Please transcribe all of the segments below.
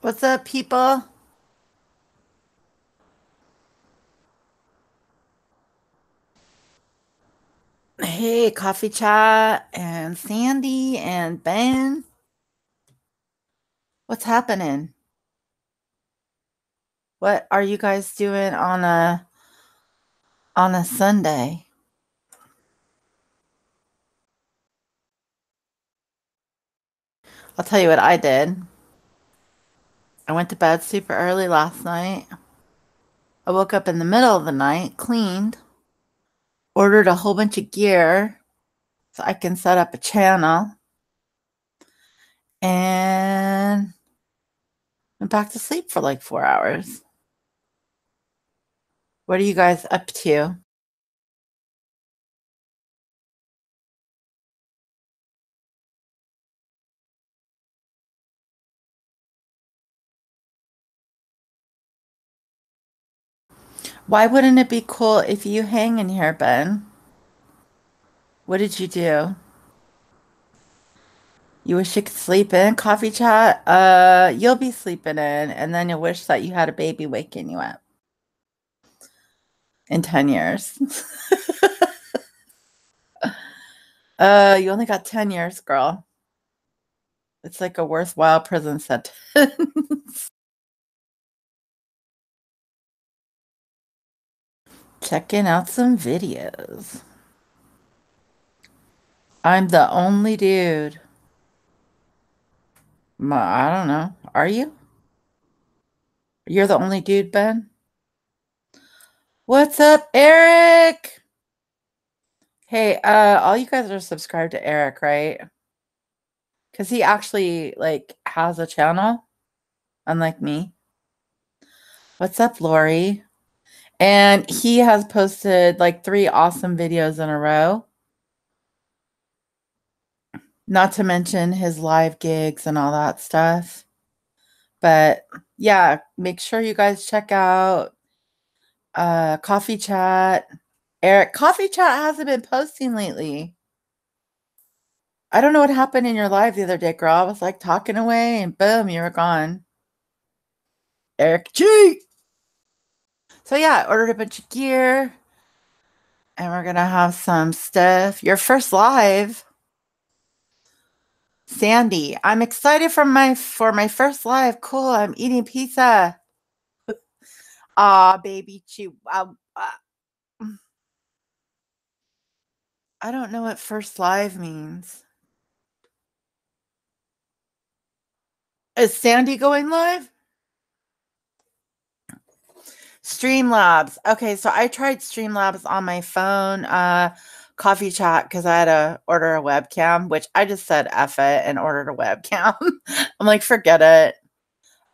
What's up, people? Hey, Coffee Chat and Sandy and Ben. What's happening? What are you guys doing on a Sunday? I'll tell you what I did. I went to bed super early last night. I woke up in the middle of the night, cleaned, ordered a whole bunch of gear so I can set up a channel, and went back to sleep for like 4 hours. What are you guys up to? Why wouldn't it be cool if you hang in here, Ben? What did you do? You wish you could sleep in, coffee chat? You'll be sleeping in, and then you'll wish that you had a baby waking you up in 10 years. You only got 10 years, girl. It's like a worthwhile prison sentence. Checking out some videos. I'm the only dude. I don't know. Are you? You're the only dude, Ben? What's up, Eric? Hey, all you guys are subscribed to Eric, right? Because he actually like has a channel, unlike me. What's up, Lori? And he has posted like three awesome videos in a row, not to mention his live gigs and all that stuff. But yeah, make sure you guys check out Coffee Chat. Eric, Coffee Chat hasn't been posting lately. I don't know what happened in your live the other day, girl. I was like talking away and boom, you were gone. Eric G. So yeah, I ordered a bunch of gear and we're gonna have some stuff. Your first live, Sandy. I'm excited for my first live. Cool. I'm eating pizza. Ah, baby chew. I don't know what first live means. Is Sandy going live? Streamlabs. Okay, so I tried Streamlabs on my phone, coffee chat because I had to order a webcam, which I just said F it and ordered a webcam. I'm like, forget it.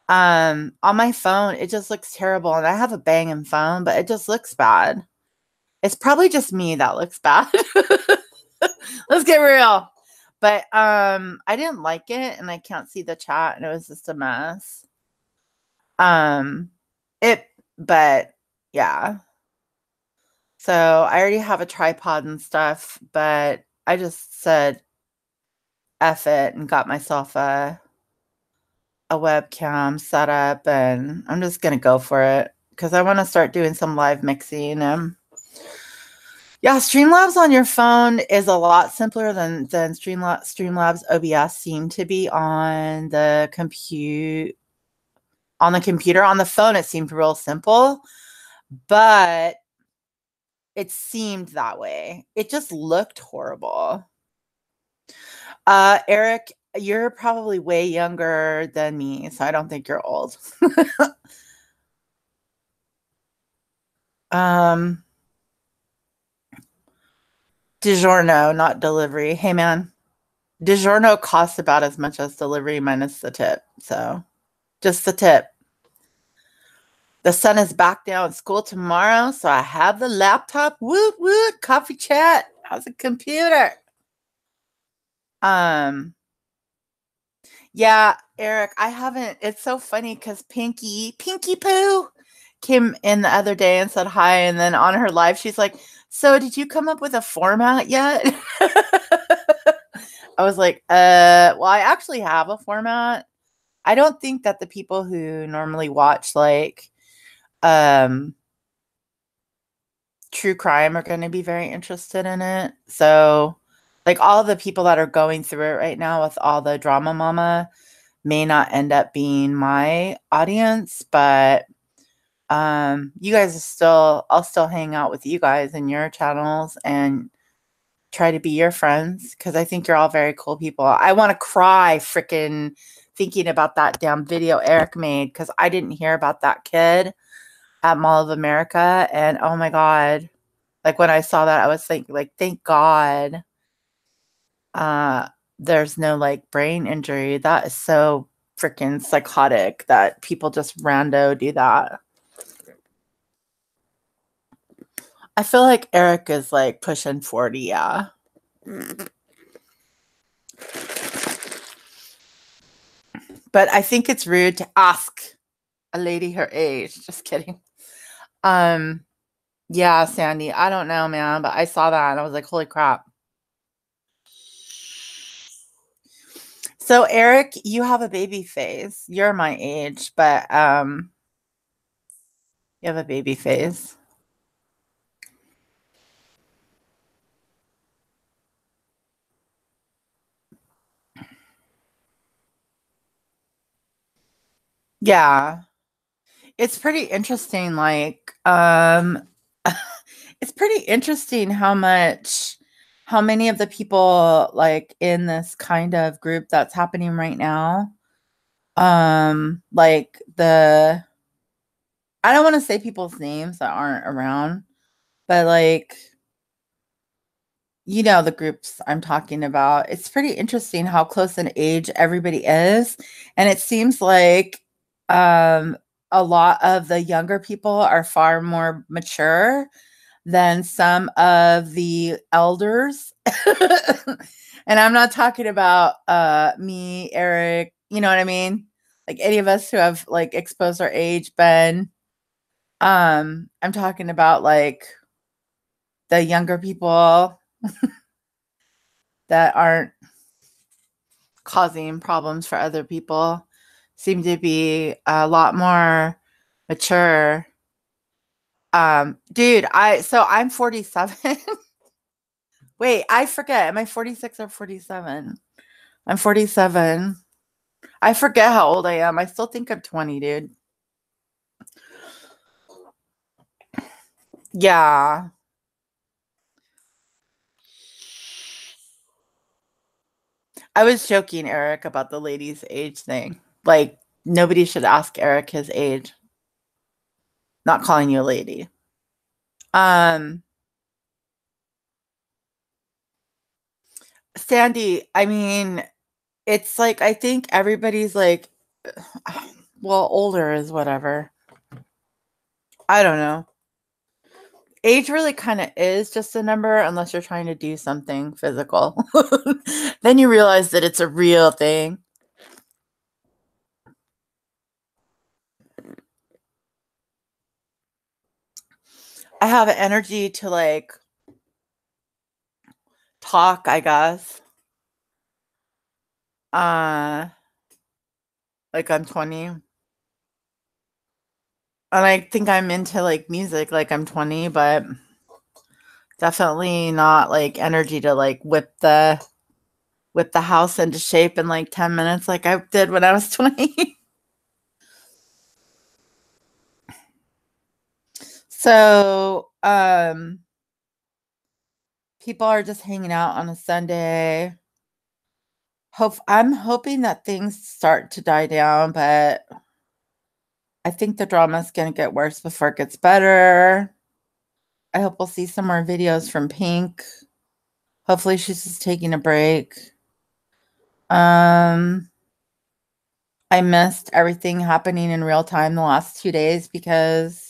On my phone, it just looks terrible, and I have a banging phone, but it just looks bad. It's probably just me that looks bad. Let's get real. But I didn't like it, and I can't see the chat, and it was just a mess. Um, it, but yeah. So I already have a tripod and stuff, but I just said F it and got myself a webcam set up, and I'm just gonna go for it because I want to start doing some live mixing. Yeah, Streamlabs on your phone is a lot simpler than Streamlabs OBS seemed to be on the computer. On the phone, it seemed real simple, but it seemed that way. It just looked horrible. Eric, you're probably way younger than me, so I don't think you're old. um, DiGiorno, not delivery. Hey, man, DiGiorno costs about as much as delivery minus the tip. So just the tip. The son is back down at school tomorrow, so I have the laptop. Woot woot, coffee chat. How's the computer? Um, yeah, Eric, I haven't. It's so funny because Pinky Poo came in the other day and said hi, and then on her live, she's like, "So, did you come up with a format yet?" I was like, well, I actually have a format. I don't think that the people who normally watch like um true crime are going to be very interested in it. So, like all the people that are going through it right now with all the drama mama may not end up being my audience, but you guys are still I'll still hang out with you guys in your channels and try to be your friends because I think you're all very cool people. I want to cry freaking thinking about that damn video Eric made because I didn't hear about that kid at Mall of America, and oh my god, like when I saw that I was thinking like thank god uh there's no like brain injury. That is so freaking psychotic that people just rando do that. I feel like Eric is like pushing 40, yeah. But I think it's rude to ask a lady her age. Just kidding. Um, yeah, Sandy. I don't know, man, but I saw that and I was like, holy crap. So Eric, you have a baby face. You're my age, but you have a baby face. Yeah. It's pretty interesting, like, it's pretty interesting how many of the people like in this kind of group that's happening right now, like I don't want to say people's names that aren't around, but like, you know, the groups I'm talking about, it's pretty interesting how close in age everybody is. And it seems like um, a lot of the younger people are far more mature than some of the elders. And I'm not talking about me, Eric, you know what I mean? Like any of us who have like exposed our age, Ben. I'm talking about like the younger people that aren't causing problems for other people seem to be a lot more mature. Dude, I'm 47. Wait, I forget. Am I 46 or 47? I'm 47. I forget how old I am. I still think I'm 20, dude. Yeah. I was joking, Eric, about the lady's age thing. Like, nobody should ask Eric his age. Not calling you a lady. Um, Sandy, I mean, it's like I think everybody's like well, older is whatever. I don't know. Age really kind of is just a number unless you're trying to do something physical. Then you realize that it's a real thing. I have energy to like talk, I guess. Uh like I'm 20. And I think I'm into like music like I'm 20, but definitely not like energy to like whip the house into shape in like 10 minutes like I did when I was 20. So, people are just hanging out on a Sunday. I'm hoping that things start to die down, but I think the drama is going to get worse before it gets better. I hope we'll see some more videos from Pink. Hopefully she's just taking a break. Um, I missed everything happening in real time the last 2 days because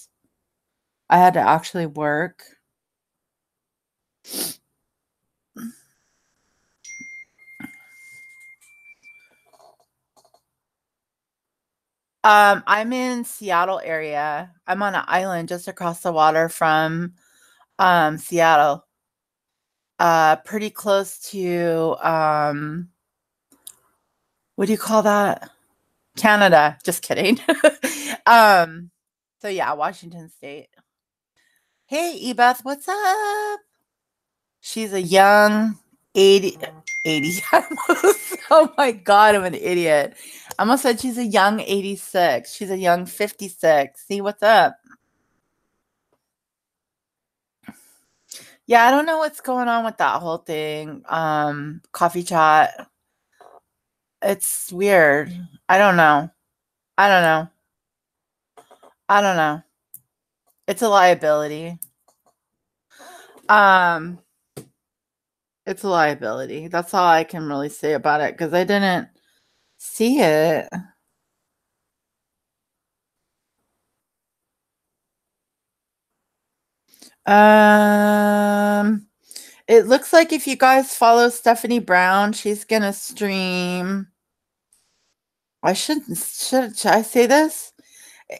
I had to actually work. I'm in Seattle area. I'm on an island just across the water from Seattle. Pretty close to what do you call that? Canada. Just kidding. um, so yeah, Washington State. Hey, Ebeth, what's up? She's a young 80, 80. Oh my God, I'm an idiot. I almost said she's a young 86. She's a young 56. See, what's up? Yeah, I don't know what's going on with that whole thing. Coffee chat. It's weird. I don't know. I don't know. I don't know. It's a liability. Um, it's a liability. That's all I can really say about it because I didn't see it. It looks like if you guys follow Stephanie Brown, she's gonna stream. Should I say this?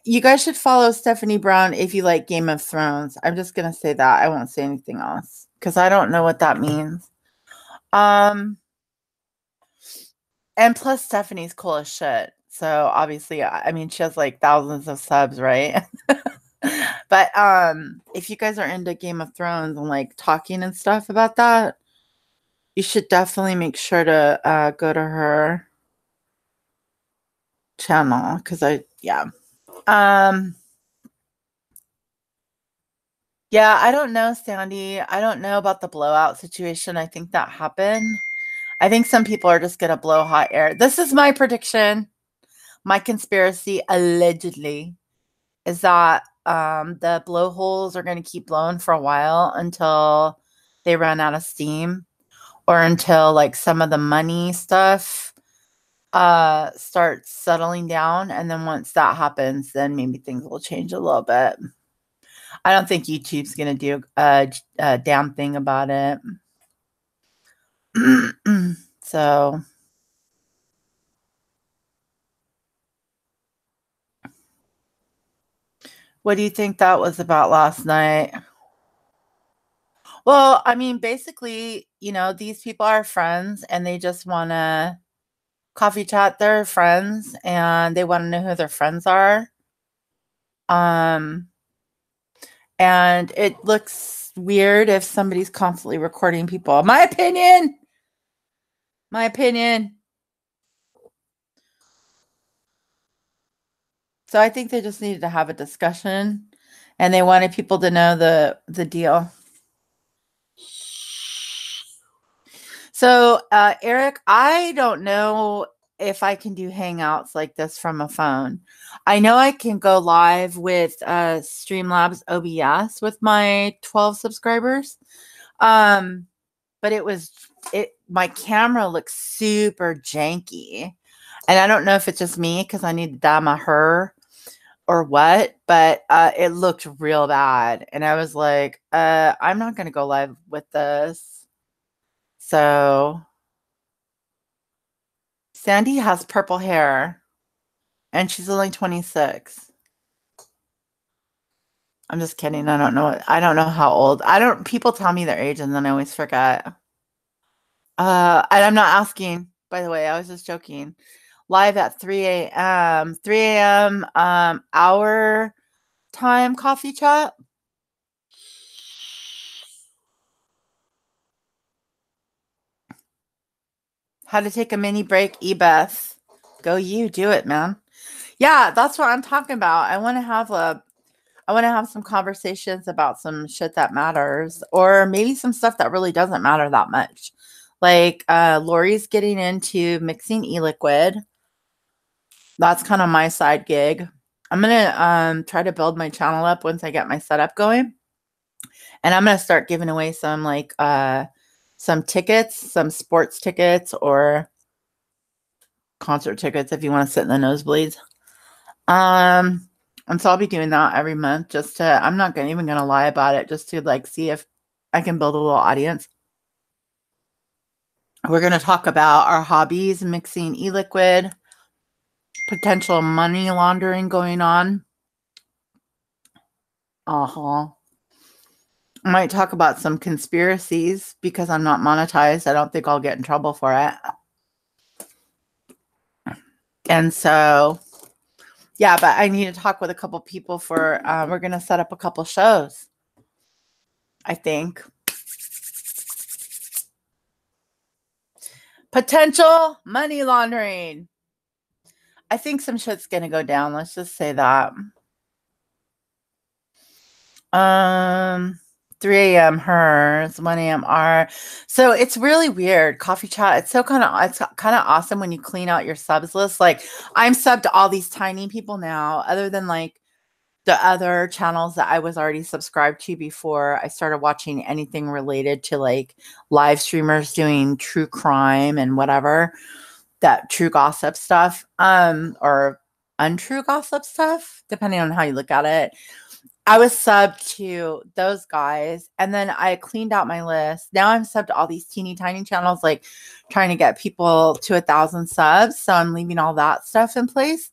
You guys should follow Stephanie Brown if you like Game of Thrones. I'm just gonna say that. I won't say anything else because I don't know what that means. And plus Stephanie's cool as shit. So obviously, I mean, she has like thousands of subs, right? But if you guys are into Game of Thrones and like talking and stuff about that, you should definitely make sure to go to her channel because yeah, I don't know, Sandy. I don't know about the blowout situation. I think that happened. I think some people are just gonna blow hot air. This is my prediction. My conspiracy allegedly is that the blowholes are going to keep blowing for a while until they run out of steam or until like some of the money stuff starts settling down. And then once that happens, then maybe things will change a little bit. I don't think YouTube's going to do a damn thing about it. So what do you think that was about last night? Well, I mean, basically, these people are friends and they just want to coffee chat their friends and they want to know who their friends are. And it looks weird if somebody's constantly recording people. My opinion. So I think they just needed to have a discussion and they wanted people to know the deal. So, Eric, I don't know if I can do hangouts like this from a phone. I know I can go live with Streamlabs OBS with my 12 subscribers. But my camera looks super janky. And I don't know if it's just me because I need to dye my hair or what, but it looked real bad. And I was like, I'm not going to go live with this. So Sandy has purple hair and she's only 26. I'm just kidding. I don't know. I don't know how old. People tell me their age and then I always forget. And I'm not asking, by the way, I was just joking. Live at 3 a.m. 3 a.m. Our time coffee chat. How to take a mini break, Ebeth. Go you, do it, man. Yeah, that's what I'm talking about. I want to have some conversations about some shit that matters, or maybe some stuff that really doesn't matter that much. Like Lori's getting into mixing e-liquid. That's kind of my side gig. I'm gonna try to build my channel up once I get my setup going. And I'm gonna start giving away some tickets, some sports tickets or concert tickets if you want to sit in the nosebleeds. And so I'll be doing that every month I'm not even gonna lie about it, just to like see if I can build a little audience. We're gonna talk about our hobbies, mixing e-liquid, potential money laundering going on. I might talk about some conspiracies because I'm not monetized. I don't think I'll get in trouble for it. And so, yeah, but I need to talk with a couple people for, we're going to set up a couple shows, I think. Potential money laundering. I think some shit's going to go down. Let's just say that. 3 a.m. hers, 1 a.m. our. So it's really weird. Coffee chat. It's kind of awesome when you clean out your subs list. Like I'm subbed to all these tiny people now, other than like the other channels that I was already subscribed to before I started watching anything related to like live streamers doing true crime and whatever, that true gossip stuff, or untrue gossip stuff, depending on how you look at it. I was subbed to those guys, and then I cleaned out my list. Now I'm subbed to all these teeny tiny channels, like trying to get people to 1,000 subs. So I'm leaving all that stuff in place.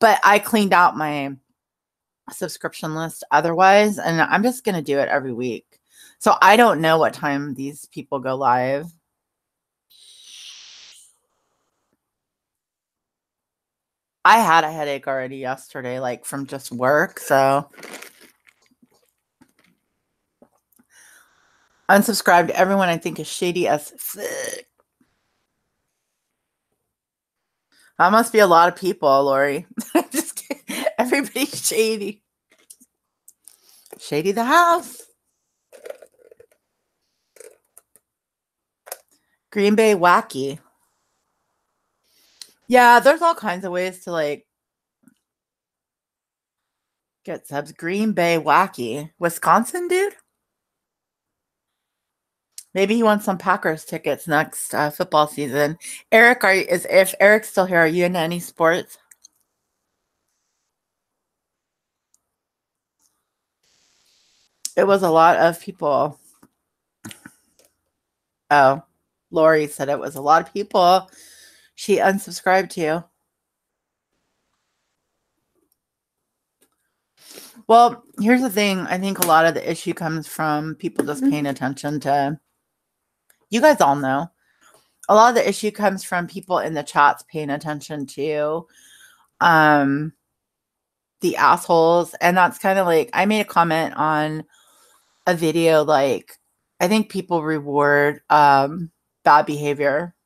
But I cleaned out my subscription list otherwise, and I'm just going to do it every week. So I don't know what time these people go live. I had a headache already yesterday, like from just work. So unsubscribe to everyone I think is shady as fuck. That must be a lot of people, Lori. Just kidding. Everybody's shady. Shady the house. Green Bay wacky. Yeah, there's all kinds of ways to like get subs. Green Bay wacky. Wisconsin, dude? Maybe he wants some Packers tickets next football season. Eric, if Eric's still here, are you into any sports? It was a lot of people. Oh, Lori said it was a lot of people she unsubscribed to. Well, here's the thing. I think a lot of the issue comes from people just paying attention to, you guys all know, a lot of the issue comes from people in the chats paying attention to the assholes. And that's kind of like, I made a comment on a video, like, I think people reward bad behavior.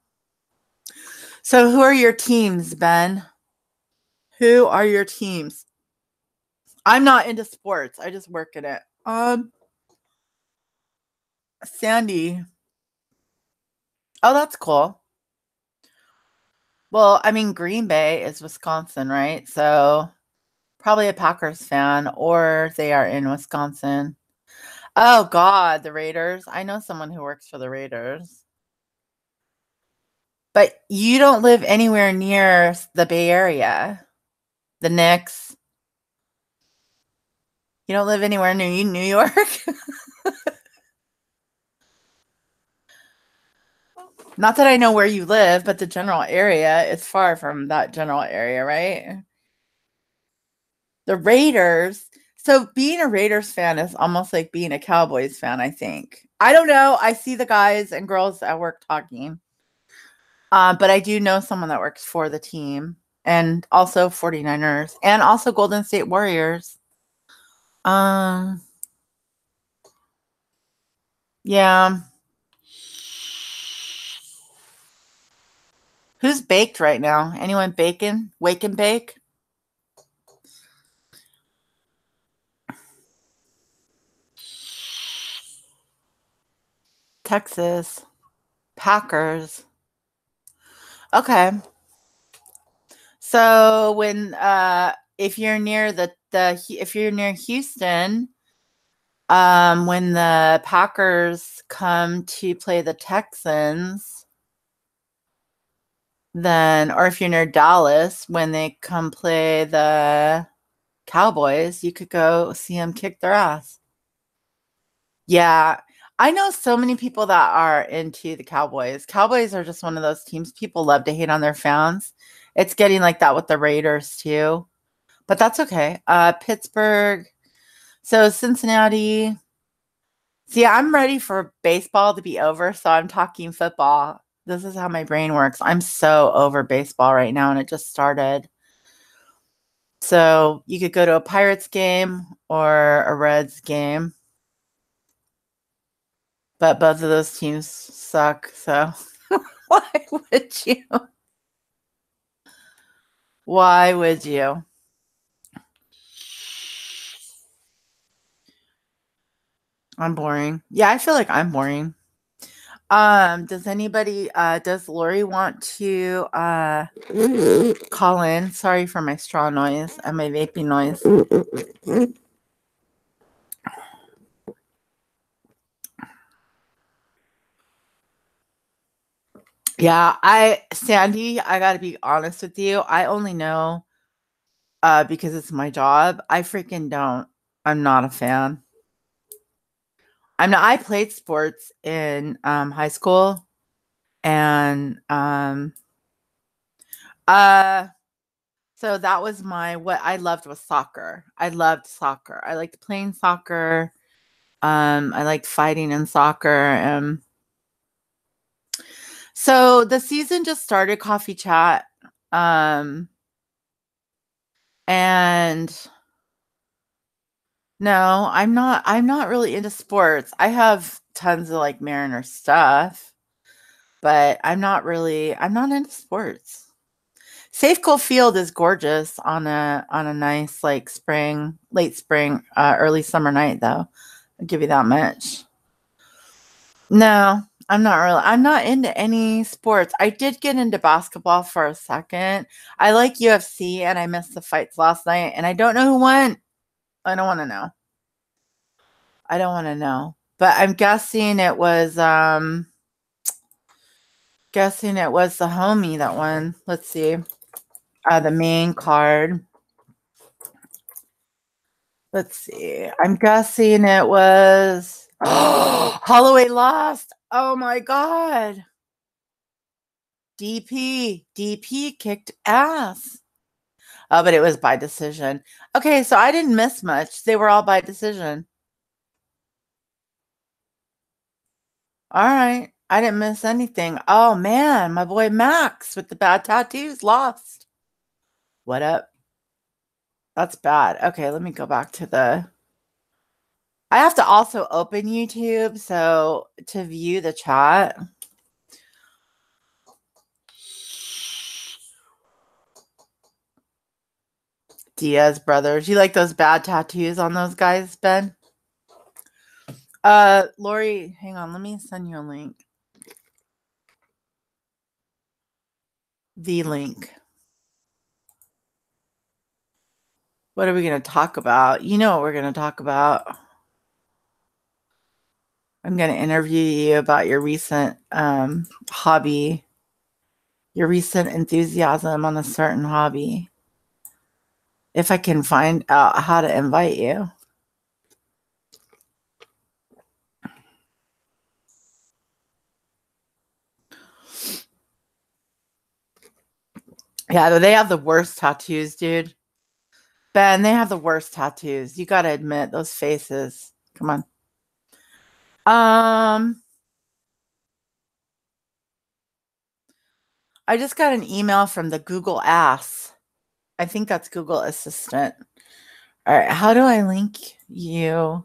So who are your teams, Ben? Who are your teams? I'm not into sports. I just work in it. Sandy. Oh, that's cool. Well, I mean, Green Bay is Wisconsin, right? So probably a Packers fan, or they are in Wisconsin. Oh, God, the Raiders. I know someone who works for the Raiders. But you don't live anywhere near the Bay Area. The Knicks. You don't live anywhere near New York? Not that I know where you live, but the general area is far from that general area, right? The Raiders. So being a Raiders fan is almost like being a Cowboys fan, I think. I don't know. I see the guys and girls at work talking. But I do know someone that works for the team, and also 49ers, and also Golden State Warriors. Yeah. Who's baked right now? Anyone baking? Wake and bake? Texas. Packers. Okay. So when if you're near if you're near Houston, when the Packers come to play the Texans, then, or if you're near Dallas, when they come play the Cowboys, you could go see them kick their ass. Yeah. I know so many people that are into the Cowboys. Cowboys are just one of those teams people love to hate on their fans. It's getting like that with the Raiders too. But that's okay. Pittsburgh. So Cincinnati. See, I'm ready for baseball to be over, so I'm talking football. This is how my brain works. I'm so over baseball right now, and it just started. So you could go to a Pirates game or a Reds game, but both of those teams suck. So why would you? Why would you? I'm boring. Yeah, I feel like I'm boring. Does Lori want to call in? Sorry for my straw noise and my vaping noise. Yeah, Sandy, I gotta be honest with you. I only know because it's my job. I freaking don't. I'm not a fan. I played sports in high school and uh so that was what I loved was soccer. I loved soccer. I liked playing soccer. I liked fighting in soccer. So the season just started, coffee chat. And no, I'm not really into sports. I have tons of like Mariner stuff, but I'm not into sports. Safeco Field is gorgeous on a nice like late spring, early summer night though. I'll give you that much. No, I'm not into any sports. I did get into basketball for a second. I like UFC and I missed the fights last night and I don't know who won. I don't want to know. I don't want to know. But I'm guessing it was the homie that won. Let's see. The main card. Let's see. I'm guessing it was Holloway lost. Oh my god. DP kicked ass. Oh, but it was by decision. Okay, so I didn't miss much. They were all by decision. All right. I didn't miss anything. Oh man, my boy Max with the bad tattoos lost. What up? That's bad. Okay, let me go back to I have to also open YouTube so to view the chat. Diaz brothers. You like those bad tattoos on those guys, Ben? Lori, hang on, let me send you a link. The link. What are we going to talk about? You know what we're going to talk about. I'm going to interview you about your recent hobby, your recent enthusiasm on a certain hobby. If I can find out how to invite you. Yeah, they have the worst tattoos, dude. Ben, they have the worst tattoos. You got to admit those faces. Come on. I just got an email from the Google Ass. I think that's Google Assistant. All right, how do I link you?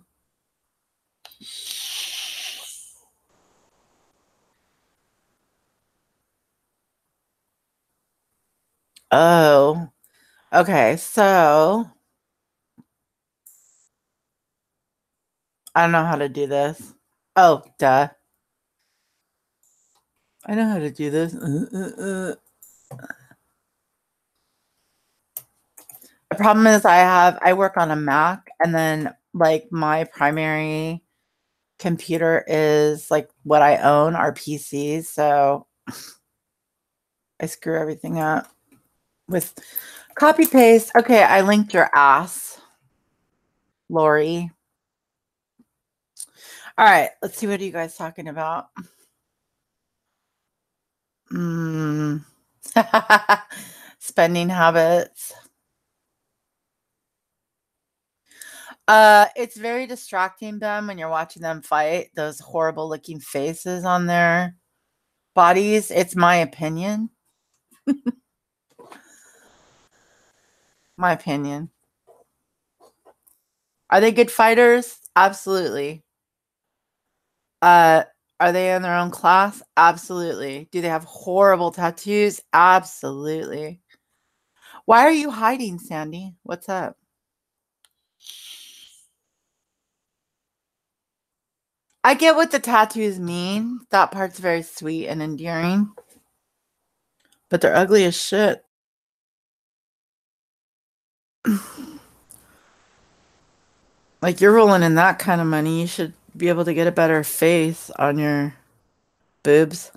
Oh, okay. So I don't know how to do this. Oh, duh. I know how to do this. The problem is I work on a Mac and then like my primary computer is like what I own are PCs, so I screw everything up with copy paste. Okay, I linked your ass, Lori. All right, let's see what are you guys talking about. Spending habits. It's very distracting them when you're watching them fight. Those horrible looking faces on there. Bodies, it's my opinion. My opinion. Are they good fighters? Absolutely. Uh, are they in their own class? Absolutely. Do they have horrible tattoos? Absolutely. Why are you hiding, Sandy? What's up? I get what the tattoos mean. That part's very sweet and endearing. But they're ugly as shit. Like, you're rolling in that kind of money. You should be able to get a better face on your boobs.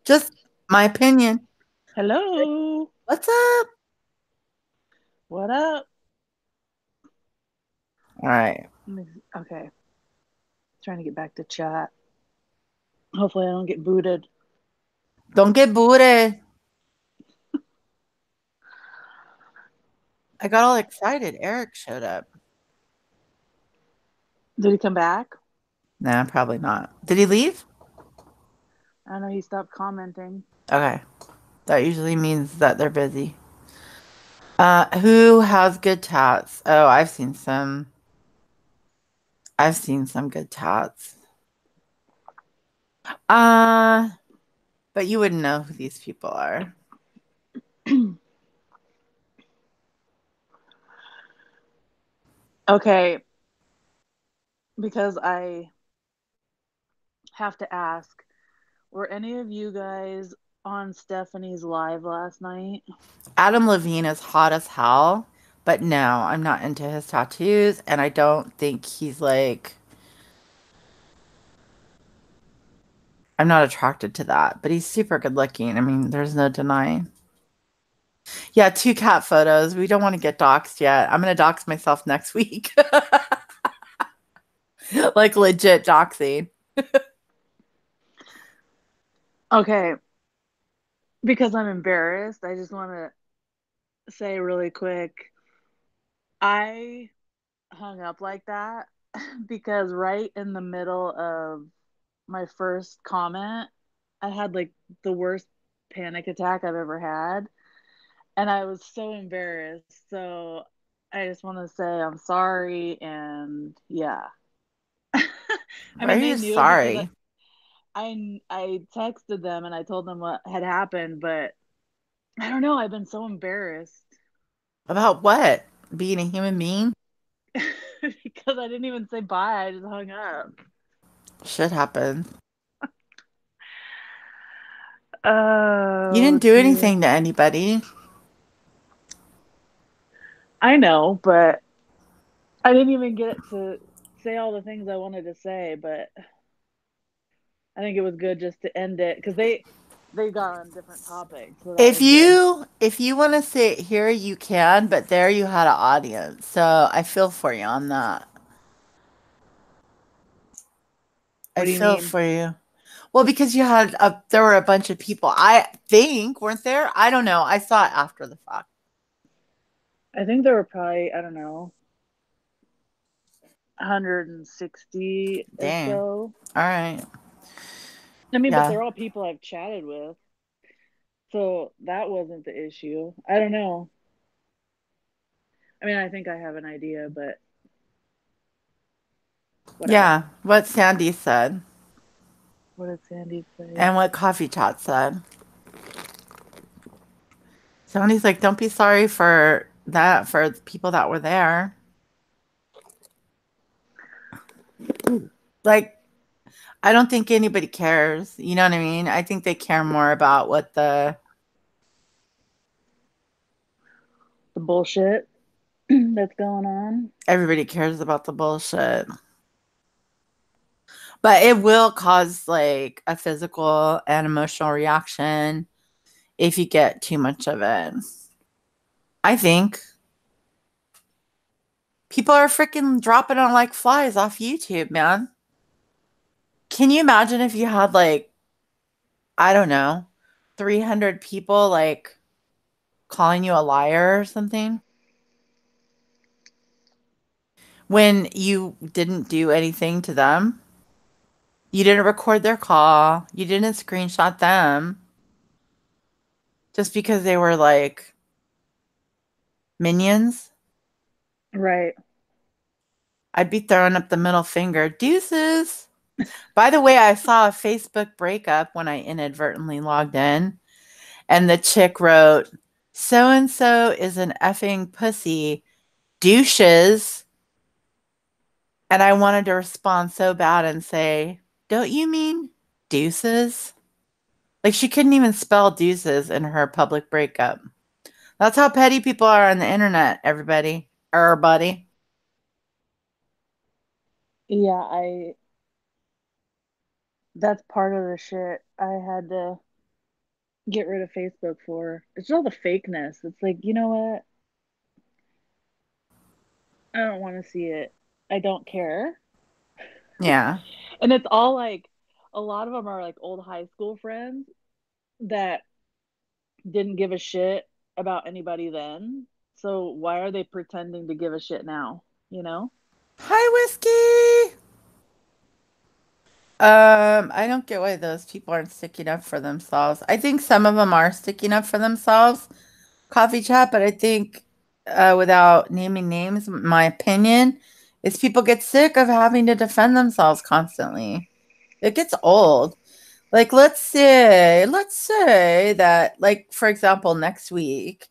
Just my opinion. Hello. What's up? What up? All right. Okay. Trying to get back to chat. Hopefully, I don't get booted. Don't get booted. I got all excited. Eric showed up. Did he come back? Nah, probably not. Did he leave? I know he stopped commenting. Okay. That usually means that they're busy. Who has good tats? Oh, I've seen some. I've seen some good tats. Uh, but you wouldn't know who these people are. Okay, because I have to ask, were any of you guys on Stephanie's live last night? Adam Levine is hot as hell, but no, I'm not into his tattoos, and I don't think he's like. I'm not attracted to that, but he's super good looking. I mean, there's no denying. Yeah, two cat photos. We don't want to get doxxed yet. I'm gonna dox myself next week. Like legit doxing. Okay, because I'm embarrassed, I just want to say really quick, I hung up like that because right in the middle of my first comment, I had like the worst panic attack I've ever had. And I was so embarrassed. So I just want to say I'm sorry. And yeah. I Why are mean, they you knew because sorry? I texted them and I told them what had happened, but I don't know. I've been so embarrassed About what? Being a human being? because I didn't even say bye. I just hung up. Shit happens. You Oh, didn't do dear. anything to anybody. I know, but I didn't even get to say all the things I wanted to say, but I think it was good just to end it because they got on different topics, so that If was good. you want to sit here, you can, but there you had an audience. So I feel for you on that. I What do you feel mean? for you. Well, because there were a bunch of people. I think weren't there? I don't know. I saw it after the fact. I think there were probably, I don't know, 160 or Dang. so. All right. I mean, but Yeah. they're all people I've chatted with, so that wasn't the issue. I don't know. I mean, I think I have an idea, but whatever. Yeah. What Sandy said What did Sandy say? and what Coffee Chat said. Sandy's like, don't be sorry for that for the people that were there. Like, I don't think anybody cares. You know what I mean? I think they care more about what the The bullshit that's going on. everybody cares about the bullshit. But it will cause like a physical and emotional reaction if you get too much of it. I think people are freaking dropping on like flies off YouTube, man. Can you imagine if you had like, I don't know, 300 people like calling you a liar or something when you didn't do anything to them? You didn't record their call. You didn't screenshot them just because they were like minions. Right. I'd be throwing up the middle finger. Deuces. By the way, I saw a Facebook breakup when I inadvertently logged in, and the chick wrote, "So and so is an effing pussy, douches." And I wanted to respond so bad and say, "Don't you mean deuces?" Like she couldn't even spell deuces in her public breakup. That's how petty people are on the internet, everybody. Everybody. Yeah, that's part of the shit I had to get rid of Facebook for. It's all the fakeness. It's like, you know what? I don't want to see it. I don't care. Yeah. And it's all like a lot of them are like old high school friends that didn't give a shit about anybody then. So why are they pretending to give a shit now? You know? Hi, Whiskey. I don't get why those people aren't sticking up for themselves. I think some of them are sticking up for themselves, coffee chat, but I think without naming names, my opinion is people get sick of having to defend themselves constantly. It gets old. Like let's say that like for example, next week,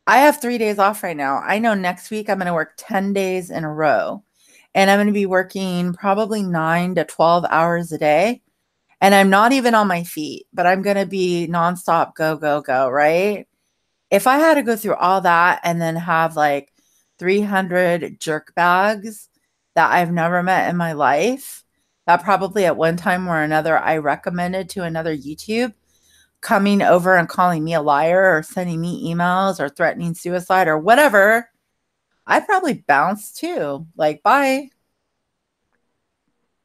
I have 3 days off right now. I know next week I'm going to work 10 days in a row. And I'm going to be working probably 9 to 12 hours a day. And I'm not even on my feet, but I'm going to be nonstop go, go, go, right? If I had to go through all that and then have like 300 jerk bags that I've never met in my life, that probably at one time or another I recommended to another YouTube, coming over and calling me a liar or sending me emails or threatening suicide or whatever, I'd probably bounce too. Like, bye.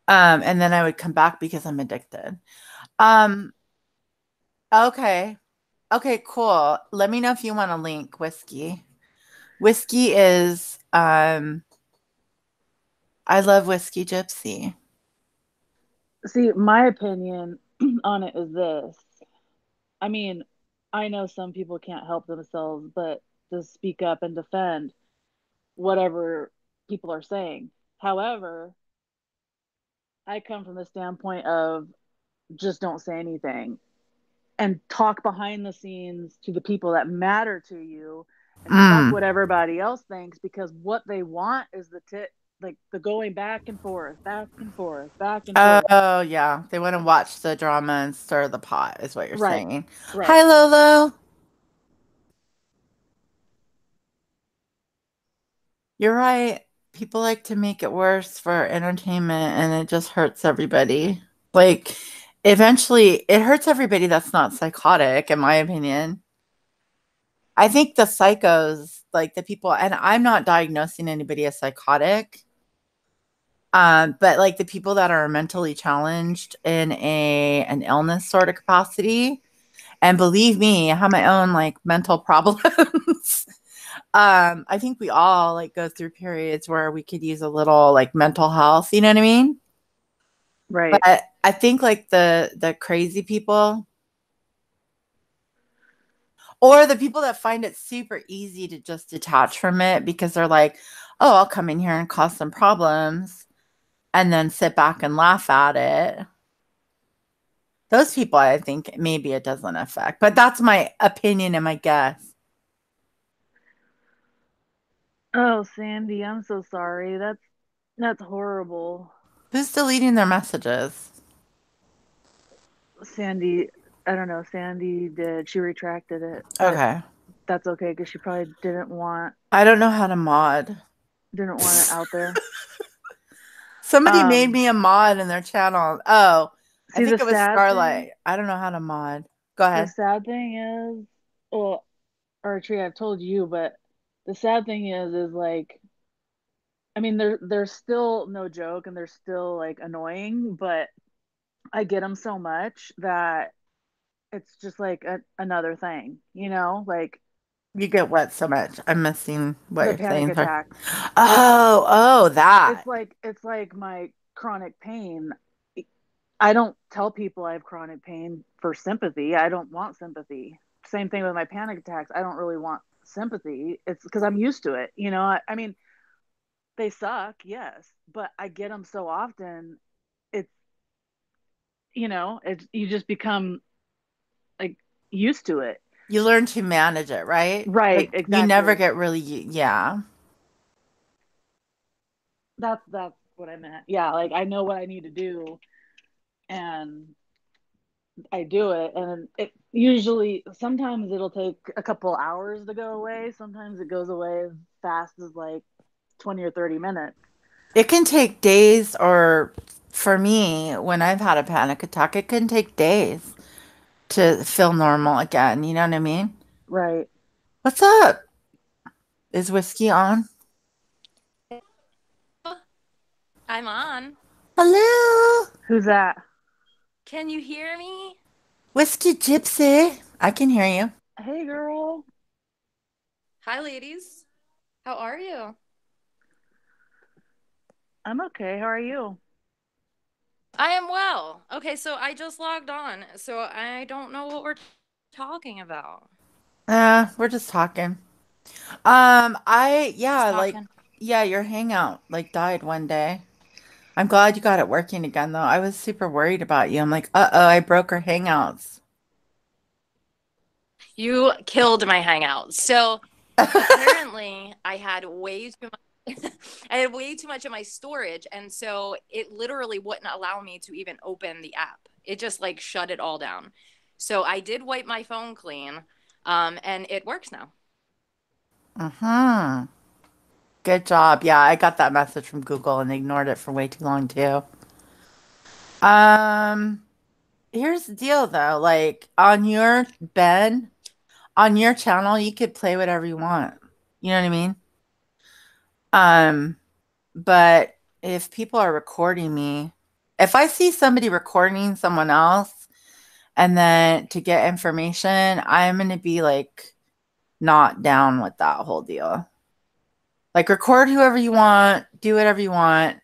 And then I would come back because I'm addicted. Um, okay. Okay, cool. Let me know if you want to link whiskey. Whiskey is I love Whiskey Gypsy. See, my opinion on it is this. I mean, I know some people can't help themselves, but to speak up and defend whatever people are saying. However, I come from the standpoint of just don't say anything and talk behind the scenes to the people that matter to you and fuck Mm. what everybody else thinks because what they want is like the going back and forth. Oh, yeah. They want to watch the drama and stir the pot, is what you're Right. saying. Right. Hi, Lolo. You're right. People like to make it worse for entertainment and it just hurts everybody. Like, eventually, it hurts everybody that's not psychotic, in my opinion. I think the psychos, like the people, and I'm not diagnosing anybody as psychotic, but like the people that are mentally challenged in an illness sort of capacity, and believe me, I have my own like mental problems. I think we all like go through periods where we could use a little like mental health, you know what I mean? Right. But I think like the crazy people or the people that find it super easy to just detach from it because they're like, "Oh, I'll come in here and cause some problems and then sit back and laugh at it." Those people I think maybe it doesn't affect. But that's my opinion and my guess. Oh, Sandy, I'm so sorry. That's horrible. Who's deleting their messages? Sandy, I don't know. Sandy did. She retracted it, but Okay. that's okay because she probably I don't know how to mod. didn't want it out there. Somebody made Um, me a mod in their channel. Oh, I See, think it was Starlight. I don't know how to mod. Go the ahead. sad thing is, well, Archie, I've told you, but the sad thing is like, I mean, they're still no joke and they're still like annoying, but I get them so much that it's just like another thing, like You get wet so much. I'm missing what the you're panic saying. Sorry. attacks. Oh, that. It's like my chronic pain. I don't tell people I have chronic pain for sympathy. I don't want sympathy. Same thing with my panic attacks. I don't really want sympathy. It's because I'm used to it. I mean, they suck, yes, but I get them so often. It's, you just become like used to it. You learn to manage it, right? Right, Like you never exactly. get really, yeah. That's what I meant. Yeah, like I know what I need to do and I do it, and it usually sometimes it'll take a couple hours to go away. Sometimes it goes away as fast as like 20 or 30 minutes. It can take days, or for me, when I've had a panic attack, it can take days to feel normal again. You know what I mean? Right. What's up? Is whiskey on? I'm on. Hello? Who's that? Can you hear me? Whiskey Gypsy. I can hear you. Hey, girl. Hi, ladies. How are you? I'm okay. How are you? I am well. Okay, so I just logged on, so I don't know what we're talking about. We're just talking. Just Yeah, like, talking. yeah, your hangout, like, died one day. I'm glad you got it working again, though. I was super worried about you. I'm like, uh-oh, I broke our hangouts. You killed my hangout. So apparently, I had way too much. I had way too much of my storage, and so it literally wouldn't allow me to even open the app. It just like shut it all down. So I did wipe my phone clean, and it works now. Mm-hmm. Good job. Yeah, I got that message from Google and ignored it for way too long, too. Um, Here's the deal, though. Like, on your bed, on your channel, you could play whatever you want. You know what I mean? Um, but if people are recording me, if I see somebody recording someone else and then to get information, I'm gonna be like not down with that whole deal. Like record whoever you want, do whatever you want.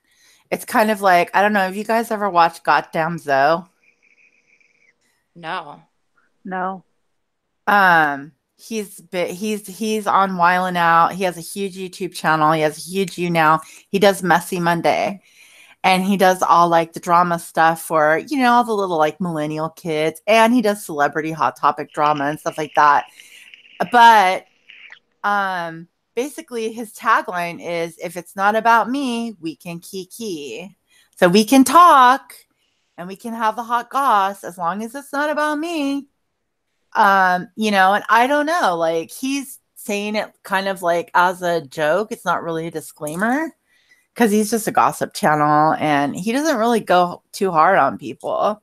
It's kind of like, I don't know, have you guys ever watched Goddamn Zoe? No. No. He's on Wildin' Out. He has a huge YouTube channel. He has a huge You Now. He does Messy Monday. And he does all like the drama stuff for, all the little like millennial kids. And he does celebrity hot topic drama and stuff like that. But um basically his tagline is if it's not about me, we can kiki. So we can talk and we can have the hot goss as long as it's not about me. And I don't know, like he's saying it kind of like as a joke. It's not really a disclaimer because he's just a gossip channel and he doesn't really go too hard on people.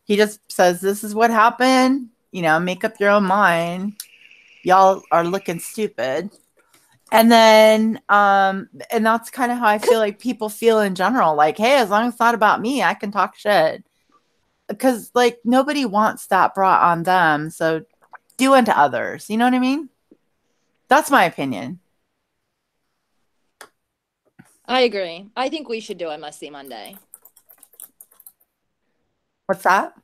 He just says, this is what happened, make up your own mind. Y'all are looking stupid. And then, and that's kind of how I feel like people feel in general. Like, hey, as long as it's not about me, I can talk shit. Because, like, nobody wants that brought on them. So do unto others. You know what I mean? That's my opinion. I agree. I think we should do a Must See Monday. What's that?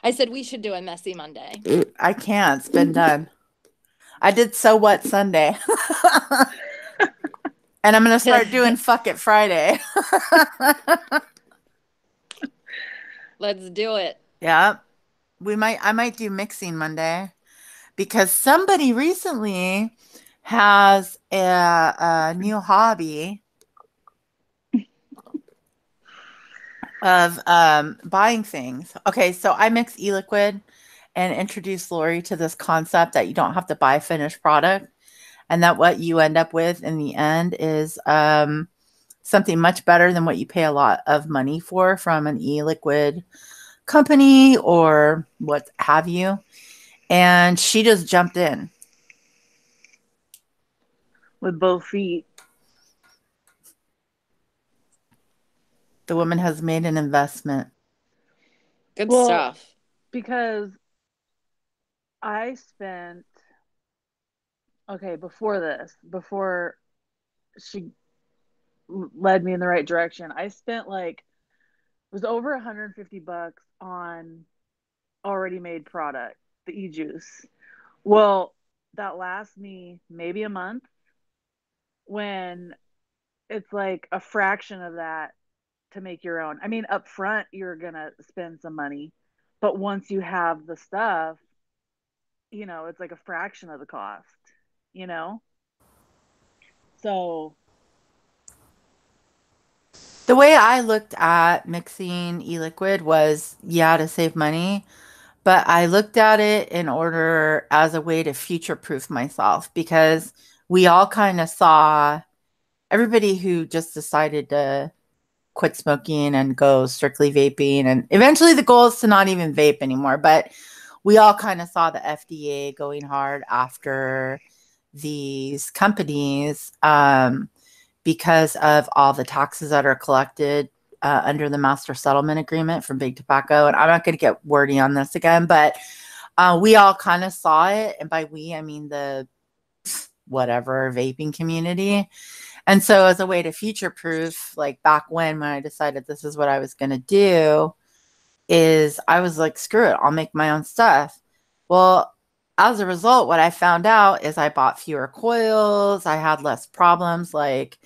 I said we should do a Messy Monday. I can't. It's been done. I did So What Sunday. And I'm going to start doing Fuck It Friday. Let's do it. Yeah. I might do Mixing Monday because somebody recently has a new hobby of buying things. Okay, so I mix e-liquid and introduce Lori to this concept that you don't have to buy a finished product, and that what you end up with in the end is something much better than what you pay a lot of money for from an e-liquid company or what have you. And she just jumped in. With both feet. The woman has made an investment. Good Well, stuff. because I spent, okay, before she led me in the right direction, I spent like was over $150 on already made product, the e-juice. Well, that lasts me maybe a month when it's like a fraction of that to make your own. I mean, up front, you're going to spend some money, but once you have the stuff, it's like a fraction of the cost, you know? So, The way I looked at mixing e-liquid was, yeah, to save money, but I looked at it in order as a way to future-proof myself because we all kind of saw everybody who just decided to quit smoking and go strictly vaping. And eventually the goal is to not even vape anymore. But we all kind of saw the FDA going hard after these companies because of all the taxes that are collected under the master settlement agreement from Big Tobacco. And I'm not going to get wordy on this again, but we all kind of saw it. And by we, I mean the whatever vaping community. And so as a way to future proof, like back when I decided this is what I was going to do, is I was like, screw it, I'll make my own stuff. Well, as a result, what I found out is I bought fewer coils. I had less problems like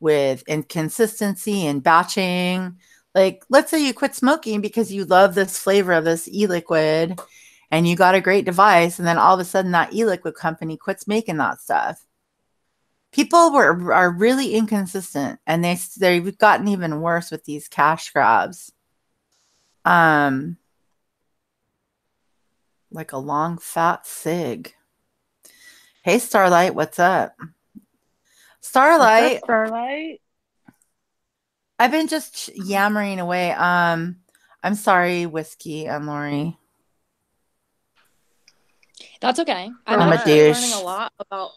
with inconsistency and batching. Like, let's say you quit smoking because you love this flavor of this e-liquid and you got a great device, and then all of a sudden that e-liquid company quits making that stuff. People are really inconsistent, and they've gotten even worse with these cash grabs. Um, like a long fat cig. Hey Starlight, what's up? what's up, Starlight, Starlight? I've been just yammering away. I'm sorry, Whiskey and Lori. That's okay. For I'm I'm a what? actually learning a douche. lot about.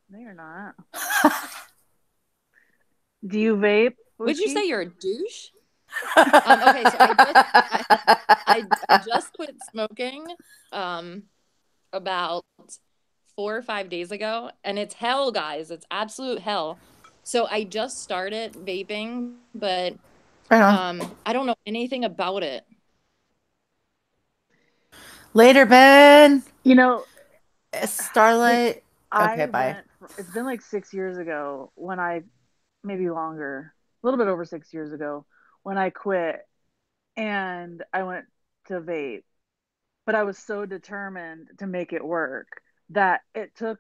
No, you're not. Do you vape, Would you Whiskey? say you're a douche? Okay, so I just quit smoking about 4 or 5 days ago, and it's hell, guys. It's absolute hell. So I just started vaping, but Right on. I don't know anything about it. Later, Ben. You know, the Starlight. Okay, I bye. went. It's been like 6 years ago when maybe longer, a little bit over 6 years ago when I quit and I went to vape. But I was so determined to make it work that it took.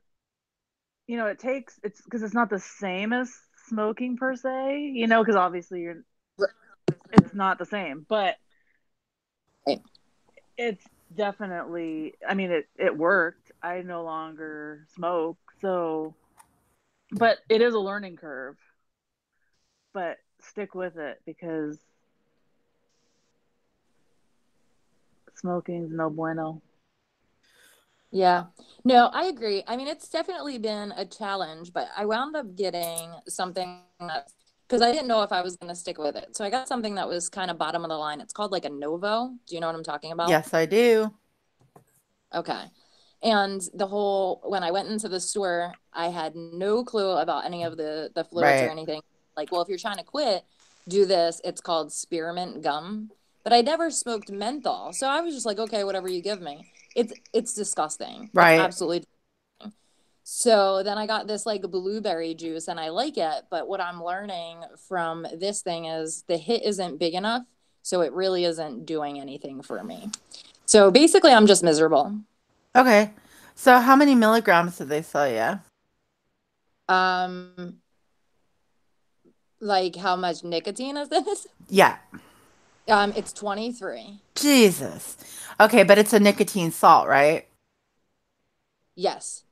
It takes it's because it's not the same as smoking per se. Because obviously it's not the same, but Right. it's definitely. I mean, it worked. I no longer smoke, so but it is a learning curve. But stick with it because smoking's no bueno. Yeah. No, I agree. I mean, it's definitely been a challenge, but I wound up getting something that because I didn't know if I was going to stick with it. So I got something that was kind of bottom of the line. It's called like a Novo. Do you know what I'm talking about? Yes, I do. Okay. And when I went into the store, I had no clue about any of the fluids or Right. anything. Like, well, if you're trying to quit, do this. It's called spearmint gum. But I never smoked menthol. So I was just like, okay, whatever you give me. It's disgusting. It's Right. absolutely disgusting. So then I got this like blueberry juice and I like it, but what I'm learning from this thing is the hit isn't big enough, so it really isn't doing anything for me. So basically I'm just miserable. Okay. So how many milligrams did they sell you? Um, like how much nicotine is this? Yeah. It's 23. Jesus. Okay, but it's a nicotine salt, right? Yes.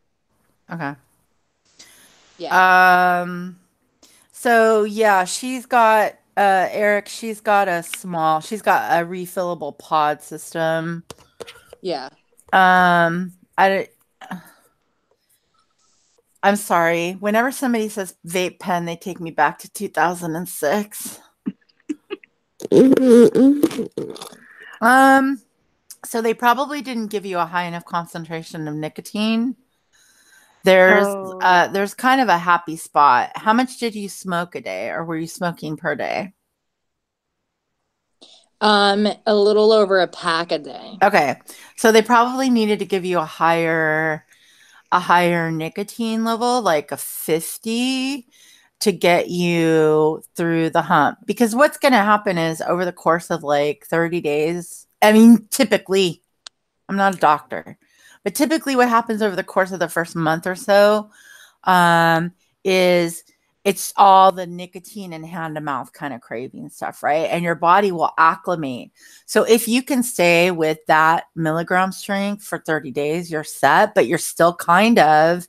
Okay. Yeah. Um, so yeah, she's got Eric, she's got a refillable pod system. Yeah. Um, I I'm sorry. Whenever somebody says vape pen, they take me back to 2006. Um, so they probably didn't give you a high enough concentration of nicotine. There's Oh, there's kind of a happy spot. How much did you smoke a day, or were you smoking per day? A little over a pack a day. Okay. So they probably needed to give you a higher nicotine level, like a 50 to get you through the hump. Because what's going to happen is over the course of like 30 days, I mean, typically, I'm not a doctor, but typically what happens over the course of the first month or so um, is it's all the nicotine and hand to mouth kind of craving stuff, right? And your body will acclimate. So if you can stay with that milligram strength for 30 days, you're set, but you're still kind of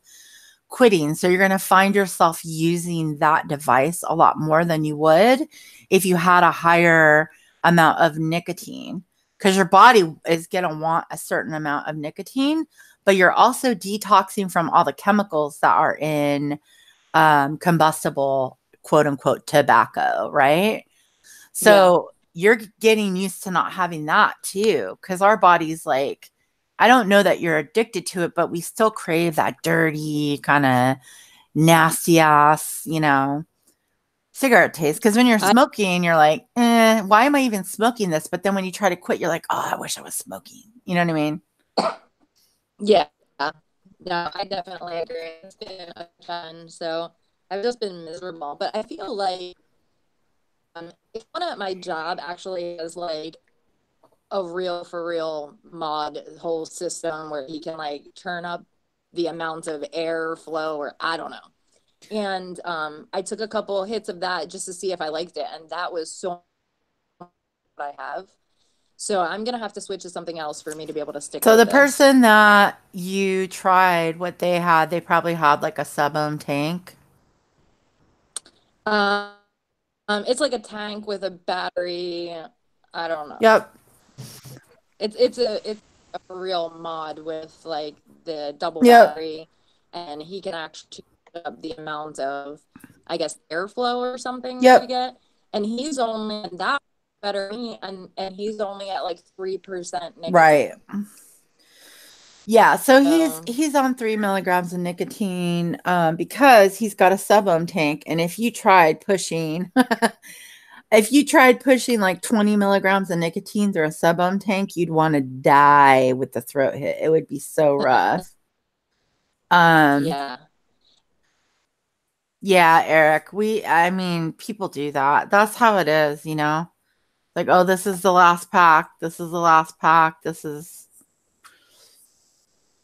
quitting. So you're going to find yourself using that device a lot more than you would if you had a higher amount of nicotine, because your body is going to want a certain amount of nicotine, but you're also detoxing from all the chemicals that are in combustible, quote unquote, tobacco, right? Yeah. So you're getting used to not having that too, because our body's like, I don't know that you're addicted to it, but we still crave that dirty, kind of nasty ass, cigarette taste. Because when you're I smoking, you're like, why am I even smoking this? But then when you try to quit, you're like, oh, I wish I was smoking. You know what I mean? Yeah. No, I definitely agree. It's been a challenge, so I've just been miserable. But I feel like if one at my job actually has like a real for real mod whole system where he can like turn up the amount of air flow, or I don't know. And I took a couple hits of that just to see if I liked it, and that was so what I have. So I'm gonna have to switch to something else for me to be able to stick So with the this. person that you tried what they had, they probably had like a sub-ohm tank. Um, it's like a tank with a battery. I don't know. Yep. It's a real mod with like the double Yep. battery, and he can actually turn up the amount of, I guess, airflow or something that I Yep. get. And he's only that better than me, and he's only at like 3% Right. nicotine. Yeah, so he's So he's on 3 milligrams of nicotine because he's got a sub-ohm tank, and if you tried pushing like 20 milligrams of nicotine through a sub-ohm tank, you'd want to die with the throat hit. It would be so rough. Um, yeah. yeah, Eric, I mean, people do that. That's how it is. Like, oh, this is the last pack. This is the last pack. This is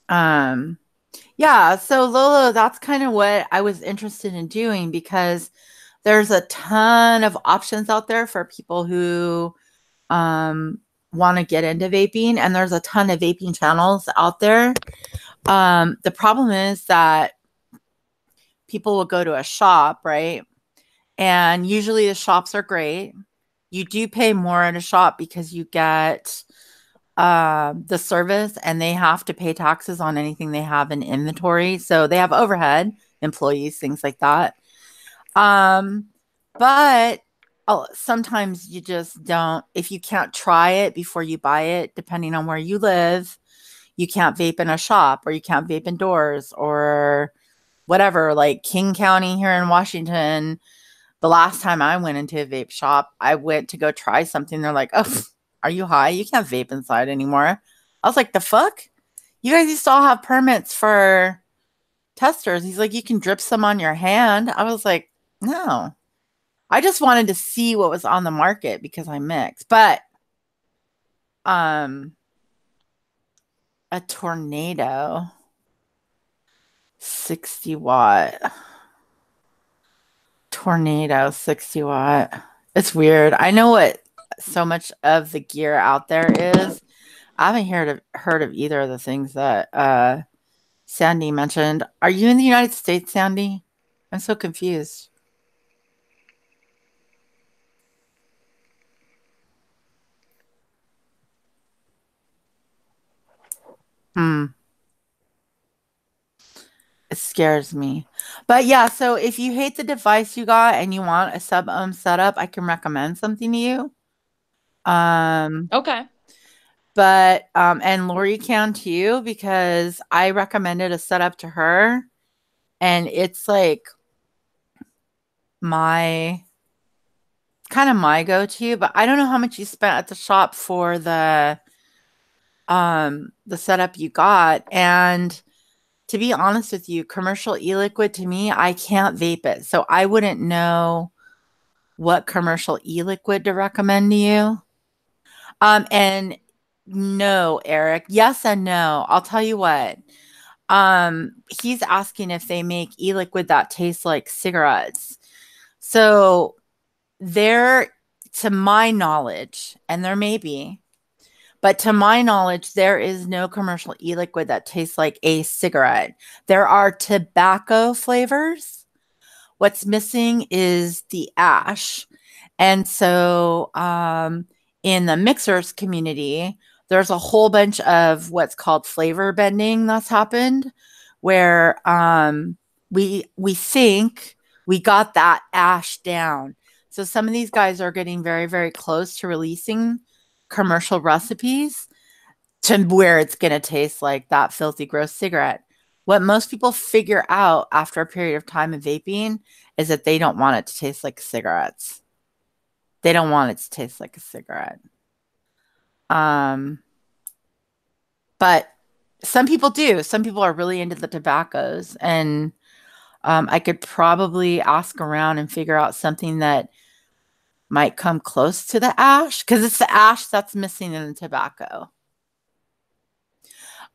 um Yeah, so Lolo, that's kind of what I was interested in doing because there's a ton of options out there for people who um, want to get into vaping, and there's a ton of vaping channels out there. The problem is that people will go to a shop, right? And usually the shops are great. You do pay more at a shop because you get the service, and they have to pay taxes on anything they have in inventory. So they have overhead, employees, things like that. Um, but sometimes you just don't, if you can't try it before you buy it, depending on where you live, you can't vape in a shop or you can't vape indoors or whatever. Like King County here in Washington, the last time I went into a vape shop, I went to go try something. They're like, oh, are you high? You can't vape inside anymore. I was like, the fuck? You guys used to all have permits for testers. He's like, you can drip some on your hand. I was like, no. I just wanted to see what was on the market because I mix. But um a tornado 60 watt. Tornado 60 watt. It's weird. I know what so much of the gear out there is. I haven't heard of either of the things that Sandy mentioned. Are you in the United States, Sandy? I'm so confused. Hmm. It scares me. But yeah, so if you hate the device you got and you want a sub-ohm setup, I can recommend something to you. Um, Okay. and Lori can too, because I recommended a setup to her, and it's like my kind of my go-to, but I don't know how much you spent at the shop for the setup you got. And to be honest with you, commercial e-liquid to me, I can't vape it. So I wouldn't know what commercial e-liquid to recommend to you. And no, Eric, yes and no. I'll tell you what. He's asking if they make e-liquid that tastes like cigarettes. So there, to my knowledge, and there may be, but to my knowledge, there is no commercial e-liquid that tastes like a cigarette. There are tobacco flavors. What's missing is the ash. And so in the mixers community, there's a whole bunch of what's called flavor bending that's happened where we think we got that ash down. So some of these guys are getting very, very close to releasing commercial recipes to where it's going to taste like that filthy, gross cigarette. What most people figure out after a period of time of vaping is that they don't want it to taste like cigarettes. They don't want it to taste like a cigarette. Um, but some people do. Some people are really into the tobaccos, and I could probably ask around and figure out something that might come close to the ash because it's the ash that's missing in the tobacco.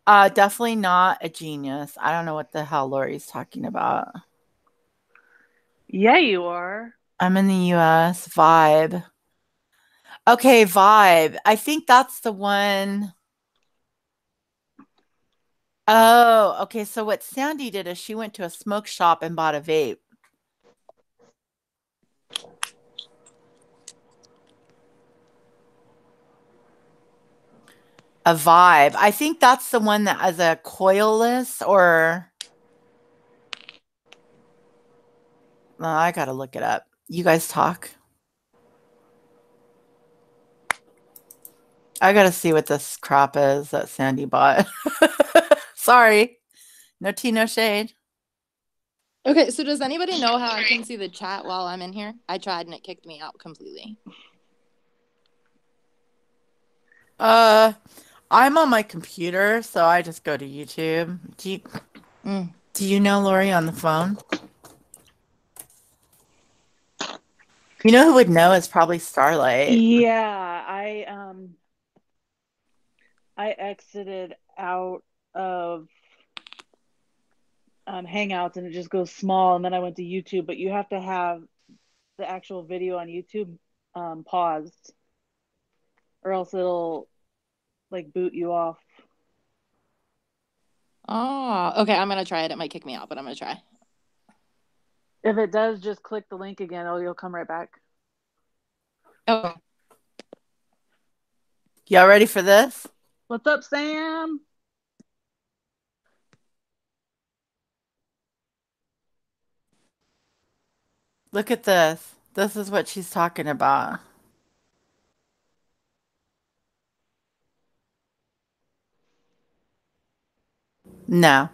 Definitely not a genius. I don't know what the hell Lori's talking about. Yeah, you are. I'm in the US. Vibe. Okay, Vibe. I think that's the one. Oh, okay. So what Sandy did is she went to a smoke shop and bought a vape. A Vibe. I think that's the one that has a coilless or well, I gotta look it up. You guys talk. I gotta see what this crap is that Sandy bought. Sorry. No tea, no shade. Okay, so does anybody know how I can see the chat while I'm in here? I tried and it kicked me out completely. I'm on my computer, so I just go to YouTube. Do you know Lori on the phone? You know who would know is probably Starlight. Yeah, I exited out of Hangouts and it just goes small, and then I went to YouTube, but you have to have the actual video on YouTube paused, or else it'll like boot you off. Oh, okay. I'm gonna try it. It might kick me out, but I'm gonna try. If it does, just click the link again. You'll come right back. Okay. Y'all ready for this? What's up, Sam? Look at this. This is what she's talking about. No.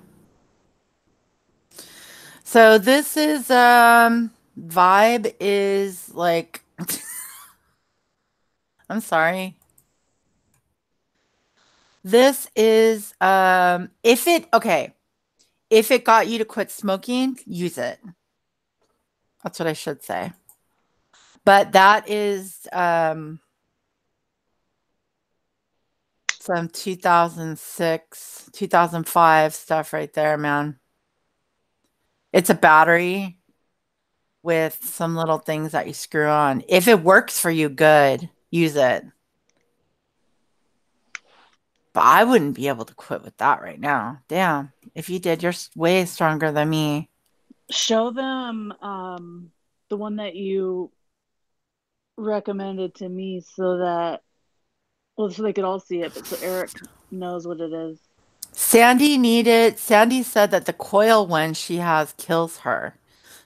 So this is Vibe is like I'm sorry. This is if it got you to quit smoking, use it. That's what I should say. But that is some 2006, 2005 stuff right there, man. It's a battery with some little things that you screw on. If it works for you, good. Use it. But I wouldn't be able to quit with that right now. Damn. If you did, you're way stronger than me. Show them the one that you recommended to me so they could all see it, but so Eric knows what it is. Sandy said that the coil one she has kills her.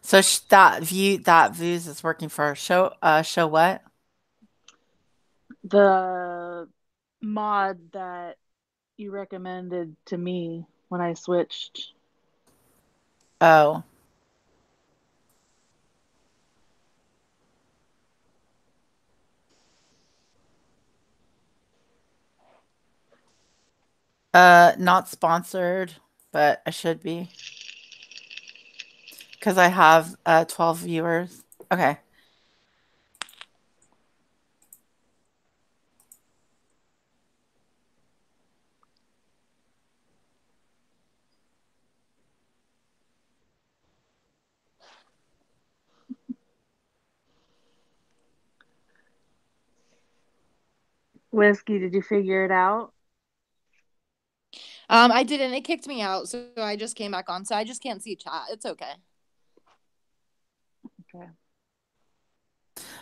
So that views is working for her. Show what? The mod that you recommended to me when I switched. Oh. Not sponsored, but I should be because I have 12 viewers. Okay. Whiskey, did you figure it out? I didn't. It kicked me out, so I just came back on. So I just can't see chat. It's okay. Okay.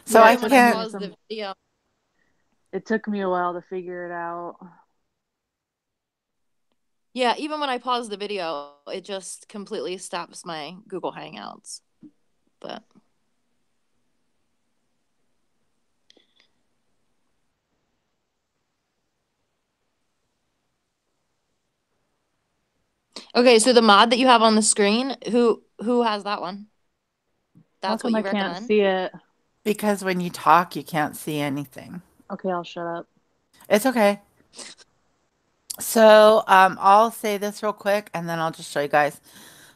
So Yeah, I Even it when I took me can't. paused the video, it took me a while to figure it out. yeah, even when I pause the video, it just completely stops my Google Hangouts. But okay, so the mod that you have on the screen, who has that one? How That's what come I you can't recommend? see it? Because when you talk, you can't see anything. Okay, I'll shut up. It's okay. So I'll say this real quick and then I'll just show you guys.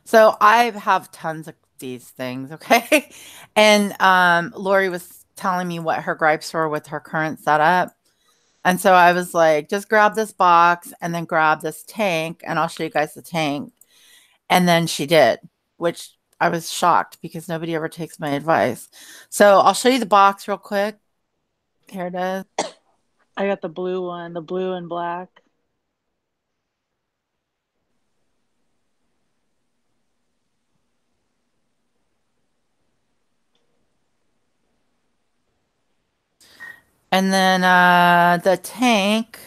So I have tons of these things, okay? And Lori was telling me what her gripes were with her current setup. And so I was like, just grab this box and then grab this tank and I'll show you guys the tank. And then she did, which I was shocked because nobody ever takes my advice. So I'll show you the box real quick. Here it is. I got the blue one, the blue and black. And then the tank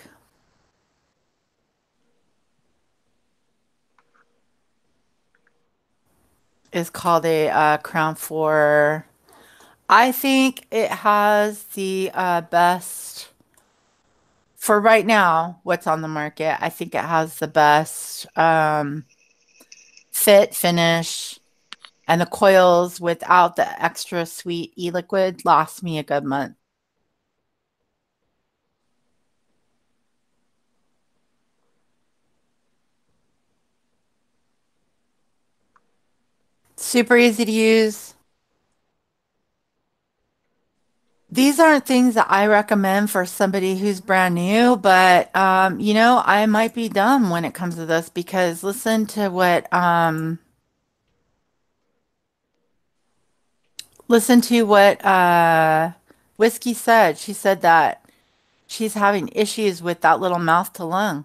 is called a Crown 4. I think it has the best, for right now, what's on the market. I think it has the best fit, finish, and the coils without the extra sweet e-liquid last me a good month. Super easy to use. These aren't things that I recommend for somebody who's brand new, but I might be dumb when it comes to this because listen to what Whiskey said. She said that she's having issues with that little mouth to lung.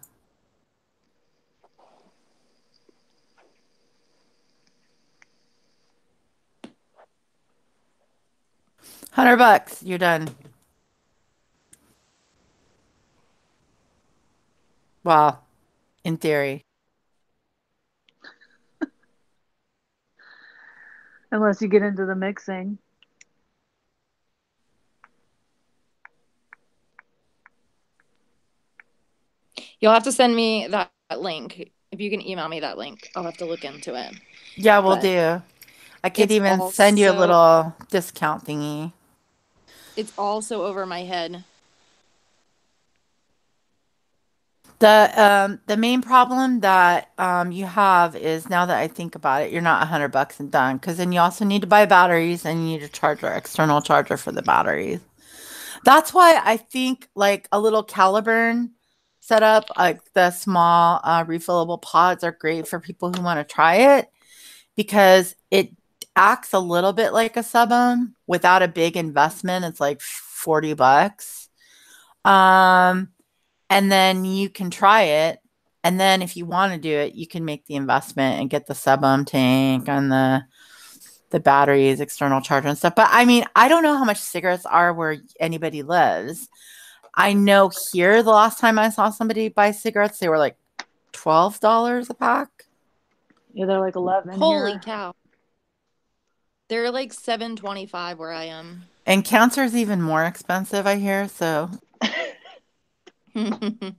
$100, you're done. Well, in theory. Unless you get into the mixing. You'll have to send me that link. If you can email me that link, I'll have to look into it. Yeah, we'll But do. I could it's even send you a also little discount thingy. it's also over my head. The main problem that you have is now that I think about it, you're not $100 and done because then you also need to buy batteries and you need a charger, external charger for the batteries. That's why I think like a little Caliburn setup, like the small refillable pods, are great for people who want to try it because it acts a little bit like a sub ohm without a big investment. It's like $40. Um, and then you can try it. And then if you want to do it, you can make the investment and get the sub ohm tank and the batteries, external charger and stuff. But I mean, I don't know how much cigarettes are where anybody lives. I know here the last time I saw somebody buy cigarettes, they were like $12 a pack. Yeah, they're like 11 Holy here. cow. They're like 7.25 where I am. And cancer's even more expensive, I hear. So I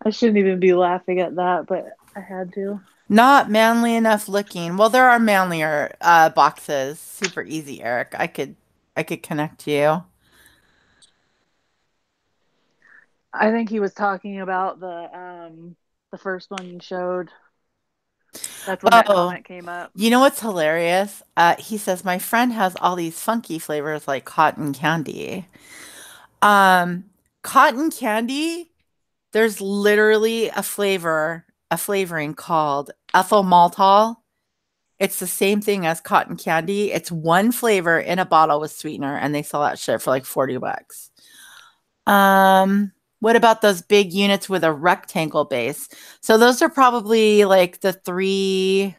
shouldn't even be laughing at that, but I had to. not manly enough looking. Well, there are manlier boxes. Super easy, Eric. I could connect you. I think he was talking about the first one you showed. That's when that Oh, comment came up. you know what's hilarious? He says my friend has all these funky flavors like cotton candy. Um, Cotton candy, there's literally a flavoring called ethyl maltol. It's the same thing as cotton candy. It's one flavor in a bottle with sweetener, and they sell that shit for like 40 bucks. What about those big units with a rectangle base? So those are probably like the three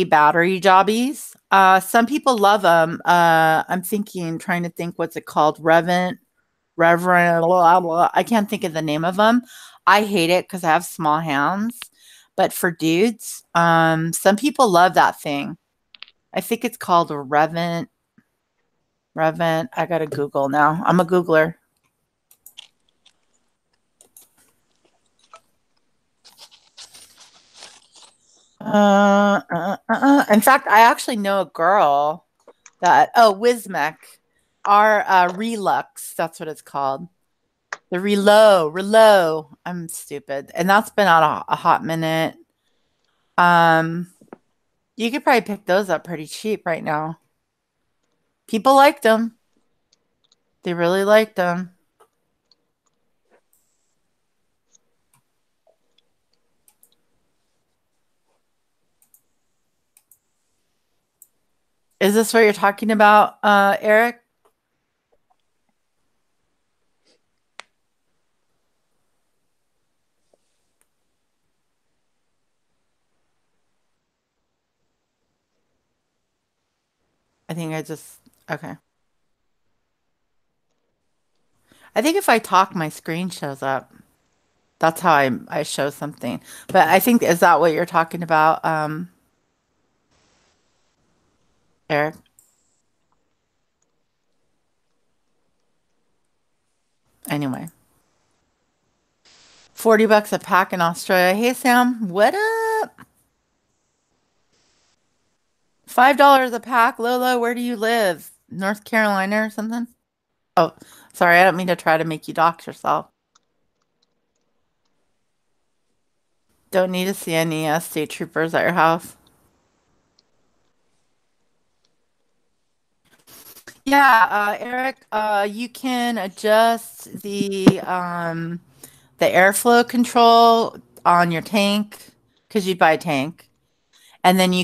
battery jobbies. Some people love them. I'm trying to think what's it called? Reverend, blah, blah. I can't think of the name of them. I hate it because I have small hands. But for dudes, some people love that thing. I think it's called Revent. Revent. I gotta Google now. I'm a Googler. In fact, I actually know a girl Wismec, our Relux. That's what it's called. The Relo. I'm stupid, and that's been out a hot minute. You could probably pick those up pretty cheap right now. People liked them. They really liked them. Is this what you're talking about, Eric? I think I just okay. I think if I talk, my screen shows up. That's how I show something. But I think is that what you're talking about, Eric? Anyway, 40 bucks a pack in Australia. Hey Sam, what up? $5 a pack. Lola, where do you live? North Carolina or something? Oh, sorry, I don't mean to try to make you dox yourself. Don't need to see any state troopers at your house. Yeah, Eric, you can adjust the airflow control on your tank because you'd buy a tank, and then I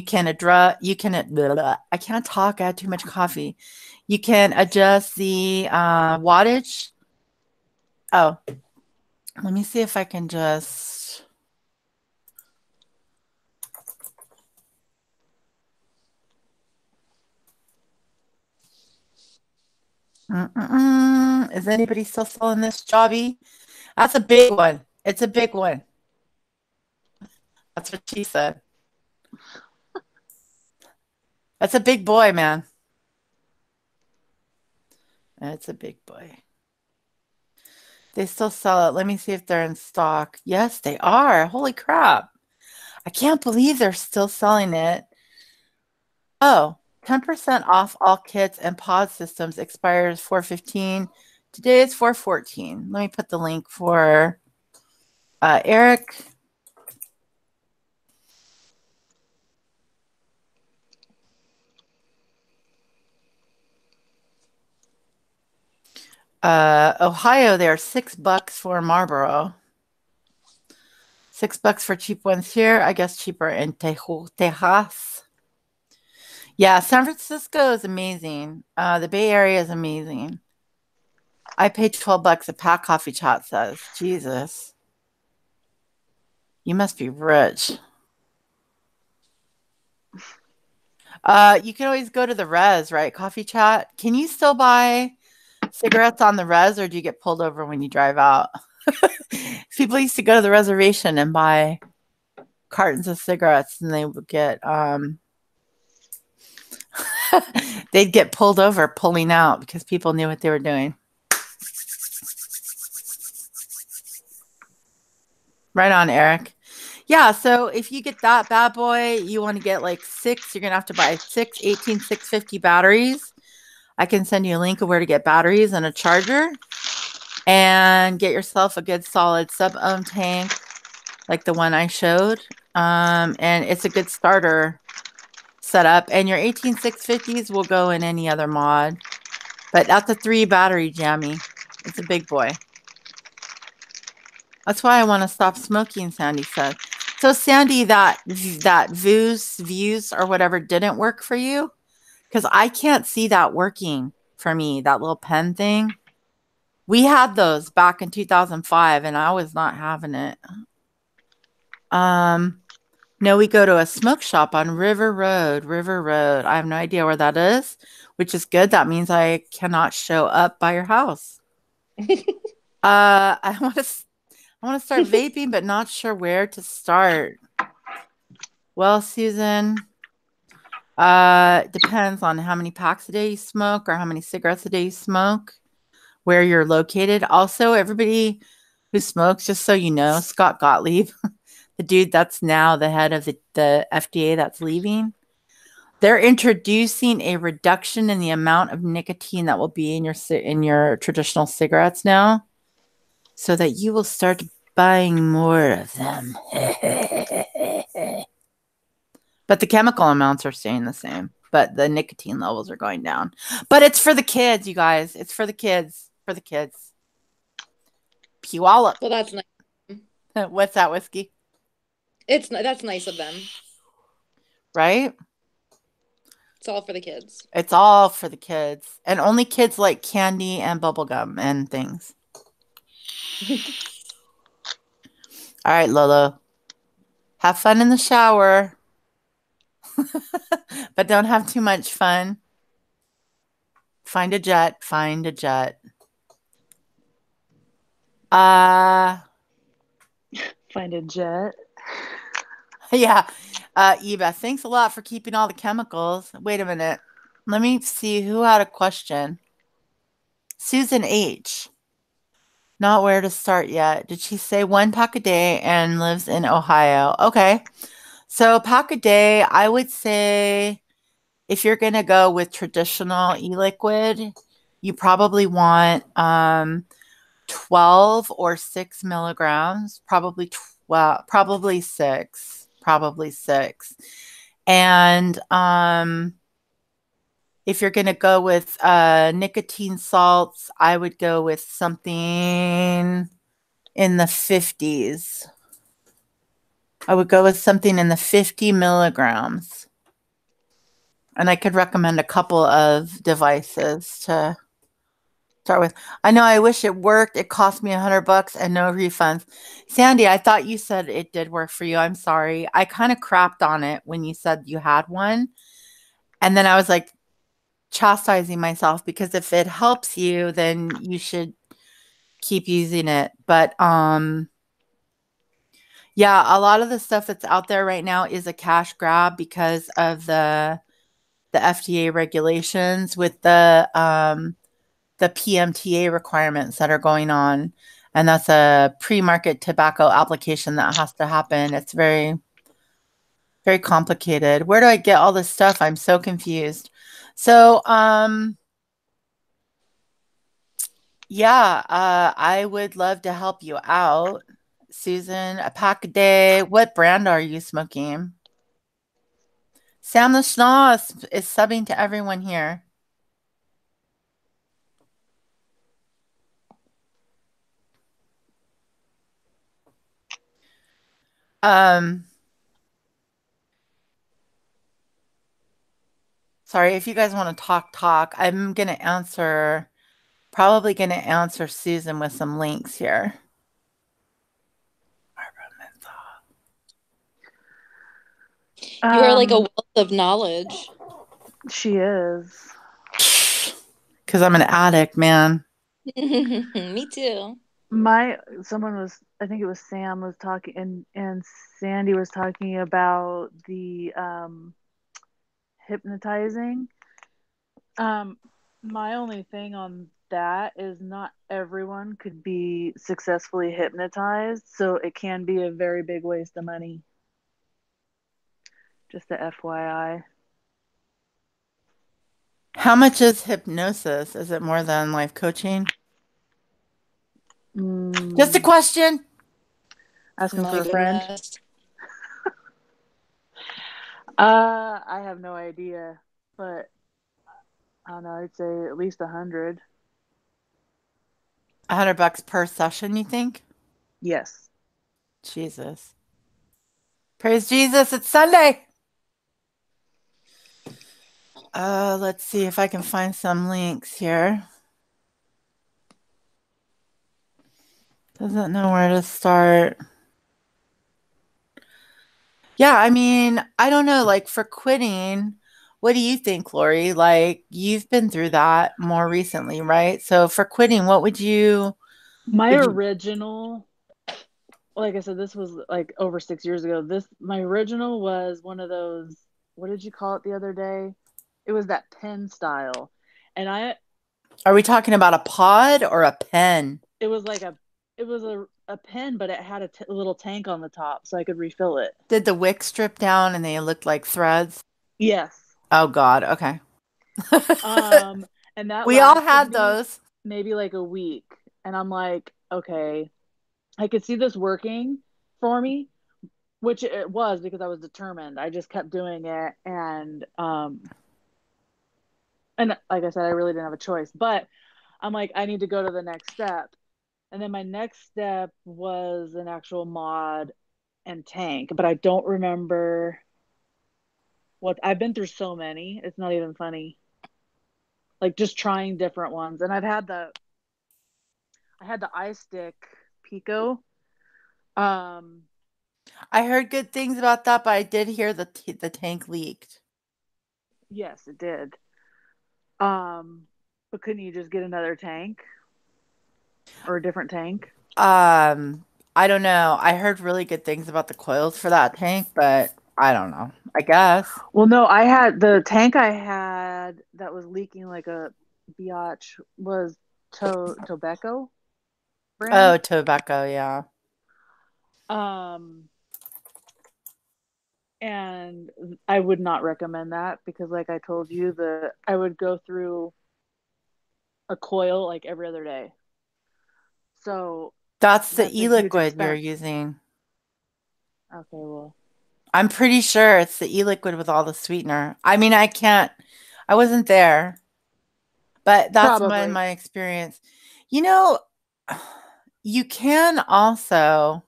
can't talk. I had too much coffee. You can adjust the wattage. Oh, let me see if I can just. Is anybody still selling this jobby? That's a big one. It's a big one. That's what she said. That's a big boy, man. It's a big boy. They still sell it. Let me see if they're in stock. Yes, they are. Holy crap. I can't believe they're still selling it. Oh, 10% off all kits and pod systems expires 4/15. Today is 4/14. Let me put the link for Eric. Ohio, they're $6 for Marlboro. $6 for cheap ones here. I guess cheaper in Tejas. Yeah, San Francisco is amazing. The Bay Area is amazing. I paid $12 a pack, Coffee Chat says. Jesus. You must be rich. You can always go to the res, right? Coffee Chat. Can you still buy cigarettes on the res, or do you get pulled over when you drive out? People used to go to the reservation and buy cartons of cigarettes, and they would get they'd get pulled over pulling out because people knew what they were doing. Right on, Eric. Yeah, so if you get that bad boy, you want to get like 6, you're going to have to buy 6 650 batteries. I can send you a link of where to get batteries and a charger. and get yourself a good solid sub-ohm tank like the one I showed. And it's a good starter setup. And your 18650s will go in any other mod. But that's a 3 battery jammy. It's a big boy. That's why I want to stop smoking, Sandy said. So Sandy, that views or whatever didn't work for you? Because I can't see that working for me, that little pen thing. We had those back in 2005 and I was not having it. No, we go to a smoke shop on River Road. River Road. I have no idea where that is, which is good. That means I cannot show up by your house. I want to start vaping, but not sure where to start. Well, Susan, depends on how many packs a day you smoke or how many cigarettes a day you smoke, where you're located. Also, everybody who smokes, just so you know, Scott Gottlieb, the dude that's now the head of the FDA that's leaving, they're introducing a reduction in the amount of nicotine that will be in your traditional cigarettes now, so that you will start buying more of them. But the chemical amounts are staying the same, but the nicotine levels are going down. But it's for the kids, you guys. It's for the kids. For the kids. Puyallup. Well, that's nice. What's that, whiskey? That's nice of them. Right? It's all for the kids. It's all for the kids. And only kids like candy and bubblegum and things. All right, Lolo. Have fun in the shower. But don't have too much fun. Find a jet. Find a jet. Find a jet. Yeah. Eva, thanks a lot for keeping all the chemicals. Wait a minute. Let me see who had a question. Susan H. Not where to start yet. Did she say 1 pack a day and lives in Ohio? Okay. So pack a day, I would say if you're going to go with traditional e-liquid, you probably want 12 or 6 milligrams, probably 12, probably 6, probably 6. And if you're going to go with nicotine salts, I would go with something in the 50s. I would go with something in the 50 milligrams. And I could recommend a couple of devices to start with. I know, I wish it worked. It cost me $100 and no refunds. Sandy, I thought you said it did work for you. I'm sorry. I kind of crapped on it when you said you had one. And then I was like chastising myself because if it helps you, then you should keep using it. But yeah, a lot of the stuff that's out there right now is a cash grab because of the FDA regulations with the PMTA requirements that are going on. And that's a pre-market tobacco application that has to happen. It's very, very complicated. Where do I get all this stuff? I'm so confused. So, yeah, I would love to help you out. Susan, a pack a day. What brand are you smoking? Sam the Schnoss is subbing to everyone here. Sorry, if you guys want to talk. I'm going to answer, probably going to answer Susan with some links here. You are like a wealth of knowledge. She is. Because I'm an addict, man. Me too. Someone was, I think it was Sam was talking, and Sandy was talking about the hypnotizing. My only thing on that is not everyone could be successfully hypnotized, so it can be a very big waste of money. Just a FYI. How much is hypnosis? Is it more than life coaching? Just a Mm, question. Oh asking for my a friend. goodness. I have no idea, but I don't know. I'd say at least 100. $100 per session, you think? Yes. Jesus. Praise Jesus, it's Sunday. Let's see if I can find some links here. Doesn't know where to start. Yeah, I mean, I don't know, like for quitting, what do you think, Lori? Like you've been through that more recently, right? So for quitting, what My would you original, like I said, this was like over 6 years ago. My original was one of those, what did you call it the other day? It was that pen style. And are we talking about a pod or a pen? it was like it was a pen, but it had a little tank on the top so I could refill it. Did the wick strip down and they looked like threads? Yes. Oh God, okay. Um, and that We all lasted had me those. maybe like a week. And I'm like, okay, I could see this working for me, which it was because I was determined. I just kept doing it, and like I said, I really didn't have a choice. But I'm like, I need to go to the next step. And then my next step was an actual mod and tank, but I don't remember what I've been through so many. It's not even funny. Like just trying different ones. And I had the iStick Pico. Um, I heard good things about that, but I did hear the tank leaked. yes, it did. But couldn't you just get another tank or a different tank? Um, I don't know. I heard really good things about the coils for that tank, but I don't know. I guess. Well, no, I had the tank I had that was leaking like a biatch was Tobacco brand. Oh, tobacco, yeah. Um, and I would not recommend that because, like I told you, the I would go through a coil like every other day. So That's the that's a huge e-liquid you're expense. using. Okay, well, I'm pretty sure it's the e-liquid with all the sweetener. I mean, I wasn't there, but that's probably. my experience. You know, you can also,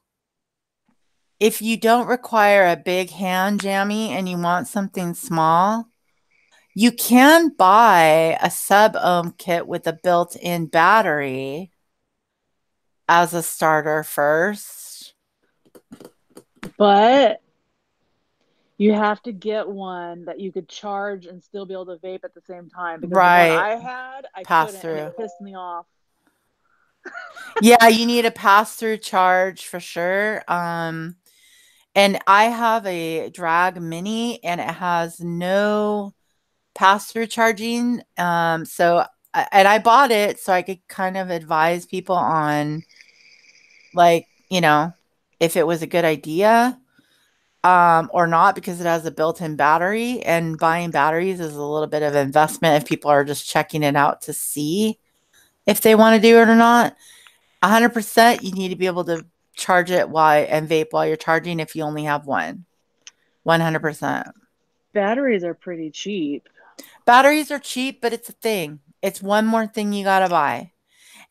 if you don't require a big hand jammy and you want something small, you can buy a sub-ohm kit with a built-in battery as a starter first. But you have to get one that you could charge and still be able to vape at the same time because the one Right. I had, I Pass couldn't, and it through. pissed me off. Yeah, you need a pass-through charge for sure. And I have a drag mini and it has no pass-through charging. And I bought it so I could kind of advise people on like, if it was a good idea or not because it has a built-in battery and buying batteries is a little bit of investment if people are just checking it out to see if they want to do it or not. 100% you need to be able to charge it while and vape while you're charging if you only have one. 100%. Batteries are pretty cheap. Batteries are cheap, but it's a thing. It's one more thing you got to buy.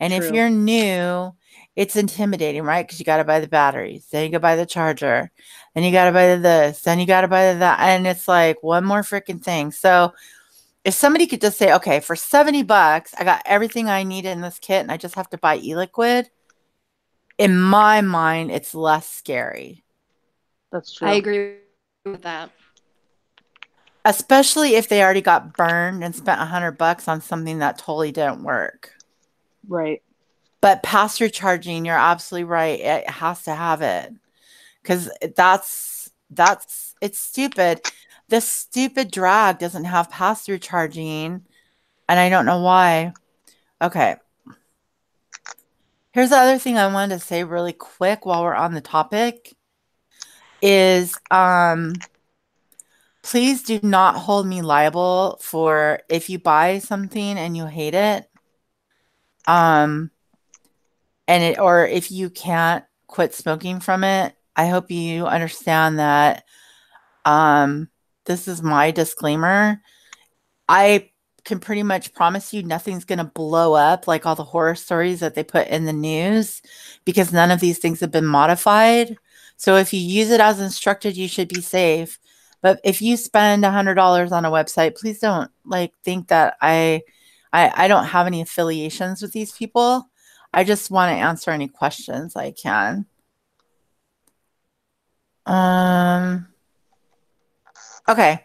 And if True. you're new, it's intimidating, right? Because you got to buy the batteries, then you got to buy the charger, then you got to buy this, then you got to buy that. And it's like one more freaking thing. So if somebody could just say, okay, for $70, I got everything I need in this kit and I just have to buy e-liquid, in my mind, it's less scary. That's I true. agree with that. Especially if they already got burned and spent $100 on something that totally didn't work. Right. But pass-through charging, you're absolutely right. It has to have it because it's stupid. This stupid drag doesn't have pass-through charging, and I don't know why. Okay, here's the other thing I wanted to say really quick while we're on the topic is please do not hold me liable for if you buy something and you hate it. Um and it, or if you can't quit smoking from it, I hope you understand that um this is my disclaimer. I can pretty much promise you nothing's going to blow up like all the horror stories that they put in the news because none of these things have been modified. So if you use it as instructed, you should be safe. But if you spend $100 on a website, please don't like think that I don't have any affiliations with these people. I just want to answer any questions I can. Um, okay.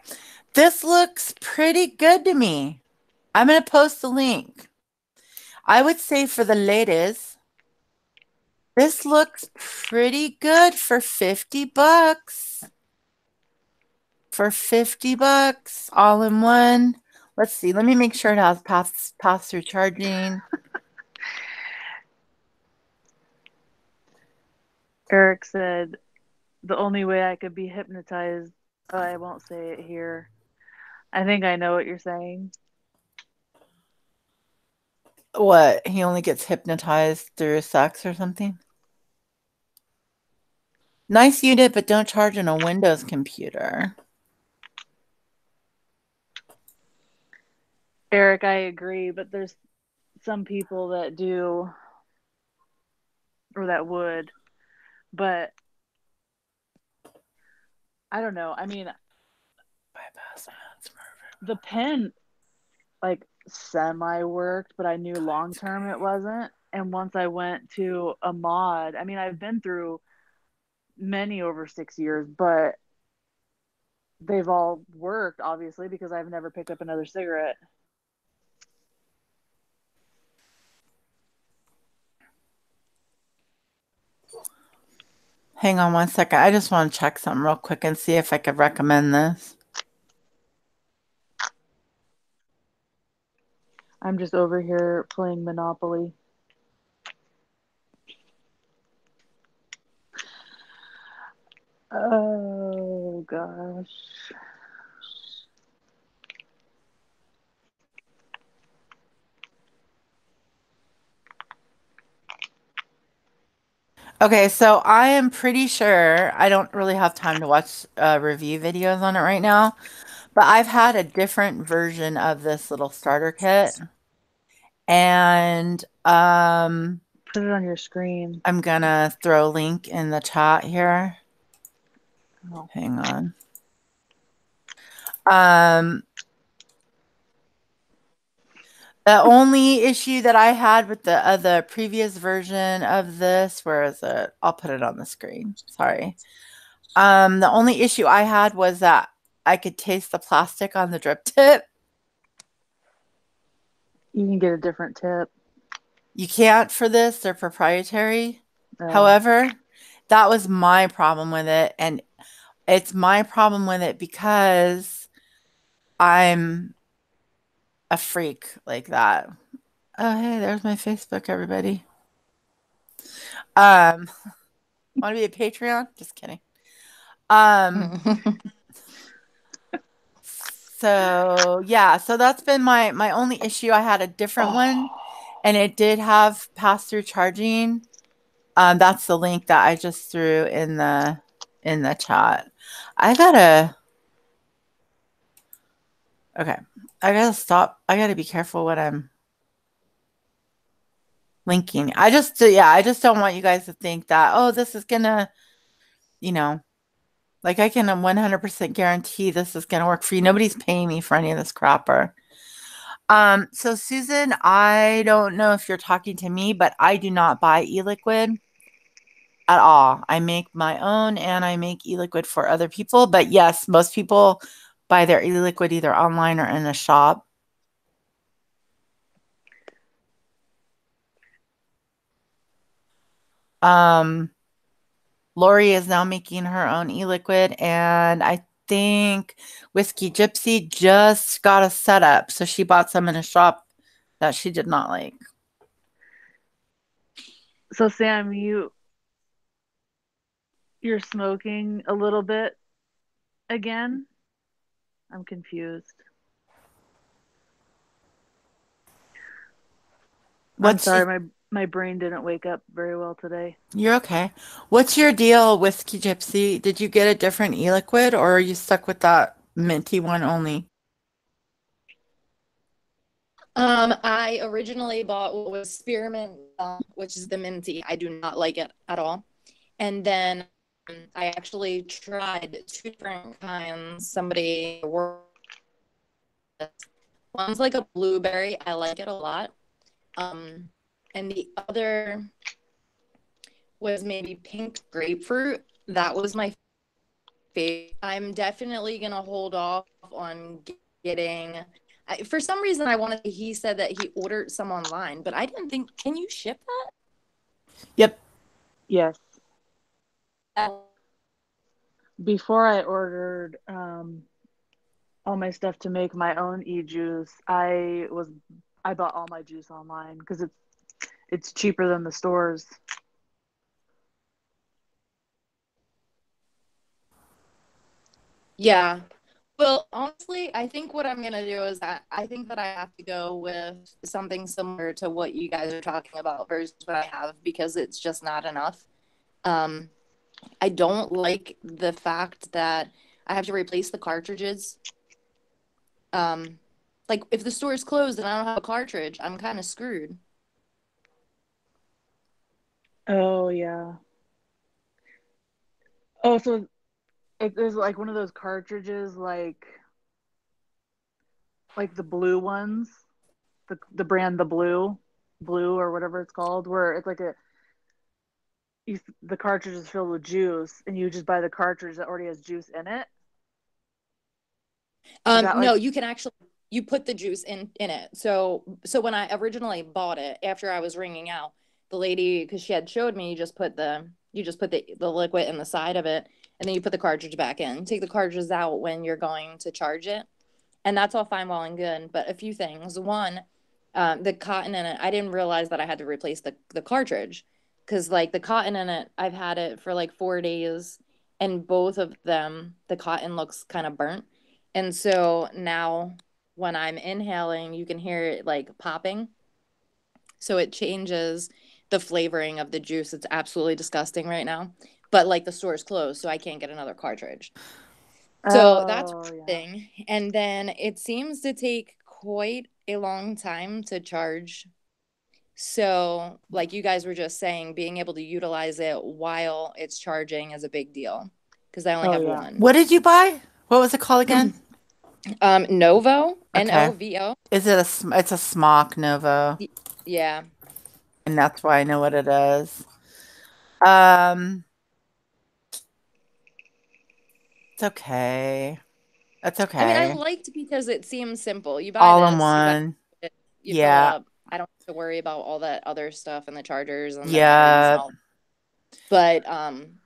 This looks pretty good to me. I'm going to post the link. I would say for the ladies, this looks pretty good for 50 bucks. For 50 bucks, all in one. Let's see. Let me make sure it has pass through charging. Eric said the only way I could be hypnotized, oh, I won't say it here. I think I know what you're saying. What? He only gets hypnotized through sex or something? Nice unit, but don't charge on a Windows computer. Eric, I agree, but there's some people that do or that would, but I don't know. I mean, the pen like semi worked, but I knew long term it wasn't. And once I went to a mod, I mean, I've been through many over 6 years, but they've all worked obviously because I've never picked up another cigarette. Hang on one second. I just want to check something real quick and see if I could recommend this. I'm just over here playing Monopoly. Oh gosh. Okay, so I am pretty sure I don't really have time to watch review videos on it right now, but I've had a different version of this little starter kit, and Put it on your screen. I'm gonna throw a link in the chat here. Oh. Hang on. Um, the only issue that I had with the previous version of this, where is it? I'll put it on the screen. Sorry. The only issue I had was that I could taste the plastic on the drip tip. You can get a different tip. You can't for this, they're proprietary. Oh. However, that was my problem with it. And it's my problem with it because I'm a freak like that. Oh, hey, there's my Facebook, everybody. Want to be a Patreon? Just kidding. So yeah, so that's been my only issue. I had a different one and it did have pass-through charging. That's the link that I just threw in the chat. I gotta okay. I gotta stop. I gotta be careful what I'm linking. I just yeah, I just don't want you guys to think that, oh, this is gonna, you know, like I can 100% guarantee this is gonna work for you. Nobody's paying me for any of this crapper. So Susan, I don't know if you're talking to me, but I do not buy e-liquid at all. I make my own and I make e-liquid for other people. But yes, most people buy their e-liquid either online or in a shop. Lori is now making her own e-liquid, and I think Whiskey Gypsy just got a setup. So she bought some in a shop that she did not like. So Sam, you're smoking a little bit again? I'm confused. I'm What's she sorry, My brain didn't wake up very well today. You're okay. What's your deal, Whiskey Gypsy? Did you get a different e-liquid or are you stuck with that minty one only? I originally bought what was spearmint, which is the minty. I do not like it at all. And then I actually tried two different kinds. Somebody worked. One's like a blueberry. I like it a lot. Um, and the other was maybe pink grapefruit. That was my favorite. I'm definitely gonna hold off on getting. For some reason, I wanted. He said that he ordered some online, but I didn't think. Can you ship Yep. Yes. that? Before I ordered all my stuff to make my own e-juice, I bought all my juice online because it's cheaper than the stores. Yeah. Well, honestly, I think what I'm gonna do is that I think that I have to go with something similar to what you guys are talking about versus what I have because it's just not enough. Um, I don't like the fact that I have to replace the cartridges. Um, like if the store is closed and I don't have a cartridge, I'm kind of screwed. Oh yeah. Oh, so it is like one of those cartridges, like the blue ones, the brand blue or whatever it's called, where it's like the cartridge is filled with juice, and you just buy the cartridge that already has juice in it. Is that No, like? you can actually you put the juice in it. So when I originally bought it, after I was wringing out, the lady because she had showed me you just put the liquid in the side of it, and then you put the cartridge back in. Take the cartridges out when you're going to charge it, and that's all fine, well and good. But a few things. One, the cotton in it. I didn't realize that I had to replace the cartridge because like the cotton in it, I've had it for like 4 days, and both of them, the cotton looks kind of burnt. And so now when I'm inhaling, you can hear it like popping. So it changes the flavoring of the juice. It's absolutely disgusting right now. But like the store is closed, so I can't get another cartridge. So that's Oh one yeah. thing. And then it seems to take quite a long time to charge. So, like you guys were just saying, being able to utilize it while it's charging is a big deal because I only Oh have yeah. one. What did you buy? What was it called again? Novo, Okay. Novo. Is it it's a smock Novo, Yeah. and that's why I know what it is. Um, it's okay. It's I mean, I okay. liked because it seems simple. You buy All in this, you buy one. it, you fill it Yeah. up. I don't have to worry about all that other stuff and the chargers and the batteries and Yeah. all. But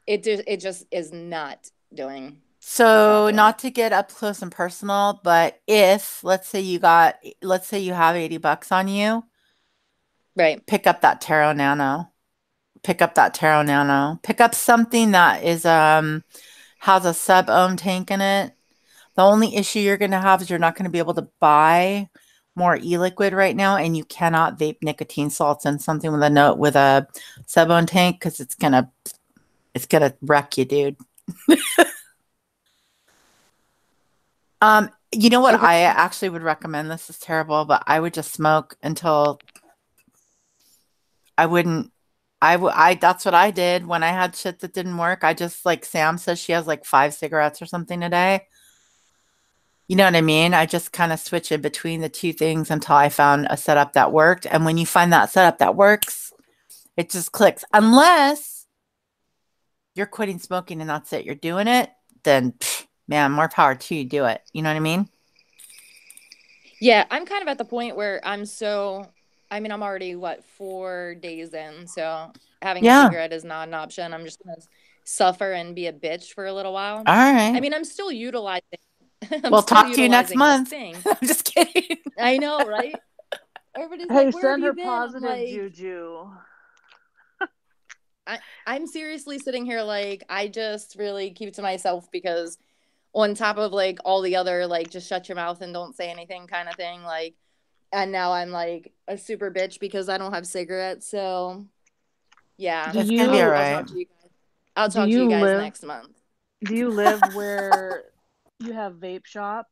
it just is not doing it's not So doing it. not to get up close and personal, but if let's say you have 80 bucks on you, Right. pick up that Taro Nano. Pick up that Taro Nano. Pick up something that is has a sub-ohm tank in it. The only issue you're going to have is you're not going to be able to buy more e-liquid right now, and you cannot vape nicotine salts in something with a note with a sub-ohm tank because it's gonna wreck you, dude. You know what Okay. I actually would recommend? This is terrible, but I would just smoke until I wouldn't. I that's what I did when I had shit that didn't work. I just like Sam says she has like 5 cigarettes or something a day. You know what I mean? I just kind of switch in between the two things until I found a setup that worked. And when you find that setup that works, it just clicks. Unless you're quitting smoking and that's it, you're doing it, then man, more power to you. Do it. You know what I mean? Yeah, I'm kind of at the point where I mean, I'm already what 4 days in, so having a Yeah. cigarette is not an option. I'm just gonna suffer and be a bitch for a little while. All I right. mean, I'm still utilizing I'm We'll still talk to you next utilizing this month. thing. I'm just kidding. I know, right? Everybody's like, Hey, "Where have send you her been?" I'm positive like, juju. I'm seriously sitting here like I just really keep to myself because on top of like all the other like just shut your mouth and don't say anything kind of thing, like And now I'm like a super bitch because I don't have cigarettes. So yeah, Do It's gonna be all you I'll right. talk to you guys. I'll do talk to you you guys live next month. do you live where you have vape shops?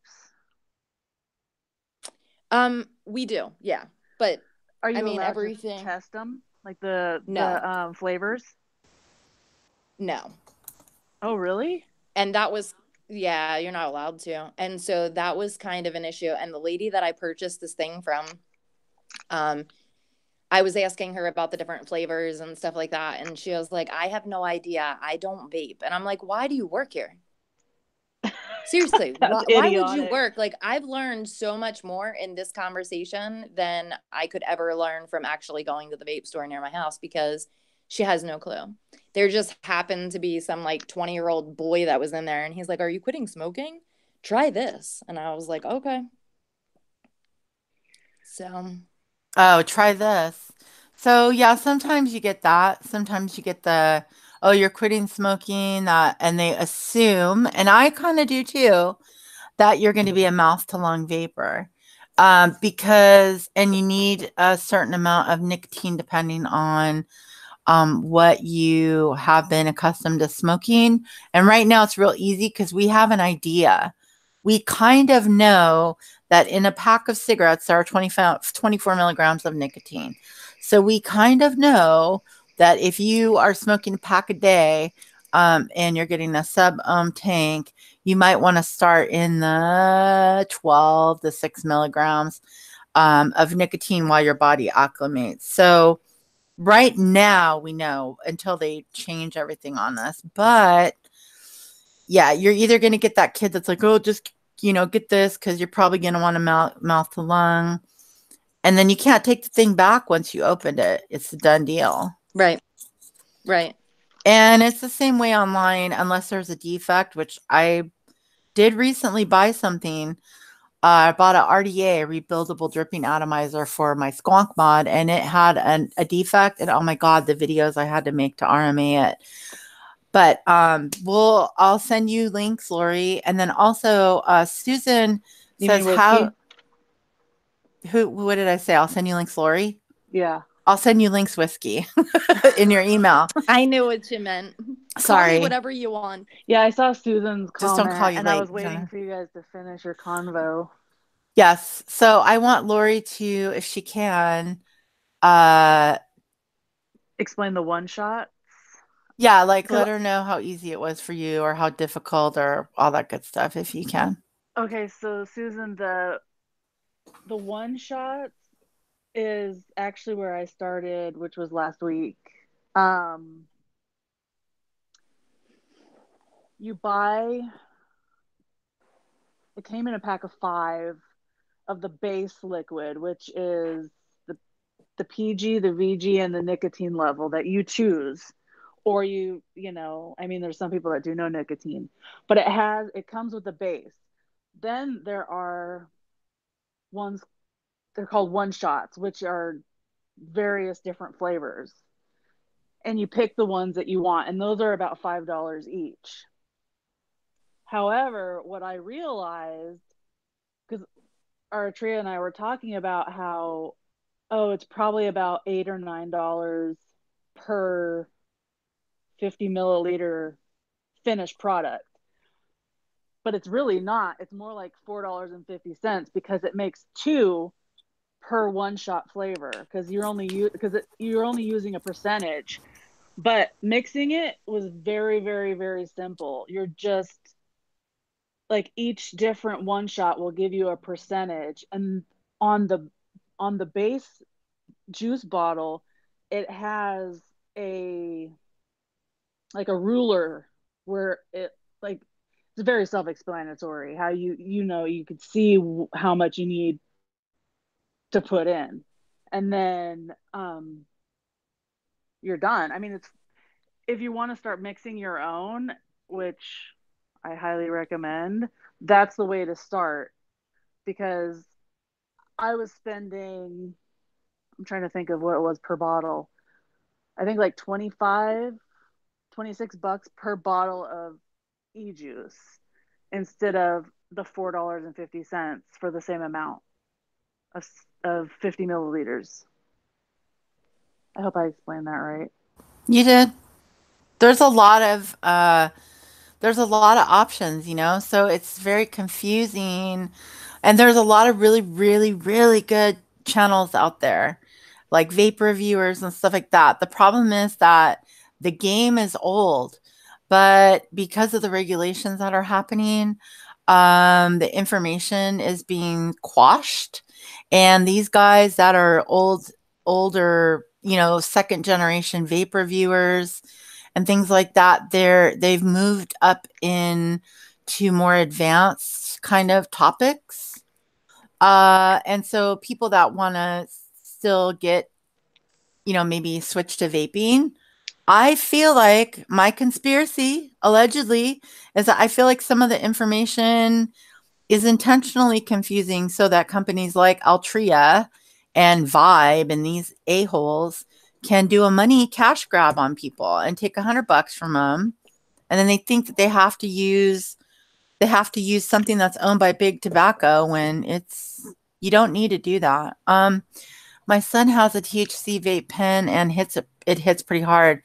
We do, yeah. But Are I you mean allowed to everything. test them, like the No, flavors? no. Oh, really? And that was, yeah, you're not allowed to. And so that was kind of an issue. And the lady that I purchased this thing from, um, I was asking her about the different flavors and stuff like that. And she was like, I have no idea. I don't vape. And I'm like, why do you work here? Seriously, That's why would you idiotic. work? Like, I've learned so much more in this conversation than I could ever learn from actually going to the vape store near my house because she has no clue. There just happened to be some like 20-year-old boy that was in there and he's like, are you quitting smoking? Try this. And I was like, okay. So, Oh, try this. So yeah, sometimes you get that. Sometimes you get the, oh, you're quitting smoking, and they assume, and I kind of do too, that you're going to be a mouth to lung vapor. Because, and you need a certain amount of nicotine depending on what you have been accustomed to smoking. And right now it's real easy because we have an idea. We kind of know that in a pack of cigarettes, there are 24 milligrams of nicotine. So we kind of know that if you are smoking a pack a day and you're getting a sub tank, you might want to start in the 12 to 6 milligrams of nicotine while your body acclimates. So right now we know until they change everything on us. But yeah, you're either going to get that kid that's like, oh, just, get this because you're probably going to want to mouth to lung. And then you can't take the thing back once you opened it. It's a done deal. right, right. And it's the same way online, unless there's a defect, which I did recently buy something. I bought a RDA, a rebuildable dripping atomizer for my squonk mod, and it had a defect. And oh my God, the videos I had to make to RMA it. But I'll send you links, Lori. And then also Susan You mean says whiskey? what did I say? I'll send you links, Lori. Yeah. I'll send you links, whiskey, in your email. I knew what you meant. Call me Sorry. whatever you want. Yeah, I saw Susan's Just don't call comment you and I late, was waiting Jenna. for you guys to finish your convo. Yes. So I want Lori to, if she can, uh, Explain the one shot. yeah, like Because, let her know how easy it was for you or how difficult or all that good stuff if you can. okay, so Susan, the one shot is actually where I started, which was last week. Um, you buy, it came in a pack of 5 of the base liquid, which is the the PG, the VG, and the nicotine level that you choose. Or I mean, there's some people that do no nicotine, but it comes with a base. Then there are ones, they're called one shots, which are various different flavors. And you pick the ones that you want, and those are about $5 each. However, what I realized, because Aratria and I were talking about how, oh, it's probably about $8 or $9 per 50 milliliter finished product. But it's really not. It's more like $4.50 because it makes two per one shot flavor because you're only using a percentage. But mixing it was very, very, very simple. You're just like each different one shot will give you a percentage, and on the on the base juice bottle, it has a like a ruler where it like it's very self-explanatory how you could see how much you need to put in, and then you're done. I mean, it's if you want to start mixing your own, which I highly recommend, that's the way to start because I was spending, I'm trying to think of what it was per bottle. I think like 26 bucks per bottle of e-juice instead of the $4.50 for the same amount of 50 milliliters. I hope I explained that right. You did. There's a lot of there's a lot of options, so it's very confusing. And there's a lot of really, really, really good channels out there, like vape reviewers and stuff like that. The problem is that the game is old, but because of the regulations that are happening, the information is being quashed. And these guys that are older, second generation vape reviewers and things like that, they've moved up in to more advanced kind of topics. And so people that want to still get, maybe switch to vaping. I feel like my conspiracy, allegedly, is that I feel like some of the information is intentionally confusing so that companies like Altria and Vibe and these a-holes can do a money cash grab on people and take $100 from them. And then they think that they have to use something that's owned by big tobacco when you don't need to do that. My son has a THC vape pen and it hits pretty hard.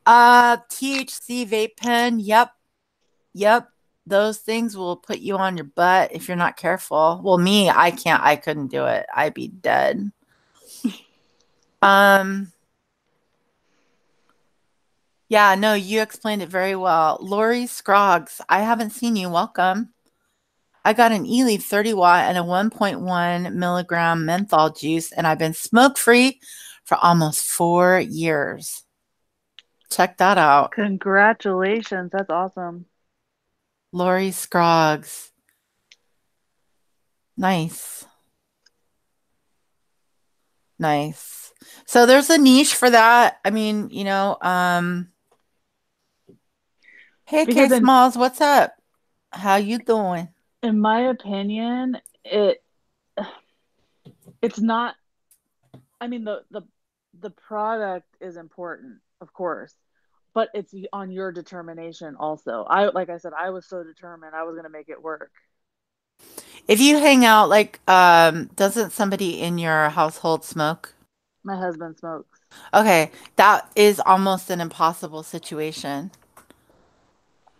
THC vape pen, yep, yep. Those things will put you on your butt if you're not careful. Well, me, I couldn't do it. I'd be dead. Um, yeah, no, you explained it very well. Lori Scroggs, I haven't seen you. Welcome. I got an E-Leaf 30 watt and a 1.1 milligram menthol juice, and I've been smoke free for almost 4 years. Check that out. Congratulations. That's awesome. Lori Scroggs. Nice. Nice. So there's a niche for that. I mean, hey K Because Smalls, what's up? How you doing? in my opinion, it's not, I mean, the product is important, of course, but it's on your determination also. Like I said, I was so determined I was going to make it work. If you hang out, like, doesn't somebody in your household smoke? My husband smokes. Okay, that is almost an impossible situation.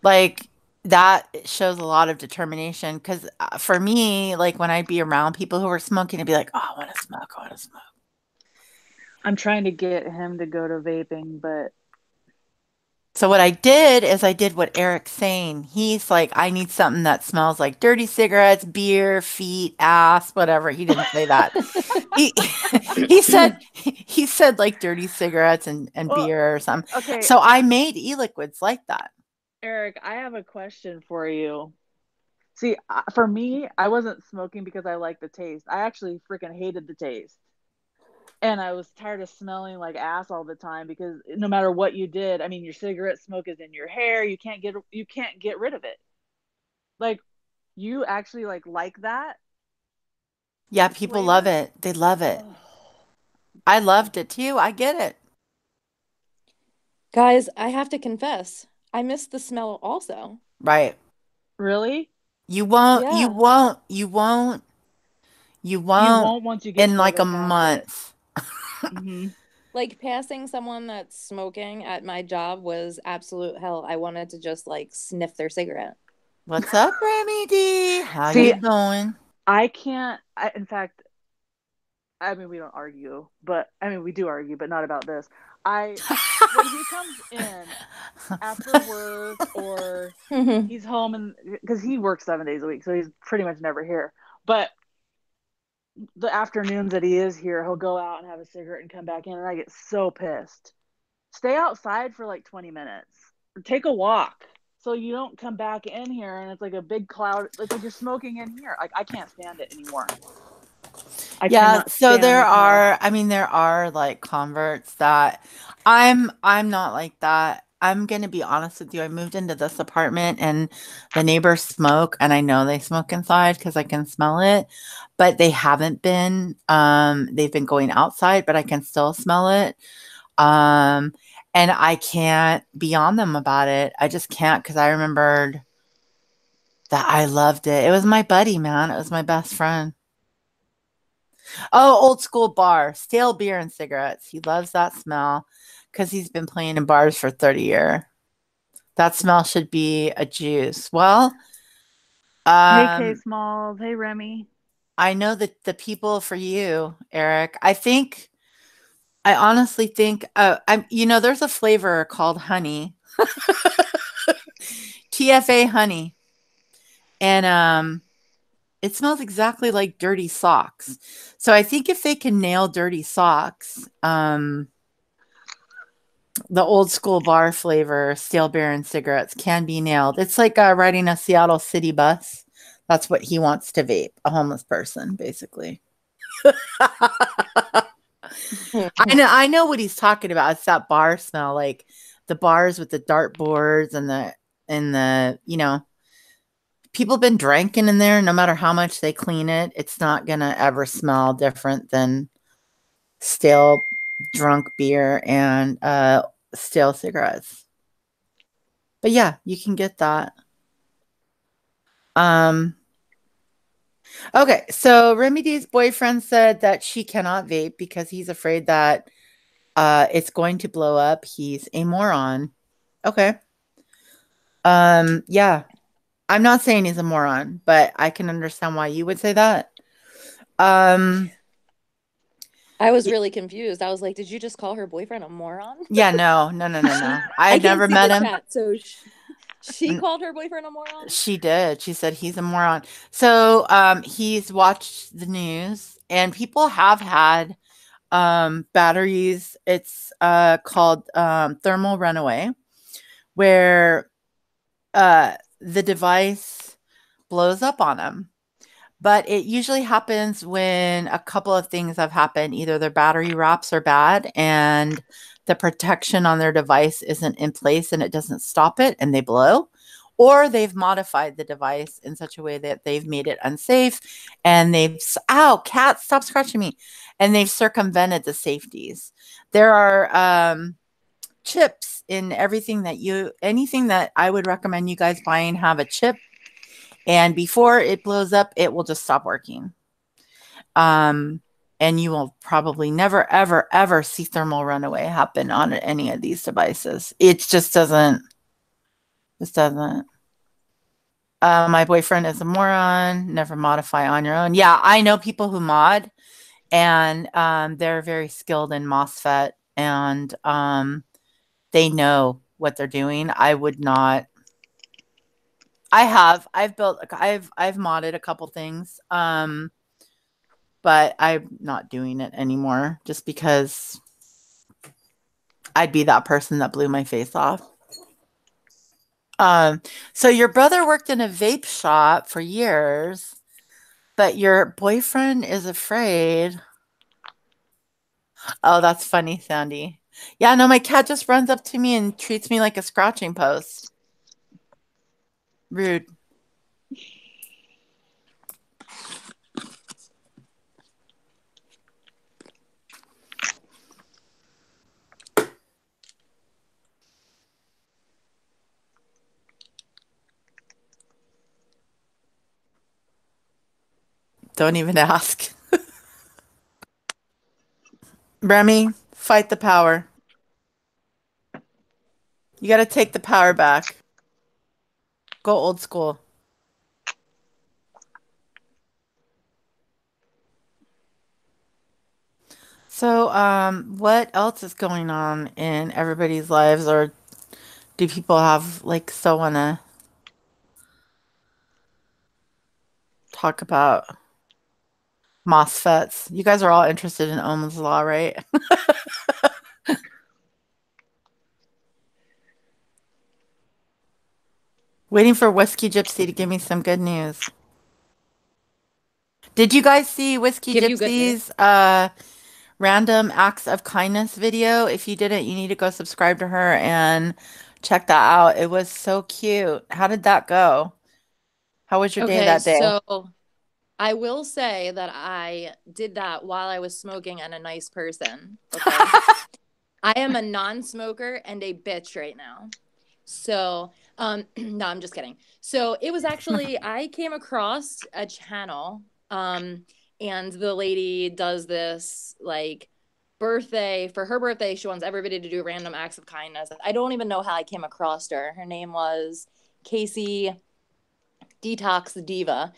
Like, that shows a lot of determination. Because for me, like, when I'd be around people who were smoking, I'd be like, oh, I want to smoke. I want to smoke. I'm trying to get him to go to vaping, but So what I did is I did what Eric's saying. He's like, I need something that smells like dirty cigarettes, beer, feet, ass, whatever. He didn't say that. He he said like dirty cigarettes and well, beer or something. okay, So I made e-liquids like that. Eric, I have a question for you. See, for me, I wasn't smoking because I liked the taste. I actually freaking hated the taste. And I was tired of smelling like ass all the time because no matter what you did, I mean, your cigarette smoke is in your hair. You can't get rid of it. Like you actually like that Yeah, people love flavor? it. They love it. Oh, I loved it too. I get it. Guys, I have to confess, I miss the smell also. Right. really? You won't, you Yeah. won't, you won't, you You won't won't once you get in to the like a other half of it. month. Hmm. Like passing someone that's smoking at my job was absolute hell. I wanted to just like sniff their cigarette. What's up, Remy D? How See, you doing? I can't. In fact, I mean, we don't argue, but I mean, we do argue, but not about this. I when he comes in after work or he's home and because he works 7 days a week, so he's pretty much never here. But the afternoons that he is here, he'll go out and have a cigarette and come back in, and I get so pissed. Stay outside for like 20 minutes or take a walk so you don't come back in here and it's like a big cloud. It's like you're smoking in here. Like I can't stand it anymore. I Yeah, cannot so stand the smell. there are like converts that I'm not like that. I'm gonna be honest with you. I moved into this apartment and the neighbors smoke and I know they smoke inside because I can smell it, but they haven't been they've been going outside, but I can still smell it. Um and I can't be on them about it. I just can't because I remembered that I loved it. It was my buddy, man. It was my best friend. Oh, old school bar, stale beer and cigarettes. He loves that smell because he's been playing in bars for 30 years. That smell should be a juice. Well, Hey, K um, Smalls. Hey, Remy. I know that the people for you, Eric. I honestly think, there's a flavor called honey, TFA honey, and it smells exactly like dirty socks. So I think if they can nail dirty socks, the old school bar flavor, stale beer and cigarettes can be nailed. It's like riding a Seattle city bus. That's what he wants to vape, a homeless person, basically. I know what he's talking about. It's that bar smell, like the bars with the dartboards and the people been drinking in there. No matter how much they clean it, it's not gonna ever smell different than stale drunk beer and stale cigarettes. But yeah, you can get that. Um, okay, so Remy D's boyfriend said that she cannot vape because he's afraid that it's going to blow up. He's a moron. Okay. Yeah. I'm not saying he's a moron, but I can understand why you would say that. Um, I was y- really confused. I was like, did you just call her boyfriend a moron? yeah, no, no, no, no, no. I I can't never see met the him. chat. So she called her boyfriend a moron? She did. She said he's a moron. So he's watched the news and people have had batteries. It's called thermal runaway, where the device blows up on them. But it usually happens when a couple of things have happened. Either their battery wraps are bad and the protection on their device isn't in place and it doesn't stop it and they blow, or they've modified the device in such a way that they've made it unsafe and ow, cat, stop scratching me. And they've circumvented the safeties. There are chips in anything that I would recommend you guys buying have a chip, and before it blows up, it will just stop working. Um, and you will probably never, ever, ever see thermal runaway happen on any of these devices. It just doesn't. My boyfriend is a moron. Never modify on your own. Yeah, I know people who mod, and they're very skilled in MOSFET, and they know what they're doing. I would not. I've modded a couple things. But I'm not doing it anymore just because I'd be that person that blew my face off. So your brother worked in a vape shop for years, but your boyfriend is afraid. Oh, that's funny, Sandy. Yeah, no, my cat just runs up to me and treats me like a scratching post. Rude. Don't even ask. Remy, fight the power. You got to take the power back. Go old school. So, what else is going on in everybody's lives, or do people have like so wanna talk about MOSFETs? You guys are all interested in Ohm's law, right? Waiting for Whiskey Gypsy to give me some good news. Did you guys see Whiskey Give you good news. Gypsy's random acts of kindness video? If you didn't, you need to go subscribe to her and check that out. It was so cute. How did that go? How was your day Okay, that day? so I will say that I did that while I was smoking and a nice person. Okay. I am a non-smoker and a bitch right now. So, no, I'm just kidding. So it was actually, I came across a channel, And the lady does this like birthday for her birthday. She wants everybody to do random acts of kindness. I don't even know how I came across her. Her name was Casey Detox Diva.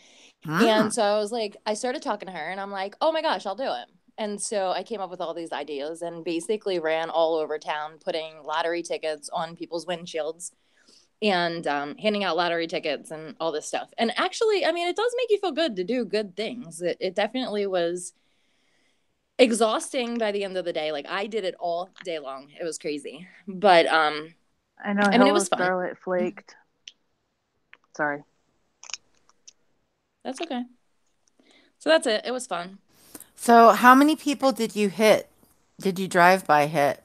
Hmm. And so I was like, I started talking to her and I'm like, oh my gosh, I'll do it. And so I came up with all these ideas and basically ran all over town putting lottery tickets on people's windshields and handing out lottery tickets and all this stuff. And actually, I mean, it does make you feel good to do good things. It definitely was exhausting by the end of the day. Like I did it all day long. It was crazy. But I know I mean, it Hello was fun. Starlight flaked. Sorry. That's okay. So that's it. It was fun. So, how many people did you hit? Did you drive by hit?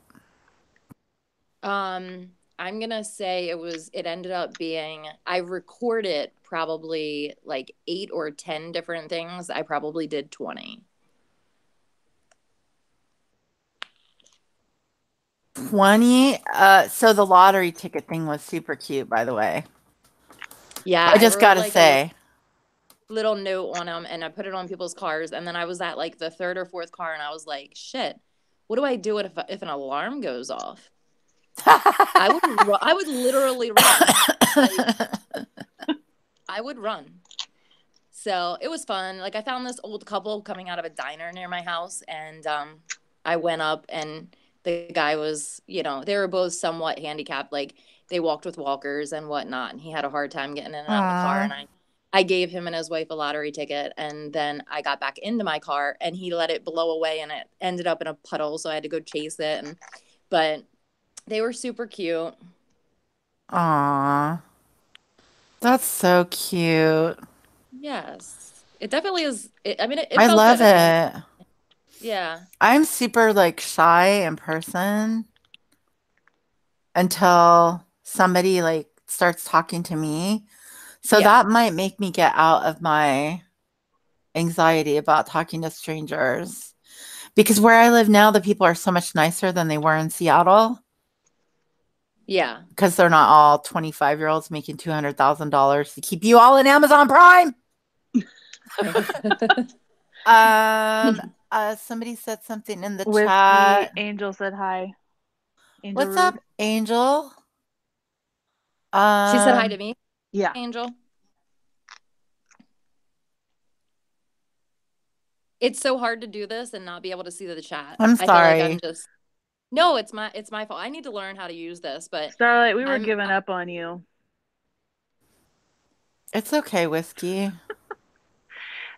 I'm gonna say it ended up being I recorded probably like 8 or 10 different things. I probably did 20. 20? So the lottery ticket thing was super cute, by the way. Yeah, I I just wrote gotta like a say. little note on them and I put it on people's cars. And then I was at like the third or fourth car and I was like, shit, what do I do if an alarm goes off? I would literally run. Like I would run. So it was fun. Like I found this old couple coming out of a diner near my house, and I went up, and the guy was, they were both somewhat handicapped. Like they walked with walkers and whatnot, and he had a hard time getting in and out of the car. Aw. And I gave him and his wife a lottery ticket, and then I got back into my car, and he let it blow away, and it ended up in a puddle, so I had to go chase it. But they were super cute. Aw. That's so cute. Yes, it definitely is. I mean, it I felt love good at the end. it. Yeah, I'm super like shy in person until somebody like starts talking to me. So yeah. that might make me get out of my anxiety about talking to strangers. Because where I live now, the people are so much nicer than they were in Seattle Yeah. because they're not all 25-year-olds making $200,000 to keep you all in Amazon Prime. Um, somebody said something in the Whiskey chat. Angel said hi. Angel What's up, Rude. Angel? She said hi to Um, me, Yeah. Angel. It's so hard to do this and not be able to see the chat. I'm I feel like I'm sorry. just no, it's my fault. I need to learn how to use this, but Starlight, we were I'm giving up on you. It's okay, Whiskey.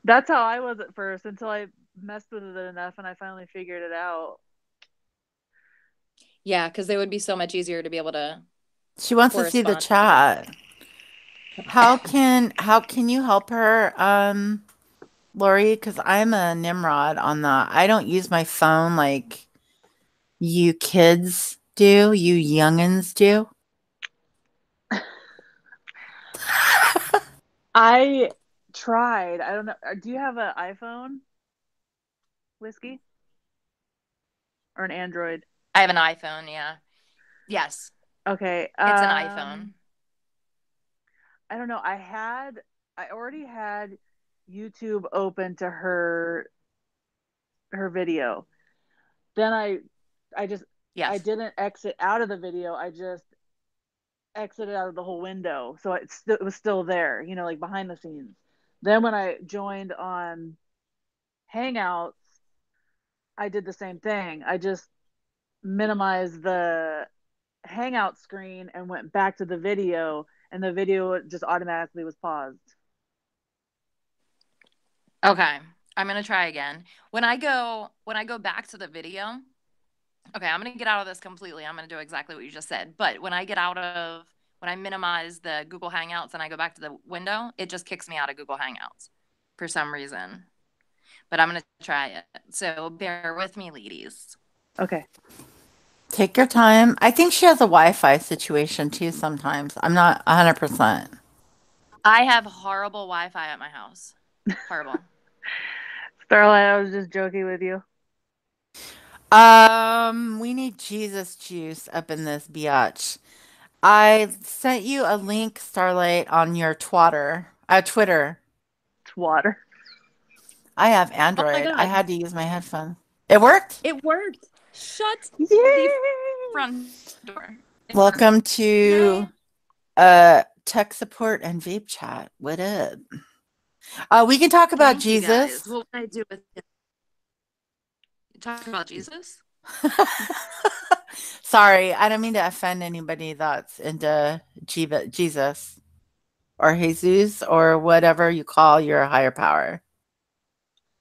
That's how I was at first until I messed with it enough and I finally figured it out. yeah, because it would be so much easier to be able to She wants to see the correspond. chat. How can you help her, Lori? Because I'm a Nimrod on the I don't use my phone like you kids do, you youngins do. I tried. I don't know. Do you have an iPhone, Whiskey? Or an Android? I have an iPhone, yeah. Yes, Okay. it's an iPhone. I don't know. I already had YouTube open to her video. Then I Yes. didn't exit out of the video. I just exited out of the whole window. So it was still there, like behind the scenes. Then when I joined on Hangouts, I did the same thing. I just minimized the Hangout screen and went back to the video, and the video just automatically was paused. Okay. I'm gonna try again. When I go back to the video, okay, I'm gonna get out of this completely. I'm gonna do exactly what you just said. But when I minimize the Google Hangouts and I go back to the window, it just kicks me out of Google Hangouts for some reason. But I'm gonna try it. So bear with me, ladies. Okay. Take your time. I think she has a Wi-Fi situation too sometimes. I'm not 100%. I have horrible Wi-Fi at my house. Horrible. Starlight, I was just joking with you. We need Jesus juice up in this biatch. I sent you a link, Starlight, on your Twitter. It's water. I have Oh my Android. I God. had to use my headphone. It worked. It worked. Shut the Yay! front door. It worked. Welcome Yay. to tech support and vape chat. What up? We can talk about Thank you guys. Jesus. What would I do with it? Talk about Jesus? Sorry, I don't mean to offend anybody that's into Jesus or Jesus or whatever you call your higher power.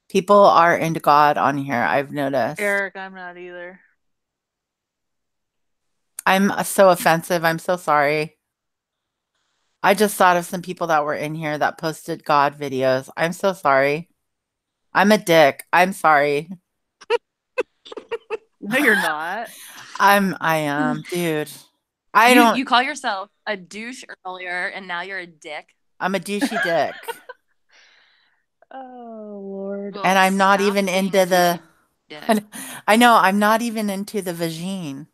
People are into God on here, I've noticed. Eric, I'm not either. I'm so offensive. I'm so sorry. I just thought of some people that were in here that posted God videos. I'm so sorry. I'm a dick. I'm sorry. No, you're not. I am, dude. I You don't you call yourself a douche earlier, and now you're a dick. I'm a douchey dick. Oh, Lord. Well, And I'm not stop even being into a the douchey dick. I know I'm not even into the vagine.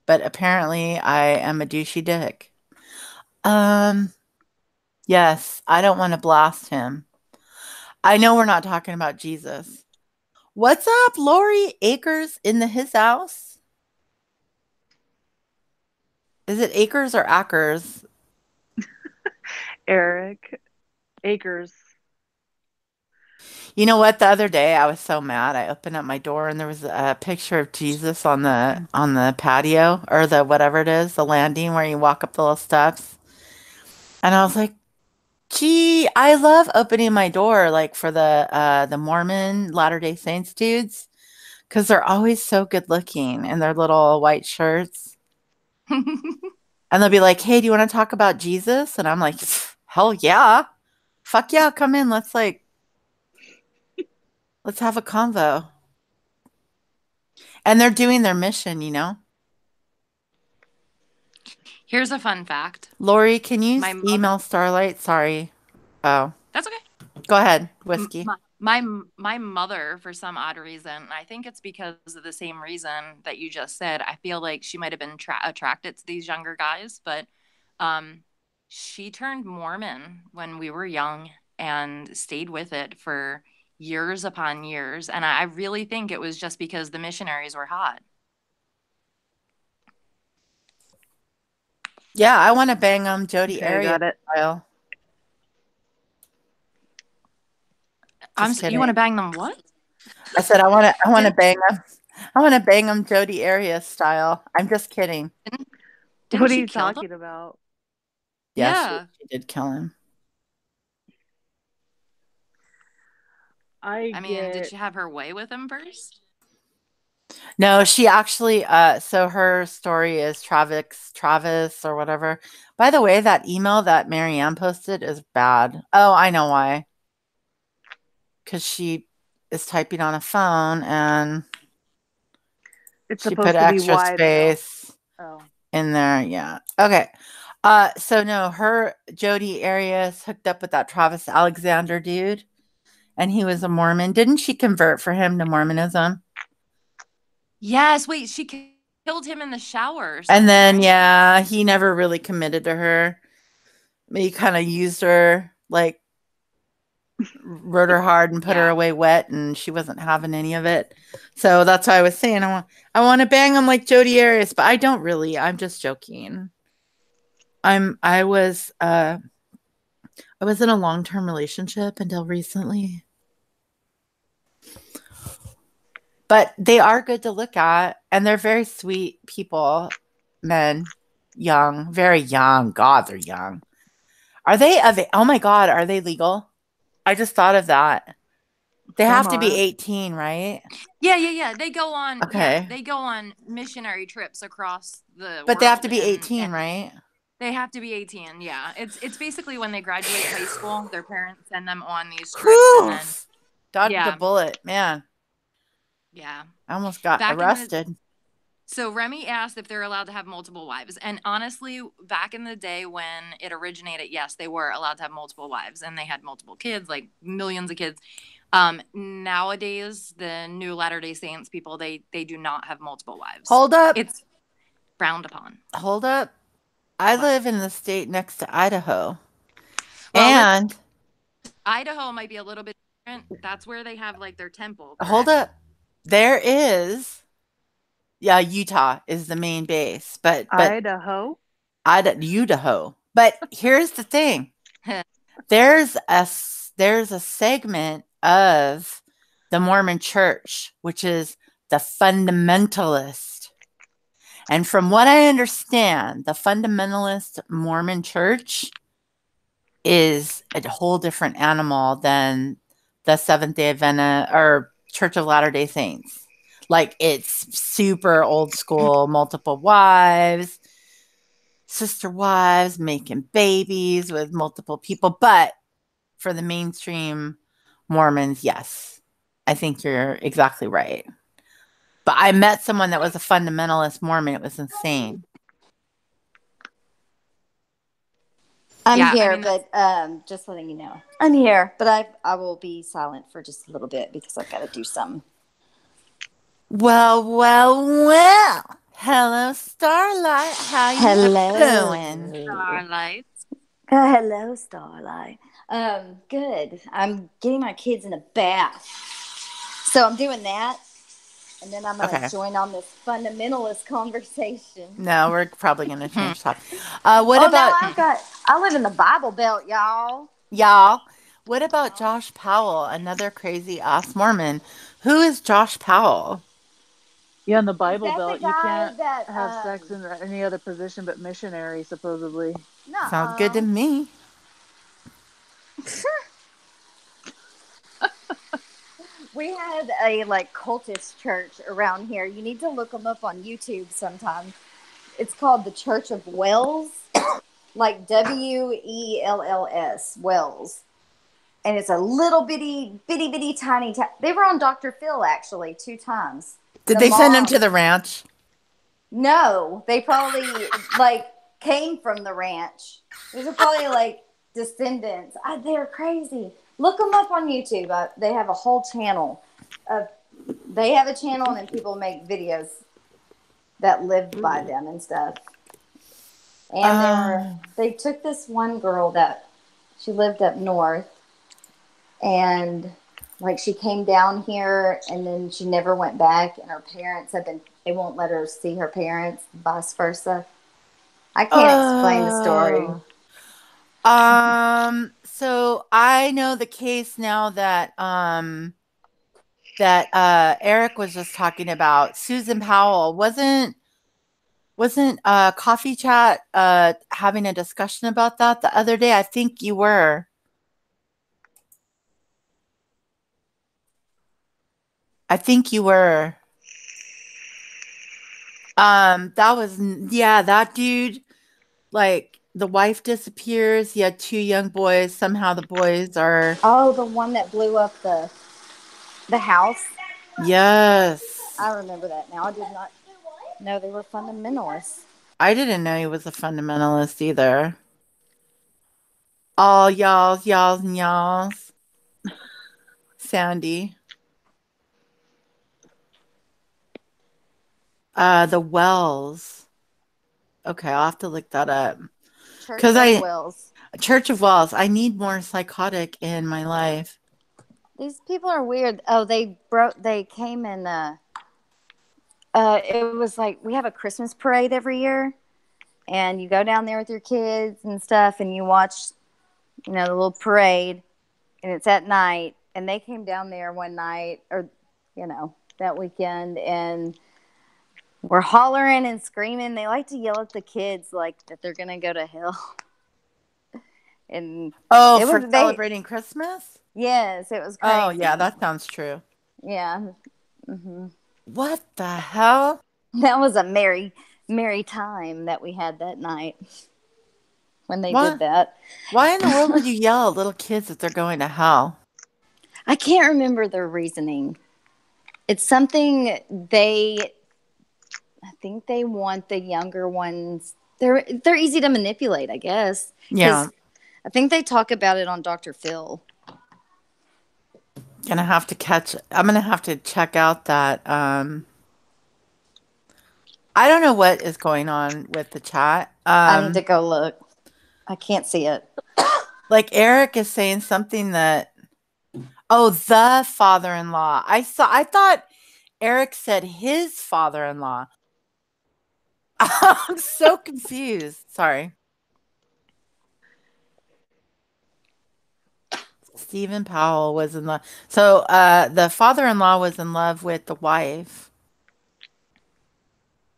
But apparently I am a douchey dick. Um yes, I don't want to blast him. I know we're not talking about Jesus. What's up, Lori Akers in his house? Is it Akers or Ackers? Eric Akers. You know what? The other day I was so mad. I opened up my door and there was a picture of Jesus on the patio or the whatever it is, the landing where you walk up the little steps. And I was like, gee, I love opening my door like for the Mormon Latter-day Saints dudes because they're always so good looking in their little white shirts. And they'll be like, hey, do you want to talk about Jesus? And I'm like, hell yeah. Fuck yeah, come in. Let's have a convo. And they're doing their mission, you know? Here's a fun fact. Lori, can you My mother. email Starlight? Sorry. Oh, That's okay. go ahead. M- Whiskey. My, my mother, for some odd reason, I think it's because of the same reason that you just said. I feel like she might have been attracted to these younger guys, but um, she turned Mormon when we were young and stayed with it for years upon years. And I really think it was just because the missionaries were hot. Yeah, I want to bang them Jody Okay, area got it. style. Just You want to kidding. bang them what? I said I want to Didn't bang them. I want to bang them Jody area style. I'm just kidding. didn't, What didn't are she you kill them? talking about? Yeah, Yeah. she did kill him. I I mean, did get she have her way with him first? No, she actually so her story is Travis or whatever. By the way, that email that Marianne posted is bad. Oh, I know why. Because she is typing on a phone and it's she put supposed to be extra wide, though. space Oh. in there. Yeah. Okay. So no, her Jody Arias hooked up with that Travis Alexander dude, and he was a Mormon. Didn't she convert for him to Mormonism? Yes. Wait, she killed him in the shower or And something, then right? yeah, he never really committed to her. He kind of used her, like rode her hard and put her Yeah. away wet, and she wasn't having any of it. So that's why I was saying I want to bang him like Jodi Arias, but I don't really. I'm just joking. I was I was in a long-term relationship until recently. But they are good to look at, and they're very sweet people, men, young, very young. God, they're young. Are they oh my God, are they legal? I just thought of that. They Some have to be are. 18, right? Yeah. Okay. They go on missionary trips across the But they have world, to be and 18, right? they have to be 18. Yeah. It's basically when they graduate high school, their parents send them on these trips, and Whew. then Dodged a yeah, bullet. Man, yeah. I almost got Back in the arrested. So Remy asked if they're allowed to have multiple wives. And honestly, back in the day when it originated, yes, they were allowed to have multiple wives and they had multiple kids, like millions of kids. Nowadays, the new Latter-day Saints people, they do not have multiple wives. Hold up. It's frowned upon. Hold up. I What? live in the state next to Idaho. Well, And Idaho might be a little bit That's where they have like their temple. Hold Correct? up. There is, yeah, Utah is the main base, but Idaho. Idaho. But here's the thing. There's a segment of the Mormon church, which is the fundamentalist. And from what I understand, the fundamentalist Mormon church is a whole different animal than the Seventh-day Adventist or Church of Latter-day Saints. Like, it's super old school, multiple wives, sister wives, making babies with multiple people. But for the mainstream Mormons, yes, I think you're exactly right. But I met someone that was a fundamentalist Mormon. It was insane. I'm Yeah, I here, mean, but just letting you know. I'm here, but I will be silent for just a little bit because I've got to do something. Well, well, well. Hello, Starlight. How you doing? Starlight. Hello, Starlight. Good. I'm getting my kids in a bath. So I'm doing that. And then I'm going to Okay. join on this fundamentalist conversation. No, we're probably going to change topic. No, about I live in the Bible Belt, y'all. y'all? What about Josh Powell, another crazy ass Mormon? Who is Josh Powell? Yeah, in the Bible Is that the Belt, you guy can't that, have sex in any other position but missionary, supposedly. Sounds good to me. We had a like cultist church around here. You need to look them up on YouTube sometime. It's called the Church of Wells, like Wells, Wells. And it's a little bitty tiny. They were on Dr. Phil actually 2 times. Did they send him to the ranch? No, they probably like came from the ranch. These are probably like descendants. They're crazy. Look them up on YouTube. They have a whole channel. They have a channel, and then people make videos that lived by them and stuff. And they took this one girl that she lived up north, and like she came down here, and then she never went back. And her parents they won't let her see her parents, vice versa. I can't explain the story. So I know the case now that Eric was just talking about. Susan Powell wasn't Coffee Chat having a discussion about that the other day? I think you were. That was, yeah, that dude, like, the wife disappears. He had 2 young boys. Somehow the boys are. Oh, the one that blew up the house. Yes. I remember that now. I did not know they were fundamentalists. I didn't know he was a fundamentalist either. All y'alls, and y'alls. Sandy. The Wells. Okay, I'll have to look that up. Church of Wells. I need more psychotic in my life. These people are weird. Oh, they came in it was like we have a Christmas parade every year, and you go down there with your kids and stuff, and you watch, the little parade, and it's at night. And they came down there one night, or that weekend, and we're hollering and screaming. They like to yell at the kids like that they're gonna go to hell. And celebrating Christmas? Yes, it was crazy. Oh yeah, that sounds true. Yeah. Mm-hmm. What the hell? That was a merry time that we had that night when they did that. Why in the world would you yell at little kids if they're going to hell? I can't remember their reasoning. It's something I think they want the younger ones. They're easy to manipulate, I guess. Yeah. I think they talk about it on Dr. Phil. I'm gonna have to check out that. I don't know what is going on with the chat. I need to go look. I can't see it. Like Eric is saying something that. Oh, the father-in-law. I thought Eric said his father-in-law. I'm so confused. Sorry. Stephen Powell was in love. So the father-in-law was in love with the wife.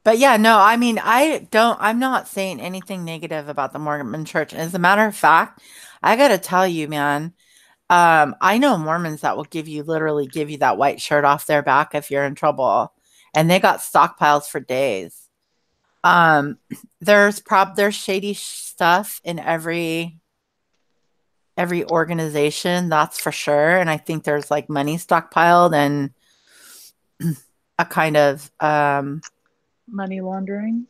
But yeah, no, I mean, I'm not saying anything negative about the Mormon church. As a matter of fact, I gotta tell you, man, I know Mormons that will literally give you that white shirt off their back if you're in trouble. And they got stockpiles for days. Um, there's shady stuff in every organization, that's for sure. And I think there's like money stockpiled and a kind of Money laundering.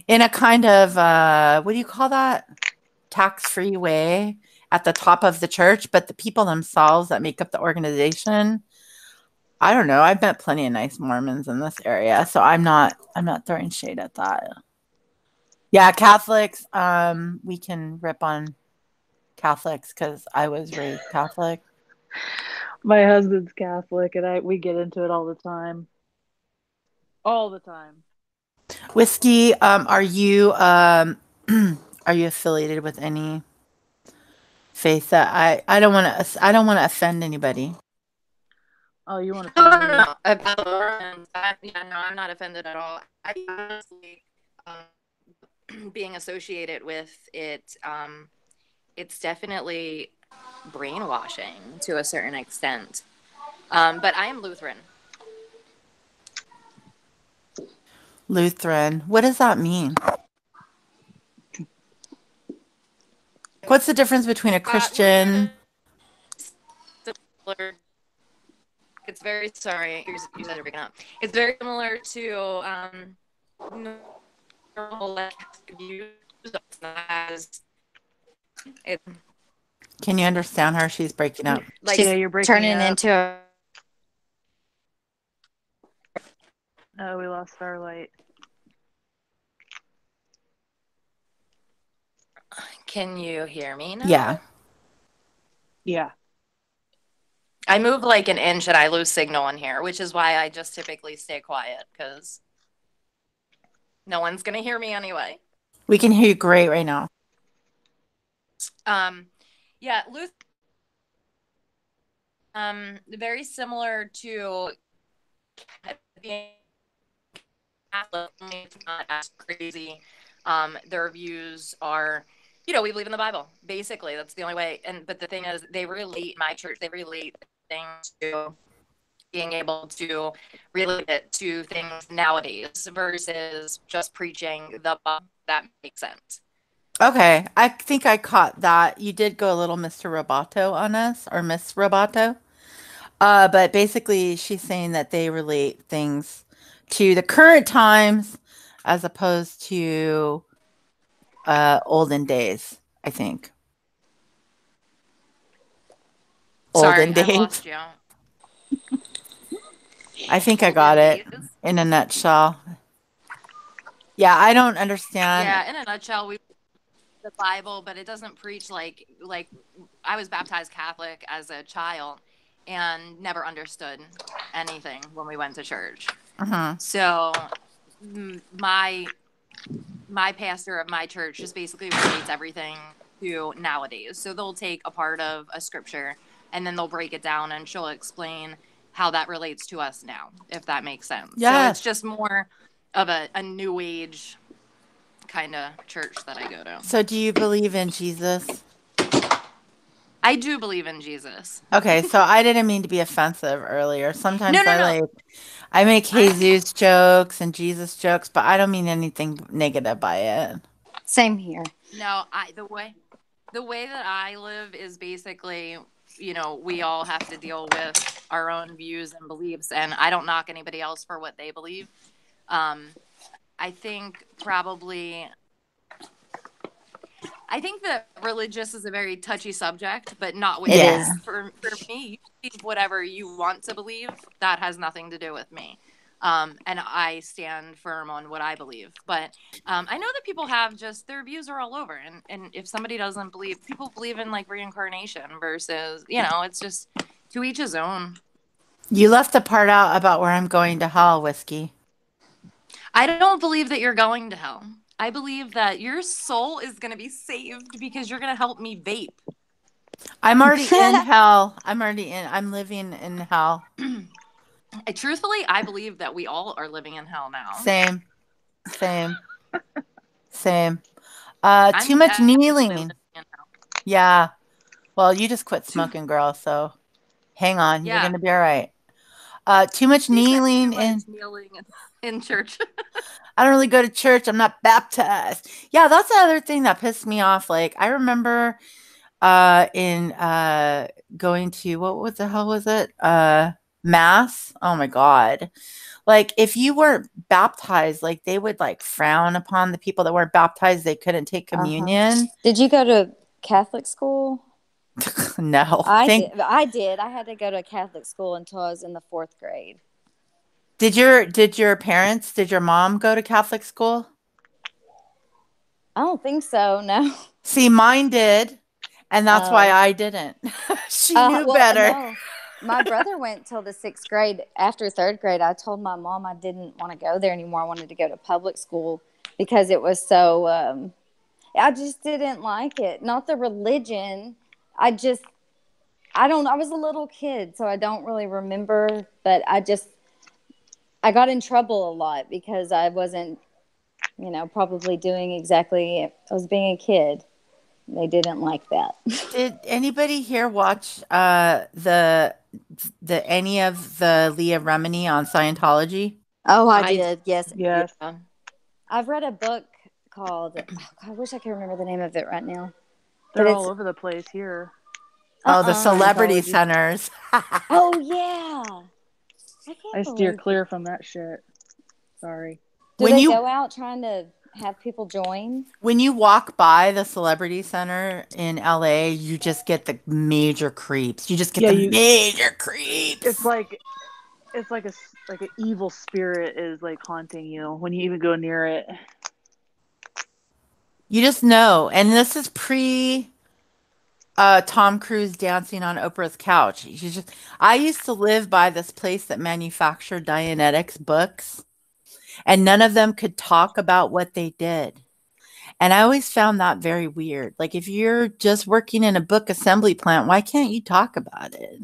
in a kind of what do you call that? Tax-free way at the top of the church, but the people themselves that make up the organization, I don't know. I've met plenty of nice Mormons in this area, so I'm not throwing shade at that. Yeah, Catholics, we can rip on Catholics because I was raised Catholic. My husband's Catholic, and we get into it all the time. All the time. Whiskey, are you are you affiliated with any faith that I don't want to offend anybody. Oh, you want to No, offend no, me? no. About the Mormons, yeah, no, I'm not offended at all. I honestly, being associated with it, it's definitely brainwashing to a certain extent. But I am Lutheran. Lutheran. What does that mean? What's the difference between a Christian? Similar. It's very sorry. You guys are breaking up. It's very similar to normal like views. It's not as it, Can you understand her? She's breaking up. like She's Yeah, you're breaking turning up. into a. Oh, we lost Starlight. Can you hear me now? Yeah. Yeah. I move like an inch and I lose signal in here, which is why I just typically stay quiet because no one's gonna hear me anyway. We can hear you great right now. Yeah, very similar to being Catholic, it's not as crazy. Their views are, we believe in the Bible. Basically, that's the only way. But the thing is, they relate things to being able to relate it to things nowadays versus just preaching the Bible. That makes sense. Okay. I think I caught that. You did go a little Mr. Roboto on us or Miss Roboto. But basically she's saying that they relate things to the current times as opposed to olden days, I think. Sorry, Olden I days. lost you. I think I Olden got it days. in a nutshell. Yeah, I don't understand. Yeah, in a nutshell, we the Bible, but it doesn't preach like I was baptized Catholic as a child and never understood anything when we went to church. Uh-huh. So my pastor of my church just basically relates everything to nowadays. So they'll take a part of a scripture and then they'll break it down and she'll explain how that relates to us now, if that makes sense. Yeah. So it's just more of a new age kind of church that I go to. So do you believe in Jesus? I do believe in Jesus. Okay, so I didn't mean to be offensive earlier. Sometimes No. I make Jesus jokes and Jesus jokes, but I don't mean anything negative by it. Same here. No, the way that I live is basically, we all have to deal with our own views and beliefs, and I don't knock anybody else for what they believe. I think that religious is a very touchy subject, but not with It me. is. For me, you believe whatever you want to believe. That has nothing to do with me. And I stand firm on what I believe. But I know that people have just their views are all over. And if somebody doesn't believe, people believe in like reincarnation versus, it's just to each his own. You left the part out about where I'm going to hell, Whiskey. I don't believe that you're going to hell. I believe that your soul is going to be saved because you're going to help me vape. I'm already in hell. I'm living in hell. Truthfully, I believe that we all are living in hell now. Same. Too I'm much definitely kneeling. living in hell. Yeah. Well, you just quit smoking, girl, so hang on. You're Yeah. going to be all right. Too much kneeling kneeling in church. I don't really go to church. I'm not baptized. Yeah, that's the other thing that pissed me off. Like, I remember in going to, what the hell was it? Mass. Oh my God. Like, if you weren't baptized, like, they would like frown upon the people that weren't baptized. They couldn't take communion. Did you go to Catholic school? No. I did. I had to go to a Catholic school until I was in the 4th grade. Did your mom go to Catholic school? I don't think so. No. See, mine did, and that's why I didn't. She knew better. No. My brother went till the 6th grade. After 3rd grade, I told my mom I didn't want to go there anymore. I wanted to go to public school because it was so. I just didn't like it. Not the religion. I don't. I was a little kid, so I don't really remember. But I got in trouble a lot because I wasn't, probably doing exactly. I was being a kid. They didn't like that. Did anybody here watch the any of the Leah Remini on Scientology? Oh, I did. Yes. Yes. Yeah. I've read a book called. I wish I could remember the name of it right now. They're all over the place here. Oh, the celebrity Scientology. centers. Oh yeah. I steer clear from that shit. Sorry. Do When they you go out trying to have people join? when you walk by the celebrity center in LA, you just get the major creeps. You just get the major creeps. It's like an evil spirit is like haunting you when you even go near it. You just know. And this is pre Tom Cruise dancing on Oprah's couch. I used to live by this place that manufactured Dianetics books, and none of them could talk about what they did. And I always found that very weird. Like, if you're just working in a book assembly plant, why can't you talk about it?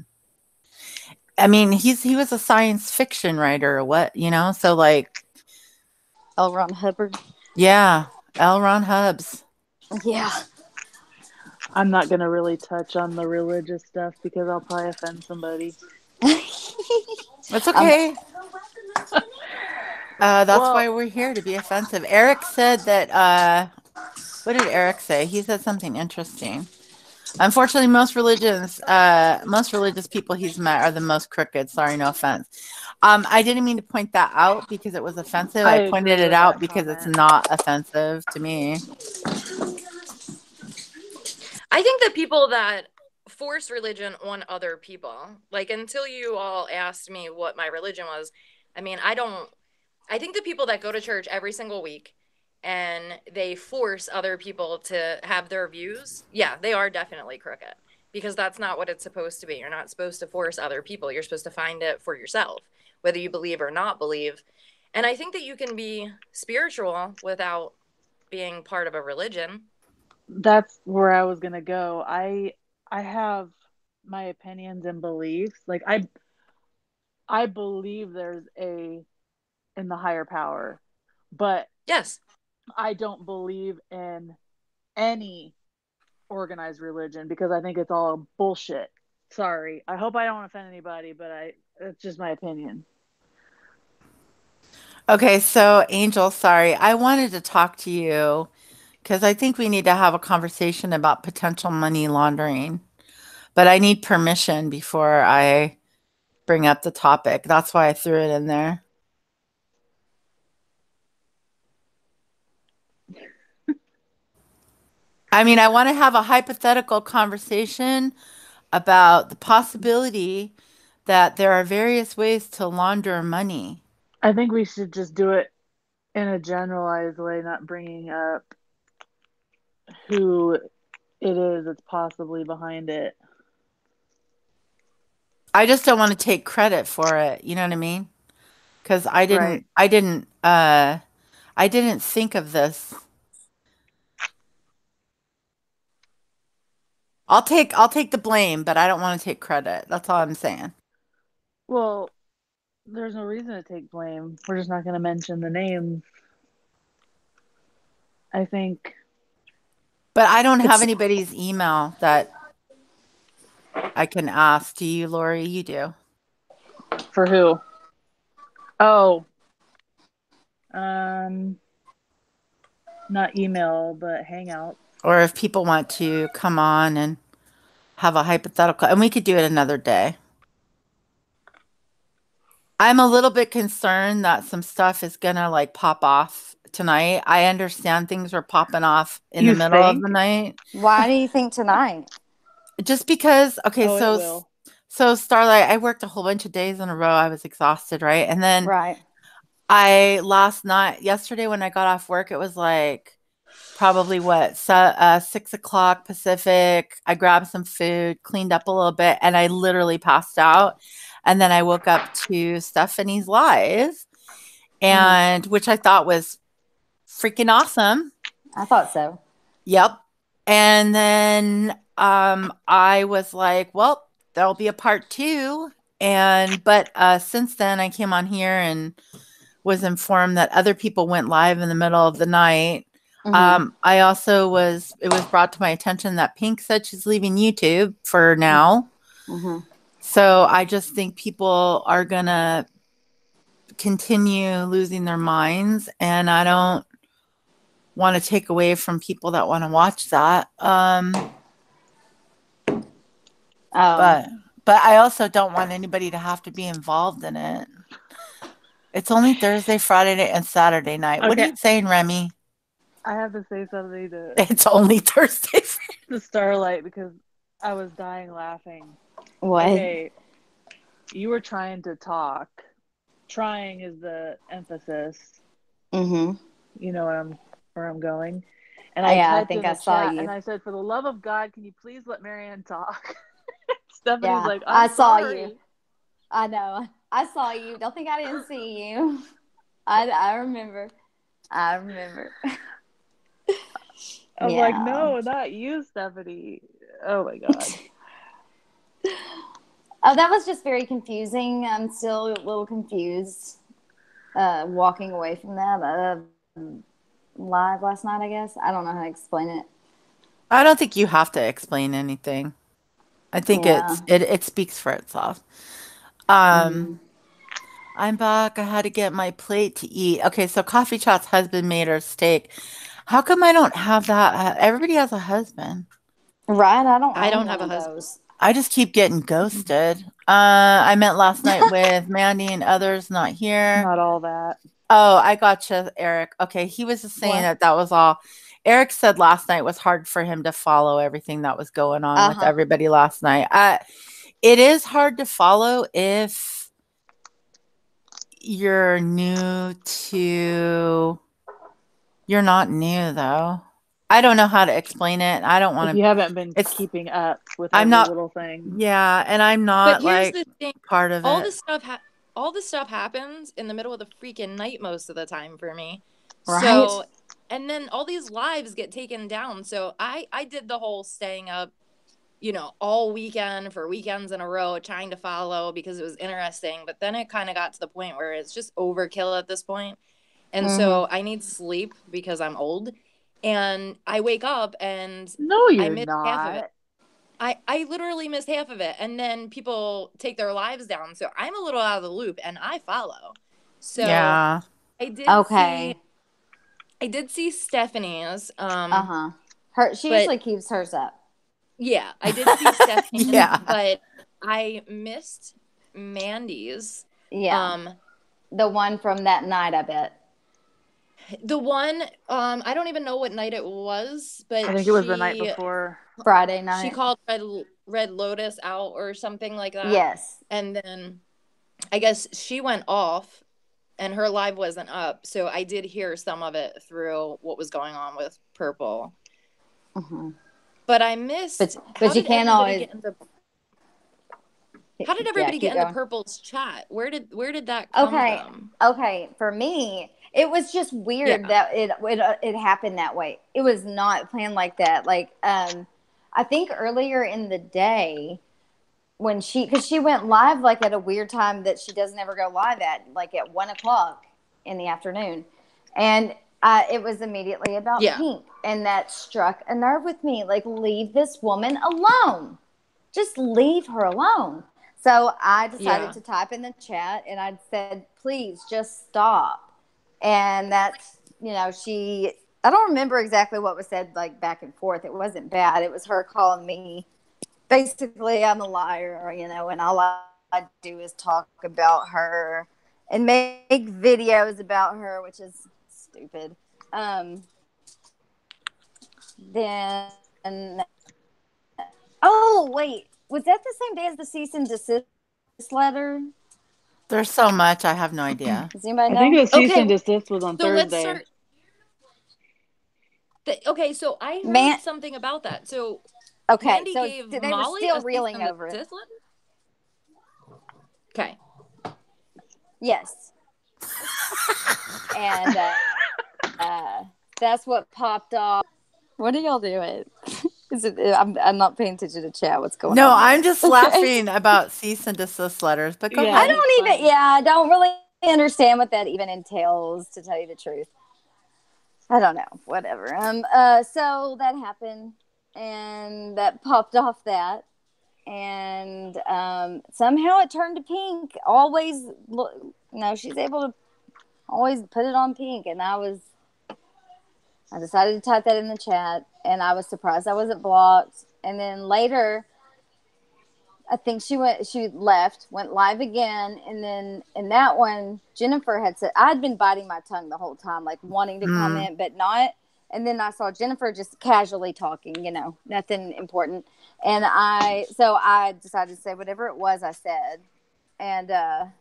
I mean, he was a science fiction writer or what, So like L. Ron Hubbard. Yeah, L. Ron Hubbs. Yeah. I'm not gonna really touch on the religious stuff because I'll probably offend somebody. That's okay. That's why we're here, to be offensive. Eric said that. What did Eric say? He said something interesting. Unfortunately, most religious people he's met are the most crooked. Sorry, no offense. I didn't mean to point that out because it was offensive. I pointed it out because it's not offensive to me. I think that people that force religion on other people, like, until you all asked me what my religion was, I mean, I think the people that go to church every single week and they force other people to have their views, yeah, they are definitely crooked, because that's not what it's supposed to be. You're not supposed to force other people. You're supposed to find it for yourself, whether you believe or not believe. And I think that you can be spiritual without being part of a religion. That's where I was gonna go. I have my opinions and beliefs. Like I believe there's in the higher power, but yes, I don't believe in any organized religion because I think it's all bullshit. Sorry. I hope I don't offend anybody, but it's just my opinion. Okay, so Angel, sorry. I wanted to talk to you because I think we need to have a conversation about potential money laundering, but I need permission before I bring up the topic. That's why I threw it in there. I mean, I want to have a hypothetical conversation about the possibility that there are various ways to launder money. I think we should just do it in a generalized way, not bringing up who it is that's possibly behind it. I just don't want to take credit for it. You know what I mean? Because Right. I didn't think of this. I'll take the blame, but I don't want to take credit. That's all I'm saying. Well, there's no reason to take blame. We're just not going to mention the name. I think But I don't have It's anybody's email that I can ask. Do you, Lori? You do. for who? Oh, um, not email, but Hangout. Or if people want to come on and have a hypothetical, and we could do it another day. I'm a little bit concerned that some stuff is gonna like pop off tonight. I understand things were popping off in the You middle of the think? night. why do you think tonight? Just because, okay, Oh, it will. so Starlight, I worked a whole bunch of days in a row. I was exhausted, right? And then Right. yesterday when I got off work, it was like probably 6 o'clock Pacific. I grabbed some food, cleaned up a little bit, and I literally passed out. And then I woke up to Stephanie's live, and which I thought was freaking awesome. I thought so. Yep. And then I was like, well, there'll be a part two. But since then I came on here and was informed that other people went live in the middle of the night. I also it was brought to my attention that Pink said she's leaving YouTube for now. So I just think people are going to continue losing their minds, and I don't want to take away from people that want to watch that. But I also don't want anybody to have to be involved in it. It's only Thursday, Friday, and Saturday night. What are you saying, Remy? I have to say something to It's only Thursday. the Starlight because I was dying laughing. What? Okay, you were trying to talk. Trying is the emphasis. You know where I'm going. And I think I saw you. And I said, for the love of God, can you please let Marianne talk? Stephanie's like, I saw sorry. you. I know. I saw you. Don't think I didn't see you. I remember. I remember. I'm like, no, not you, Stephanie. Oh my God. Oh, that was just very confusing. I'm still a little confused walking away from that live last night, I guess. I don't know how to explain it. I don't think you have to explain anything. I think it speaks for itself. I'm back. I had to get my plate to eat. Okay, so Coffee Chat's husband made her steak. How come I don't have that? Everybody has a husband. Right? I don't have a husband. Those. I just keep getting ghosted. I met last night with Mandy and others not here. Not all that. Oh, I gotcha, Eric. Okay, he was just saying that was all. Eric said last night was hard for him to follow everything that was going on with everybody last night. It is hard to follow if you're new to. You're not new though. I don't know how to explain it. I don't want to. If you haven't been keeping up with every little thing. Yeah, and I'm not but here's like the thing. Part of all it. All this stuff happens in the middle of the freaking night most of the time for me. Right. So, and then all these lives get taken down. So I did the whole staying up, all weekend for weekends in a row, trying to follow because it was interesting. But then it kind of got to the point where it's just overkill at this point. And so I need sleep because I'm old. And I wake up and I miss half of it. I literally missed half of it. And then people take their lives down. So I'm a little out of the loop and I follow. So yeah. I did see Stephanie's. She usually keeps hers up. Yeah, I did see Stephanie's. But I missed Mandy's. Yeah. The one from that night, I bet. The one, I don't even know what night it was, but I think it was the night before. Friday night. She called Red Lotus out or something like that. Yes. And then I guess she went off and her live wasn't up, so I did hear some of it through what was going on with Purple. Mm-hmm. But I missed. But you can't always. How did everybody get into Purple's chat? Where did that come from? Okay, for me, it was just weird that it happened that way. It was not planned like that. Like, I think earlier in the day when because she went live like at a weird time that she doesn't ever go live at, like at 1:00 in the afternoon, and it was immediately about Pink, and that struck a nerve with me. Like, leave this woman alone. Just leave her alone. So I decided to type in the chat, and I said, please just stop. And that's, I don't remember exactly what was said, like, back and forth. It wasn't bad. It was her calling me, basically, I'm a liar, and all I do is talk about her and make videos about her, which is stupid. Then, oh, wait. Was that the same day as the cease and desist letter? There's so much. I have no idea. Does anybody know? I think the cease and desist was on Thursday. So I heard something about that. So Mandy gave they Molly were still reeling over it. Okay. Yes. And that's what popped off. What are y'all doing? I'm not paying attention to chat. What's going on? No, I'm just laughing about cease and desist letters. But go ahead. I don't really understand what that even entails, to tell you the truth. I don't know. Whatever. So that happened, and that popped off that, and somehow it turned to Pink. Always, she's able to always put it on Pink, and I decided to type that in the chat, and I was surprised I wasn't blocked. And then later, I think she left, went live again, and then in that one, Jennifer had said, I'd been biting my tongue the whole time, like wanting to comment, but not. And then I saw Jennifer just casually talking, nothing important. And I decided to say whatever it was I said. And I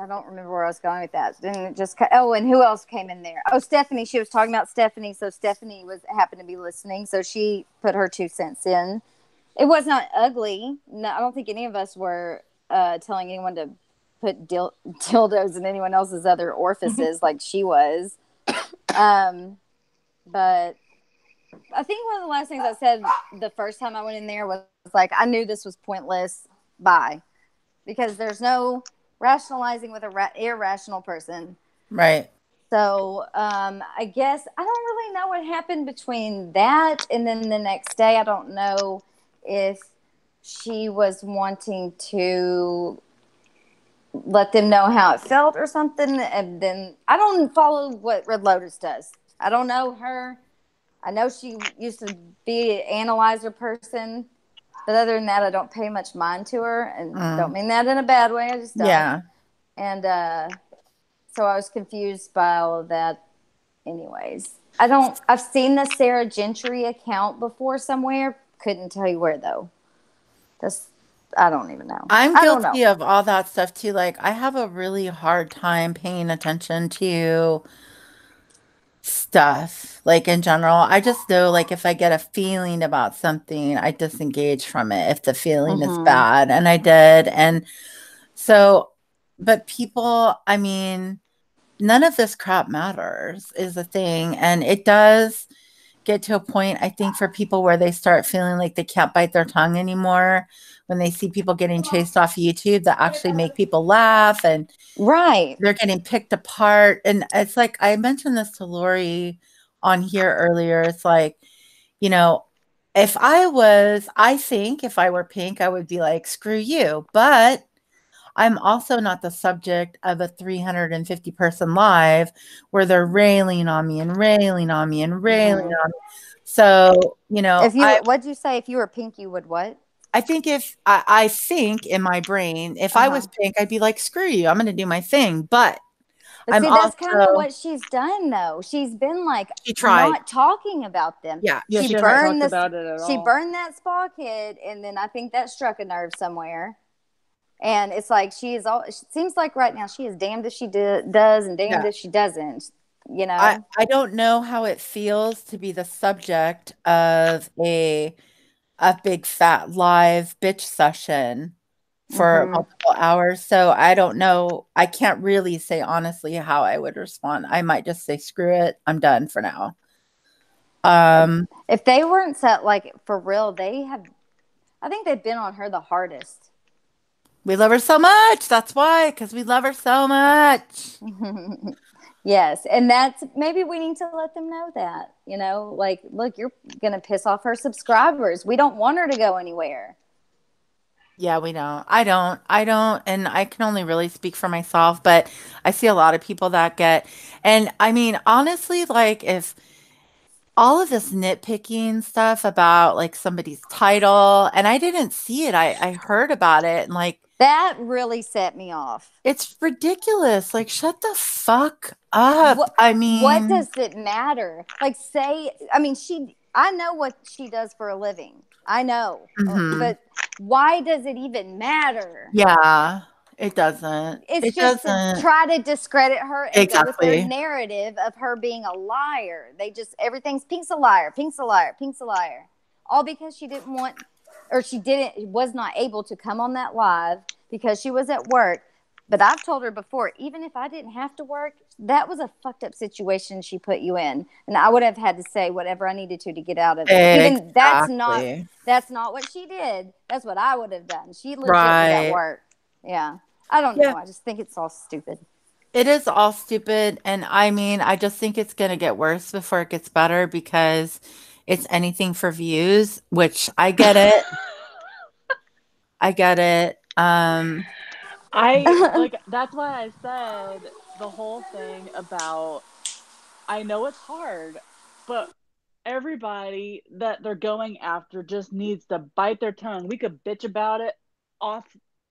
don't remember where I was going with that. Then it just, and who else came in there? Oh, Stephanie. She was talking about Stephanie. So Stephanie happened to be listening. So she put her 2 cents in. It was not ugly. No, I don't think any of us were telling anyone to put dildos in anyone else's other orifices like she was. But I think one of the last things I said the first time I went in there was like, I knew this was pointless. Bye. Because there's no rationalizing with a irrational person. Right. So I guess I don't really know what happened between that and then the next day. I don't know if she was wanting to let them know how it felt or something. And then I don't follow what Red Lotus does. I don't know her. I know she used to be an analyzer person. But other than that, I don't pay much mind to her. And don't mean that in a bad way. I just don't. Yeah. And so I was confused by all of that anyways. I've seen the Sarah Gentry account before somewhere. Couldn't tell you where, though. I don't even know. I'm guilty of all that stuff, too. Like, I have a really hard time paying attention to stuff, like, in general. I just know, like, if I get a feeling about something, I disengage from it if the feeling is bad. And I did. And so, but people, I mean, none of this crap matters is the thing. And it does get to a point, I think, for people where they start feeling like they can't bite their tongue anymore when they see people getting chased off YouTube that actually make people laugh, and they're getting picked apart. And it's like, I mentioned this to Lori on here earlier. It's like, if I think if I were Pink, I would be like, screw you. But I'm also not the subject of a 350 person live where they're railing on me and railing on me and railing on me. So, what'd you say? If you were Pink, you would what? I think I think in my brain, if I was Pink, I'd be like, screw you, I'm going to do my thing. But see, that's kind of what she's done, though. She's been like, not talking about them. Yeah. She burned about it at all. She burned that spa kid, and then I think that struck a nerve somewhere. And it's like it seems like right now she is damned if she does and damned Yeah. if she doesn't, I don't know how it feels to be the subject of a big fat live bitch session for Hmm. multiple hours. So I don't know. I can't really say honestly how I would respond. I might just say, screw it. I'm done for now. If they weren't set like for real, I think they've been on her the hardest. We love her so much. That's why, because we love her so much. Yes, and that's maybe we need to let them know that, like, look, you're going to piss off her subscribers. We don't want her to go anywhere. Yeah, we don't. I don't. And I can only really speak for myself, but I see a lot of people that and I mean, honestly, like if all of this nitpicking stuff about like somebody's title, and I didn't see it, I heard about it and like, That really set me off. it's ridiculous. Like, shut the fuck up. What does it matter? Like, I know what she does for a living. I know. Mhm. But why does it even matter? Yeah, it doesn't. It's It just to doesn't. try to discredit her and go with their Exactly. narrative of her being a liar. Everything's Pink's a liar, Pink's a liar, Pink's a liar. All because she didn't want, or was not able to come on that live because she was at work. But I've told her before, even if I didn't have to work, that was a fucked up situation she put you in. And I would have had to say whatever I needed to get out of it. Even Exactly. that's not what she did. That's what I would have done. She legit was at Right. work. Yeah. I don't Yeah. know. I just think it's all stupid. It is all stupid. And I mean, I just think it's going to get worse before it gets better because it's anything for views, which I get it. I get it. That's why I said the whole thing about, I know it's hard, but everybody that they're going after just needs to bite their tongue. We could bitch about it off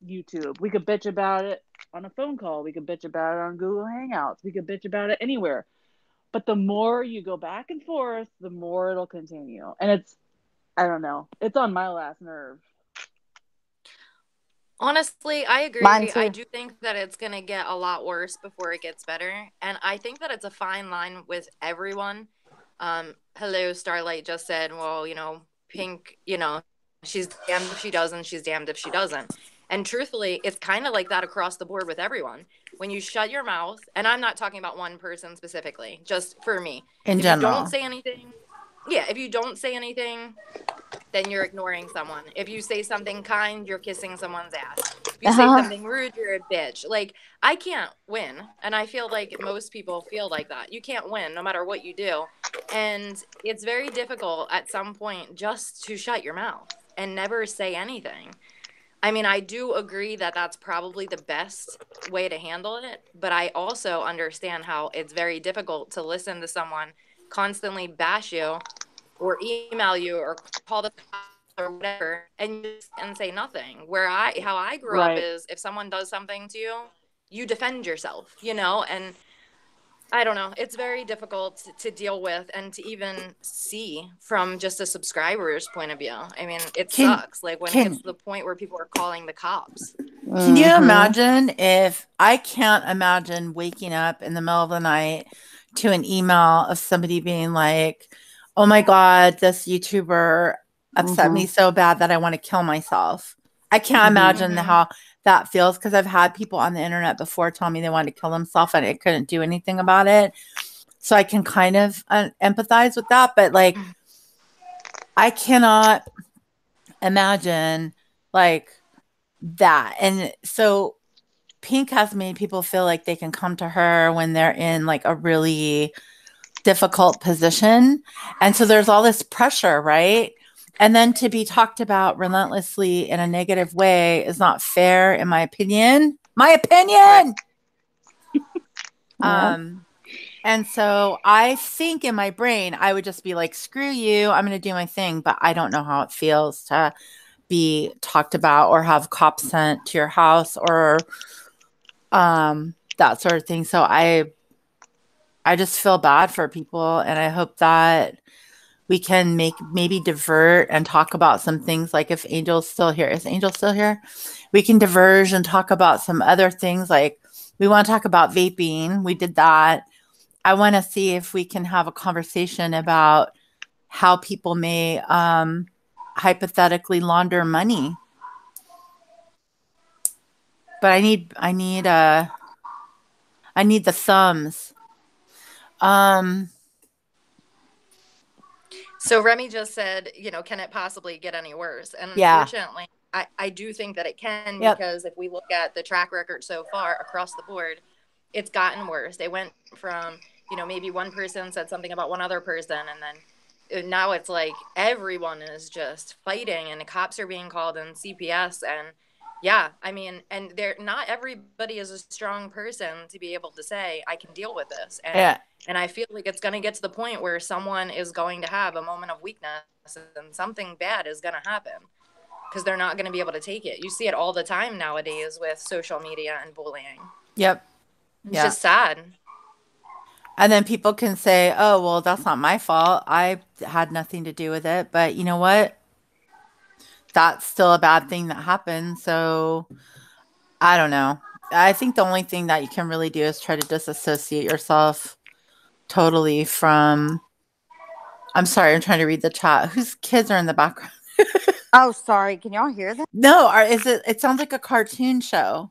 YouTube. We could bitch about it on a phone call. We could bitch about it on Google Hangouts. We could bitch about it anywhere. But the more you go back and forth, the more it'll continue. And I don't know. It's on my last nerve. Honestly, I agree. Mine I too. do think that it's going to get a lot worse before it gets better. And I think that it's a fine line with everyone. Hello, Starlight just said, well, Pink, she's damned if she doesn't, she's damned if she doesn't. And truthfully, it's kind of like that across the board with everyone. When you shut your mouth, and I'm not talking about one person specifically, just for me. In If you general. don't say anything, if you don't say anything, then you're ignoring someone. If you say something kind, you're kissing someone's ass. If you say something rude, you're a bitch. Like, I can't win. And I feel like most people feel like that. You can't win no matter what you do. And it's very difficult at some point just to shut your mouth and never say anything. I mean, I do agree that that's probably the best way to handle it. But I also understand how it's very difficult to listen to someone constantly bash you or email you or call the cops or whatever and say nothing. How I grew up Right. is if someone does something to you, you defend yourself, and I don't know. It's very difficult to deal with and to even see from just a subscriber's point of view. I mean, it sucks. Like when it gets to the point where people are calling the cops. Can you imagine I can't imagine waking up in the middle of the night to an email of somebody being like, oh my God, this YouTuber upset me so bad that I want to kill myself. I can't imagine how that feels because I've had people on the internet before tell me they wanted to kill themselves and I couldn't do anything about it. So I can kind of empathize with that. But like, I cannot imagine like that. And so Pink has made people feel like they can come to her when they're in like a really difficult position. And so there's all this pressure, right? And then to be talked about relentlessly in a negative way is not fair, in my opinion. My opinion. And so I think in my brain, I would just be like, screw you. I'm going to do my thing. But I don't know how it feels to be talked about or have cops sent to your house or that sort of thing. So I just feel bad for people. And I hope that we can maybe divert and talk about some things, like if Angel's still here. Is Angel still here? We can diverge and talk about some other things, like we want to talk about vaping. We did that. I want to see if we can have a conversation about how people may hypothetically launder money. But I need the thumbs. So Remy just said, can it possibly get any worse? And Yeah. unfortunately, I do think that it can, Yep. because if we look at the track record so far across the board, it's gotten worse. They went from, maybe one person said something about one other person, and then now it's like everyone is just fighting, and the cops are being called, and CPS, and yeah, I mean, and not everybody is a strong person to be able to say, I can deal with this. And I feel like it's going to get to the point where someone is going to have a moment of weakness and something bad is going to happen, because they're not going to be able to take it. You see it all the time nowadays with social media and bullying. Yep. It's just sad. And then people can say, oh, well, that's not my fault. I had nothing to do with it. But you know what? That's still a bad thing that happened. So I don't know. I think the only thing that you can really do is try to disassociate yourself totally from. I'm sorry, I'm trying to read the chat. Whose kids are in the background? Oh, sorry. Can y'all hear that? No, it sounds like a cartoon show.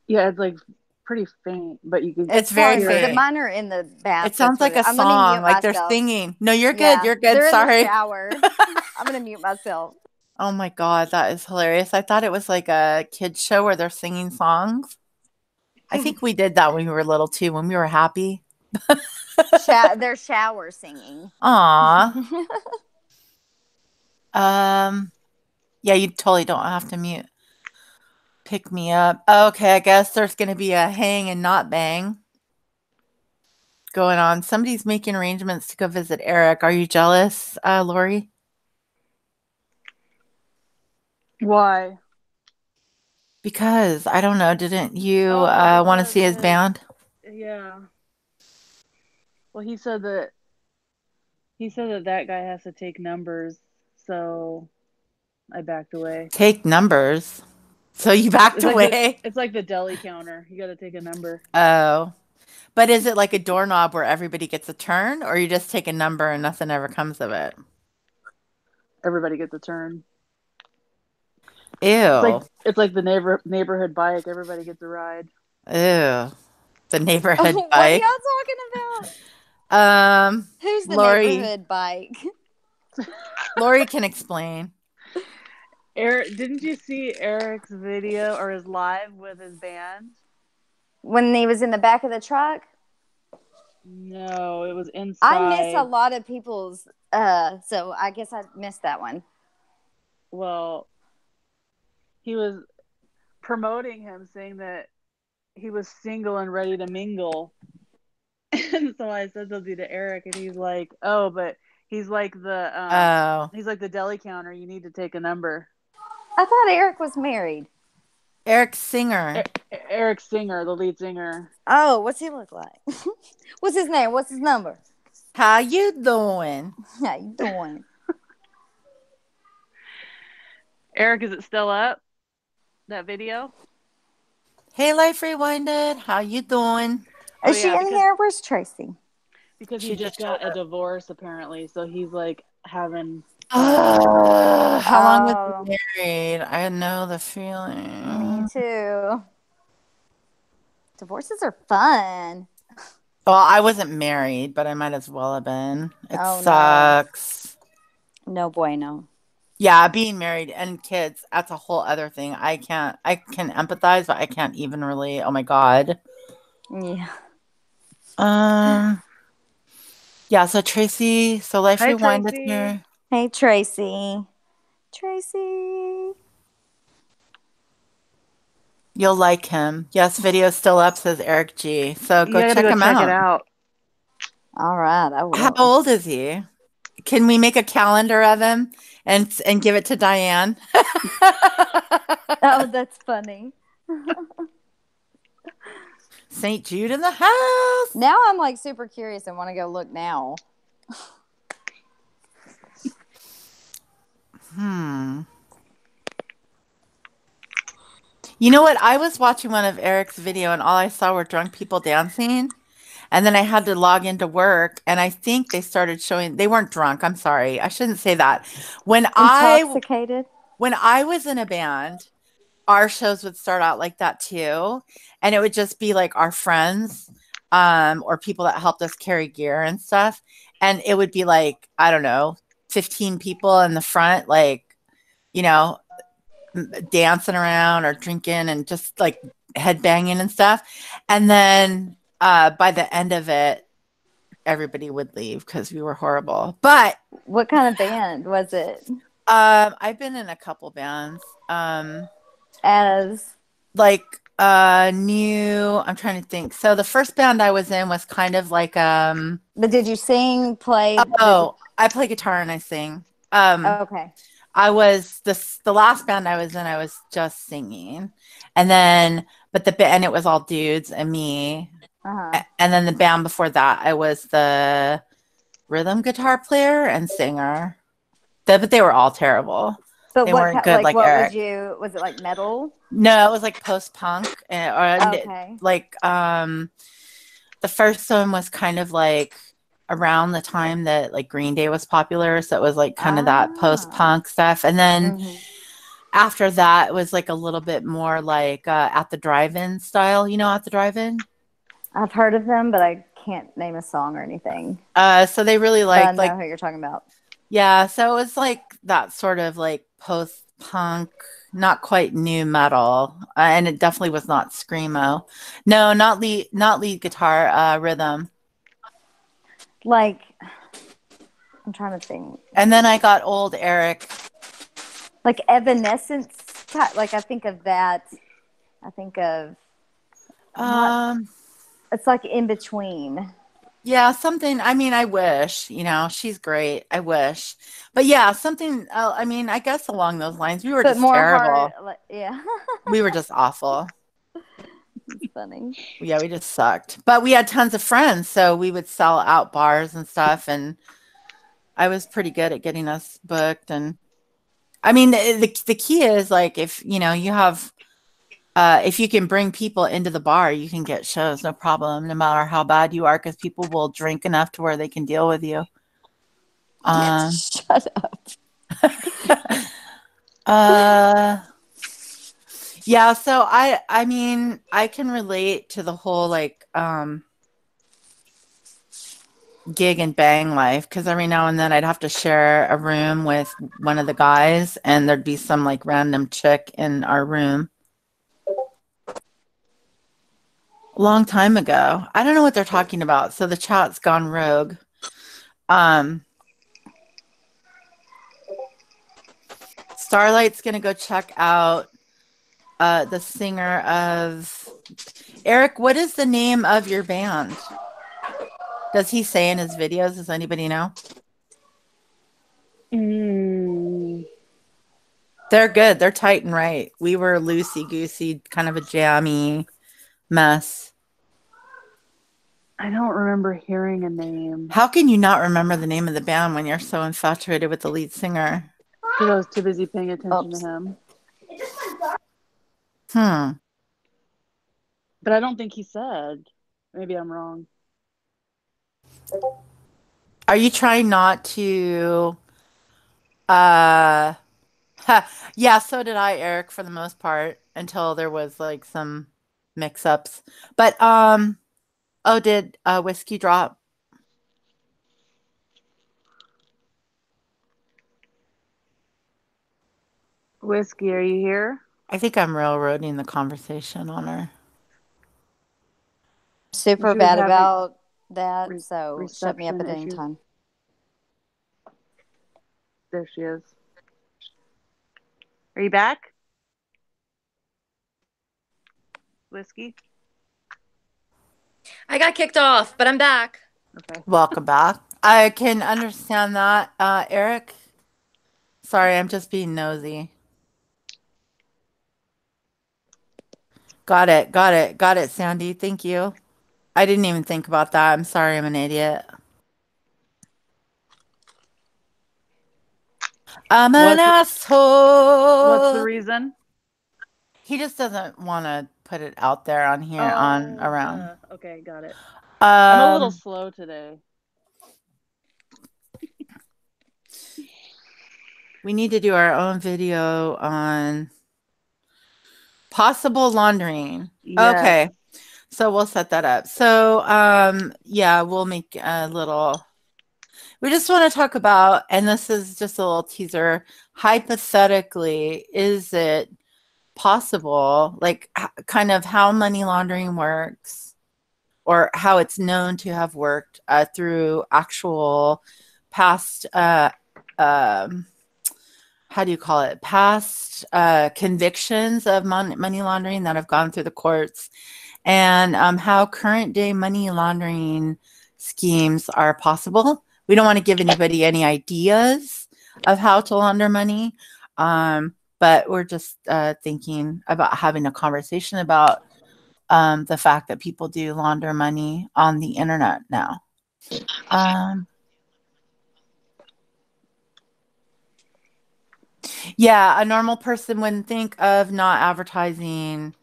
Yeah, it's like pretty faint, but you can. It's very faint. The mine are in the bath. It sounds like a song, like they're singing. No, you're good. Yeah, You're good. they're Sorry. in the shower. I'm gonna mute myself. Oh my God, that is hilarious. I thought it was like a kids show where they're singing songs. I think we did that when we were little too, when we were happy. They're shower singing. Aw. Yeah, you totally don't have to mute. Pick me up. Okay, I guess there's going to be a hang and not bang going on. Somebody's making arrangements to go visit Eric. Are you jealous, Lori? Why? Because, I don't know, didn't you want to see his band? Yeah. Well, he said that guy has to take numbers, so I backed away. Take numbers? So you backed away? It's like the deli counter. You got to take a number. Oh. But is it like a doorknob where everybody gets a turn, or you just take a number and nothing ever comes of it? Everybody gets a turn. Ew. It's like the neighborhood bike. Everybody gets a ride. Ew. The neighborhood bike. What are y'all talking about? Who's the Lori. neighborhood bike? Lori can explain. Eric, didn't you see Eric's video or his live with his band? When he was in the back of the truck? No, it was inside. I miss a lot of people's, so I guess I missed that one. Well, he was promoting him, saying that he was single and ready to mingle. And so I said something to Eric, and he's like, "Oh, but he's like the deli counter. You need to take a number." I thought Eric was married. Eric Singer. Eric Singer, the lead singer. Oh, what's he look like? What's his name? What's his number? How you doing? How you doing? Eric, is it still up? That video? Hey, Life Rewinded. How you doing? Is she in here? Where's Tracy? Because he just got a divorce, apparently. So he's like having... How long was he married? I know the feeling. Me too. Divorces are fun. Well, I wasn't married, but I might as well have been. It sucks. No bueno. Yeah, being married and kids, that's a whole other thing. I can empathize, but I can't even really. Oh my God. Yeah. Yeah, so Tracy, so Life Rewinded here. Hey, Tracy. Tracy. You'll like him. Yes, video's still up, says Eric G. So go check him out. Check it out. All right, I will. How old is he? Can we make a calendar of him and give it to Diane? Oh, that's funny. St. Jude in the house. Now I'm like super curious and want to go look now. Hmm. You know what? I was watching one of Eric's video and all I saw were drunk people dancing. And then I had to log into work and I think they started showing they weren't drunk. I'm sorry. I shouldn't say that. When I Intoxicated. when I was in a band, our shows would start out like that too. And it would just be like our friends or people that helped us carry gear and stuff. And it would be like, I don't know, 15 people in the front, like, you know, dancing around or drinking and just like headbanging and stuff. And then by the end of it, everybody would leave because we were horrible. But What kind of band was it? I've been in a couple bands. As Like new, I'm trying to think. So the first band I was in was kind of like but did you sing, play? oh, I play guitar and I sing. Okay. I was the last band I was in, I was just singing. And then but and it was all dudes and me. Uh-huh. And then the band before that, I was the rhythm guitar player and singer. But they were all terrible. But They what weren't kind, good like like what would Eric. you, was it like metal? No, it was like post punk or Okay. like the first one was kind of like around the time that like Green Day was popular, so it was like kind of that post Ah. punk stuff. And then Mhm. after that, it was like a little bit more like at the drive-in style, at the drive-in. I've heard of them, but I can't name a song or anything. So they really But I liked know like who you're talking about. yeah, so it was like that sort of like post punk, not quite new metal, and it definitely was not screamo. No, not lead guitar, rhythm. Like, I'm trying to think. And then I got old Eric. Like Evanescence. Like I think of that. I think of not. Um, It's like in between. yeah, something. I mean, I wish, she's great. I wish, but yeah, something. I mean, I guess along those lines, we were But just more hard. terrible. Like, yeah. We were just awful. It's funny. Yeah, we just sucked. But we had tons of friends, so we would sell out bars and stuff, and I was pretty good at getting us booked. And I mean, the key is like if you have if you can bring people into the bar, you can get shows, no problem, no matter how bad you are, because people will drink enough to where they can deal with you. Shut up. uh, yeah. So I mean, I can relate to the whole like gig and bang life because every now and then I'd have to share a room with one of the guys, and there'd be some like random chick in our room. A long time ago. I don't know what they're talking about. So the chat's gone rogue. Um, Starlight's gonna go check out the singer of Eric. What is the name of your band? Does he say in his videos? Does anybody know? They're good. They're tight and right. We were loosey goosey, kind of a jammy mess. I don't remember hearing a name How can you not remember the name of the band when you're so infatuated with the lead singer? because I was too busy paying attention to Oops. him. Hmm. But I don't think he said. Maybe I'm wrong. Are you trying not to uh yeah, so did I, Eric, for the most part, until there was like some mix-ups. But oh, did whiskey drop? Whiskey, are you here? I think I'm railroading the conversation on her. Super She was bad having about that. So shut me up reception at any issues. time. There she is. Are you back? Whiskey? I got kicked off, but I'm back. Okay. Welcome back. I can understand that, Eric. Sorry, I'm just being nosy. Got it, got it, got it, Sandy. Thank you. I didn't even think about that. I'm sorry, I'm an idiot. I'm an What's what's the asshole. reason? He just doesn't want to put it out there on here on Oh, around. duh. Okay, got it. I'm a little Um, slow today. we need to do our own video on possible laundering. Yes. Okay. So we'll set that up. So yeah, we'll make a little we just want to talk about, and this is just a little teaser, hypothetically, is it possible, like kind of how money laundering works or how it's known to have worked through actual past um, how do you call it, past convictions of money laundering that have gone through the courts, and how current day money laundering schemes are possible. We don't want to give anybody any ideas of how to launder money, but we're just thinking about having a conversation about the fact that people do launder money on the internet now. Um, yeah, a normal person wouldn't think of not advertising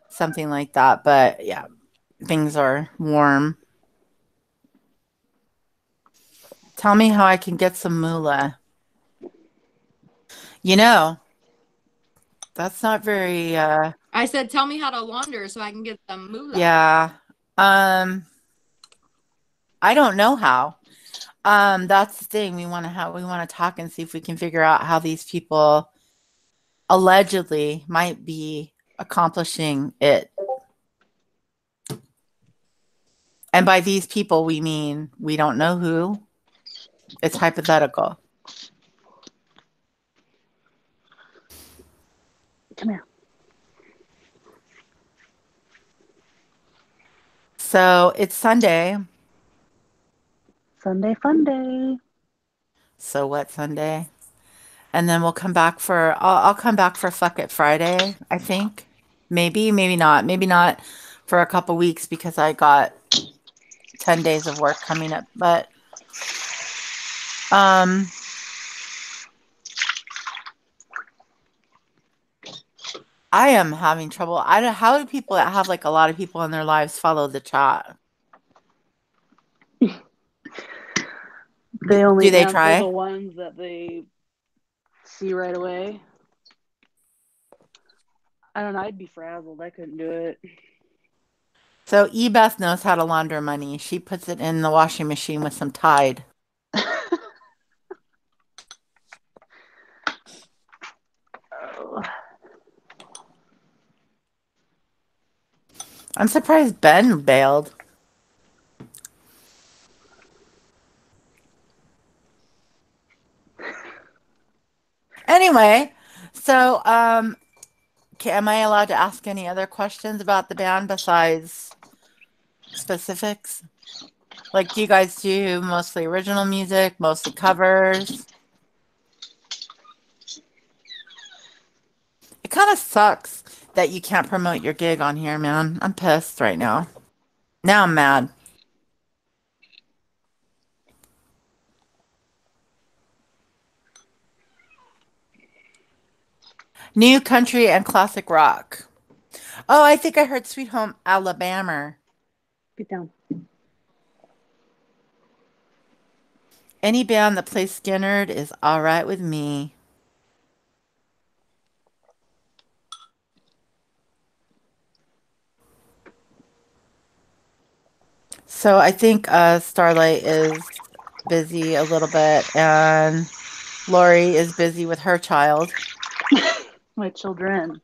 something like that, but yeah, things are warm. Tell me how I can get some moolah. You know, that's not very I said, tell me how to launder so I can get some moolah. yeah. Um I don't know how. That's the thing. We want to talk and see if we can figure out how these people allegedly might be accomplishing it. And by these people we mean we don't know who. It's hypothetical. Come here. So, it's Sunday. Sunday fun day. So what Sunday? And then we'll come back for I'll come back for Fuck It Friday, I think. Maybe, maybe not. Maybe not for a couple weeks because I got 10 days of work coming up. But um I am having trouble. I don't how do people that have like a lot of people in their lives follow the chat? They Do only they answer the try? ones that they see right away. I don't know. I'd be frazzled. I couldn't do it. So Ebeth knows how to launder money. She puts it in the washing machine with some Tide. Oh. I'm surprised Ben bailed. Anyway, so okay, am I allowed to ask any other questions about the band besides specifics? Like, do you guys do mostly original music, mostly covers? It kind of sucks that you can't promote your gig on here, man. I'm pissed right now. Now I'm mad. New country and classic rock. Oh, I think I heard Sweet Home Alabama. Get down. Any band that plays Skinnerd is all right with me. So I think Starlight is busy a little bit, and Lori is busy with her child. My children.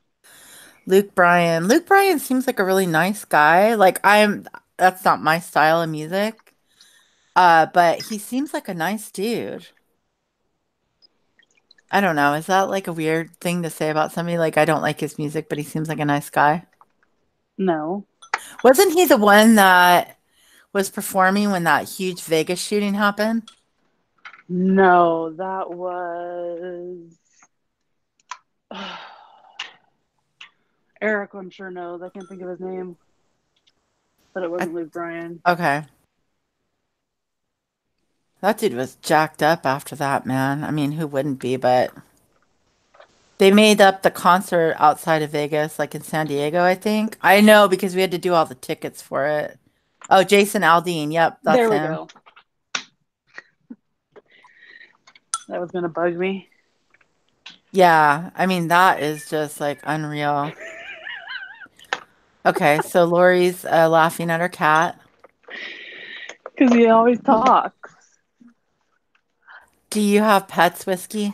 Luke Bryan. Luke Bryan seems like a really nice guy. That's not my style of music. But he seems like a nice dude. I don't know. Is that like a weird thing to say about somebody? Like, I don't like his music, but he seems like a nice guy. No. Wasn't he the one that was performing when that huge Vegas shooting happened? No, that was Eric. I'm sure knows. I can't think of his name, but it I, wasn't Luke Bryan. okay. That dude was jacked up after that, man. I mean, who wouldn't be? But they made up the concert outside of Vegas, like in San Diego, I think. I know because we had to do all the tickets for it. Oh, Jason Aldean. Yep, that's There we him. go. That was gonna bug me. Yeah, I mean, that is just like unreal. Okay, so Lori's laughing at her cat. Because he always talks. Do you have pets, Whiskey?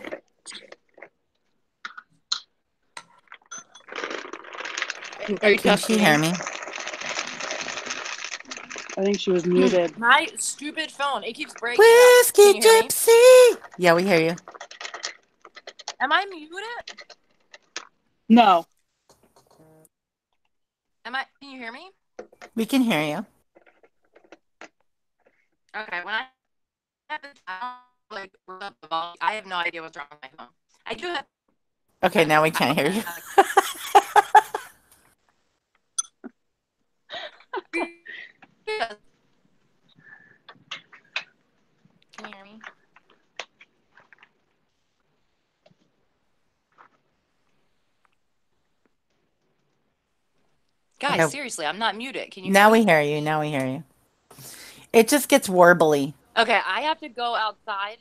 Are you Can talking she to hear me? me? I think she was muted. My stupid phone. It keeps breaking up. Whiskey Can you hear me? Gypsy! Yeah, we hear you. Am I muted? No. Can you hear me? We can hear you. Okay, when I have this, like, I have no idea what's wrong with my phone. I do have. Okay, now we can't hear you. Can you hear me? Guys, Okay. seriously, I'm not muted. Can you hear Now me? we hear you. Now we hear you. It just gets warbly. Okay, I have to go outside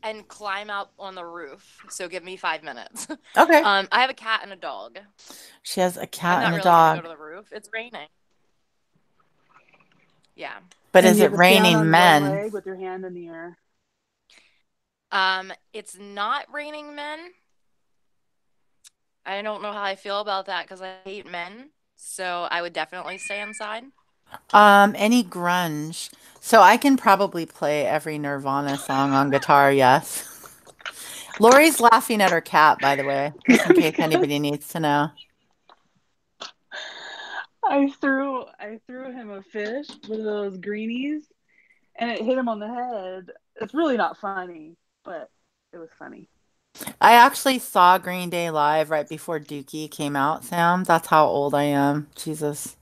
and climb up on the roof. So give me 5 minutes. Okay. I have a cat and a dog. She has a I'm cat not and a really gonna dog. go to the roof. It's raining. Yeah. But And is you it have to stand raining on one men? leg with your hand in the air. It's not raining men. I don't know how I feel about that because I hate men. So I would definitely stay inside. Any grunge. So I can probably play every Nirvana song on guitar, yes. Lori's laughing at her cat, by the way, just in case anybody needs to know. I threw him a fish with those greenies, and it hit him on the head. It's really not funny, but it was funny. I actually saw Green Day live right before Dookie came out, Sam. That's how old I am. Jesus.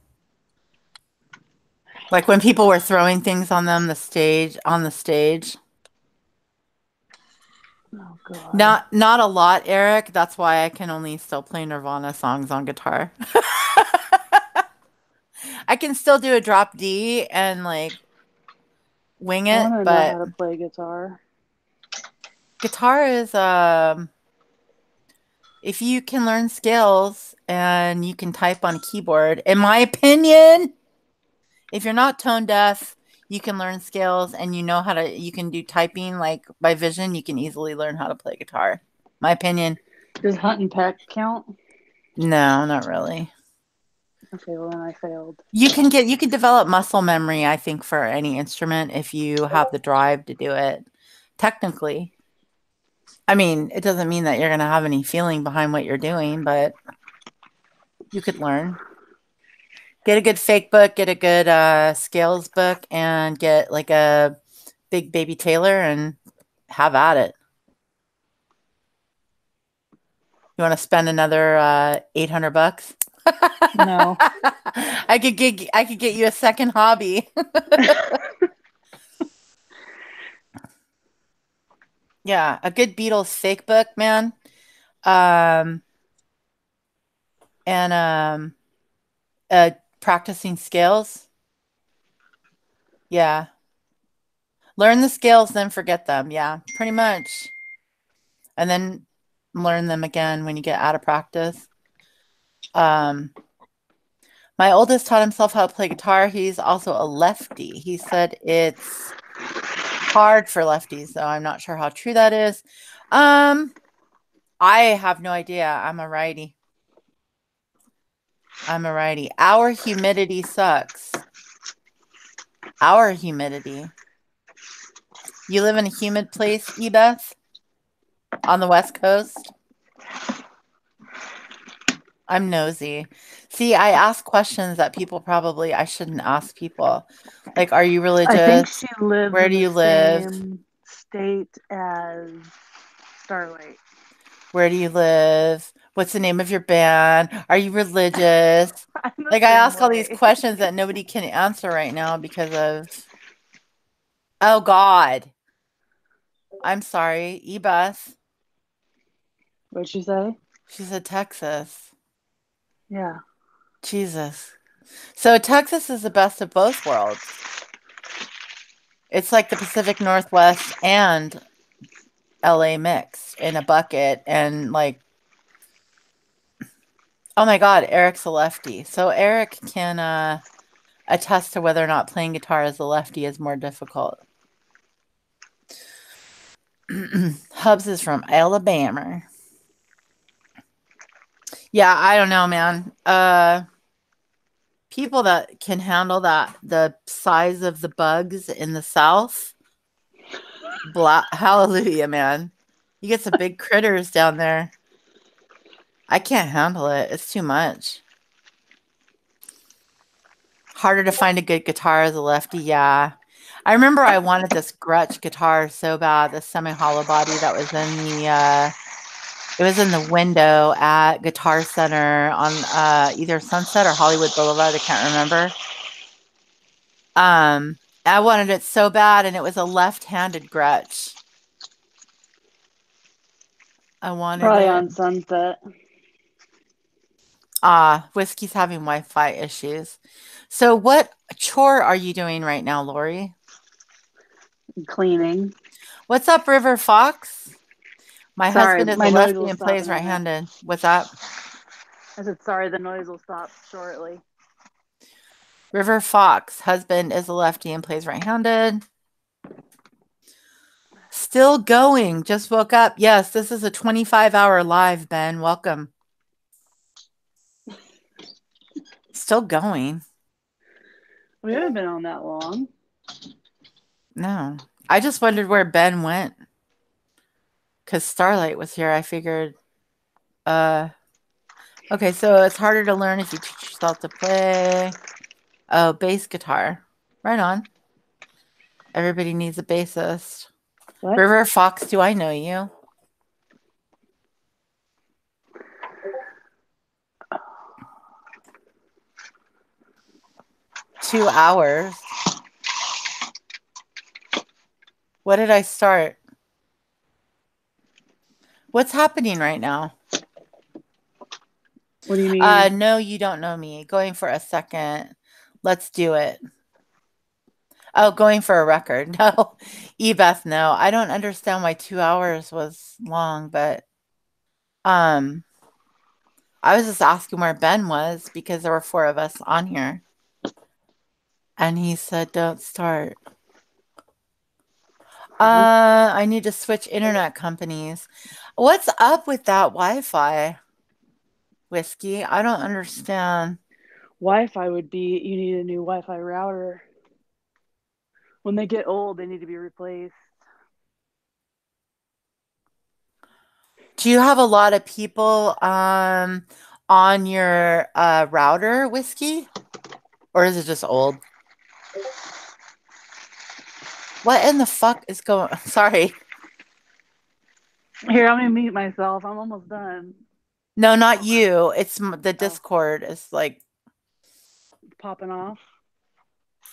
Like when people were throwing things on them on the stage. Oh god. Not a lot, Eric. That's why I can only still play Nirvana songs on guitar. I can still do a drop D and like wing I it, want to know how but to play guitar. guitar is if you can learn scales and you can type on a keyboard, in my opinion, if you're not tone deaf, you can learn scales and you can do typing like by vision, you can easily learn how to play guitar. My opinion. Does Hunt and Peck count? No, not really. Okay, well then I failed. You can develop muscle memory, I think, for any instrument if you have the drive to do it. Technically. I mean, it doesn't mean that you're going to have any feeling behind what you're doing, but you could learn. Get a good fake book, get a good scales book, and get like a big baby Taylor and have at it. You want to spend another $800? No. I could get you a second hobby. Yeah, a good Beatles fake book, man. Um, and practicing scales. Yeah. Learn the scales, then forget them. Yeah, pretty much. And then learn them again when you get out of practice. My oldest taught himself how to play guitar. He's also a lefty. He said it's hard for lefties, though I'm not sure how true that is. I have no idea. I'm a righty. Our humidity sucks. Our humidity. You live in a humid place, Ebeth? On the West Coast? I'm nosy. See, I ask questions that I shouldn't ask people. Like, are you I think religious? she lives Where in do the you live? same state as Starlight. Where do you live? What's the name of your band? Are you religious? I'm the Like, I same ask all these way. questions that nobody can answer right now because of, oh God. I'm sorry. Ebeth. What'd she say? She said Texas. Yeah. Jesus. So Texas is the best of both worlds. It's like the Pacific Northwest and LA mixed in a bucket. And like, oh my God, Eric's a lefty. So Eric can attest to whether or not playing guitar as a lefty is more difficult. Hubs is from Alabama. Yeah, I don't know, man. People that can handle that, the size of the bugs in the South, hallelujah, man. You get some big critters down there. I can't handle it. It's too much. Harder to find a good guitar as a lefty, yeah. I remember I wanted this Gretsch guitar so bad, the semi-hollow body that was in the it was in the window at Guitar Center on either Sunset or Hollywood Boulevard, I can't remember. I wanted it so bad, and it was a left-handed Gretsch. I wanted Probably it. on Sunset. Whiskey's having Wi-Fi issues. So what chore are you doing right now, Lori? Cleaning. What's up, River Fox? My Sorry, husband is a my noise will lefty and stop plays in a minute. right-handed. What's up? I said sorry, the noise will stop shortly. River Fox, husband is a lefty and plays right-handed. Still going. Just woke up. Yes, this is a 25-hour live, Ben. Welcome. Still going. We haven't been on that long. No. I just wondered where Ben went. Because Starlight was here. I figured, okay, so it's harder to learn if you teach yourself to play. Oh, bass guitar. Right on. Everybody needs a bassist. What? River Fox, do I know you? Two hours. What did I start? What's happening right now? What do you mean? No, you don't know me. Going for a second. Let's do it. Oh, going for a record. No. Ebeth, no. I don't understand why 2 hours was long, but I was just asking where Ben was because there were four of us on here. And he said, don't start. I need to switch internet companies. What's up with that Wi-Fi, Whiskey? I don't understand. Wi-Fi would be, you need a new Wi-Fi router. When they get old, they need to be replaced. Do you have a lot of people on your router, Whiskey? Or is it just old? What in the fuck is going on? Sorry. Here, I'm gonna mute myself. I'm almost done. No, not you. It's the Discord. It's like Popping off.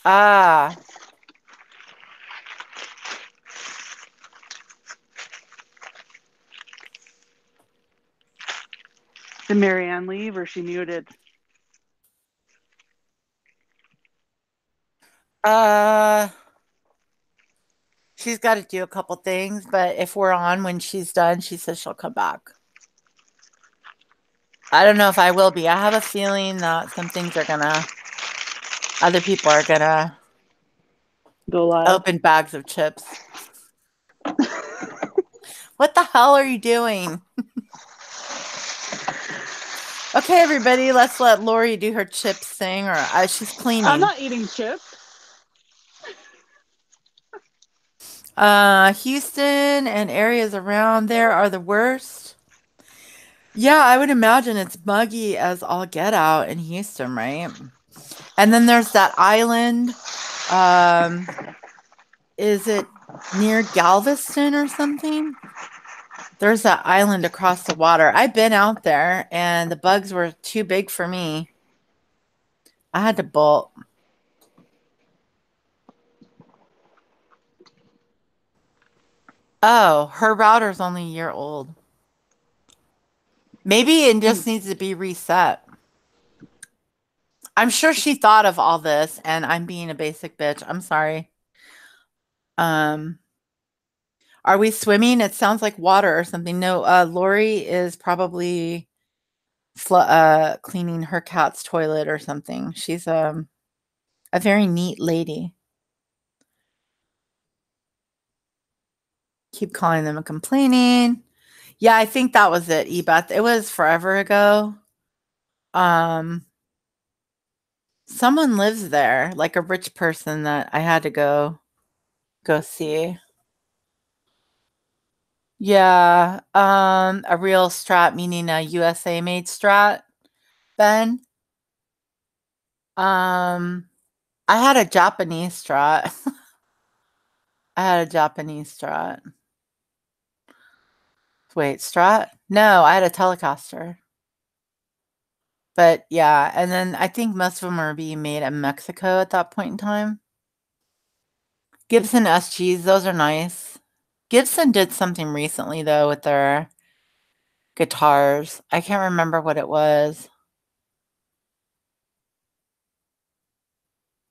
ah. Did Marianne leave or she muted? She's got to do a couple things, but if we're on when she's done, she says she'll come back. I don't know if I will be. I have a feeling that some things are other people are gonna Go live. open bags of chips. What the hell are you doing? Okay, everybody, let's let Lori do her chips thing, or she's cleaning. I'm not eating chips. Houston and areas around there are the worst. Yeah, I would imagine it's muggy as all get out in Houston, right? And then there's that island. Is it near Galveston or something? There's that island across the water. I've been out there and the bugs were too big for me. I had to bolt. Oh, her router's only a year old. Maybe it Hmm. just needs to be reset. I'm sure she thought of all this, and I'm being a basic bitch. I'm sorry. Um, are we swimming? It sounds like water or something. No, Lori is probably cleaning her cat's toilet or something. She's a very neat lady. Keep calling them and complaining. Yeah, I think that was it, Ebeth. It was forever ago. Um, Someone lives there, like a rich person that I had to go see. Yeah, a real Strat, meaning a USA made Strat, Ben. Um, I had a Japanese Strat. I had a Japanese Strat. Wait, Strat? No, I had a Telecaster. But yeah, and then I think most of them are being made in Mexico at that point in time. Gibson SGs, those are nice. Gibson did something recently though with their guitars. I can't remember what it was.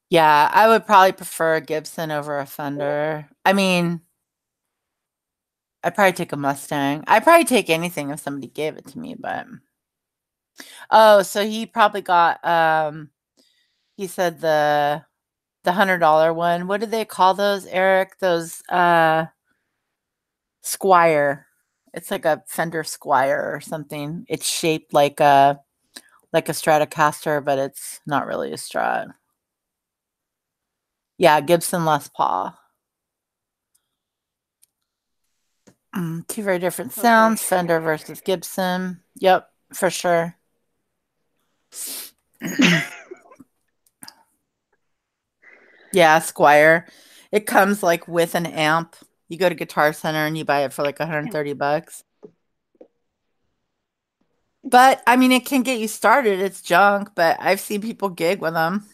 Yeah, I would probably prefer a Gibson over a Fender. I mean, I'd probably take a Mustang. I'd probably take anything if somebody gave it to me, but oh, so he probably got he said the $100 one. What do they call those, Eric? Those Squire. It's like a Fender Squire or something. It's shaped like a Stratocaster, but it's not really a Strat. Yeah, Gibson Les Paul. Two very different Okay. sounds, Fender versus Gibson. Yep, for sure. Yeah, Squire. It comes like with an amp. You go to Guitar Center and you buy it for like 130 bucks. But I mean, it can get you started. It's junk, but I've seen people gig with them.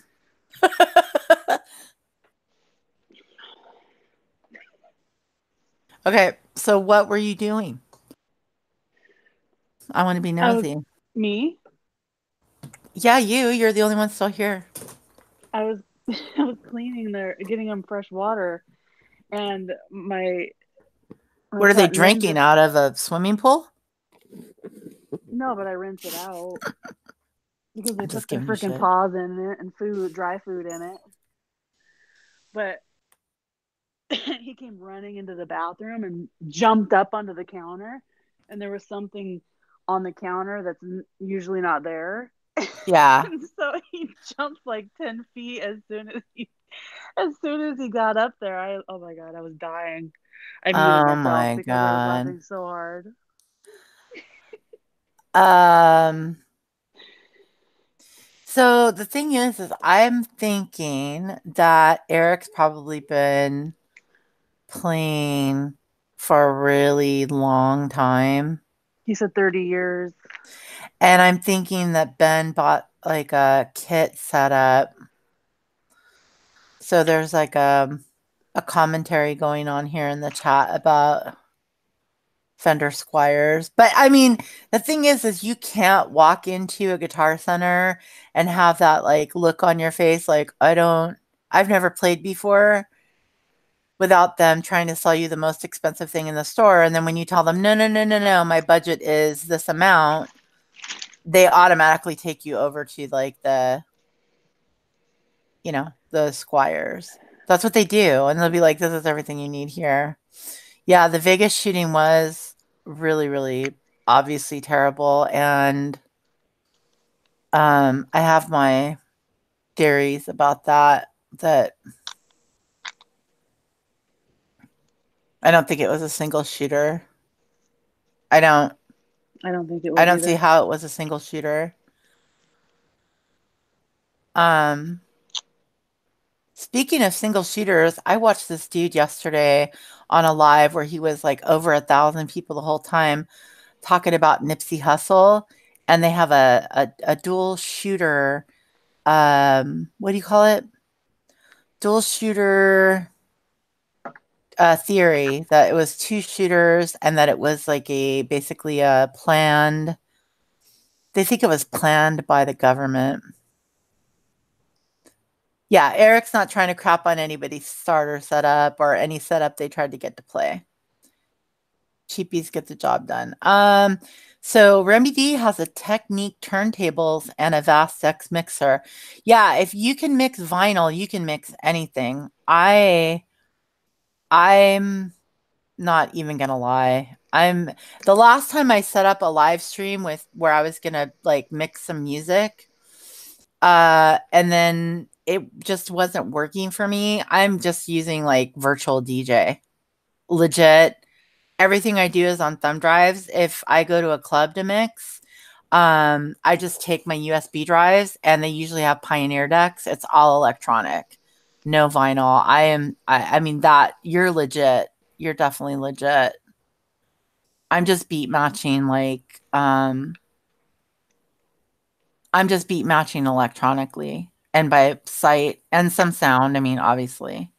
Okay, so what were you doing? I want to be I was nosy. me. Yeah, you're the only one still here. I was I was cleaning their getting them fresh water, and my What are what's they that drinking ninja? out of a swimming pool? No, but I rinse it out because they I'm put just their giving you freaking shit. paws in it and dry food in it. But he came running into the bathroom and jumped up onto the counter, and there was something on the counter that's usually not there. Yeah. And so he jumped like 10 feet as soon as he got up there. Oh my god, I was dying. I muted Oh myself my because I was God. laughing so hard. Um, so the thing is I'm thinking that Eric's probably been playing for a really long time. He said 30 years. And I'm thinking that Ben bought like a kit set up. So there's like a commentary going on here in the chat about Fender Squires. But I mean, the thing is you can't walk into a Guitar Center and have that like look on your face like I've never played before without them trying to sell you the most expensive thing in the store. And then when you tell them, no, no, no, no, no, my budget is this amount, they automatically take you over to like the Squires. That's what they do. And they'll be like, this is everything you need here. Yeah, the Vegas shooting was really, really obviously terrible. And I have my theories about that I don't think it was a single shooter. I don't I don't think it I was don't see either. how it was a single shooter. Um Speaking of single shooters, I watched this dude yesterday on a live where he was like over 1,000 people the whole time talking about Nipsey Hussle, and they have a dual shooter. What do you call it? Dual shooter. theory that it was two shooters and that it was like basically a planned. They think it was planned by the government. Yeah, Eric's not trying to crap on anybody's starter setup or any setup they tried to get to play. Cheapies get the job done. So Remedy has a Technique turntables and a Vastex mixer. Yeah, if you can mix vinyl, you can mix anything. I'm not even gonna lie. I'm the last time I set up a live stream with where I was gonna like mix some music, and then it just wasn't working for me. I'm just using like virtual DJ. Legit. Everything I do is on thumb drives. If I go to a club to mix, I just take my USB drives and they usually have Pioneer decks. It's all electronic. No vinyl. I mean that you're legit. You're definitely legit. I'm just beat matching I'm just beat matching electronically and by sight and some sound, I mean obviously.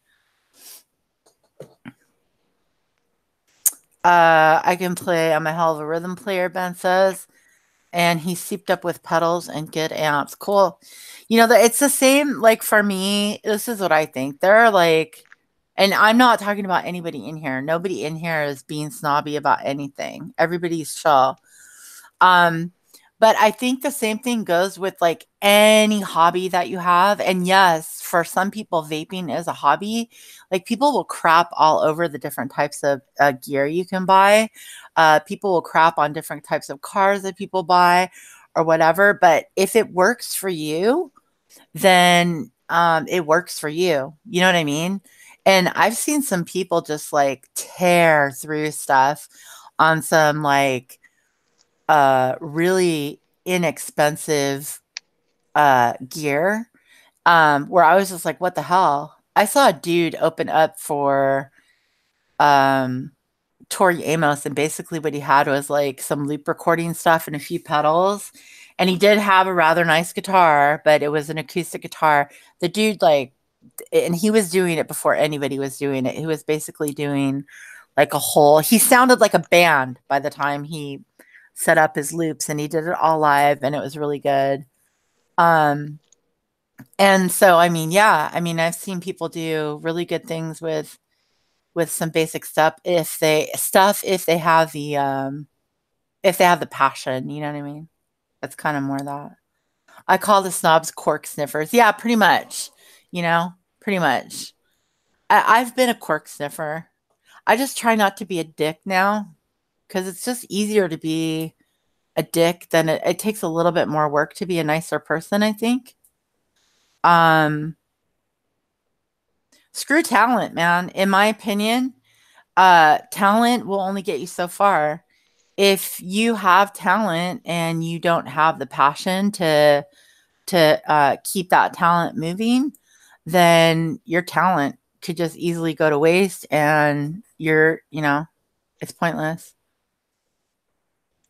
I can play. I'm a hell of a rhythm player, Ben says. And he's souped up with pedals and good amps. Cool. It's the same, like for me, this is what I think. There are like, and I'm not talking about anybody in here. Nobody in here is being snobby about anything. Everybody's chill. But I think the same thing goes with like any hobby that you have. And yes, for some people, vaping is a hobby. Like people will crap all over the different types of gear you can buy. People will crap on different types of cars that people buy or whatever. But if it works for you, then it works for you. You know what I mean? And I've seen some people just like tear through stuff on some like really inexpensive gear, where I was just like, what the hell? I saw a dude open up for Tori Amos, and basically what he had was like some loop recording stuff and a few pedals. And he did have a rather nice guitar, but it was an acoustic guitar. The dude, like, and he was doing it before anybody was doing it. He was basically doing like he sounded like a band by the time he set up his loops, and he did it all live and it was really good. And so, I mean, yeah, I mean, I've seen people do really good things with some basic stuff if they have the passion, you know what I mean? That's kind of more that. I call the snobs cork sniffers. Yeah, pretty much. Pretty much. I've been a cork sniffer. I just try not to be a dick now because it's just easier to be a dick than it takes a little bit more work to be a nicer person, I think. Screw talent, man. In my opinion, talent will only get you so far. If you have talent and you don't have the passion to keep that talent moving, then your talent could just easily go to waste and it's pointless.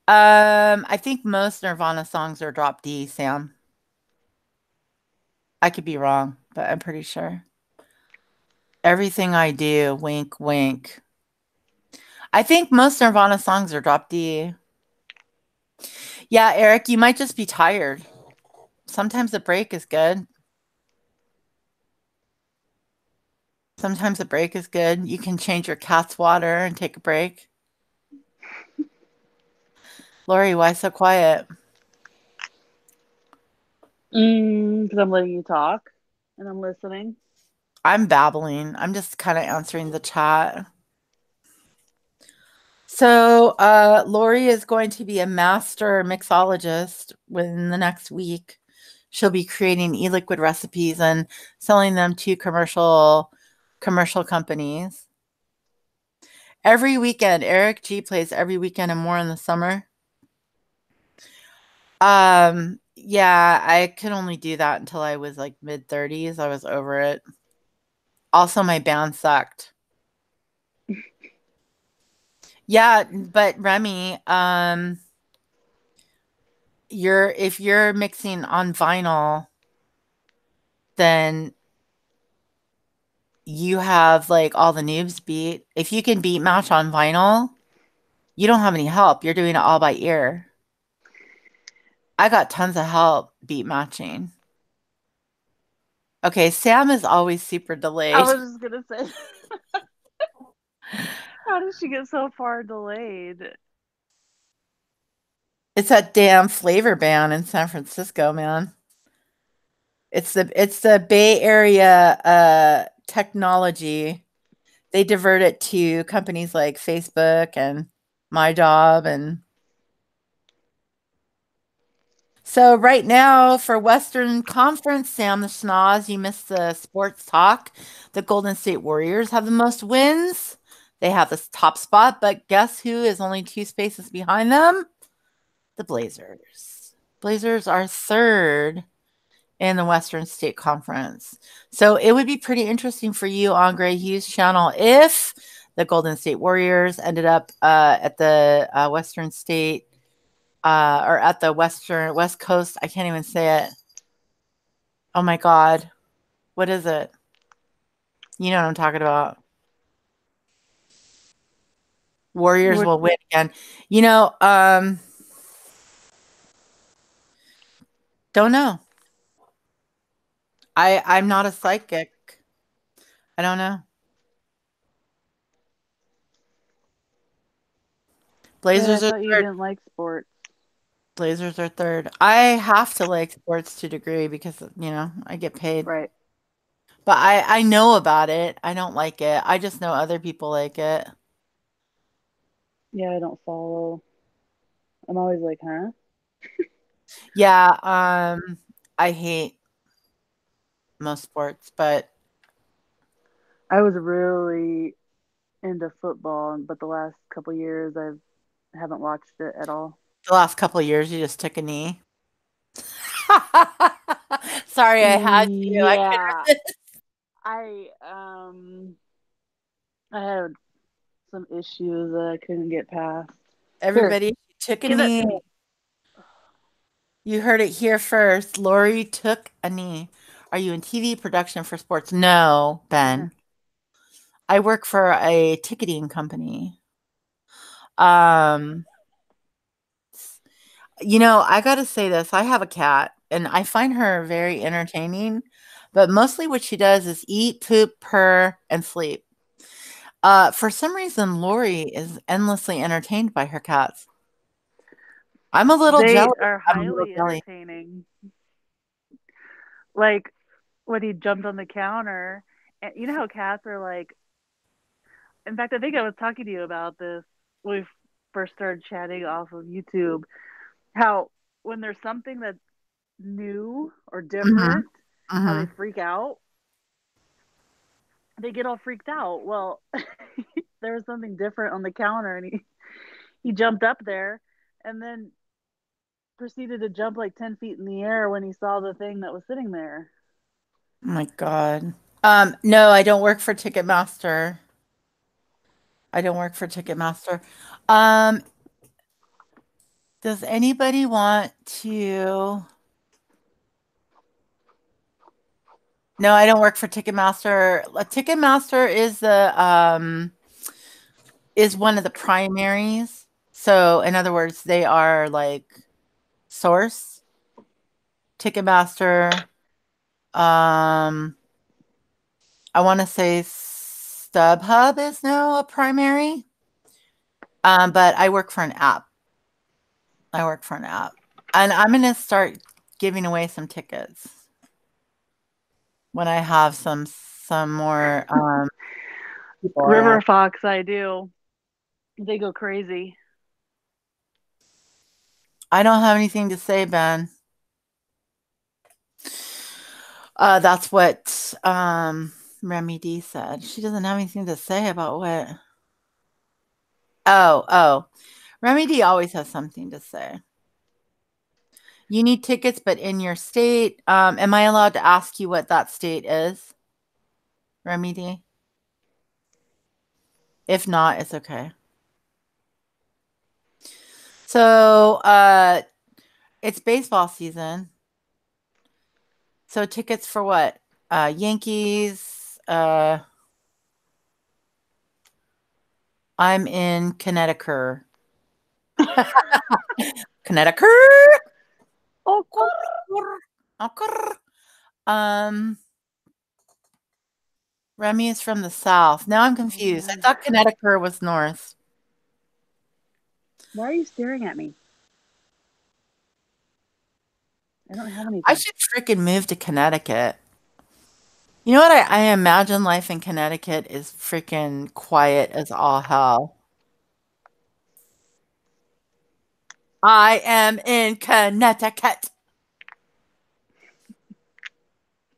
I think most Nirvana songs are drop D, Sam. I could be wrong, but I'm pretty sure. Everything I do, wink, wink. I think most Nirvana songs are drop D. Yeah, Eric, you might just be tired. Sometimes a break is good. Sometimes a break is good. You can change your cat's water and take a break. Lori, why so quiet? Because I'm letting you talk and I'm listening. I'm babbling. I'm just kind of answering the chat. So, Lori is going to be a master mixologist within the next week. She'll be creating e-liquid recipes and selling them to commercial companies. Every weekend, Eric G plays every weekend and more in the summer. Yeah, I could only do that until I was like mid-30s. I was over it. Also, my band sucked. Yeah, but Remy, if you're mixing on vinyl, then you have like all the noobs beat. If you can beat match on vinyl, you don't have any help. You're doing it all by ear. I got tons of help beat matching. Okay, Sam is always super I delayed. was just gonna say, how did she get so far delayed? It's that damn flavor ban in San Francisco, man. It's the Bay Area technology. They divert it to companies like Facebook and My Job. And so right now for Western Conference, Sam the Schnoz, you missed the sports talk. The Golden State Warriors have the most wins. They have this top spot, but guess who is only 2 spaces behind them? The Blazers. Blazers are third in the Western State Conference. So it would be pretty interesting for you on Gray Hughes' channel if the Golden State Warriors ended up at the Western State or at the West Coast. I can't even say it. Oh my God. What is it? You know what I'm talking about. Warriors What? will win again. You know, don't know. I'm not a psychic. I don't know. Wait, I Blazers are thought you third. didn't like sports. Blazers are third. I have to like sports to a degree because, I get paid. Right. But I know about it. I don't like it. I just know other people like it. Yeah, I don't follow. I'm always like, huh? Yeah, I hate most sports, but I was really into football, but the last couple years haven't watched it at all. the last couple of years you just took a knee. Sorry, I had to. I couldn't Yeah, resist. I had some issues that I couldn't get past. Here, Everybody took a give that knee. to me. You heard it here first. Lori took a knee. Are you in TV production for sports? No, Here. Ben. I work for a ticketing company. Um, I got to say this. I have a cat and I find her very entertaining, but mostly what she does is eat, poop, purr, and sleep. For some reason, Lori is endlessly entertained by her cats. I'm a little They jealous. are I'm a little highly jelly. entertaining. Like when he jumped on the counter, and you know how cats are like. In fact, I think I was talking to you about this when we first started chatting off of YouTube. How when there's something that's new or Hmm. different, how Hmm. they freak out. They get all freaked out. Well, there was something different on the counter, and he jumped up there, and then proceeded to jump like 10 feet in the air when he saw the thing that was sitting there. Oh my God. No, I don't work for Ticketmaster. I don't work for Ticketmaster. Um, does anybody want to? No, I don't work for Ticketmaster. Ticketmaster is one of the primaries. So, in other words, they are like Source, Ticketmaster. I want to say StubHub is now a primary. But I work for an app. I work for an app, and I'm gonna start giving away some tickets when I have some more people around. River Fox, I do. They go crazy. I don't have anything to say, Ben. That's what Remy D said. She doesn't have anything to say about what. Oh. Remy D always has something to say. You need tickets, but in your state. Am I allowed to ask you what that state is, Remy D? If not, it's okay. So, it's baseball season. So tickets for what? Yankees, I'm in Connecticut. Connecticut. Um, Remy is from the south. Now I'm confused. I thought Connecticut was north. Why are you staring at me? I don't have anything. I should freaking move to Connecticut. You know what? I imagine life in Connecticut is freaking quiet as all hell. I am in Connecticut.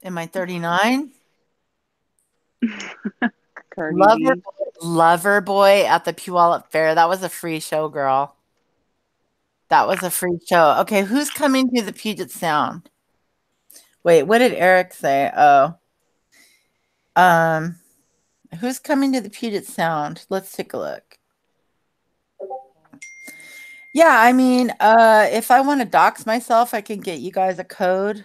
Am I 39? Lover Boy at the Puyallup Fair. That was a free show, girl. That was a free show. Okay, who's coming to the Puget Sound? Wait, what did Eric say? Oh. Who's coming to the Puget Sound? Let's take a look. Yeah, I mean, if I want to dox myself, I can get you guys a code.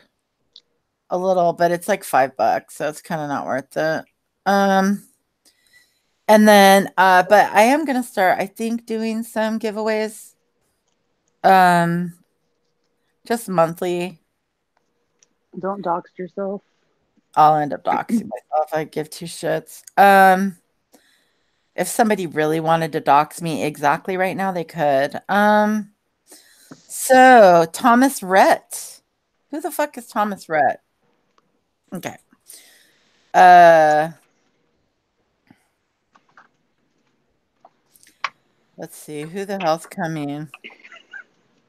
A little, but it's like $5, so it's kind of not worth it. And then, but I am gonna start, I think, doing some giveaways. Just monthly. Don't dox yourself. I'll end up doxing myself. I give two shits. If somebody really wanted to dox me exactly right now, they could. So Thomas Rhett. Who the fuck is Thomas Rhett? Okay. Let's see. Who the hell's coming?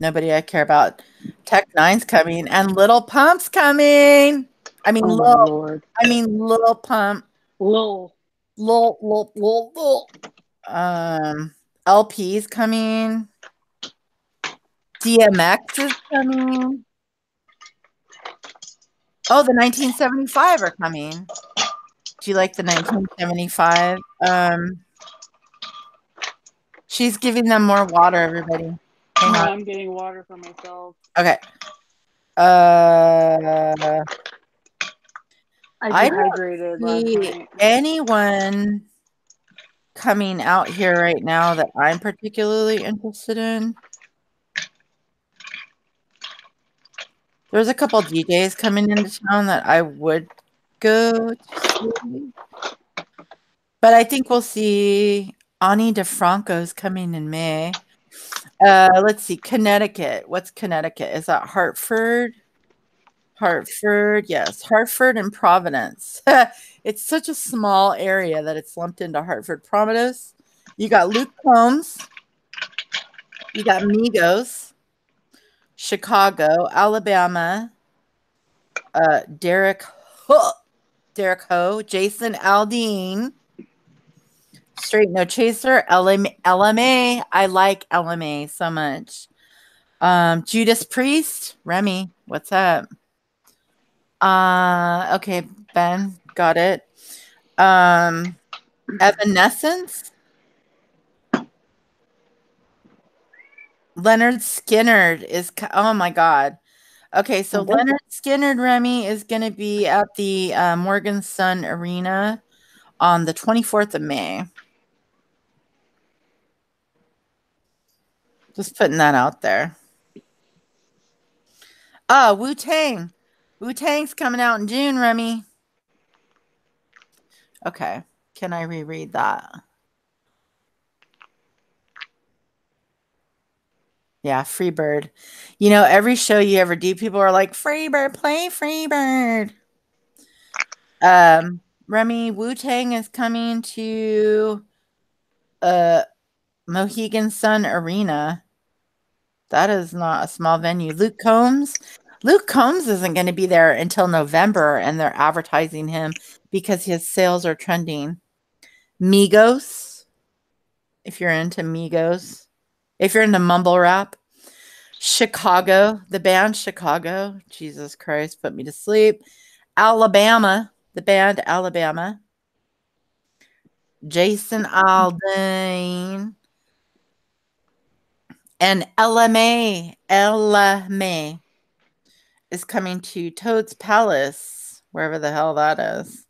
Nobody I care about. Tech Nine's coming and Little Pump's coming. I mean, Oh my Lord. I mean, Little Pump. Lil. LP's coming. DMX is coming. Oh, the 1975 are coming. Do you like the 1975? She's giving them more water, everybody. Hang on. I'm getting water for myself. Okay. I dehydrated last night. Anyone coming out here right now that I'm particularly interested in. There's a couple DJs coming into town that I would go to see. But I think we'll see Ani DeFranco's coming in May. Let's see, Connecticut. What's Connecticut? Is that Hartford? Hartford, yes. Hartford and Providence. It's such a small area that it's lumped into Hartford, Providence. You got Luke Combs. You got Migos. Chicago, Alabama. Derek Ho, Jason Aldean. Straight No Chaser, LMA. I like LMA so much. Judas Priest, Remy, what's up? Okay, Ben, got it. Evanescence. Leonard Skinner is, oh my God. Okay, so Leonard Skinner, Remy, is going to be at the Morgan Sun Arena on the 24th of May. Just putting that out there. Oh, Wu-Tang. Wu-Tang's coming out in June, Remy. Okay. Can I reread that? Yeah, Freebird. You know, every show you ever do, people are like, Freebird, play Freebird. Remy, Wu-Tang is coming to Mohegan Sun Arena. That is not a small venue. Luke Combs isn't going to be there until November, and they're advertising him because his sales are trending. Migos, if you're into Migos, if you're into mumble rap. Chicago, the band Chicago. Jesus Christ, put me to sleep. Alabama, the band Alabama. Jason Aldean. And LMA is coming to Toad's Palace, wherever the hell that is.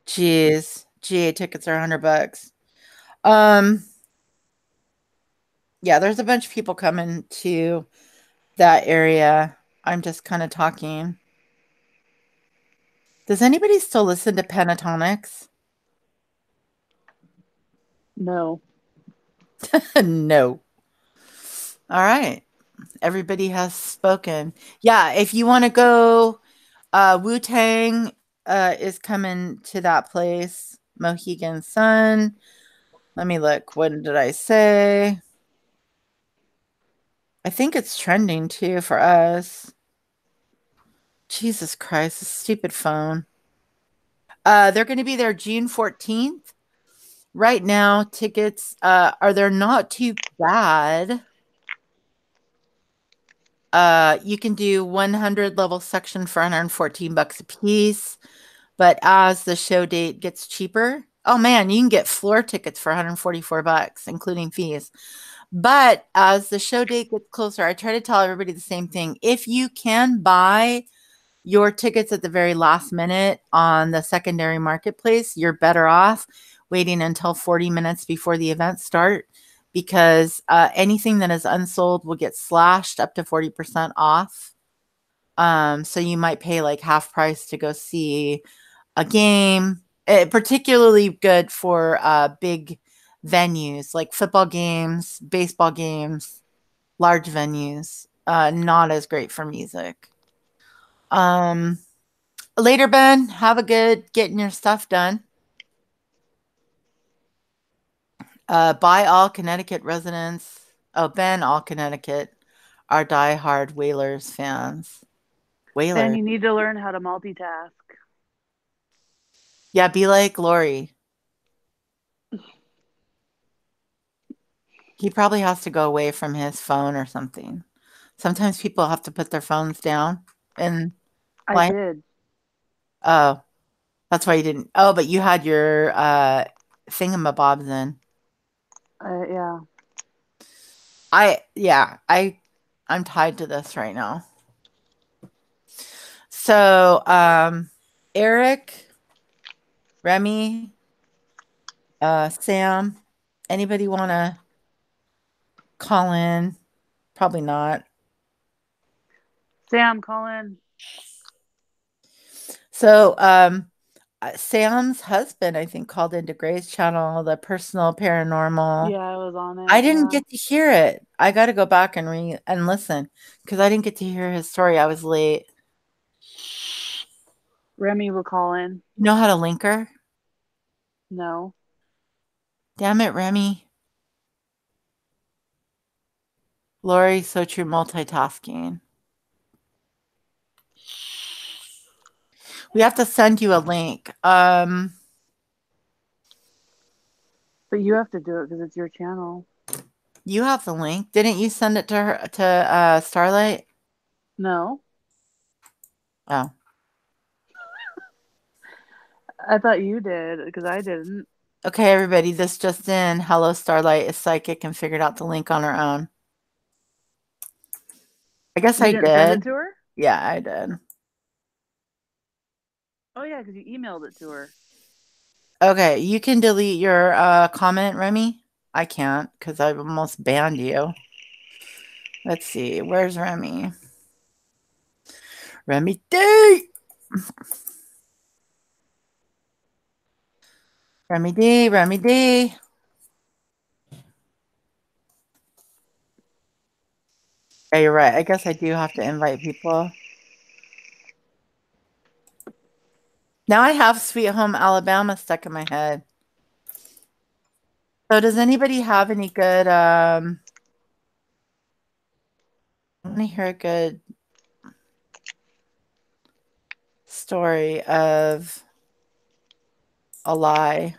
Jeez. GA tickets are $100. Um, yeah, there's a bunch of people coming to that area. I'm just kind of talking. Does anybody still listen to Pentatonics? No. No. All right. Everybody has spoken. Yeah, if you want to go, Wu-Tang is coming to that place. Mohegan Sun. Let me look. What did I say? I think it's trending too for us. Jesus Christ, this stupid phone. They're going to be there June 14th. Right now, tickets are they're not too bad. You can do 100 level section for 114 bucks a piece, but as the show date gets cheaper, oh man, you can get floor tickets for 144 bucks including fees. But as the show date gets closer, I try to tell everybody the same thing. If you can buy your tickets at the very last minute on the secondary marketplace, you're better off waiting until 40 minutes before the event start, because anything that is unsold will get slashed up to 40% off. So you might pay like half price to go see a game. Particularly good for big venues like football games, baseball games, large venues. Not as great for music. Later, Ben. Have a good getting your stuff done. By all Connecticut residents. Oh, Ben, all Connecticut are diehard Whalers fans. Then Whalers. you need to learn how to multitask. Yeah, be like Lori. He probably has to go away from his phone or something. Sometimes people have to put their phones down and I like, did. oh, that's why you didn't. Oh, but you had your thingamabobs in. Yeah. I'm tied to this right now. So, Eric, Remy, Sam, anybody want to call in? Probably not. Sam, call in. So, Sam's husband, I think, called into Gray's channel, the personal paranormal. Yeah, I was on it. I didn't yeah. get to hear it. I got to go back and listen because I didn't get to hear his story. I was late. Remy will call in. You know how to link her? No. Damn it, Remy. Lori, so true multitasking. We have to send you a link. But you have to do it because it's your channel. You have the link. Didn't you send it to her to Starlight? No. Oh. I thought you did because I didn't. Okay, everybody, this just in. Hello, Starlight is psychic and figured out the link on her own. I guess You I didn't send did. it to her? Yeah, I did. Oh, yeah, because you emailed it to her. Okay, you can delete your comment, Remy. I can't because I've almost banned you. Let's see. Where's Remy? Remy D! Remy D, Remy D. Yeah, you're right. I guess I do have to invite people. Now I have Sweet Home Alabama stuck in my head. So does anybody have any good I want to hear a good story of a lie.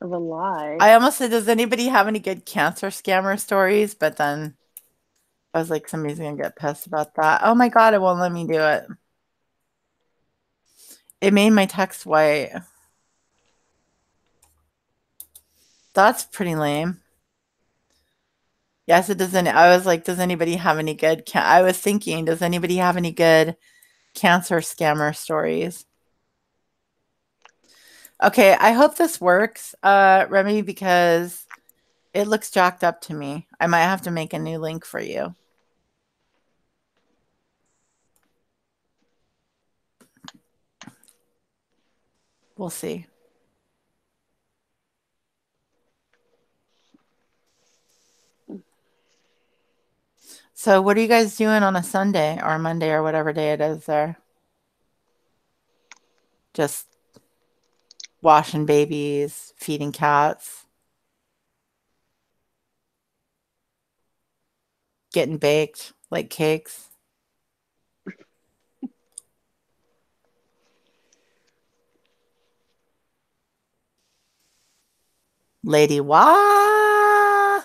Of a lie. I almost said, does anybody have any good cancer scammer stories? But then I was like, somebody's going to get pissed about that. Oh my God, it won't let me do it. It made my text white. That's pretty lame. Yes, it doesn't. I was like, does anybody have any good? I was thinking, does anybody have any good cancer scammer stories? Okay, I hope this works, Remy, because it looks jacked up to me. I might have to make a new link for you. We'll see. So what are you guys doing on a Sunday or Monday or whatever day it is there? Just washing babies, feeding cats, getting baked like cakes. Lady Wah!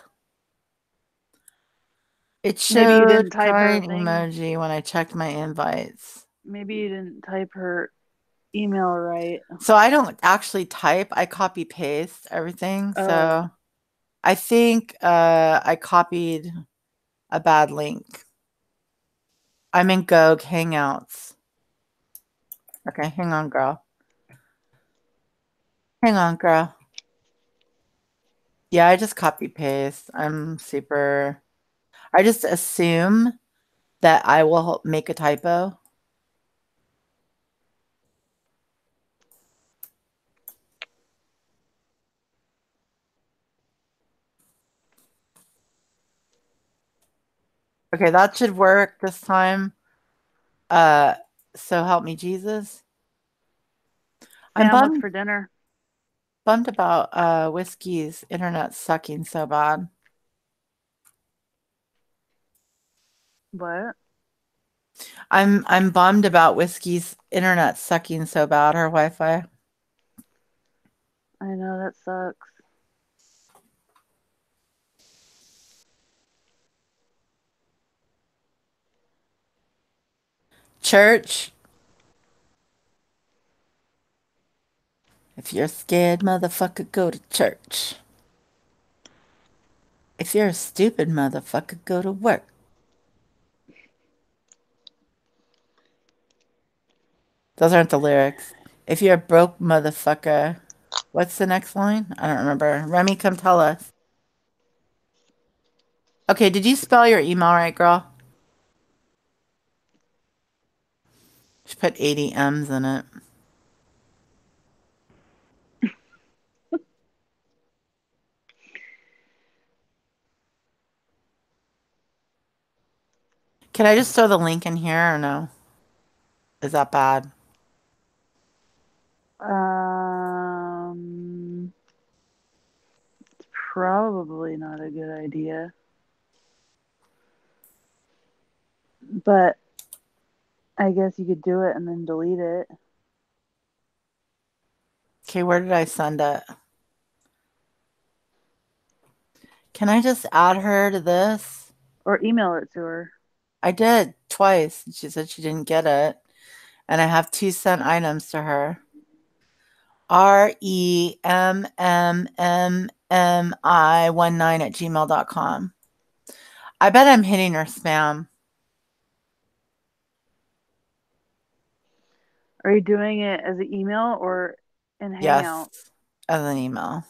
It Maybe you showed didn't type her crying thing. emoji when I checked my invites. Maybe you didn't type her email right. So I don't actually type, I copy paste everything. Oh, So I think I copied a bad link. I'm in Gog Hangouts. Okay, hang on, girl. Hang on, girl. Yeah, I just copy paste. I just assume that I will make a typo. Okay, that should work this time. Uh, so help me Jesus. I'm Sam, what's bummed for dinner? bummed about Whiskey's internet sucking so bad. What? I'm bummed about Whiskey's internet sucking so bad, her Wi-Fi. I know that sucks. Church, if you're scared, motherfucker, go to church. If you're a stupid motherfucker, go to work. Those aren't the lyrics. If you're a broke motherfucker, what's the next line? I don't remember. Remy, come tell us. Okay, did you spell your email right, girl? She put 80 M's in it. Can I just throw the link in here or no? Is that bad? It's probably not a good idea. But I guess you could do it and then delete it. Okay, where did I send it? Can I just add her to this? Or email it to her. I did twice. She said she didn't get it. And I have 2 sent items to her. REMMMMI19 I bet I'm hitting her spam. Are you doing it as an email or in Yes, Hangout? as an email.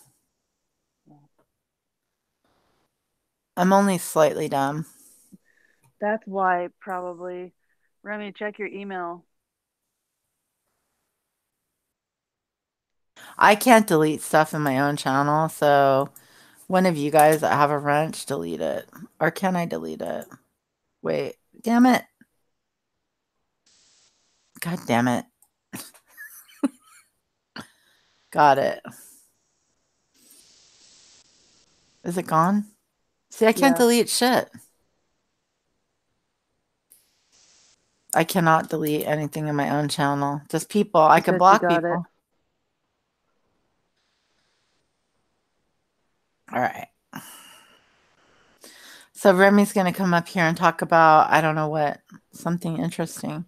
I'm only slightly dumb. That's why, probably. Remy, check your email. I can't delete stuff in my own channel, so one of you guys that have a wrench, delete it. Or can I delete it? Wait, damn it. God damn it. Got it. Is it gone? See, I can't Yeah, delete shit. I cannot delete anything in my own channel. Just people. I she can said she block got it. people. All right. So Remy's going to come up here and talk about, I don't know what, something interesting.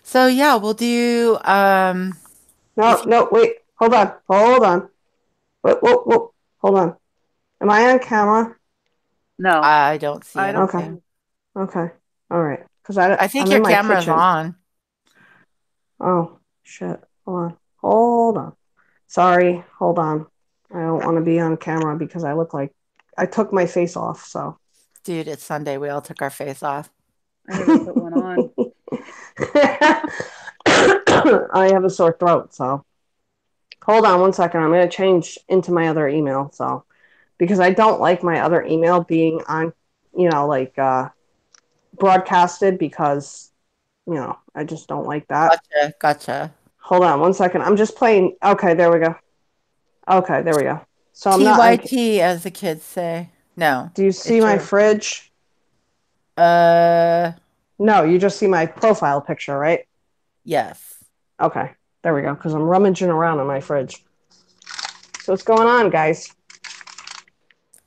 So yeah, we'll do No, wait. Hold on. Whoa. Hold on. Am I on camera? No, I don't see I don't Okay. anything. see. Okay. All right. Because I think I'm your in my camera's kitchen. on. Oh, shit. Hold on. Sorry. Hold on. I don't want to be on camera because I look like I took my face off, so. Dude, it's Sunday. We all took our face off. I never put one on. I have a sore throat, so. Hold on one second. I'm going to change into my other email, so. Because I don't like my other email being on, broadcasted because, I just don't like that. Gotcha. Hold on one second. I'm just playing. Okay, there we go. Okay, there we go. So I'm not on. TYT, as the kids say. No, Do you see it's my true. fridge? Uh, No, you just see my profile picture, right? yes. Okay, there we go. Because I'm rummaging around in my fridge. So what's going on, guys?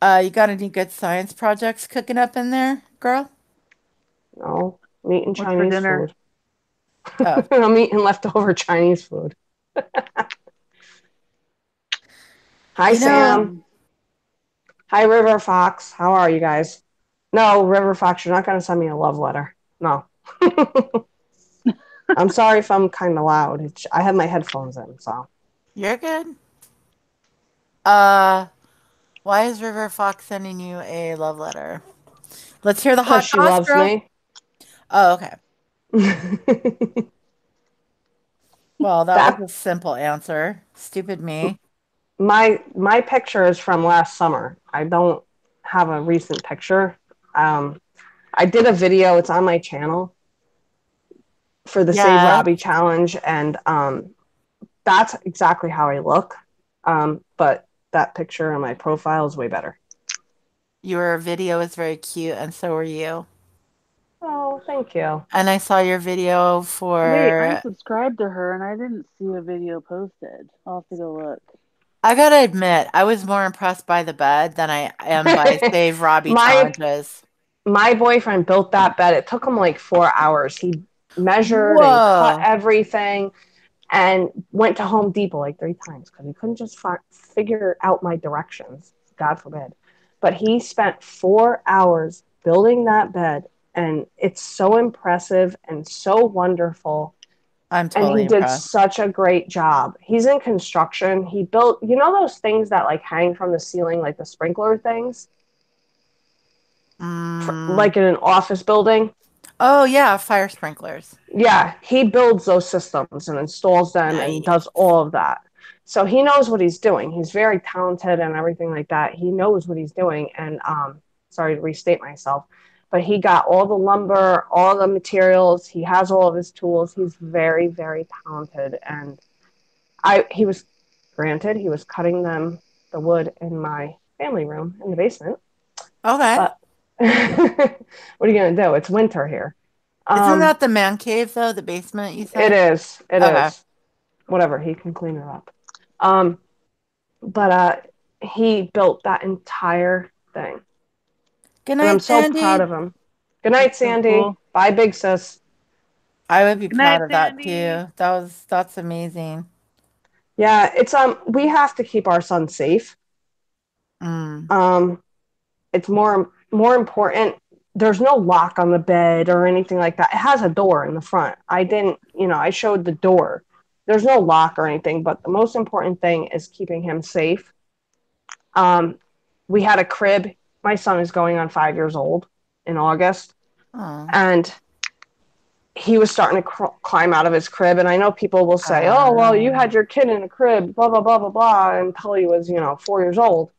You got any good science projects cooking up in there, girl? No, I'm eating What's for Chinese dinner? food. Oh, I'm eating leftover Chinese food. Hi, you know, Sam. Hi, River Fox. How are you guys? No, River Fox, you're not going to send me a love letter. No. I'm sorry if I'm kind of loud. I have my headphones in, so. you're good. Why is River Fox sending you a love letter? Let's hear the Because hot she goss, loves girl. me. Oh, okay. Well, that was That a simple answer. Stupid me. my picture is from last summer. I don't have a recent picture. I did a video. It's on my channel for the Save Yeah, Robbie challenge, and that's exactly how I look. But that picture on my profile is way better. your video is very cute, and so are you. Oh, thank you. And I saw your video Wait, I'm for. subscribed to her and I didn't see a video posted. I'll have to go look. I gotta admit, I was more impressed by the bed than I am by Save Robbie my challenges. my boyfriend built that bed. It took him like 4 hours. He measured and cut Whoa. everything and went to Home Depot like 3 times because he couldn't just figure out my directions. God forbid. But he spent 4 hours building that bed, and it's so impressive and so wonderful. I'm And he totally did impressed. such a great job. He's in construction. He built, those things that like hang from the ceiling, like the sprinkler things, Mm. like in an office building. Oh, yeah, fire sprinklers. Yeah, he builds those systems and installs them and Nice. does all of that. So he knows what he's doing. He's very talented and everything like that. He knows what he's doing. And sorry to restate myself, but he got all the lumber, all the materials. He has all of his tools. He's very, very talented. And he was granted he was cutting the wood in my family room in the basement. Okay. But what are you gonna do? It's winter here. Isn't that the man cave, though? The basement, you It said? is. It Okay. is. Whatever. He can clean it up. But he built that entire thing, Good and I'm night, so proud Sandy. of him. Good night, That's so Sandy. cool. Bye, big sis. I would be Good proud night, of that Sandy. too. That's amazing. Yeah, it's we have to keep our son safe. Mm. It's more important. There's no lock on the bed or anything like that. It has a door in the front. I didn't, I showed the door. There's no lock or anything, but the most important thing is keeping him safe. We had a crib. My son is going on 5 years old in August, Oh. and he was starting to climb out of his crib. And I know people will say, "Oh, well, you Um, had your kid in a crib, blah blah blah blah blah," until he was, 4 years old.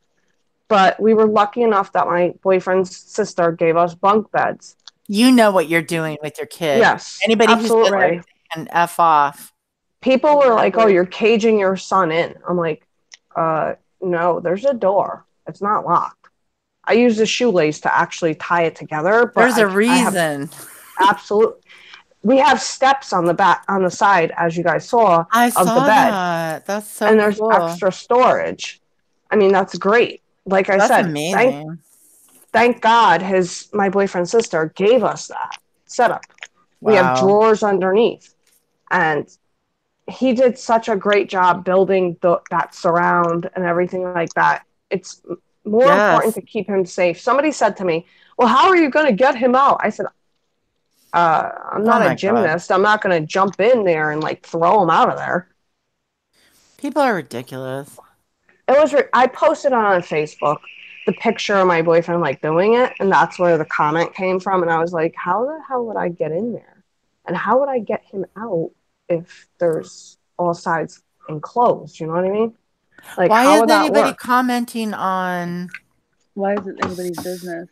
But we were lucky enough that my boyfriend's sister gave us bunk beds. you know what you're doing with your kid. Yes, Anybody who says Right. absolutely. can F off. People were like, "Oh, Exactly. you're caging your son in." I'm like, no, there's a door. It's not locked. I use a shoelace to actually tie it together, but There's a I have reason. absolute. We have steps on the back, on the side, as you guys saw, I of the saw bed, that. That's so and there's cool. extra storage. I mean, that's great. Like I That's said, amazing. thank God my boyfriend's sister gave us that setup. We have Wow. drawers underneath, and he did such a great job building that surround and everything like that. It's more important Yes. to keep him safe. Somebody said to me, "Well, how are you going to get him out?" I said, I'm Oh not a my God. gymnast. I'm not going to jump in there and like throw them out of there. People are ridiculous. I posted on Facebook the picture of my boyfriend like doing it, and that's where the comment came from. And I was like, how the hell would I get in there? And how would I get him out if there's all sides enclosed? You know what I mean? Like, Why how is would that anybody work? commenting on? Why is it anybody's business?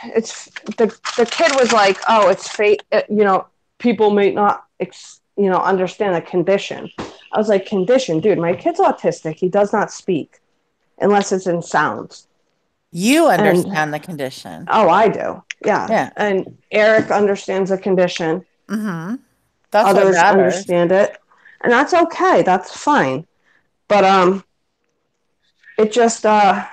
It's the kid was like, oh, it's fate. You know, people may not understand the condition. I was like, condition, dude. My kid's autistic. He does not speak unless it's in sounds. You And understand the condition. oh, I do. Yeah. Yeah. And Eric understands the condition. Mm-hmm. That's what Others matters. understand it. And that's okay. That's fine. But it just I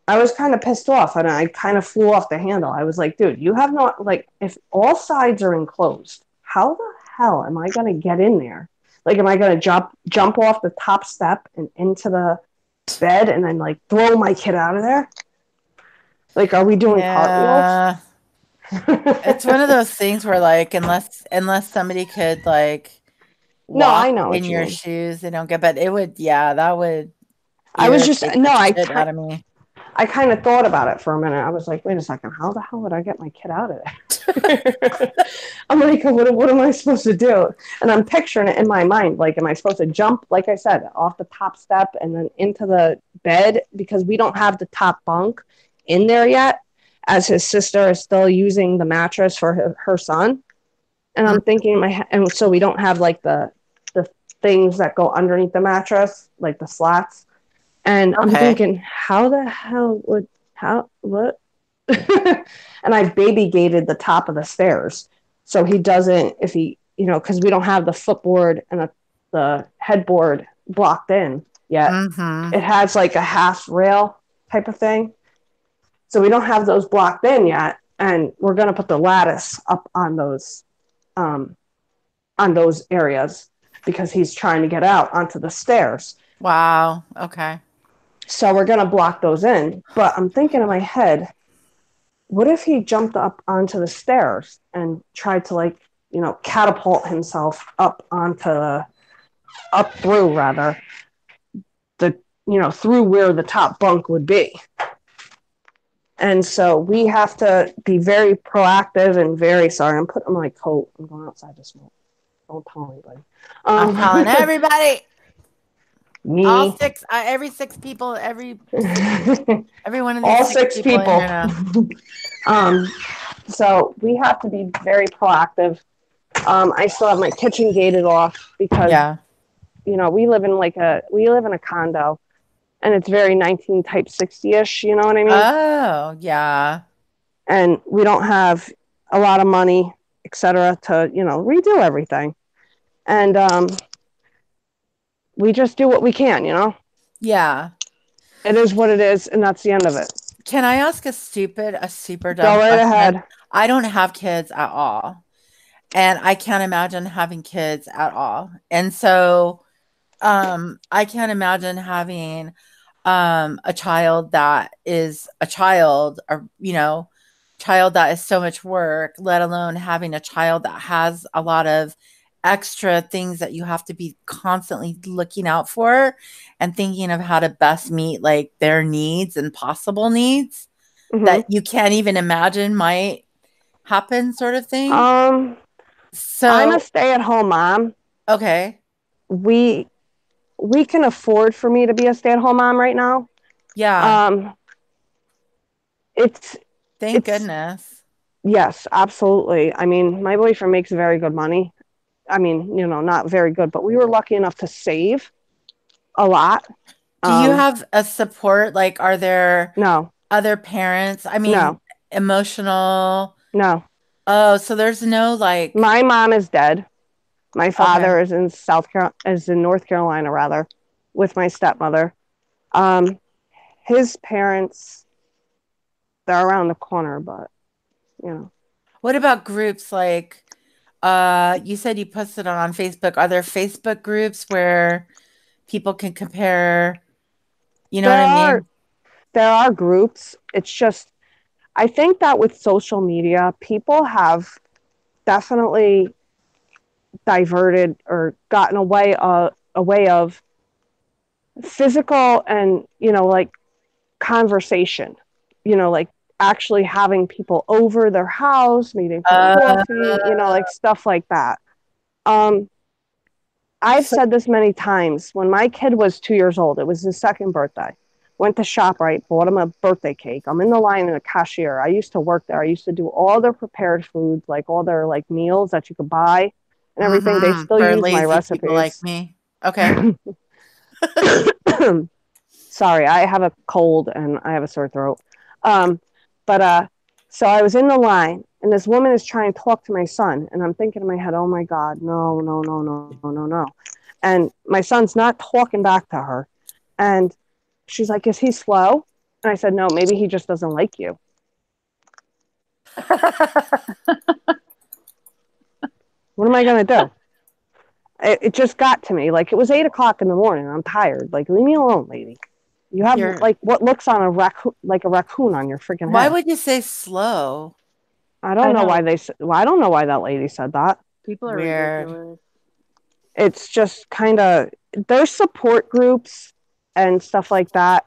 was kind of pissed off and I kind of flew off the handle. I was like, dude, you have not, like, if all sides are enclosed, how the hell am I going to get in there? Like, am I going to jump off the top step and into the bed and then, like, throw my kid out of there? Like, are we doing cartwheels? It's one of those things where, like, unless somebody could, like, No, walk I know what in you your mean. shoes, they don't get, but it would, that would I was just, irritate no, the shit out of me. I kind of thought about it for a minute. I was like, wait a second, how the hell would I get my kid out of there? I'm like, what am I supposed to do? And I'm picturing it in my mind. Like, am I supposed to jump, like I said, off the top step and then into the bed? Because we don't have the top bunk in there yet, as his sister is still using the mattress for her son. And I'm thinking, and so we don't have like the things that go underneath the mattress, like the slats. And I'm thinking, how the hell what? And I baby gated the top of the stairs. So he doesn't, if he, because we don't have the footboard and the headboard blocked in yet. Mm-hmm. It has like a half rail type of thing. So we don't have those blocked in yet. And we're going to put the lattice up on those areas because he's trying to get out onto the stairs. Wow. Okay. So we're going to block those in. But I'm thinking in my head, what if he jumped up onto the stairs and tried to, like, catapult himself up through through where the top bunk would be. And so we have to be very proactive and very sorry. I'm putting on my coat. I'm going outside to smoke. Don't tell anybody. I'm telling everybody. Me. All six, every six people, every one of these all six people. In here now. So we have to be very proactive. I still have my kitchen gated off because, we live in a condo, and it's very 19 type 60-ish. You know what I mean? Oh, yeah. And we don't have a lot of money, etc., to redo everything, and we just do what we can. Yeah. It is what it is, and that's the end of it. Can I ask a super dumb Go right question? ahead. I don't have kids at all. And I can't imagine having kids at all. And so I can't imagine having a child that is a child, or child that is so much work, let alone having a child that has a lot of extra things that you have to be constantly looking out for and thinking of how to best meet like their needs and possible needs that you can't even imagine might happen, sort of thing. So I'm a stay-at-home mom. Okay. We can afford for me to be a stay-at-home mom right now. Yeah. Thank It's goodness. Yes, absolutely. I mean, my boyfriend makes very good money. I mean, not very good, but we were lucky enough to save a lot. Do you have a support? Like, are there no other parents? I mean, no emotional? No. Oh, so there's no like. My mom is dead. My father is in North Carolina, rather, with my stepmother. His parents, they're around the corner, but What about groups like? You said you posted on Facebook. Are there Facebook groups where people can compare? You know what I mean? There are groups. It's just I think that with social media, people have definitely diverted or gotten a way of physical and, like conversation, like actually having people over their house, meeting for Uh, coffee, like stuff like that. Um, I've so said this many times. When my kid was 2 years old, it was his second birthday. Went to ShopRite, bought him a birthday cake. I'm in the line in a cashier. I used to work there. I used to do all their prepared foods, like all their like meals that you could buy and everything. They still for use my lazy people like recipes. me. Okay. Sorry, I have a cold and I have a sore throat. Um, but so I was in the line, and this woman is trying to talk to my son, and I'm thinking in my head, "Oh my God, no, no, no, no, no, no, no!" And my son's not talking back to her, and she's like, "Is he slow?" And I said, "No, maybe he just doesn't like you." What am I gonna do? It just got to me. Like it was 8 o'clock in the morning. I'm tired. Like leave me alone, lady. You have You're like what looks on a raccoon, like a raccoon on your freaking Why head. would you say slow? I don't I know why know. they. Well, I don't know why that lady said that. People are Weird. ridiculous. It's just kind of there's support groups and stuff like that.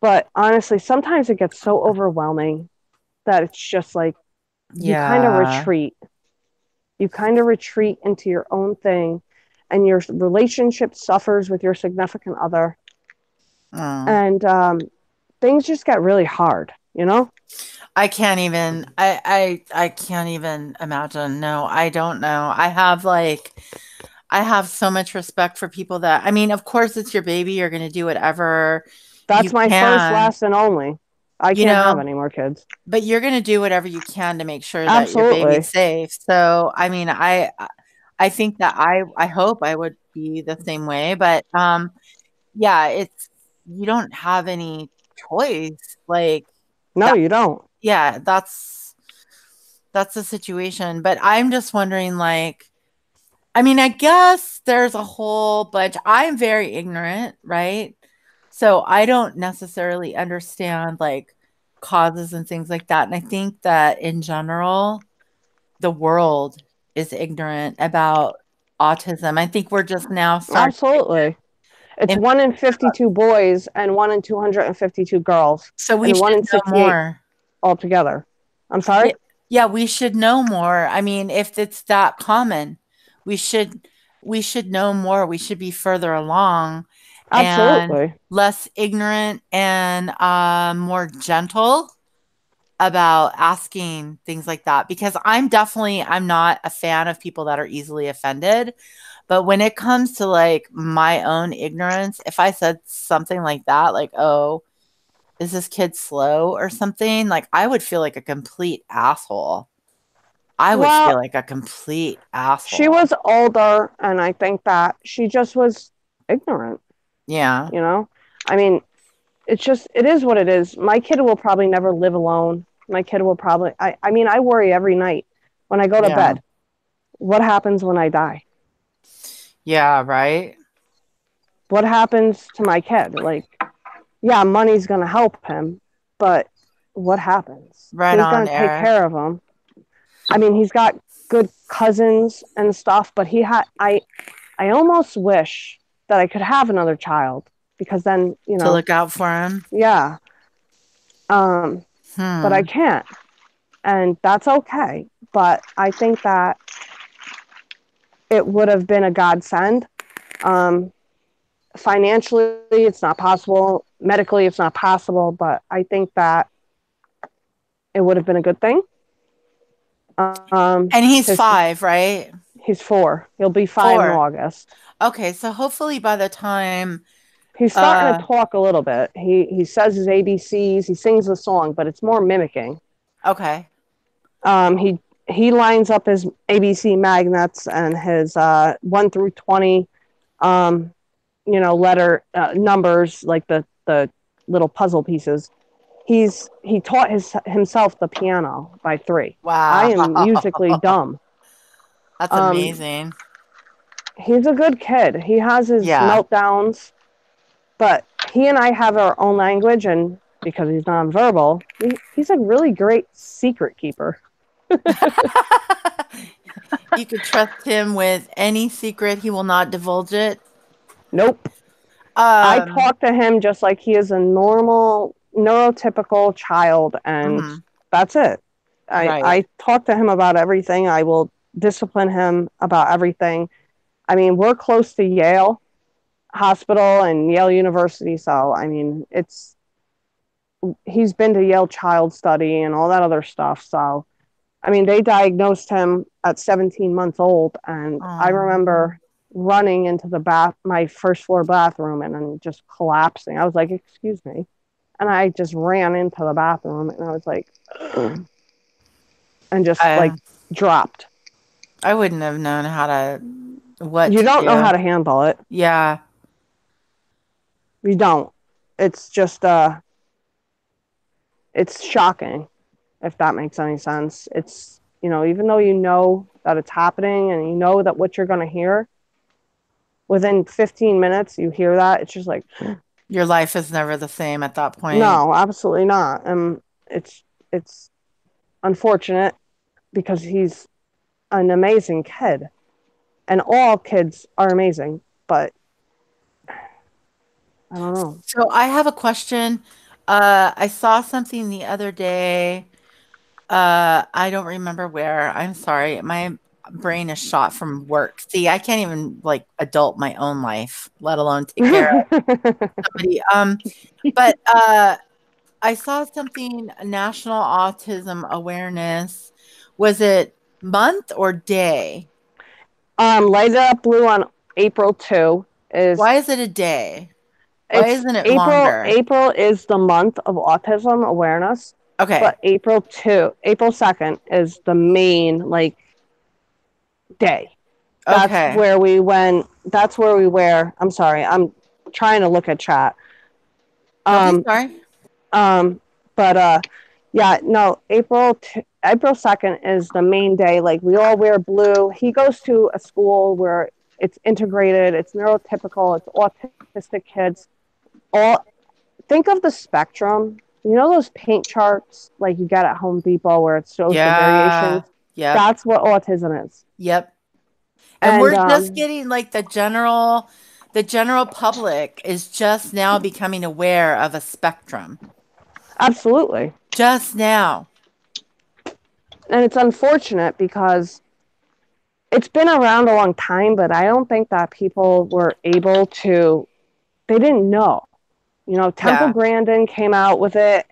But honestly, sometimes it gets so overwhelming that it's just like you kind of Yeah. retreat. You kind of retreat into your own thing, and your relationship suffers with your significant other, Oh. and things just get really hard. I can't even I can't even imagine. No, I don't know. I have so much respect for people that I mean, of course it's your baby, you're going to do whatever That's you my first, can, last, and only. I you can't have know, any more kids. but you're going to do whatever you can to make sure that your baby's Absolutely. safe. So, I mean, I think that I hope I would be the same way, but yeah, it's you don't have any choice. Like No, that you don't. yeah, that's the situation. But I'm just wondering like I mean, I guess there's a whole bunch. I'm very ignorant, right? So I don't necessarily understand like causes and things like that. And I think that in general, the world is ignorant about autism. I think we're just now starting Absolutely. It's in, 1 in 52 boys and 1 in 252 girls, so we and 1 should in know 68 more. altogether. I'm sorry? Yeah, yeah, we should know more. I mean, if it's that common, we should we should know more. We should be further along and Absolutely. less ignorant and more gentle about asking things like that because I'm not a fan of people that are easily offended. But when it comes to like my own ignorance, if I said something like that, like, oh, is this kid slow or something? Like I would feel like a complete asshole. I would feel Well, like a complete she asshole. was older, and I think that she just was ignorant, Yeah. you know? I mean, it is what it is. My kid will probably never live alone. My kid will probably, I mean, I worry every night when I go to Yeah. bed. What happens when I die? Yeah, right? What happens to my kid? Like, yeah, money's going to help him, but what happens? Right Who's on, going to take Eric. care of him? I mean, he's got good cousins and stuff, but I almost wish that I could have another child because then, To look out for him. yeah. But I Hmm. can't, and that's okay. But I think that it would have been a godsend. Um, Financially, it's not possible. Medically, it's not possible. But I think that it would have been a good thing. And he's His 5, right? He's 4. He'll be 5 in 4. August. Okay, so hopefully by the time He's starting to uh talk a little bit. He says his ABCs. He sings the song, but it's more mimicking. okay. He lines up his ABC magnets and his 1 through 20, letter numbers like the little puzzle pieces. He taught himself the piano by 3. I Wow. am musically dumb. That's Um, amazing. he's a good kid. He has his Yeah. meltdowns, but he and I have our own language, and because he's nonverbal, he's a really great secret keeper. You could trust him with any secret. He will not divulge it. Nope. I talk to him just like he is a normal, neurotypical child, and that's it. Right. I talk to him about everything. I will discipline him about everything. I mean, we're close to Yale Hospital and Yale University, so I mean, he's been to Yale Child Study and all that other stuff. So, I mean, they diagnosed him at 17 months old, and I remember running into my first floor bathroom and then just collapsing. I was like, "Excuse me," and I just ran into the bathroom, and I was like, ugh, and just like dropped. I wouldn't have known You don't know how to handle it. Yeah. You don't. It's just it's shocking, if that makes any sense. It's, even though you know that it's happening and you know that what you're going to hear, within 15 minutes you hear that, it's just like your life is never the same at that point. No, absolutely not. It's unfortunate because he's an amazing kid, and all kids are amazing, but I don't know. So I have a question. I saw something the other day. I don't remember where. I'm sorry. My brain is shot from work. See, I can't even like adult my own life, let alone take care of somebody. But I saw something, National Autism Awareness. Was it month or day? Light It Up Blue on April 2 is. Why is it a day? Why isn't it longer? April is the month of autism awareness. Okay. But April 2nd is the main day. That's where we wear. I'm sorry. I'm trying to look at chat. Sorry. Yeah, no, April 2nd is the main day. Like, we all wear blue. He goes to a school where it's integrated, it's neurotypical, it's autistic kids. Think of the spectrum. You know those paint charts like you get at Home Depot where it shows the variations? Yeah. That's what autism is. Yep. And we're just getting like the general public is just now becoming aware of a spectrum. Absolutely. Just now. And it's unfortunate because it's been around a long time, but I don't think that people were able to, they didn't know. Temple Grandin came out with it.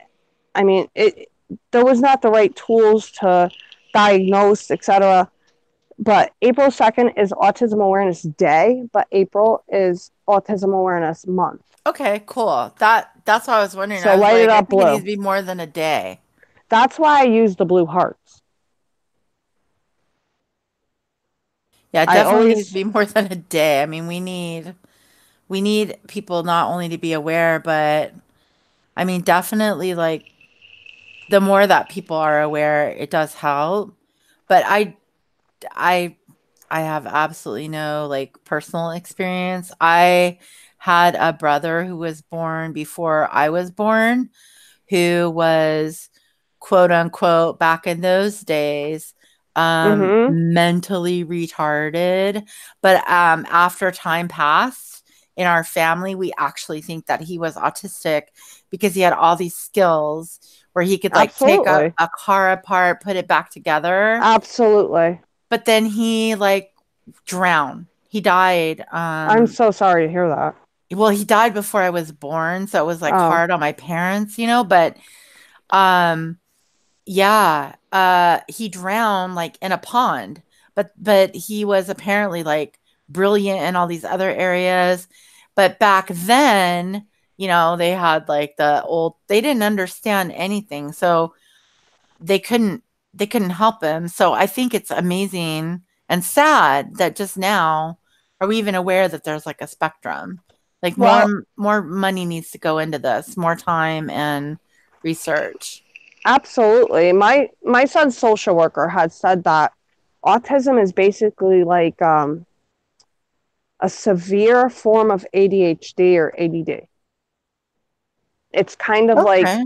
I mean, there was not the right tools to diagnose, etc. But April 2nd is Autism Awareness Day, but April is Autism Awareness Month. Okay, cool. That's what I was wondering. So Light It Up Blue. It needs to be more than a day. That's why I use the blue hearts. Yeah, it definitely needs to be more than a day. I mean, we need people not only to be aware, but I mean, definitely like the more that people are aware, it does help. But I have absolutely no like personal experience. I had a brother who was born before I was born, who was quote unquote back in those days mentally retarded. But after time passed in our family, we actually think that he was autistic because he had all these skills where he could like take a car apart, put it back together. Absolutely. But then he like drowned. He died. I'm so sorry to hear that. Well, he died before I was born, so it was like hard on my parents, but he drowned like in a pond. But he was apparently like brilliant in all these other areas. But back then, they had like they didn't understand anything. So they couldn't help him. So I think it's amazing and sad that just now are we even aware that there's like a spectrum. Like more money needs to go into this, more time and research. Absolutely. My son's social worker had said that autism is basically like a severe form of ADHD or ADD. it's kind of like, Okay.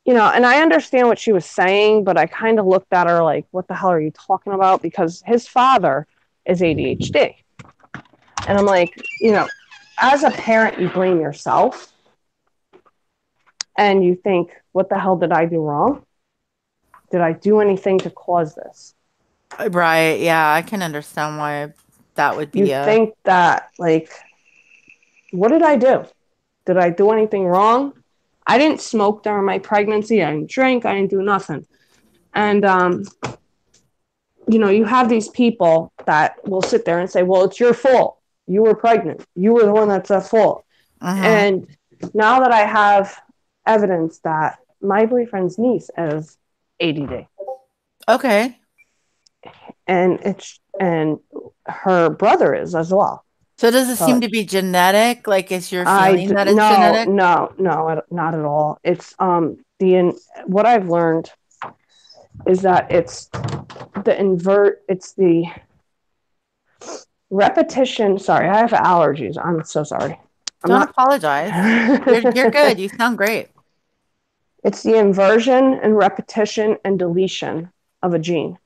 and I understand what she was saying, but I kind of looked at her like, what the hell are you talking about? Because his father is ADHD. And I'm like, as a parent, you blame yourself and you think, what the hell did I do wrong? Did I do anything to cause this? Right. Yeah, I can understand why that would You be a. think that, like, what did I do? Did I do anything wrong? I didn't smoke during my pregnancy. I didn't drink. I didn't do nothing. And, you have these people that will sit there and say, well, it's your fault. You were pregnant. You were the one that's at fault. Uh-huh. And now that I have evidence that my boyfriend's niece has ADD, Okay. and her brother is as well. So does it So seem to be genetic? Like, is your I feeling that it's no, genetic? no, no, not at all. It's what I've learned is that it's the repetition. Sorry, I have allergies. I'm so sorry. I'm Don't not. apologize. You're good. You sound great. It's the inversion and repetition and deletion of a gene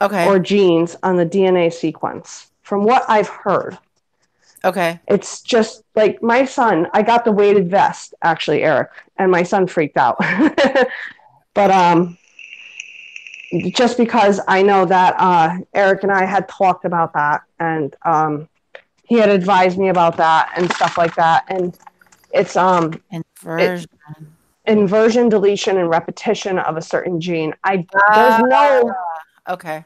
Okay. or genes on the DNA sequence. From what I've heard, Okay. it's just like my son. I got the weighted vest, actually, Eric, and my son freaked out. But just because I know that Eric and I had talked about that, and he had advised me about that and stuff like that, and it's Inversion. inversion, deletion, and repetition of a certain gene. Ah, okay.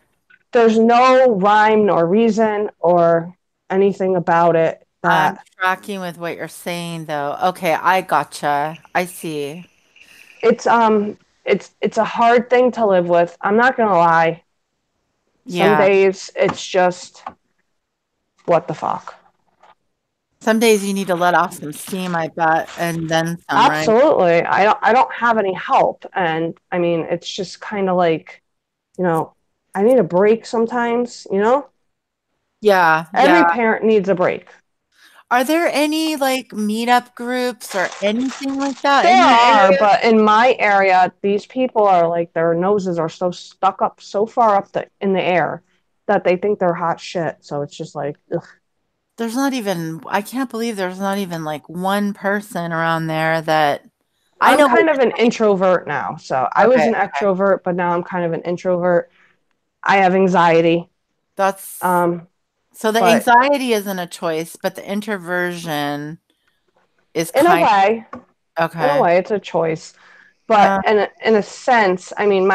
There's no rhyme nor reason or anything about it I'm that tracking with what you're saying, though. Okay, I gotcha. I see. it's it's a hard thing to live with. I'm not gonna lie. Some Yeah. days it's just what the fuck. Some days you need to let off some steam, I bet, and then some, right? Absolutely. I don't have any help. And I mean it's just kinda like, I need a break sometimes. Yeah, Every yeah. parent needs a break. Are there any like meetup groups or anything like that in There your are, area? but in my area, these people are like their noses are so stuck up so far up in the air that they think they're hot shit. So it's just like, ugh. There's not even, I can't believe there's not even like one person around there that I I'm know what kind of an introvert now. So I you're was okay. an extrovert, but now I'm kind of an introvert. I have anxiety. That's Um, so the but anxiety isn't a choice, but the introversion is in a kind way, okay. it's a choice. But Uh, in a sense, I mean,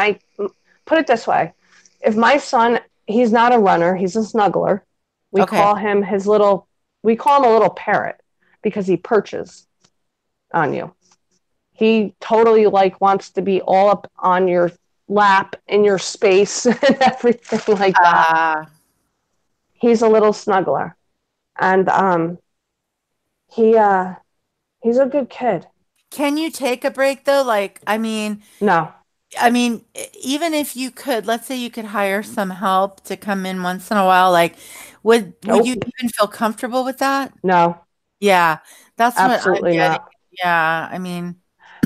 put it this way: if my son, he's not a runner, he's a snuggler. We okay. call him we call him a little parrot because he perches on you. He totally like wants to be all up on your lap in your space and everything like that. Uh, He's a little snuggler, and he he's a good kid. can you take a break though? Like, No, even if you could, let's say you could hire some help to come in once in a while, like would you nope, even feel comfortable with that? no, Yeah, that's what I'm absolutely getting. not. Yeah,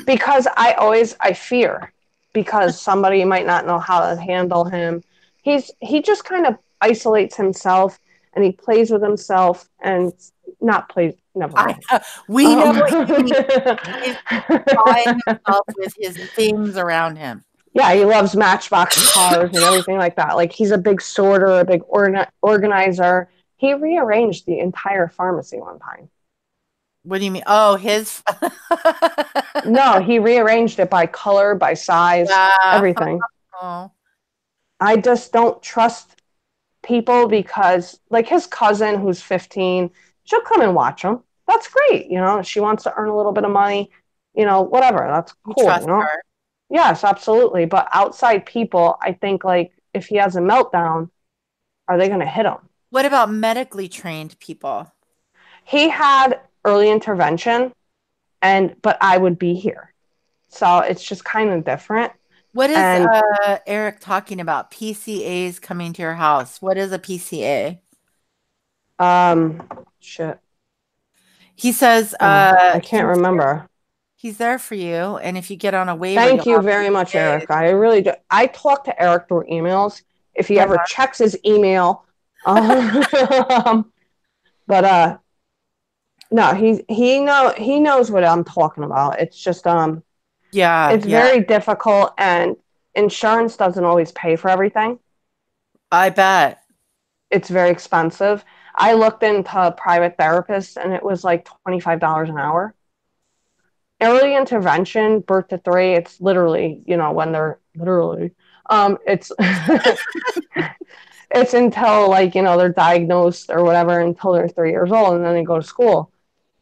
Because I fear because somebody might not know how to handle him. He just kind of isolates himself and he plays with himself and not plays. Never mind. we know what you mean. He's by Yeah, himself with his things around him. he loves Matchbox cars and everything like that. Like he's a big sorter, a big organizer. He rearranged the entire pharmacy one time. What do you mean? Oh, his. No, he rearranged it by color, by size, Yeah. everything. Oh, I just don't trust people because, like his cousin who's 15, she'll come and watch him. That's great. She wants to earn a little bit of money, whatever. That's you cool. trust her. Yes, absolutely. But outside people, I think like if he has a meltdown, are they going to hit him? What about medically trained people? He had early intervention, but I would be here. So it's just kind of different. What is And Eric talking about? PCAs coming to your house. What is a PCA? um, shit, He says I can't remember. He's there for you. And if you get on a waiver, you'll Thank you have very 30 much, days. Eric. I really do. I talk to Eric through emails if he ever checks his email. But no, he knows what I'm talking about. It's just Yeah, it's yeah. very difficult, and insurance doesn't always pay for everything. I bet. It's very expensive. I looked into private therapists, and it was like $25 an hour. Early intervention, birth to 3, it's literally, when they're literally, it's it's until like, they're diagnosed or whatever until they're 3 years old, and then they go to school.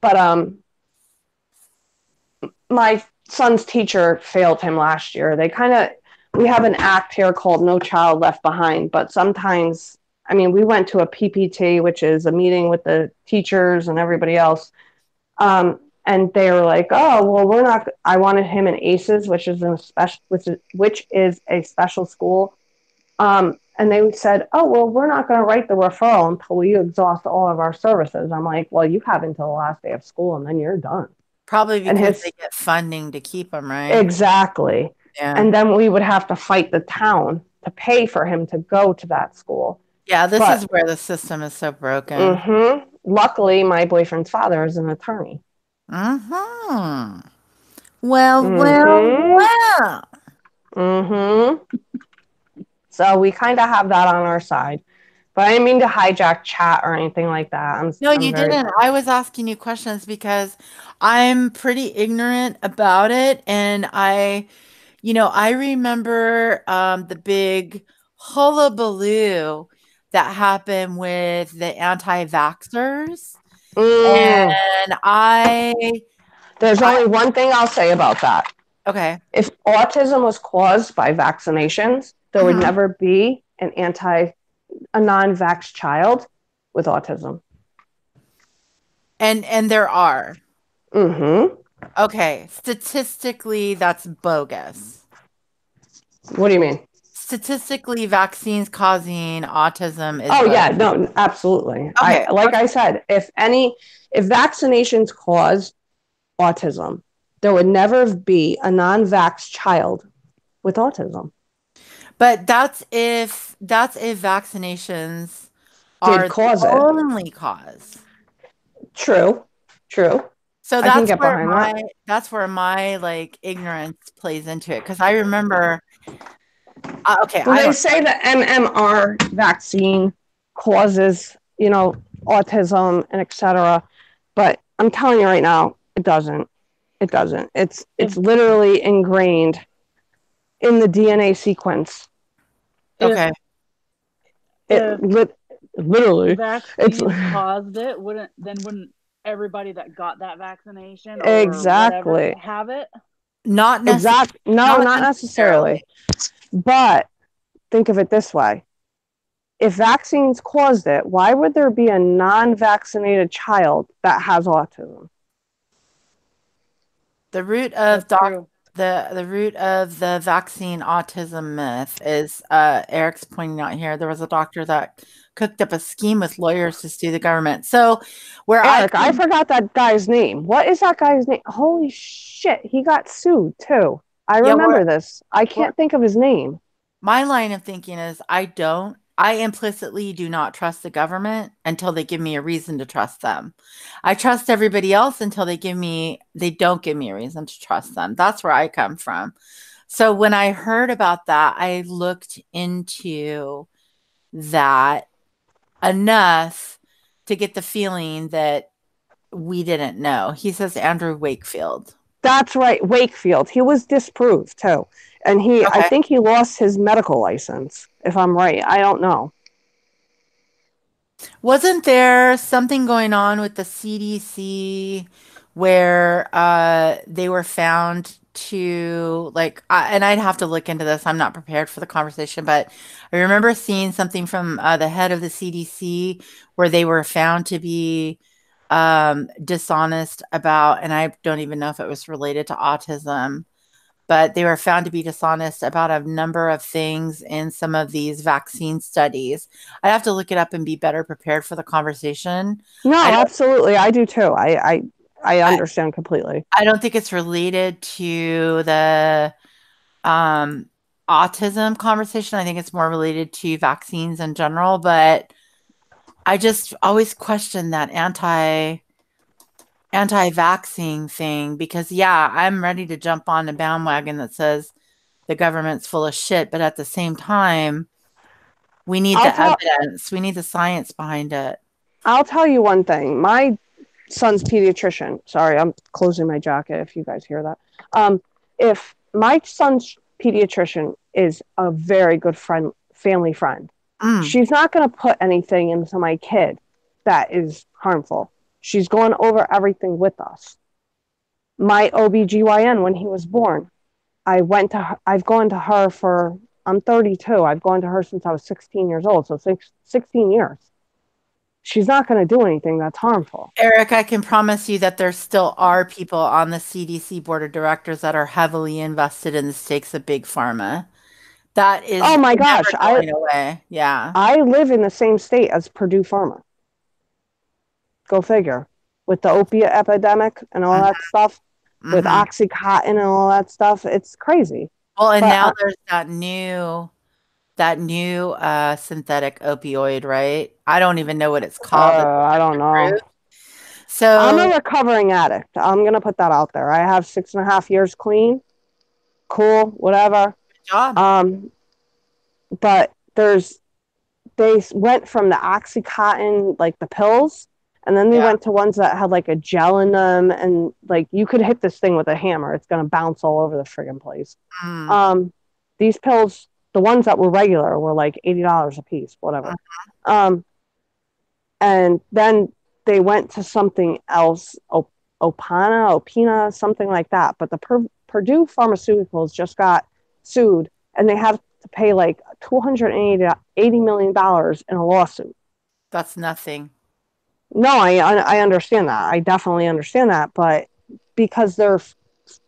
But my son's teacher failed him last year. We have an act here called No Child Left Behind, but sometimes, I mean, we went to a PPT, which is a meeting with the teachers and everybody else. And they were like, "Oh, well, we're not." I wanted him in ACES, which is a special school. And they said, "Oh, well, we're not going to write the referral until we exhaust all of our services." I'm like, "Well, you have until the last day of school, and then you're done." Probably And because they get funding to keep them, right? exactly. Yeah. And then we would have to fight the town to pay for him to go to that school. Yeah, this is where the system is so broken. Luckily, my boyfriend's father is an attorney. Well, well. So we kind of have that on our side. But I didn't mean to hijack chat or anything like that. No, you didn't. I was asking you questions because I'm pretty ignorant about it. And I remember the big hullabaloo that happened with the anti-vaxxers. And there's only one thing I'll say about that. Okay. If autism was caused by vaccinations, there would never be a non-vax child with autism. And there are. Okay. Statistically, that's bogus. What do you mean? Statistically, vaccines causing autism is bogus. Yeah, no, absolutely. Okay. I said, if vaccinations cause autism, there would never be a non-vax child with autism. But that's if vaccinations are the only cause. True. So that's where my like ignorance plays into it, because I remember. Okay. They say the MMR vaccine causes, autism and etc. But I'm telling you right now, it doesn't. It doesn't. It's literally ingrained in the DNA sequence. Okay. Literally. Vaccine caused it. Wouldn't everybody that got that vaccination or exactly whatever have it? Not necessarily. No, not necessarily. But think of it this way. If vaccines caused it, why would there be a non-vaccinated child that has autism? The root of the root of the vaccine autism myth is Eric's pointing out here. There was a doctor that cooked up a scheme with lawyers to sue the government. So Eric, I forgot that guy's name. What is that guy's name? Holy shit, he got sued too. I remember this. I can't think of his name. My line of thinking is I implicitly do not trust the government until they give me a reason to trust them. I trust everybody else until they don't give me a reason to trust them. That's where I come from. So when I heard about that, I looked into that enough to get the feeling that we didn't know. He says Andrew Wakefield. That's right, Wakefield. He was disproved too. And I think he lost his medical license, if I'm right. I don't know. Wasn't there something going on with the CDC where they were found to and I'd have to look into this. I'm not prepared for the conversation, but I remember seeing something from the head of the CDC where they were found to be dishonest about, and I don't even know if it was related to autism, but they were found to be dishonest about a number of things in some of these vaccine studies. I'd have to look it up and be better prepared for the conversation. No, absolutely. I do too. I I understand completely. I don't think it's related to the autism conversation. I think it's more related to vaccines in general, but I just always question that anti-vaccine thing because yeah, I'm ready to jump on a bandwagon that says the government's full of shit, but at the same time, we need I'll the tell evidence. We need the science behind it. I'll tell you one thing. My son's pediatrician. Sorry, I'm closing my jacket if you guys hear that. If my son's pediatrician is a very good friend, family friend, Mm. she's not going to put anything into my kid that is harmful. She's going over everything with us. My OBGYN, when he was born, I've gone to her for, I'm 32. I've gone to her since I was 16 years old. So 16 years. She's not going to do anything that's harmful. Eric, I can promise you that there still are people on the CDC board of directors that are heavily invested in the stakes of big pharma. That is Oh my never gosh, going away. Yeah. I live in the same state as Purdue Pharma. Go figure. With the opiate epidemic and all that stuff, with Mm-hmm. Oxycontin and all that stuff, it's crazy. Well, and But now there's that new synthetic opioid, right? I don't even know what it's called. It's I don't know. approved. I'm So, a recovering addict. I'm gonna put that out there. I have 6.5 years clean. Cool, whatever. good job. But they went from the Oxycontin, like the pills, and then they Yeah. went to ones that had like a gel in them, and like you could hit this thing with a hammer, it's gonna bounce all over the friggin' place. Mm. These pills, the ones that were regular, were like $80 a piece, whatever. And then they went to something else, Opina, something like that. But the Purdue Pharmaceuticals just got sued, and they have to pay like $280 million in a lawsuit. That's nothing. No, I understand that. I definitely understand that. But because they're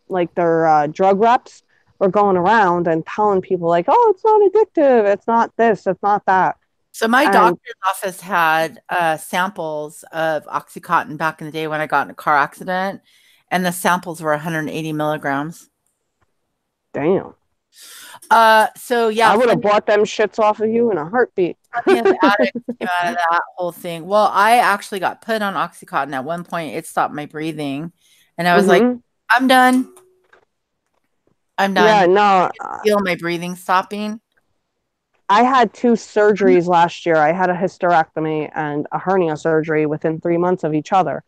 like their drug reps are going around and telling people like, oh, it's not addictive. It's not this. It's not that. So my And doctor's office had samples of Oxycontin back in the day when I got in a car accident, and the samples were 180 milligrams. damn. So yeah, I would have bought them shits off of you in a heartbeat. plenty of addicts came out of that whole thing. Well, I actually got put on Oxycontin at one point. It stopped my breathing, and I was like, I'm done. I'm done. Yeah, no. I feel my breathing stopping. I had 2 surgeries last year. I had a hysterectomy and a hernia surgery within 3 months of each other.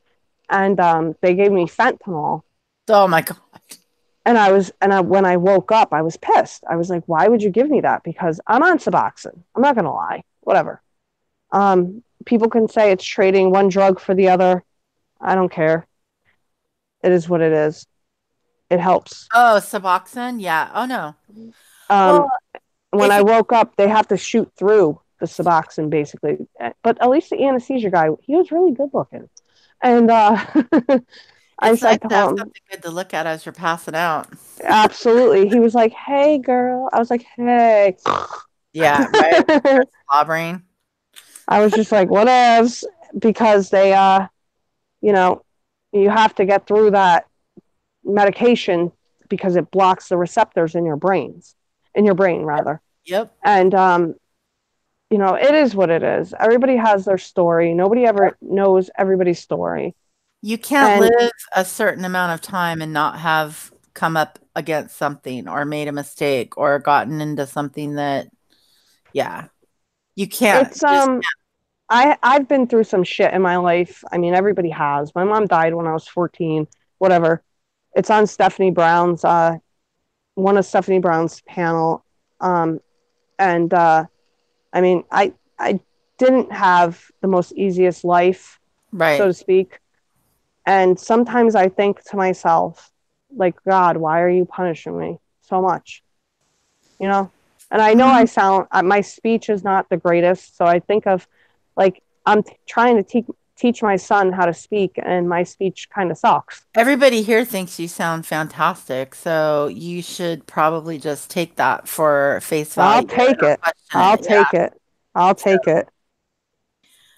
And they gave me fentanyl. Oh my God. And when I woke up, I was pissed. I was like, why would you give me that? Because I'm on Suboxone. I'm not going to lie. Whatever. People can say it's trading one drug for the other. I don't care. It is what it is. It helps. Oh, Suboxone? Yeah. Oh no. Well, when I you- woke up, they have to shoot through the Suboxone basically. But at least the anesthesia guy, he was really good looking. And I It's nice said to to have him, something good to look at as you're passing out. absolutely. He was like, hey, girl. I was like, hey. Yeah, right. Slobbering. I was just like, whatevs. Because they, you know, you have to get through that medication because it blocks the receptors in your brain, rather. Yep. And, you know, it is what it is. Everybody has their story. Nobody ever knows everybody's story. You can't live a certain amount of time and not have come up against something or made a mistake or gotten into something that, yeah, you can't. It's, I've been through some shit in my life. I mean, everybody has. My mom died when I was 14, whatever. It's on Stephanie Brown's, one of Stephanie Brown's panel. And I mean, I didn't have the most easiest life, Right. so to speak. And sometimes I think to myself, like, God, why are you punishing me so much? You know? And I know I sound, my speech is not the greatest. So I think of, like, I'm trying to teach my son how to speak, and my speech kind of sucks. Everybody here thinks you sound fantastic, so you should probably just take that for face value. I'll take it. I'll take it. I'll take it.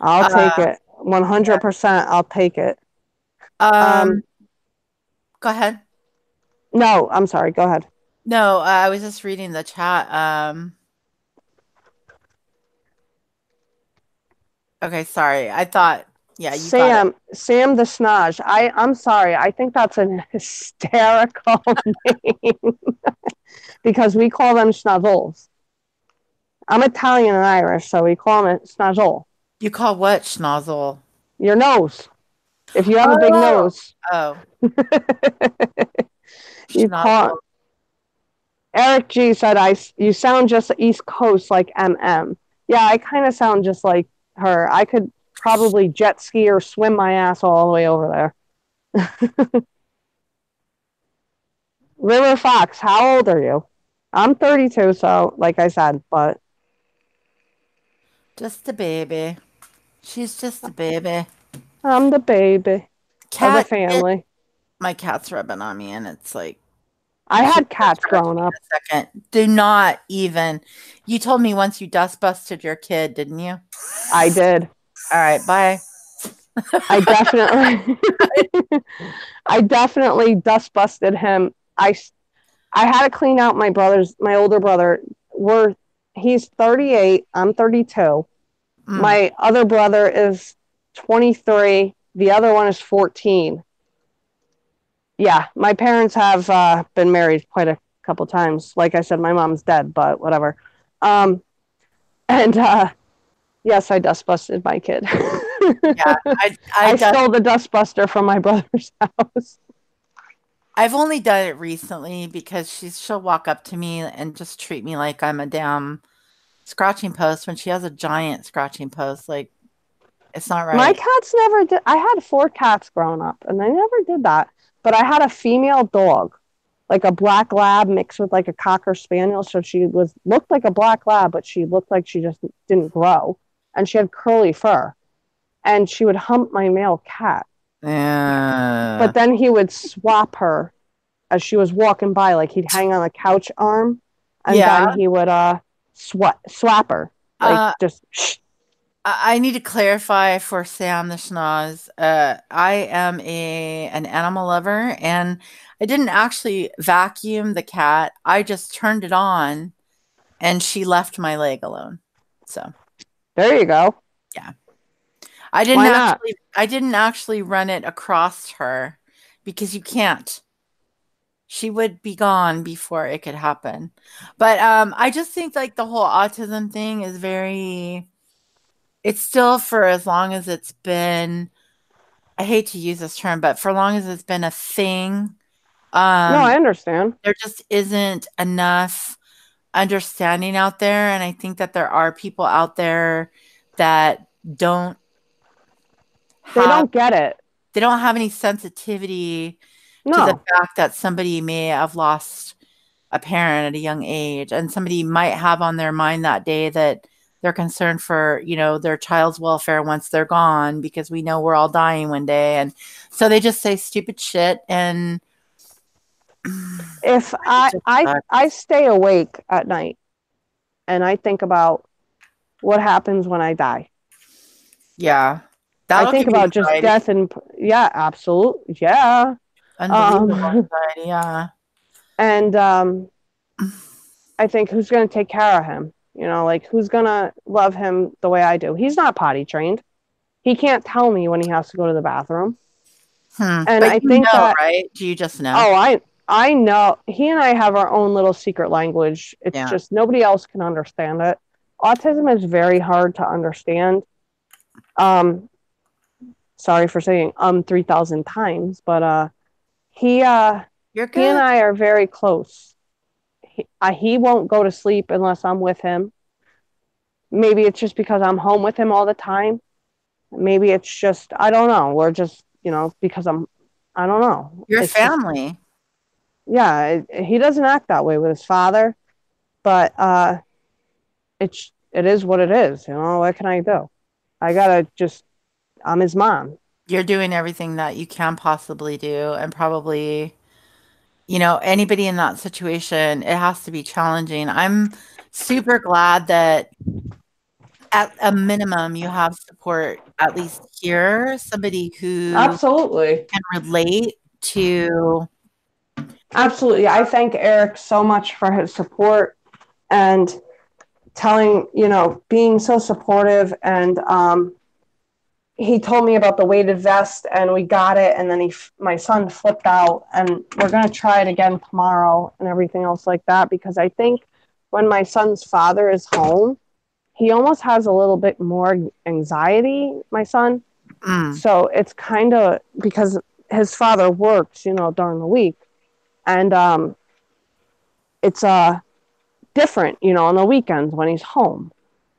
I'll take it. 100%. I'll take it. Um, go ahead. No, I'm sorry. Go ahead. No, I was just reading the chat. Okay, sorry. I thought, yeah, you got it. Sam the Snodge. I'm sorry. I think that's an hysterical name because we call them schnozzles. I'm Italian and Irish, so we call them a schnozzle. You call what schnozzle? Your nose. If you have a big nose. Oh. You call. Eric G said, you sound just East Coast like MM. Yeah, I kind of sound just like her. I could probably jet ski or swim my ass all the way over there. River Fox, how old are you? I'm 32, so like I said, but just a baby. She's just a baby. I'm the baby of the family. My cat's rubbing on me, and it's like I had cats growing up. Second, do not even. You told me once you dust busted your kid, didn't you? I did. All right, bye. I definitely dust busted him. I had to clean out my older brother. He's 38. I'm 32. My other brother is 23. The other one is 14. Yeah, my parents have been married quite a couple times. Like I said, my mom's dead, but whatever. Yes, I dust busted my kid. Yeah, I stole the dust buster from my brother's house. I've only done it recently because she'll walk up to me and just treat me like I'm a damn scratching post when she has a giant scratching post. Like, it's not right. My cats never did. I had 4 cats growing up, and they never did that. But I had a female dog, like a black lab mixed with like a cocker spaniel. So she looked like a black lab, but she looked like she just didn't grow. And she had curly fur. And she would hump my male cat. But then he would swap her as she was walking by. Like he'd hang on a couch arm. And then he would swap her. Like just shh. I need to clarify for Sam the Schnoz. I am an animal lover, and I didn't actually vacuum the cat. I just turned it on, and she left my leg alone. So there you go. Yeah, I didn't actually run it across her because you can't. She would be gone before it could happen. But I just think like the whole autism thing is very. It's still for as long as it's been, I hate to use this term, but for as long as it's been a thing. No, I understand. There just isn't enough understanding out there. And I think that there are people out there that don't get it. They don't have any sensitivity to the fact that somebody may have lost a parent at a young age, and somebody might have on their mind that day that they're concerned for, their child's welfare once they're gone, because we know we're all dying one day. And so they just say stupid shit. And if I stay awake at night and I think about what happens when I die. Yeah. I think about just death and absolutely. Yeah. Unbelievable anxiety, yeah. And I think, who's going to take care of him? Like, who's going to love him the way I do? He's not potty trained. He can't tell me when he has to go to the bathroom. And but I think that, right? Do you just know? Oh, I know. He and I have our own little secret language. It's just nobody else can understand it. Autism is very hard to understand. Sorry for saying 3,000 times, but he and I are very close. He won't go to sleep unless I'm with him. Maybe it's just because I'm home with him all the time. Maybe it's just, I don't know. We're just, because I don't know. Your family. He doesn't act that way with his father, but it is what it is. What can I do? I'm his mom. You're doing everything that you can possibly do, and probably, anybody in that situation, it has to be challenging. I'm super glad that at a minimum, you have support, at least here, somebody who Absolutely. can relate to. Absolutely. I thank Eric so much for his support and telling, being so supportive. And he told me about the weighted vest, and we got it. And then my son flipped out, and we're going to try it again tomorrow and everything else like that. Because I think when my son's father is home, he almost has a little bit more anxiety, my son. So it's kind of because his father works, during the week. And it's different, on the weekends when he's home.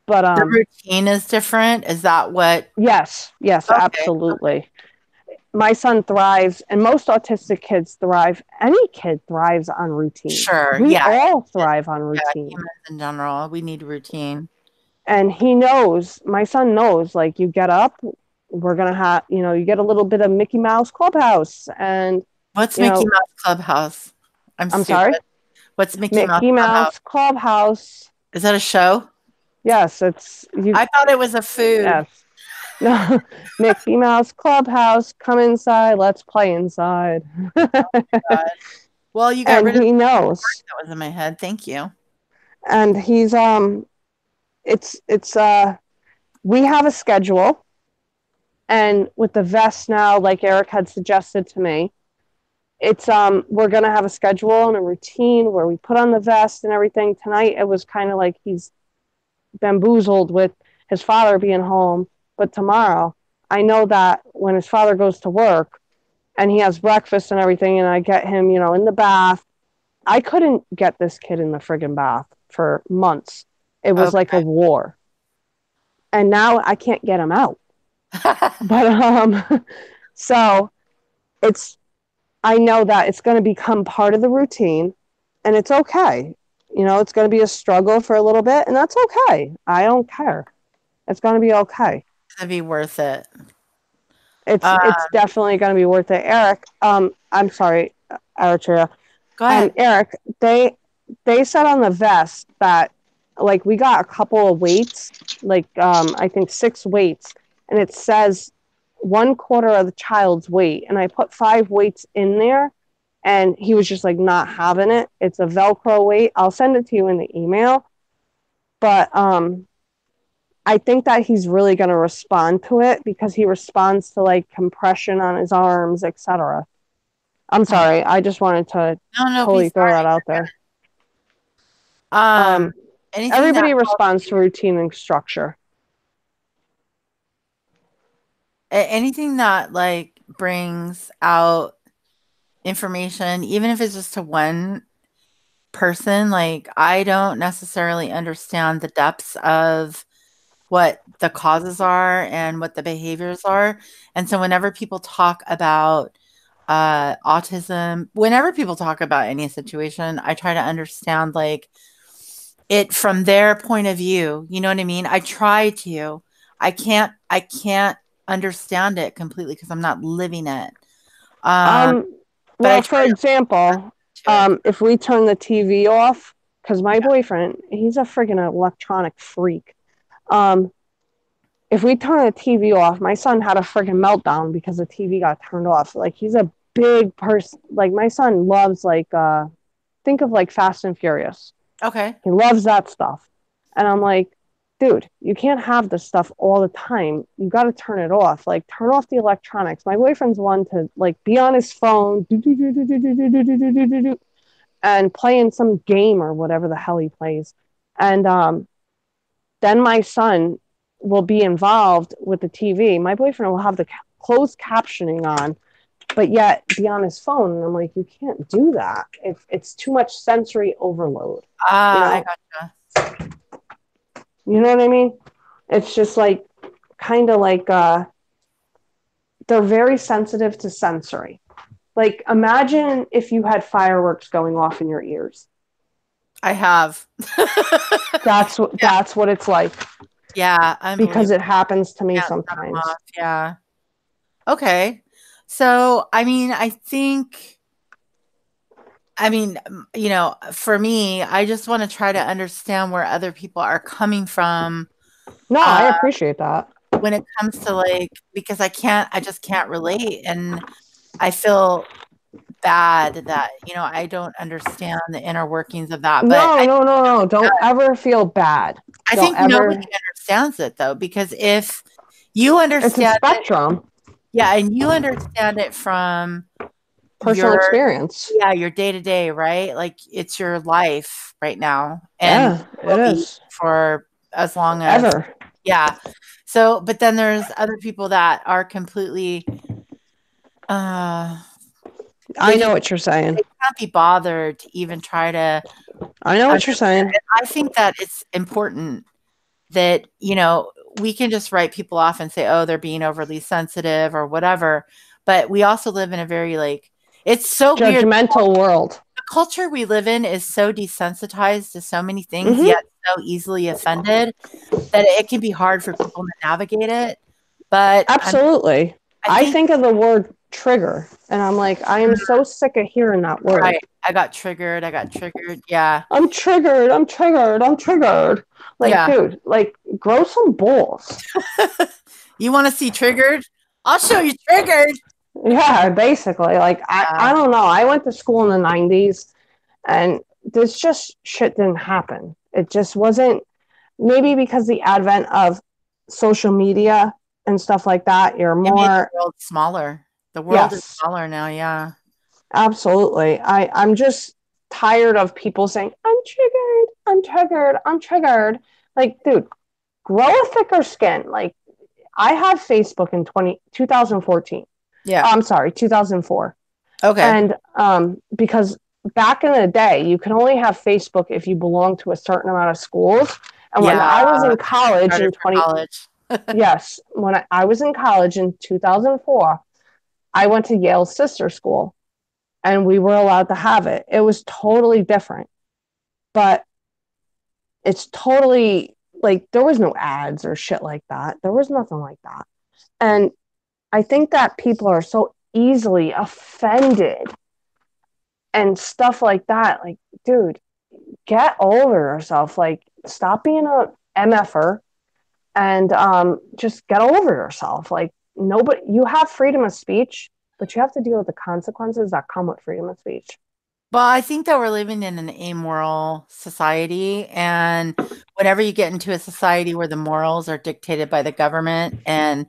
But the routine is different. Is that what? Yes, Okay. absolutely. My son thrives, and most autistic kids thrive. Any kid thrives on routine. Sure. We all thrive on routine. Humans in general, we need routine. And my son knows, like, you get up, we're going to have, you get a little bit of Mickey Mouse Clubhouse. And what's Mickey Mouse Clubhouse? I'm sorry? What's Mickey Mouse Clubhouse? Is that a show? Yes, I thought it was a food. Yes. No, Mickey Mouse Clubhouse, come inside, let's play inside. Oh my God. Well, you got rid of he knows. That was in my head. Thank you. And he's we have a schedule, and with the vest now, like Eric had suggested to me, it's we're gonna have a schedule and a routine where we put on the vest and everything. Tonight it was kind of like he's bamboozled with his father being home, but tomorrow I know that when his father goes to work and he has breakfast and everything, and I get him, in the bath. I couldn't get this kid in the friggin' bath for months. It was like a war. And now I can't get him out. But so I know that it's going to become part of the routine, and it's okay. It's going to be a struggle for a little bit, and that's okay. I don't care. It's going to be okay. It's going to be worth it. It's definitely going to be worth it. Eric, I'm sorry, Eritrea. Go ahead. Eric, they said on the vest that, like, we got a couple of weights, like, I think 6 weights, and it says 1/4 of the child's weight. And I put 5 weights in there, and he was just like not having it. It's a Velcro weight. I'll send it to you in the email. But I think that he's really going to respond to it because he responds to, like, compression on his arms, etc. I'm sorry. I just wanted to totally throw that out there. Everybody responds to routine and structure. Anything that, like, brings out information, even if it's just to one person, like, I don't necessarily understand the depths of what the causes are and what the behaviors are. And so whenever people talk about autism, whenever people talk about any situation, I try to understand, like, it from their point of view. You know what I mean? I try to. I can't understand it completely because I'm not living it. Well, for example, if we turn the TV off, because my boyfriend, he's a friggin' electronic freak. If we turn the TV off, my son had a friggin' meltdown because the TV got turned off. Like, he's a big person. Like, my son loves, like, think of, like, Fast and Furious. Okay. He loves that stuff. And I'm like, dude, you can't have this stuff all the time. You got to turn it off. Like, turn off the electronics. My boyfriend's one to, like, be on his phone and playing some game or whatever the hell he plays. And then my son will be involved with the TV. My boyfriend will have the closed captioning on, but yet be on his phone. And I'm like, you can't do that. It's too much sensory overload. I gotcha. You know what I mean? It's just like, kind of like, they're very sensitive to sensory. Like, imagine if you had fireworks going off in your ears. I have. That's what it's like. Yeah. Because it happens to me sometimes. Yeah. Okay. So, I mean, for me, I just want to try to understand where other people are coming from No, I appreciate that. When it comes to like, because I just can't relate. And I feel bad that, I don't understand the inner workings of that. But No. Don't ever feel bad. I Don't think ever. nobody understands it though, because if you It's a understand it, spectrum. yeah, and you understand it from Personal your experience. yeah, your day to day, right? Like it's your life right now, and Yeah, it will be is. for as long as Ever. yeah. So, but then there's other people that are completely I they know just what you're saying. they can't be bothered to even try to I know what you're understand. saying. And I think that it's important that, we can just write people off and say, oh, they're being overly sensitive or whatever. But we also live in a very it's so weird. Judgmental world. The culture we live in is so desensitized to so many things, Mhm. yet so easily offended that it can be hard for people to navigate it. But Absolutely. I think of the word trigger and I'm like, I am so sick of hearing that word. right. I got triggered. Yeah. I'm triggered. Like, Yeah. dude, grow some balls. You want to see triggered? I'll show you triggered. Yeah, basically. I don't know. I went to school in the 90s and this just shit didn't happen. It just wasn't, maybe because the advent of social media and stuff like that, you're It made the more. world smaller. The world is smaller now, yeah. Absolutely. I'm just tired of people saying, I'm triggered. Like, dude, grow a thicker skin. Like, I had Facebook in 2014. Yeah. I'm sorry, 2004. Okay. And because back in the day, you can only have Facebook if you belong to a certain amount of schools. And when I was in college in yes, when I was in college in 2004, I went to Yale's sister school and we were allowed to have it. It was totally different, but it's totally there was no ads or shit like that. There was nothing like that. And I think that people are so easily offended and stuff like that. Like, dude, get over yourself. Like, stop being a MFer and just get over yourself. Like, nobody, you have freedom of speech, but you have to deal with the consequences that come with freedom of speech. Well, I think that we're living in an amoral society, and whenever you get into a society where the morals are dictated by the government and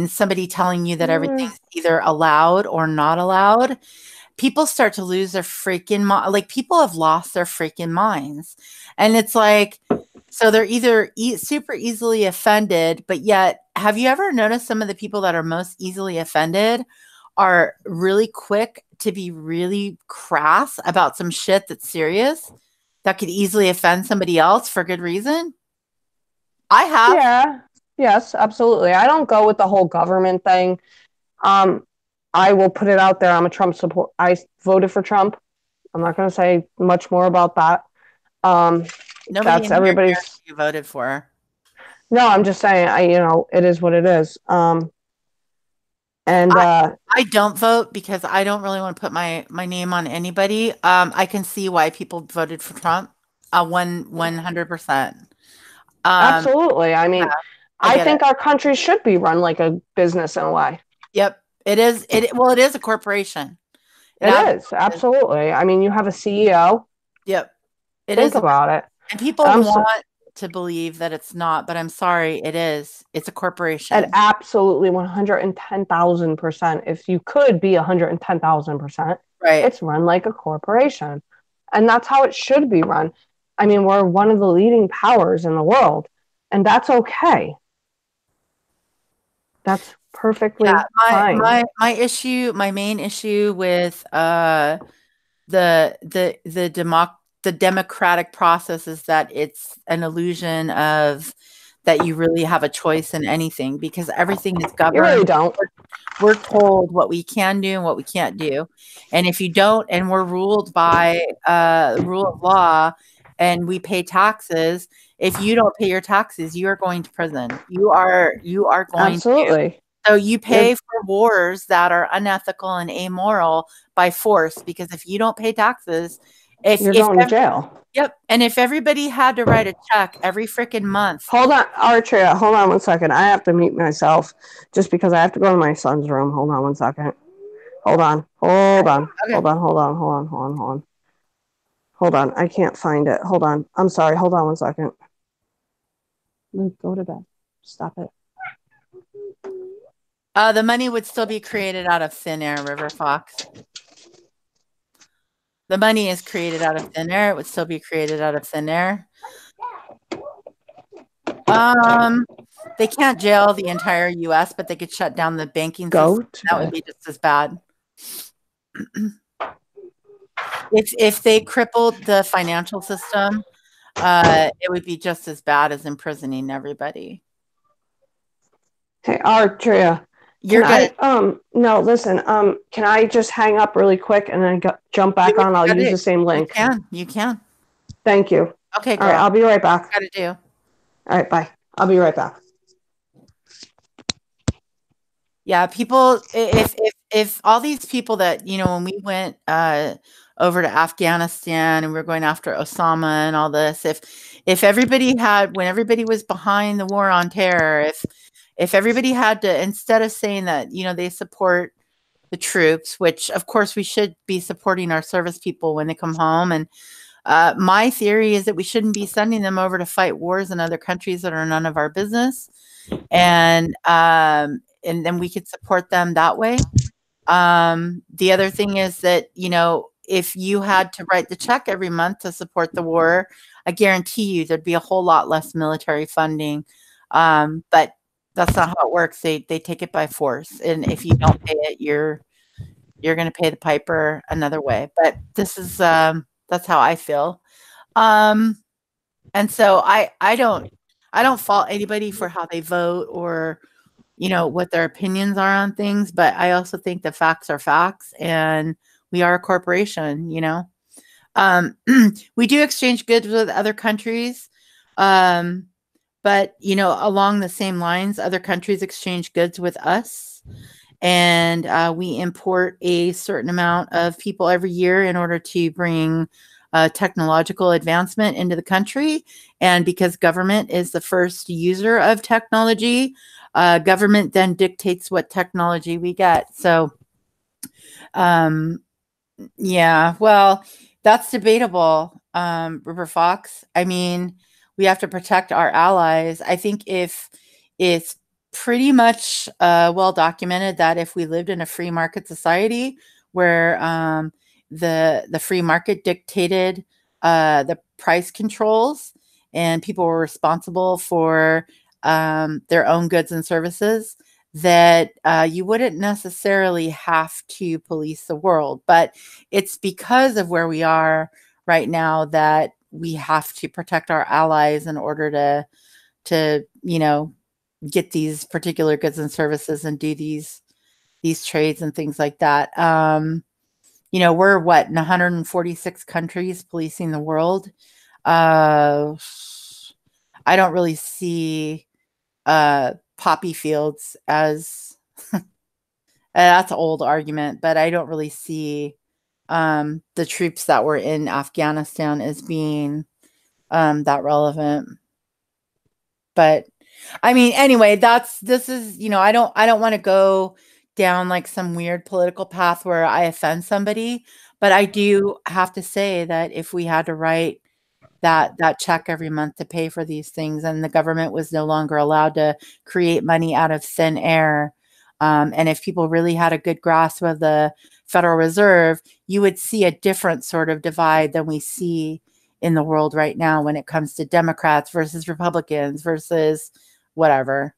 somebody telling you that everything's either allowed or not allowed, people start to lose their freaking mind. Like, people have lost their freaking minds, and it's like, so they're either super easily offended, but yet, have you ever noticed some of the people that are most easily offended are really quick to be really crass about some shit that's serious that could easily offend somebody else for good reason? I have. Yeah. Yes, absolutely. I don't go with the whole government thing. I will put it out there. I'm a Trump support. I voted for Trump. I'm not going to say much more about that. Nobody that's everybody's. You voted for. No, I'm just saying. It is what it is. And I don't vote because I don't really want to put my name on anybody. I can see why people voted for Trump. 100%. Absolutely. I mean, I think our country should be run like a business in a way. Yep, it is. It is a corporation. It is absolutely. I mean, you have a CEO. Yep, think about it. And people want to believe that it's not, but I'm sorry, it is. It's a corporation. And absolutely 110,000%. If you could be 110,000%, right? It's run like a corporation, and that's how it should be run. I mean, we're one of the leading powers in the world, and that's okay. That's perfectly fine. My issue, my main issue with the democratic process is that it's an illusion of that you really have a choice in anything, because everything is governed. You really don't. We're told what we can do and what we can't do. And if you don't, and we're ruled by the rule of law and we pay taxes, if you don't pay your taxes, you are going to prison. You are going absolutely to. So you pay for wars that are unethical and amoral by force, because if you don't pay taxes, you're going to jail. Yep. And if everybody had to write a check every freaking month. Hold on, Artria, hold on 1 second. I have to mute myself just because I have to go to my son's room. Hold on 1 second. Hold on. Okay. Hold on. I can't find it. Hold on. I'm sorry. Hold on 1 second. Luke, go to bed. Stop it. The money would still be created out of thin air, River Fox. The money is created out of thin air. It would still be created out of thin air. They can't jail the entire U.S., but they could shut down the banking system. That would be just as bad. If they crippled the financial system, it would be just as bad as imprisoning everybody. Hey, Artria. You're good. No, listen. Can I just hang up really quick and then jump back on? I'll use the same link. You can. Thank you. Okay, girl. All right, I'll be right back. Gotta do. All right, bye. I'll be right back. Yeah, people. If all these people that when we went over to Afghanistan and we were going after Osama and all this, if everybody had, when everybody was behind the war on terror, if everybody had to, instead of saying that they support the troops, which of course we should be supporting our service people when they come home, and my theory is that we shouldn't be sending them over to fight wars in other countries that are none of our business, and then we could support them that way. The other thing is that if you had to write the check every month to support the war, I guarantee you there'd be a whole lot less military funding. But that's not how it works. They take it by force, and if you don't pay it, you're going to pay the piper another way. But this is that's how I feel, and so I don't fault anybody for how they vote or what their opinions are on things. But I also think the facts are facts, and we are a corporation. We do exchange goods with other countries. But, along the same lines, other countries exchange goods with us, and we import a certain amount of people every year in order to bring technological advancement into the country. And because government is the first user of technology, government then dictates what technology we get. So, yeah, well, that's debatable, River Fox. I mean, we have to protect our allies. I think if it's pretty much well documented that if we lived in a free market society where the free market dictated the price controls and people were responsible for their own goods and services, that you wouldn't necessarily have to police the world. But it's because of where we are right now that we have to protect our allies in order to get these particular goods and services and do these trades and things like that. We're in 146 countries policing the world. I don't really see poppy fields as that's an old argument, but I don't really see the troops that were in Afghanistan as being that relevant. But I mean, anyway, this is I don't want to go down like some weird political path where I offend somebody, but I do have to say that if we had to write that check every month to pay for these things, and the government was no longer allowed to create money out of thin air, and if people really had a good grasp of the Federal Reserve, you would see a different sort of divide than we see in the world right now when it comes to Democrats versus Republicans versus whatever.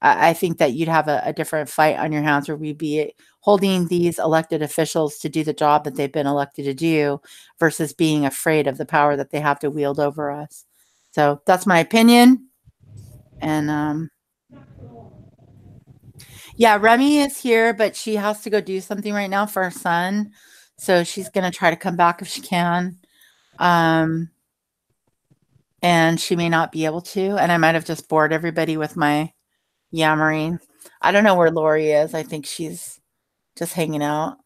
I think that you'd have a different fight on your hands where we'd be holding these elected officials to do the job that they've been elected to do versus being afraid of the power that they have to wield over us. So that's my opinion. And yeah, Remy is here, but she has to go do something right now for her son. So she's going to try to come back if she can. And she may not be able to. And I might have just bored everybody with my yammering. I don't know where Lori is. I think she's just hanging out.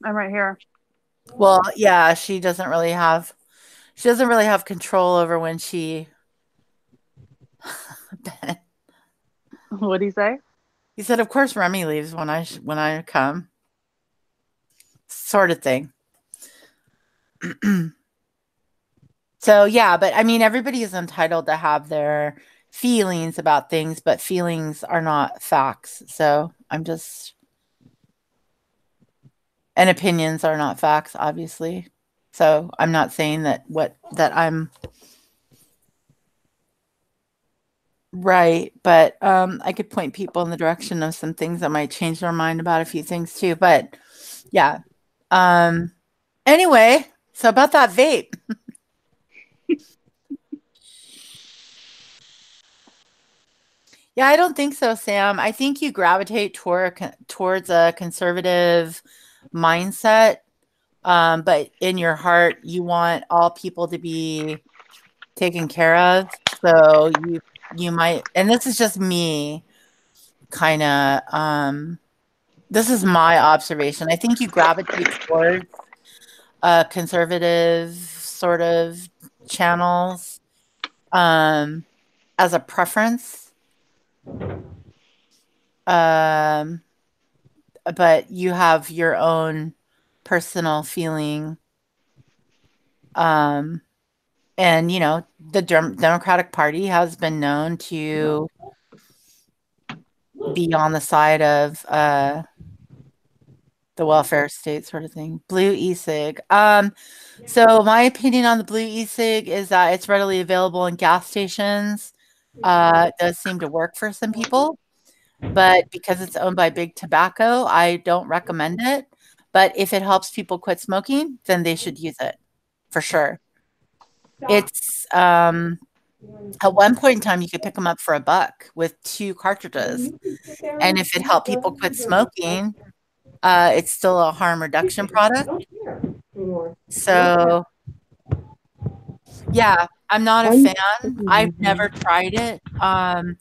I'm right here. Well, yeah, she doesn't really have control over when she What do you say? He said, "Of course Remy leaves when I come." Sort of thing. So, yeah, but I mean everybody is entitled to have their feelings about things, but feelings are not facts. So, I'm just and opinions are not facts, obviously. So, I'm not saying that I'm right, but I could point people in the direction of some things that might change their mind about a few things too. But yeah. Um anyway, so about that vape. Yeah, I don't think so, Sam. I think you gravitate towards a conservative mindset, but in your heart, you want all people to be taken care of. So you might, and this is just me, kind of. This is my observation. I think you gravitate towards conservative sort of channels as a preference. Um, but you have your own personal feeling. Um, and the Democratic Party has been known to be on the side of the welfare state sort of thing. Blue e-cig. So my opinion on the blue e-cig is that it's readily available in gas stations. It does seem to work for some people, but because it's owned by Big Tobacco, I don't recommend it. But if it helps people quit smoking, then they should use it for sure. It's at one point in time you could pick them up for $1 with 2 cartridges. And if it helped people quit smoking, it's still a harm reduction product. So yeah, I'm not a fan. I've never tried it. And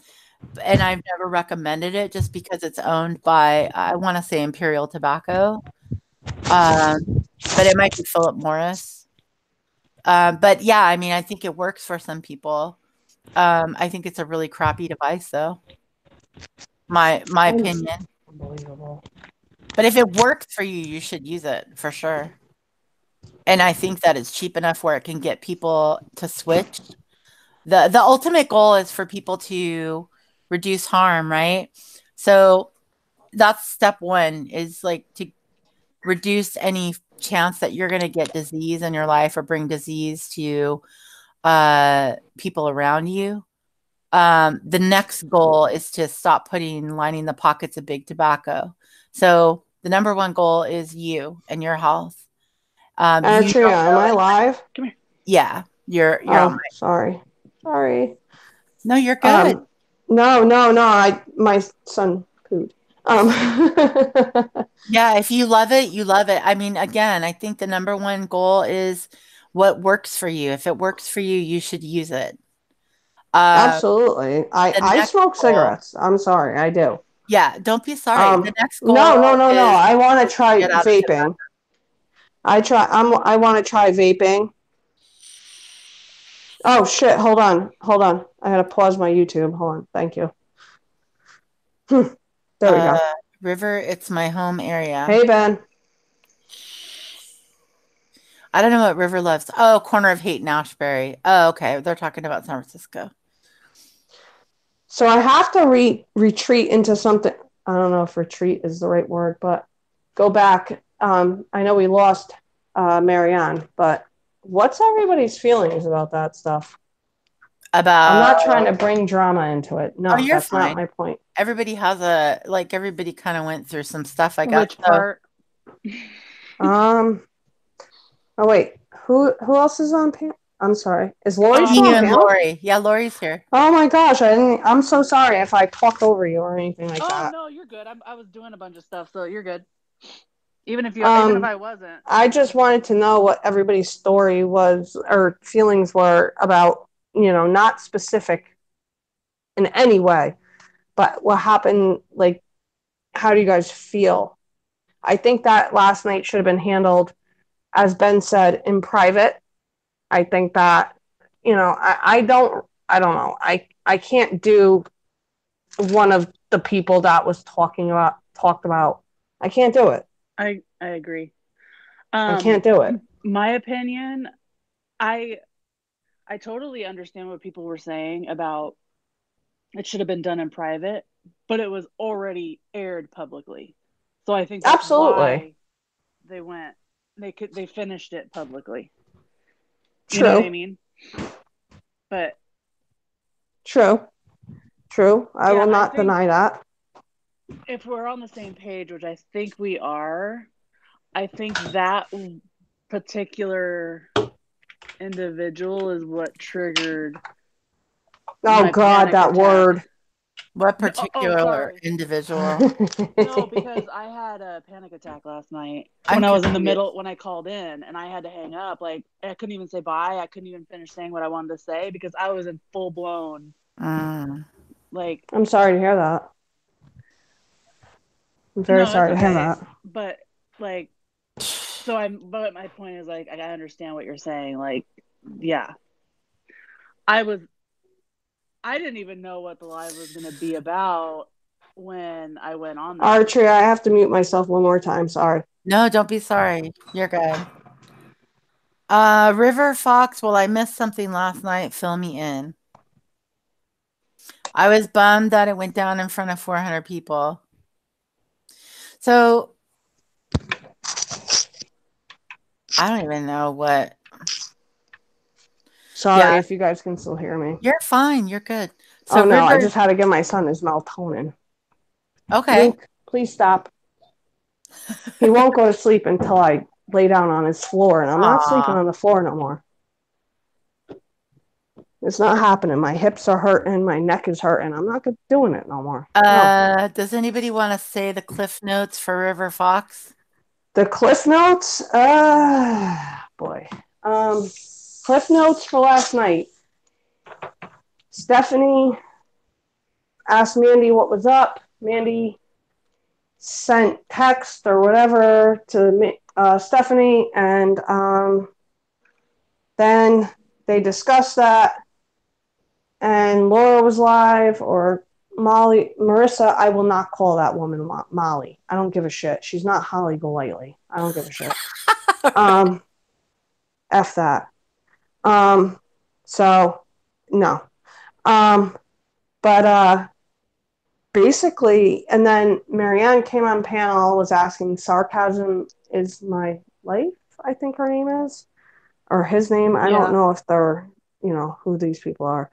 I've never recommended it just because it's owned by, I want to say Imperial Tobacco. But it might be Philip Morris. But yeah, I mean, I think it works for some people. I think it's a really crappy device, though. My opinion. Unbelievable. But if it works for you, you should use it for sure. And I think that it's cheap enough where it can get people to switch. The ultimate goal is for people to reduce harm, right? So that's step one, is like to reduce any chance that you're going to get disease in your life or bring disease to people around you. The next goal is to stop lining the pockets of Big Tobacco. So the number one goal is you and your health. You Atria, don't am know I it. live? Come here. Yeah, you're on Oh, my. sorry. Sorry. No, you're good. No. My son pooed. Yeah, if you love it, you love it. I mean, again, I think the number one goal is what works for you. If it works for you, you should use it. Uh, Absolutely. the I next smoke goal, cigarettes. I'm sorry, I do. yeah, don't be sorry. The next No, goal no, no, no. is I want to to try get out of tobacco. vaping. I want to try vaping. Oh shit, hold on. Hold on. I had to pause my YouTube. Hold on. Thank you. There we go. River, it's my home area. Hey Ben. I don't know what River loves. Oh, corner of Haight and Ashbury. Oh, okay. They're talking about San Francisco. So I have to retreat into something. I don't know if retreat is the right word, but go back. I know we lost Marianne, but what's everybody's feelings about that stuff? I'm not trying to bring drama into it. Oh, No, you're that's fine. not my point. Everybody everybody kind of went through some stuff, I guess. Which part? Oh wait, who else is on panel? I'm sorry. Is Lori still You on and panel? Lori. Yeah, Lori's here. Oh my gosh, I'm so sorry if I talked over you or anything like that. Oh no, you're good. I was doing a bunch of stuff, so you're good. Even if I wasn't. I just wanted to know what everybody's story was or feelings were about, not specific in any way, but what happened, like, how do you guys feel? I think that last night should have been handled as Ben said, in private. I think that, I don't know. I can't do one of the people that was talked about. I can't do it. I agree. I can't do it. My opinion, I totally understand what people were saying about it should have been done in private, but it was already aired publicly. So I think that's Absolutely. why they finished it publicly. True. You know what I mean? But True. I will not deny that. If we're on the same page, which I think we are, I think that particular individual is what triggered Oh God, that attack. Word. What particular individual? No, because I had a panic attack last night when I was in the middle, when I called in and I had to hang up. Like, I couldn't even say bye. I couldn't even finish saying what I wanted to say because I was in full blown. Like, I'm sorry to hear that. I'm very sorry to hear that. But like, but my point is, like, I understand what you're saying. Like, yeah, I didn't even know what the live was going to be about when I went on there. Archery, I have to mute myself one more time. Sorry. No, don't be sorry. You're good. River Fox, well, I missed something last night. Fill me in. I was bummed that it went down in front of 400 people. So I don't even know what. Sorry if you guys can still hear me. You're fine. You're good. So no, I just had to give my son his melatonin. Okay. Luke, please stop. He won't go to sleep until I lay down on his floor, and I'm not sleeping on the floor no more. It's not happening. My hips are hurting. My neck is hurting. I'm not doing it no more. No. Does anybody want to say the cliff notes for River Fox? The cliff notes? Boy. Cliff notes for last night. Stephanie asked Mandy what was up. Mandy sent text or whatever to Stephanie, and then they discussed that, and Laura was live, or Marissa. I will not call that woman Molly. I don't give a shit. She's not Holly Golightly. I don't give a shit. F that. So no. But basically, and then Marianne came on panel, was asking, sarcasm is my life, I think her name is, or his name. I don't know if they're, who these people are.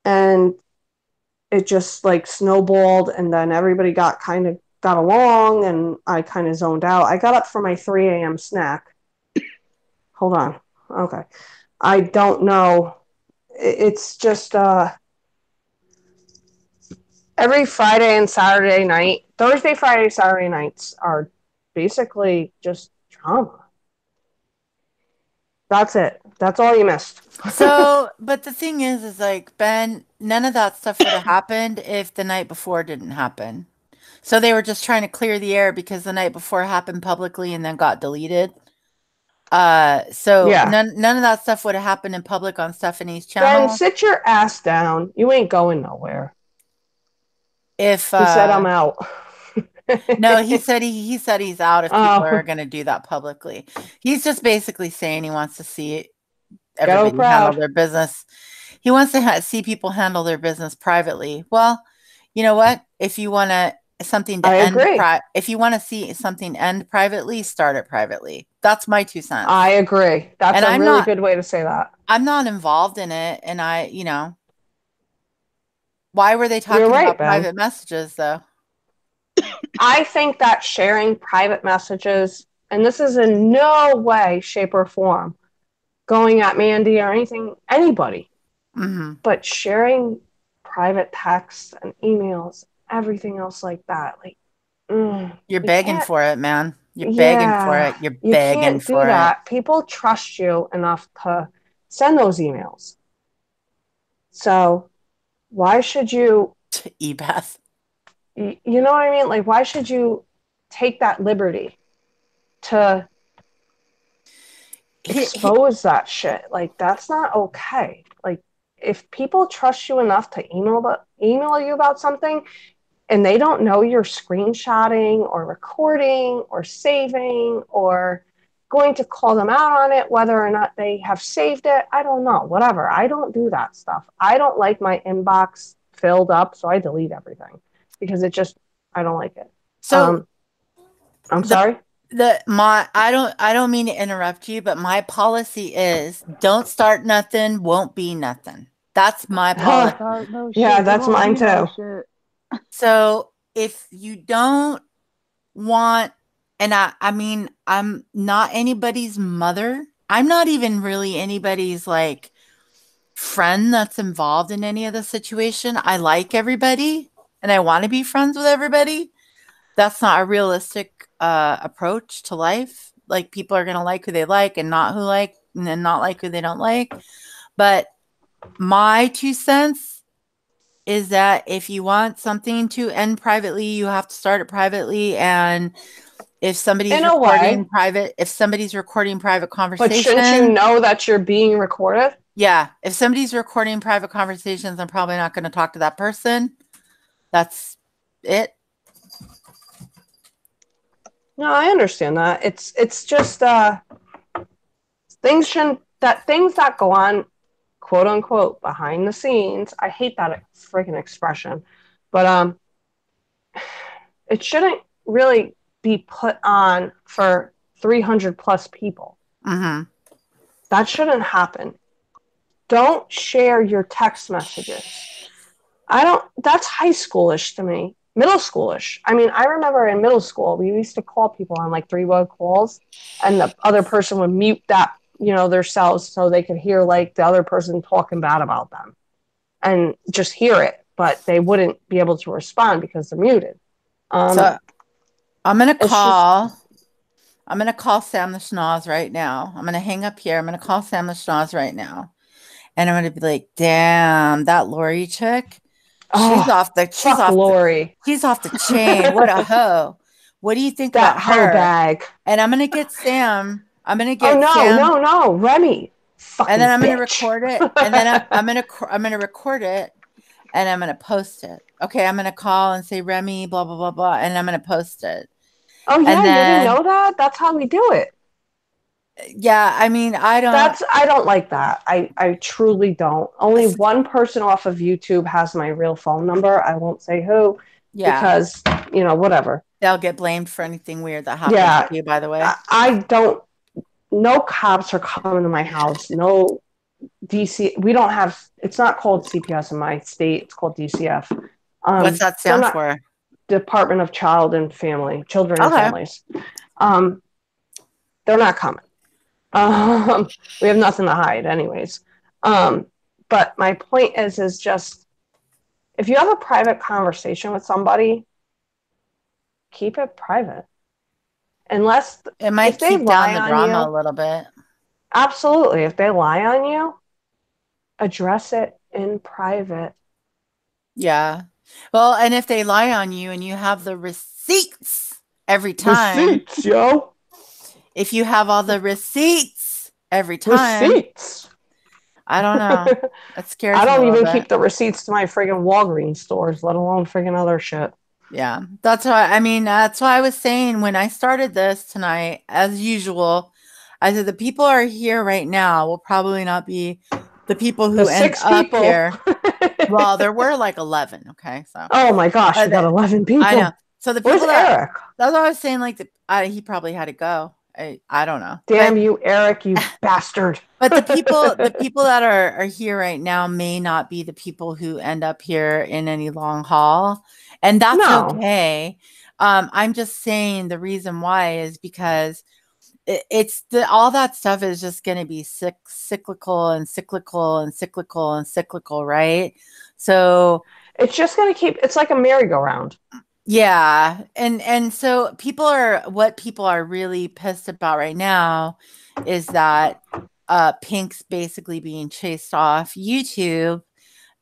And it just like snowballed, and then everybody got along, and I kind of zoned out. I got up for my 3 a.m. snack. Hold on. Okay. I don't know. It's just every Friday and Saturday night, Thursday, Friday, Saturday nights are basically just drama. That's it. That's all you missed. So, but the thing is like, Ben, none of that stuff would have happened if the night before didn't happen. So they were just trying to clear the air because the night before happened publicly and then got deleted. None of that stuff would have happened in public on Stephanie's channel. Ben, sit your ass down. You ain't going nowhere. If he said I'm out. No, he said he's out if people are going to do that publicly. He's just basically saying he wants to see everybody handle their business. He wants to see people handle their business privately. Well, you know what? If you want to if you want to see something end privately, start it privately. That's my 2 cents. I agree. That's a really good way to say that. I'm not involved in it, and why were they talking about private messages though? I think that sharing private messages, and this is in no way, shape, or form going at Mandy or anybody, but sharing private texts and emails, everything else like that, like you're begging for it, man. You're begging for it. You're begging for it. People trust you enough to send those emails. So why should you, Ebeth? You know what I mean? Like, why should you take that liberty? to He, expose that shit. Like, that's not okay. Like, if people trust you enough to email you about something and they don't know you're screenshotting or recording or saving or going to call them out on it, whether or not they have saved it, I don't know, whatever. I don't do that stuff. I don't like my inbox filled up, so I delete everything because I don't like it. so I'm sorry. I don't mean to interrupt you, but my policy is don't start nothing, won't be nothing. That's my policy. No shit. Yeah, There that's won't mine be no too. shit. So if you don't want, and I mean, I'm not anybody's mother. I'm not even really anybody's like friend that's involved in any of the situation. I like everybody and I want to be friends with everybody. That's not a realistic approach to life. Like people are gonna like who they like and not who like and then not like who they don't like. But my 2 cents is that if you want something to end privately, you have to start it privately. And if somebody's In a way. if somebody's recording private But shouldn't you conversation, know that you're being recorded? yeah, if somebody's recording private conversations, I'm probably not going to talk to that person. That's it. No, I understand that. It's just things that go on, quote unquote, behind the scenes. I hate that freaking expression, but it shouldn't really be put on for 300 plus people. Mm-hmm. That shouldn't happen. Don't share your text messages. That's high schoolish to me. Middle schoolish. I mean, I remember in middle school, we used to call people on like 3-way calls, and the other person would mute that, themselves so they could hear like the other person talking bad about them and just hear it, but they wouldn't be able to respond because they're muted. So I'm going to call Sam the Schnoz right now. I'm going to hang up here. I'm going to call Sam the Schnoz right now. And I'm going to be like, damn, that Lori chick. She's off the chain. What a hoe. What do you think that about her? Hoe bag. And I'm going to get Sam. I'm going to get Sam. No, Remy. And then I'm going to record it. And then I'm going to record it and I'm going to post it. Okay, I'm going to call and say Remy blah blah blah blah and I'm going to post it. Oh yeah, you didn't know that? That's how we do it. Yeah, I mean, I don't like that. I truly don't. Only one person off of YouTube has my real phone number. I won't say who. Yeah. Because, whatever. They'll get blamed for anything weird that happens to you, by the way. No cops are coming to my house. No DC. We don't have, it's not called CPS in my state. It's called DCF. What's that stand for? Department of Children and Families. They're not coming. We have nothing to hide anyways. But my point is just, if you have a private conversation with somebody, keep it private. Unless it might keep down the drama a little bit. Absolutely. If they lie on you, address it in private. Yeah. Well, and if they lie on you and you have the receipts every time. Receipts, yo. If you have all the receipts every time. Receipts. I don't know. That scares me. I don't even keep the receipts to my friggin' Walgreens stores, let alone friggin' other shit. Yeah. That's why I was saying when I started this tonight, as usual, I said the people are here right now will probably not be the people who end up here. Well, there were like 11. Okay. So. Oh my gosh, we got 11 people. I know. So the people Where's Eric? That's what I was saying. Like he probably had to go. I don't know. Damn you, Eric, you bastard. But the people that are here right now may not be the people who end up here in any long haul. And that's okay. I'm just saying the reason why is because all that stuff is just going to be cyclical, right? So it's just going to it's like a merry-go-round. Yeah. And so people are really pissed about right now is that Pink's basically being chased off YouTube.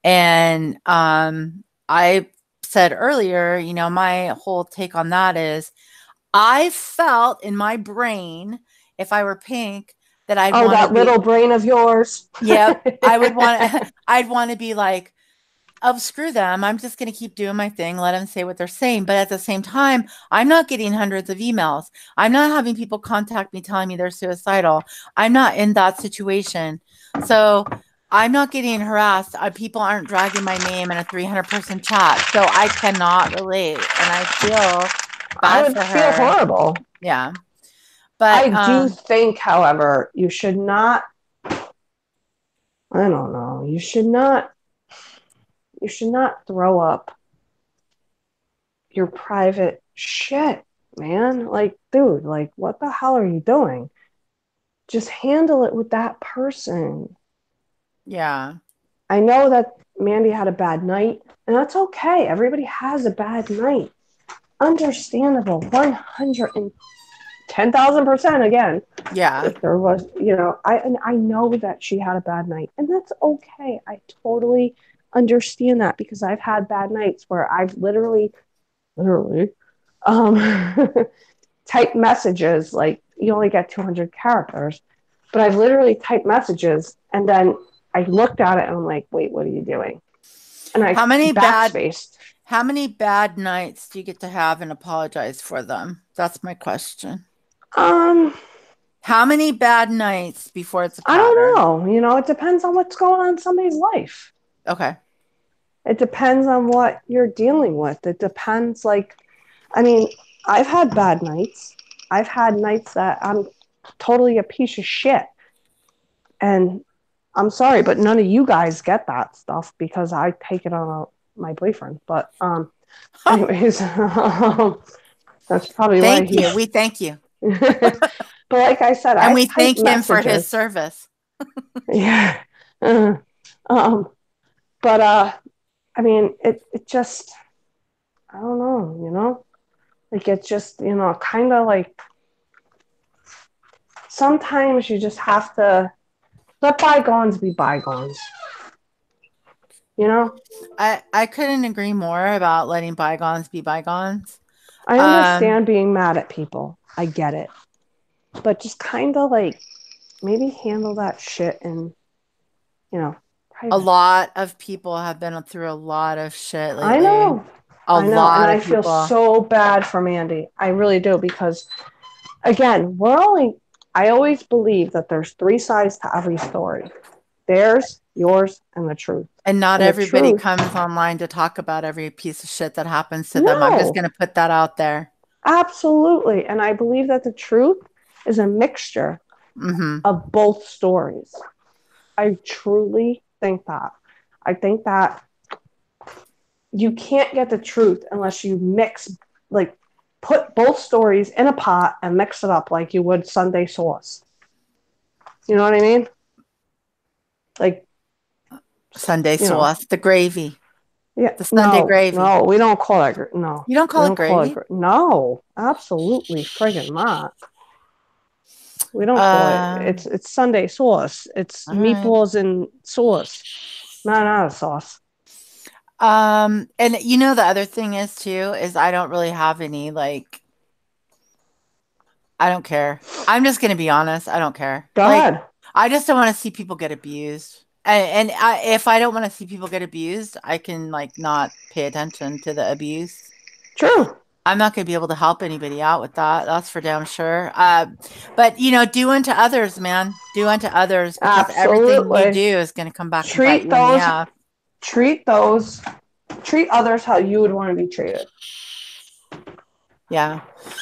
And I said earlier, my whole take on that is I felt in my brain, if I were pink, that I'd Oh, want to that be. little brain of yours. Yep, I would want. I'd want to be like, oh, screw them. I'm just going to keep doing my thing. Let them say what they're saying. But at the same time, I'm not getting hundreds of emails. I'm not having people contact me telling me they're suicidal. I'm not in that situation. So I'm not getting harassed. People aren't dragging my name in a 300-person chat. So I cannot relate. And I feel I bad would for feel her. horrible. Yeah. But I do think, however, you should not, I don't know, you should not throw up your private shit, man. Like, dude, like, what the hell are you doing? Just handle it with that person. yeah. I know that Mandy had a bad night, and that's okay. Everybody has a bad night. Understandable. 110,000% again. Yeah. If there was, I know that she had a bad night, and that's okay. I totally understand that because I've had bad nights where I've literally typed messages, like you only get 200 characters, but I've literally typed messages and then I looked at it and I'm like, wait, what are you doing? And I How many backspaced. How many bad nights do you get to have and apologize for them? That's my question. How many bad nights before it's a I pattern? don't know. It depends on what's going on in somebody's life. Okay. It depends on what you're dealing with. It depends, I've had bad nights. I've had nights that I'm totally a piece of shit. And I'm sorry, but none of you guys get that stuff because I take it on my boyfriend. But anyways, that's probably why Thank you. We thank you. But like I said, And I we type thank him for his messages. service. Yeah. But it just, I don't know, like it's just, kind of like sometimes you just have to let bygones be bygones. I couldn't agree more about letting bygones be bygones. I understand being mad at people. I get it. But just kind of like maybe handle that shit in, private. A lot of people have been through a lot of shit lately. I know. A lot And of I feel people. so bad for Mandy. I really do because, again, I always believe that there's 3 sides to every story. Theirs, yours, and the truth. And not And everybody comes online to talk about every piece of shit that happens to them. I'm just going to put that out there. Absolutely. And I believe that the truth is a mixture of both stories. I truly think that. I think that you can't get the truth unless you put both stories in a pot and mix it up like you would Sunday sauce. You know what I mean? Like Sunday sauce, the gravy. Yeah, the Sunday gravy. No, we don't call it. No, you don't call it gravy. No, absolutely friggin' not. We don't call it. It's Sunday sauce. It's meatballs and sauce, not a sauce. And the other thing is too is I don't really have any I don't care. I'm just gonna be honest. I don't care. Go ahead. I just don't want to see people get abused. And if I don't want to see people get abused, I can not pay attention to the abuse. True. I'm not going to be able to help anybody out with that. That's for damn sure. But do unto others, man. Do unto others because everything you do is going to come back and bite you in the ass. Treat others how you would want to be treated. Yeah.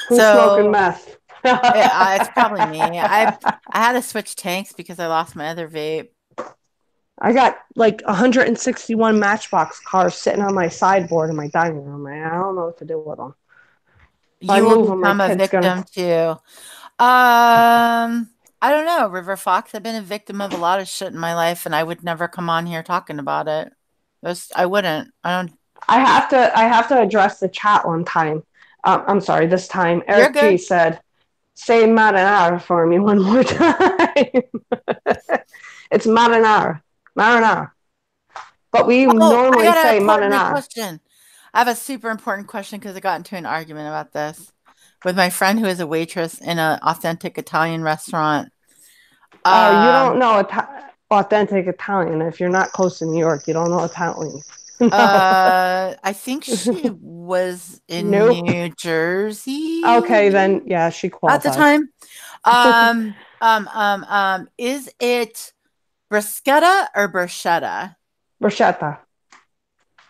Who's smoking meth? It's probably me. I had to switch tanks because I lost my other vape. I got 161 Matchbox cars sitting on my sideboard in my dining room, and I don't know what to do with them. You will become a victim too. I don't know, River Fox. I've been a victim of a lot of shit in my life, and I would never come on here talking about it. I wouldn't. I have to address the chat one time. I'm sorry. This time, Eric G said, "Say marinara for me one more time." It's marinara. But we normally say marinara. I have a super important question because I got into an argument about this with my friend who is a waitress in an authentic Italian restaurant. Oh, you don't know authentic Italian. If you're not close to New York, you don't know Italian. No. I think she was in Nope. New Jersey. Okay, then yeah, she At the qualifies. time. Is it bruschetta or bruschetta? Bruschetta.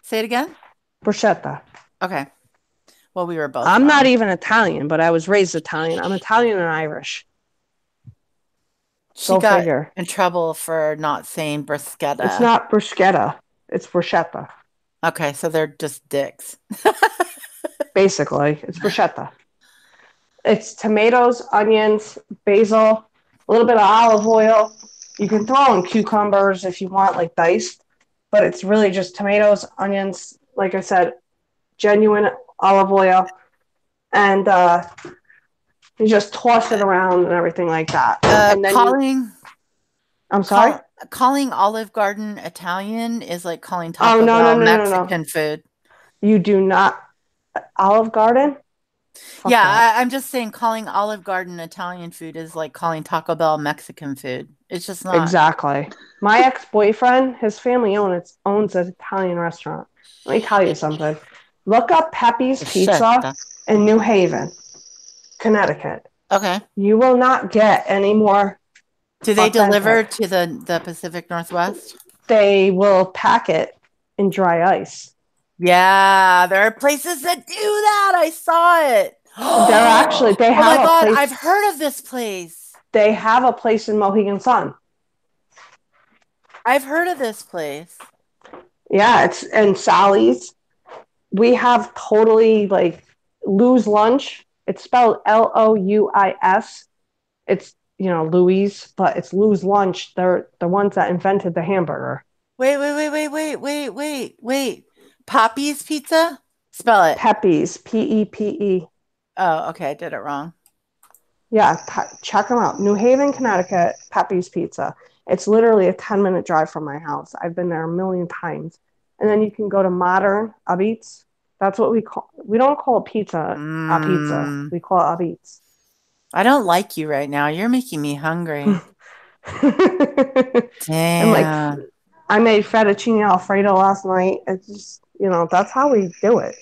Say it again. Bruschetta. Okay. Well, we were both I'm wrong. not even Italian, but I was raised Italian. I'm Italian and Irish. She Go got figure. in trouble for not saying bruschetta. It's not bruschetta. It's bruschetta. Okay, so they're just dicks. Basically, it's bruschetta. It's tomatoes, onions, basil, a little bit of olive oil. You can throw in cucumbers if you want, like diced, but it's really just tomatoes, onions, like I said, genuine olive oil, and you just toss it around and everything like that. And then I'm sorry? Calling Olive Garden Italian is like calling Taco no, Bell no, no, Mexican no. food. You do not. Olive Garden? Fuck yeah, that. I'm just saying calling Olive Garden Italian food is like calling Taco Bell Mexican food. It's just not. Exactly. My ex-boyfriend, his family owns an Italian restaurant. Let me tell you something. Look up Pepe's Pizza in New Haven, Connecticut. Okay. You will not get any more. Do they deliver to the Pacific Northwest? They will pack it in dry ice. Yeah, there are places that do that. I saw it. They have oh my God, place, I've heard of this place. They have a place in Mohegan Sun. I've heard of this place. Yeah, it's in Sally's. We have totally like Lou's Lunch. It's spelled Louis. It's, Louis, but it's Lou's Lunch. They're the ones that invented the hamburger. Wait. Poppy's Pizza? Spell it. Pepe's, Pepe. Oh, okay. I did it wrong. Yeah, check them out. New Haven, Connecticut, Pepe's Pizza. It's literally a 10-minute drive from my house. I've been there a million times. And then you can go to Modern Abits. That's what we call. We don't call pizza a pizza. We call it Abits. I don't like you right now. You're making me hungry. Damn. And like, I made fettuccine alfredo last night. It's just, that's how we do it.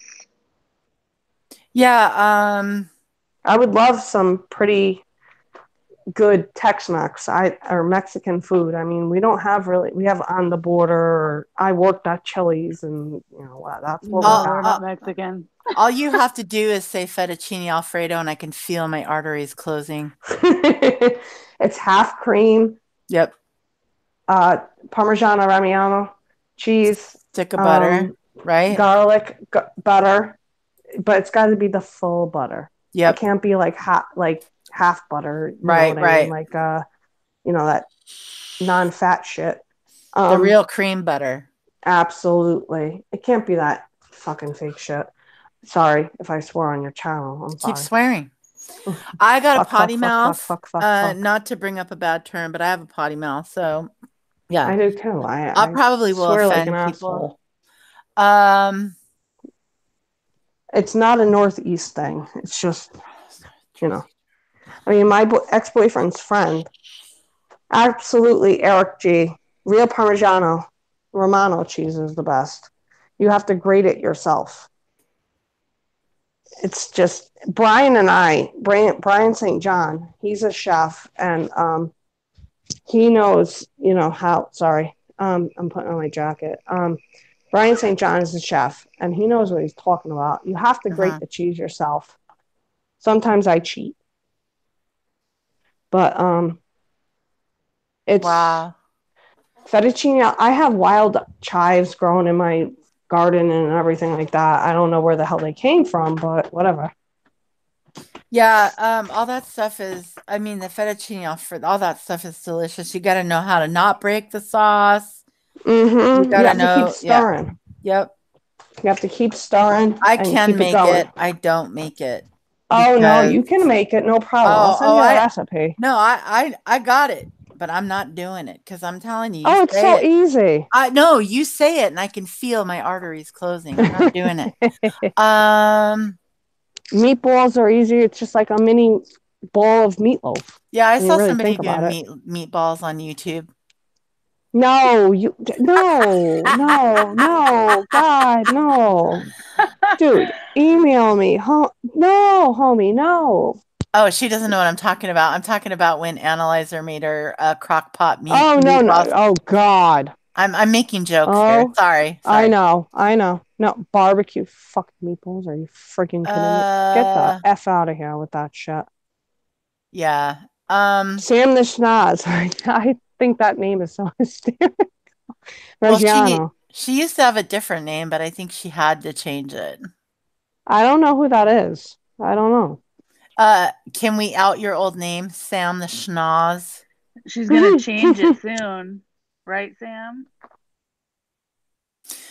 Yeah. I would love some pretty good Tex-Mex or Mexican food. I mean, we don't have really. We have On the Border. I worked at Chili's, and that's what we're not Mexican. All you have to do is say fettuccine alfredo, and I can feel my arteries closing. It's half cream. Yep. Parmigiano Reggiano, cheese, stick of butter, right? Garlic butter, but it's got to be the full butter. Yeah, it can't be like half butter. Right. I mean? Like that non-fat shit. The real cream butter. Absolutely, it can't be that fucking fake shit. Sorry if I swore on your channel. I'm sorry. Keep swearing. I got a potty mouth. Not to bring up a bad term, but I have a potty mouth, so yeah, I do too. I probably will offend like people. It's not a Northeast thing. It's just, I mean, my ex-boyfriend's friend, absolutely Eric G. Real Parmigiano Romano cheese is the best. You have to grate it yourself. It's just Brian St. John, he's a chef, and he knows, how. Sorry, I'm putting on my jacket. Brian St. John is a chef, and he knows what he's talking about. You have to grate the cheese yourself. Sometimes I cheat, but it's fettuccine. I have wild chives growing in my garden and everything like that. I don't know where the hell they came from, but whatever. Yeah, all that stuff is. I mean, the fettuccine Alfredo, all that stuff is delicious. You got to know how to not break the sauce. Mm-hmm. You have to keep stirring. Yeah. Yep. You have to keep stirring. I can make it. I don't make it. Oh no, you can make it. No problem. I'll send you a recipe. No, I got it, but I'm not doing it because I'm telling you. Oh, it's so easy. I know you say it, and I can feel my arteries closing. I'm not doing it. Meatballs are easy. It's just like a mini ball of meatloaf. Yeah, I When you saw really somebody think about doing it. meatballs on YouTube. No, no, God, no. Dude, email me. No, homie, no. Oh, she doesn't know what I'm talking about. I'm talking about when Analyzer made her crock pot Oh, no, no. meatballs. Oh, God. I'm making jokes here. Oh, Sorry. I know. No, barbecue fucking meatballs. Are you freaking kidding me? Get the F out of here with that shit. Yeah. Sam the Schnoz. I think that name is so hysterical. Well, Reggiano. she used to have a different name, but I think she had to change it. I don't know who that is. I don't know. Can we out your old name, Sam the Schnoz? She's gonna change it soon, right, Sam?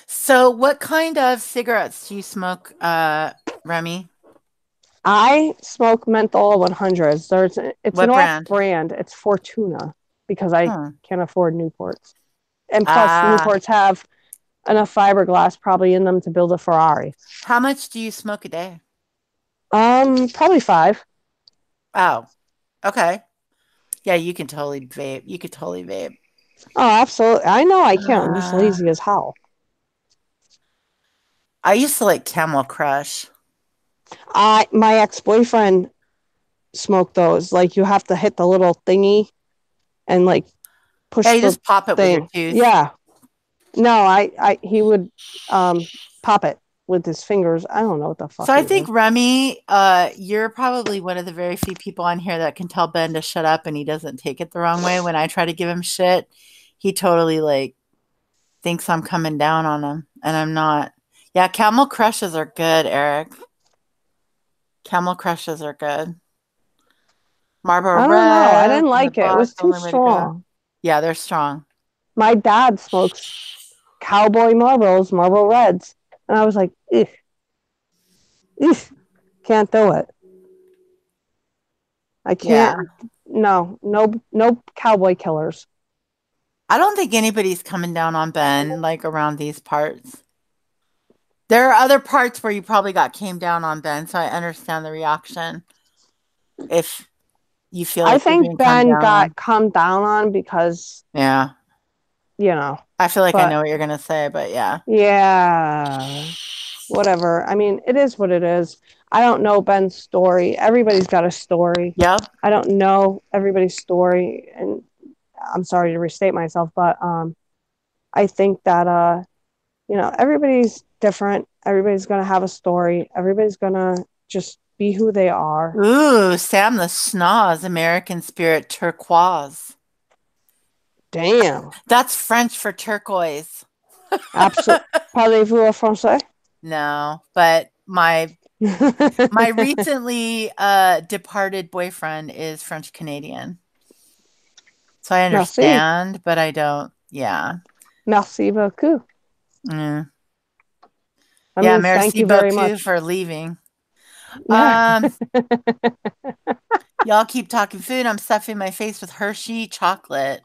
So, what kind of cigarettes do you smoke, Remy? I smoke menthol 100s. It's an What off brand? brand. It's Fortuna because I Hmm. can't afford Newports. And plus, Ah, Newports have enough fiberglass probably in them to build a Ferrari. how much do you smoke a day? Probably 5. Oh, okay. Yeah, you can totally vape. You could totally vape. Oh, absolutely. I know I can. I'm just Uh, lazy as hell. I used to like Camel Crush. My ex-boyfriend smoked those. Like you have to hit the little thingy and like Yeah, push you the just pop it with your thing. tooth. Yeah. No, he would pop it with his fingers. I don't know what the fuck So I he think did. Remy, you're probably one of the very few people on here that can tell Ben to shut up and he doesn't take it the wrong way. When I try to give him shit, he totally like thinks I'm coming down on him, and I'm not. Yeah, Camel Crushes are good, Eric. Camel Crushes are good. Marlboro I don't know. I Red didn't from the like it. It box, was the too only way to go. strong. Yeah, they're strong. My dad smokes cowboy Marlboros, Marlboro Reds. And I was like, can't do it. I Yeah. can't. No cowboy killers. I don't think anybody's coming down on Ben like around these parts. There are other parts where you probably came down on Ben, so I understand the reaction if you feel I like you're think being come Ben down got on. come down on because, Yeah. you know, I feel like I but know what you're gonna say, but yeah. yeah, whatever. I mean, it is what it is. I don't know Ben's story. Everybody's got a story. Yep. I don't know everybody's story, and I'm sorry to restate myself, but I think that everybody's different. Everybody's gonna have a story. Everybody's gonna just be who they are. Ooh, Sam the Schnoz, American Spirit Turquoise. Damn. That's French for turquoise. Absolutely. Parlez-vous français? No, but my recently departed boyfriend is French Canadian. So I Merci. understand, but I don't. Yeah. Merci beaucoup. Mm. That Yeah, means thank merci you very beaucoup much. for leaving. Yeah. Y'all keep talking food. I'm stuffing my face with Hershey chocolate.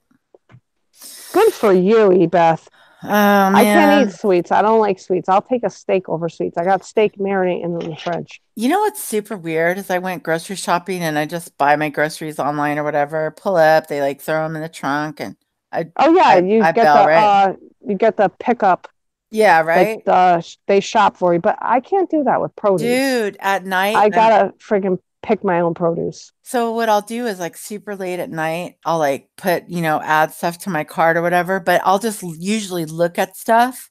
Good for you, Ebeth. Oh I can't eat man. sweets. I don't like sweets. I'll take a steak over sweets. I got steak marinating in the fridge. You know what's super weird is I went grocery shopping and I just buy my groceries online or whatever, pull up, they like throw them in the trunk and Oh yeah, I bail, right? you get the pickup. Yeah, Like right? they shop for you, but I can't do that with produce. Dude, at night, I gotta friggin' pick my own produce. so what I'll do is like super late at night, I'll like put, add stuff to my cart or whatever, but I'll just usually look at stuff.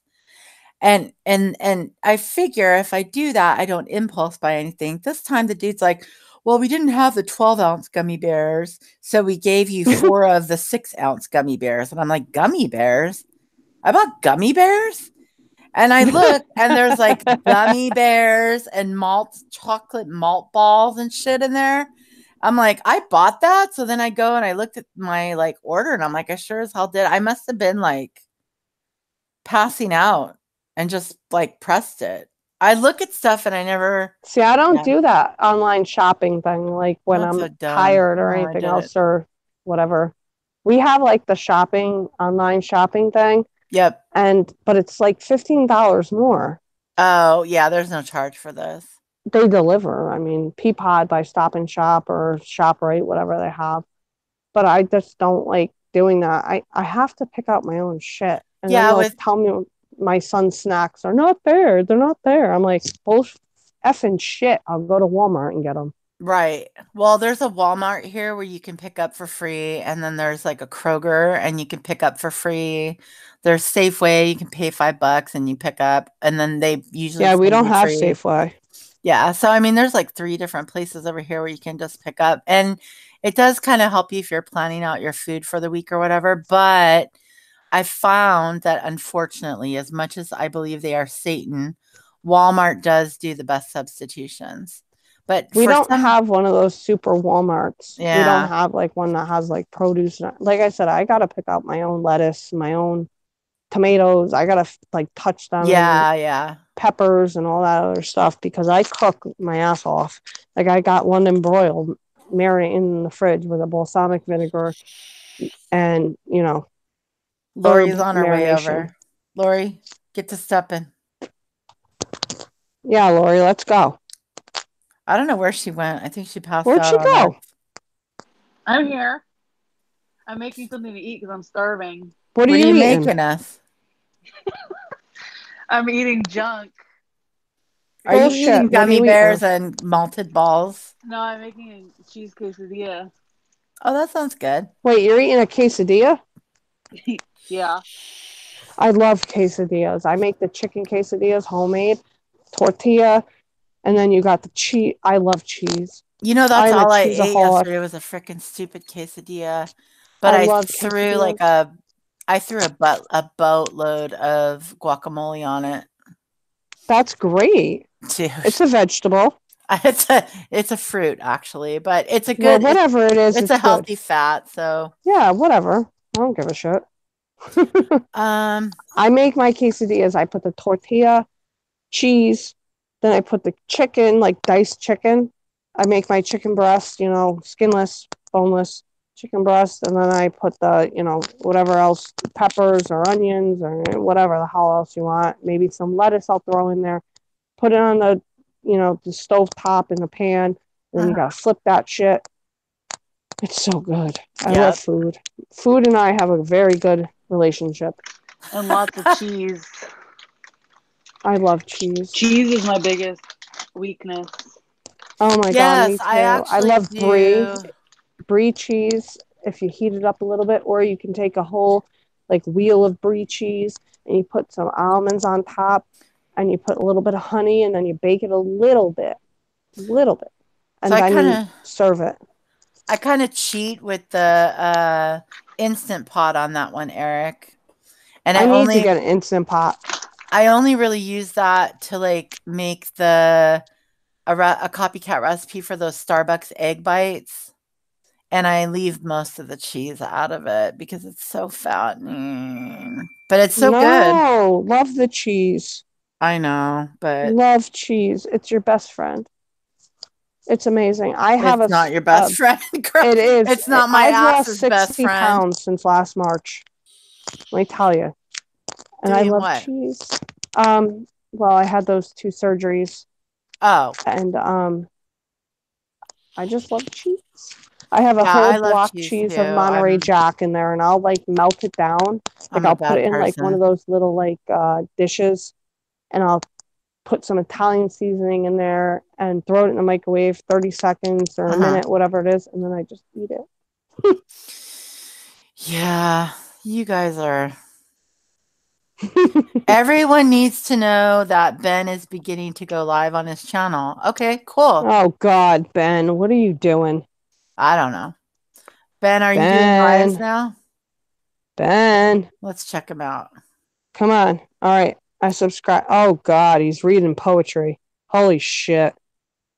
And I figure if I do that, I don't impulse buy anything. This time the dude's like, well, we didn't have the 12-ounce gummy bears, so we gave you 4 of the 6-ounce gummy bears. And I'm like, gummy bears? I bought gummy bears? And I look and there's like gummy bears and chocolate malt balls and shit in there. I'm like, I bought that. So then I go and I looked at my like order and I'm like, I sure as hell did. I must have been like passing out and just like pressed it. I look at stuff and I never. See, I don't Yeah. do that online shopping thing like when That's I'm so dumb. tired or No, I anything did it. else or whatever. We have like the online shopping thing, Yep. but it's like $15 more. Oh, yeah, there's no charge for this. they deliver. I mean, Peapod by Stop and Shop or ShopRite, whatever they have. But I just don't like doing that. I have to pick out my own shit. And then Yeah, they'll with tell me my son's snacks are not there. They're not there. I'm like, bullshit, effing shit. I'll go to Walmart and get them. right. Well, there's a Walmart here where you can pick up for free, and then there's like a Kroger and you can pick up for free. There's Safeway, you can pay $5 and you pick up, and then they usually Yeah, we send don't you have free. Safeway. Yeah, so I mean, there's like 3 different places over here where you can just pick up, and it does kind of help you if you're planning out your food for the week or whatever. But I found that unfortunately, as much as I believe they are Satan, Walmart does do the best substitutions. But We for don't some, have one of those super Walmarts. We don't yeah, have like one that has like produce. Like I said, I got to pick out my own lettuce, my own tomatoes. I got to like touch them and yeah. peppers and all that other stuff because I cook my ass off. Like I got London broiled marinating in the fridge with a balsamic vinegar and, herb Lori's on her way marination. over. Lori, get to stepping. Yeah, Lori, let's go. I don't know where she went. I think she passed Where'd out she on go? us. I'm here. I'm making something to eat because I'm starving. What are What are you you eating? making us? I'm eating junk. Are you Bullshit. eating What are gummy you eating? bears and malted balls? No, I'm making a cheese quesadilla. Oh, that sounds good. Wait, you're eating a quesadilla? Yeah. I love quesadillas. I make the chicken quesadillas homemade, tortilla, and then you got the cheese. I love cheese. You know, that's I'm a all I ate cheeseaholic. yesterday was a freaking stupid quesadilla. But I I love threw like quesadillas. a boatload of guacamole on it, That's great. dude. It's a vegetable. It's a fruit actually, but it's a Well, good whatever it is, it's it's a good. healthy fat. So Yeah, whatever. I don't give a shit. um I make my quesadillas. I put the tortilla, cheese, then I put the chicken, like diced chicken. I make my chicken breast, skinless, boneless chicken breast, and then I put the, whatever else, peppers or onions or whatever the hell else you want. Maybe some lettuce I'll throw in there. Put it on the stove top in the pan. And then you gotta flip that shit. It's so good. I yeah. love food. Food and I have a very good relationship. And lots of cheese. I love cheese. Cheese is my biggest weakness. Oh my God, Yes, me I too. I actually love brie. do. Brie cheese if you heat it up a little bit, or you can take a whole like wheel of brie cheese and you put some almonds on top and you put a little bit of honey and then you bake it a little bit, So and then you serve it. I kind of cheat with the instant pot on that one, Eric. And I need to get an instant pot. I only really use that to like make a copycat recipe for those Starbucks egg bites. And I leave most of the cheese out of it because it's so fattening. But it's so good. No, love the cheese. I know, but Love cheese. It's your best friend. It's amazing. it's not your best friend, girl. It is. It's not my I've lost ass's best 60 friend. pounds since last March. Let me tell you. And I Doing love what? cheese. Well, I had those 2 surgeries. Oh. And I just love cheese. I have a Yeah, I whole love block cheese cheese too. of Monterey Jack in there, and I'll like melt it down. Like I'm a I'll put bad it in like one of person. those little like dishes, and I'll put some Italian seasoning in there and throw it in the microwave 30 seconds or a minute, whatever it is, and then I just eat it. Yeah, you guys are. Everyone needs to know that Ben is beginning to go live on his channel. Okay, cool. Oh God, Ben, what are you doing? I don't know. Ben, are you doing lives now? Ben. Let's check him out. Come on. All right. I subscribe. Oh God, he's reading poetry. Holy shit.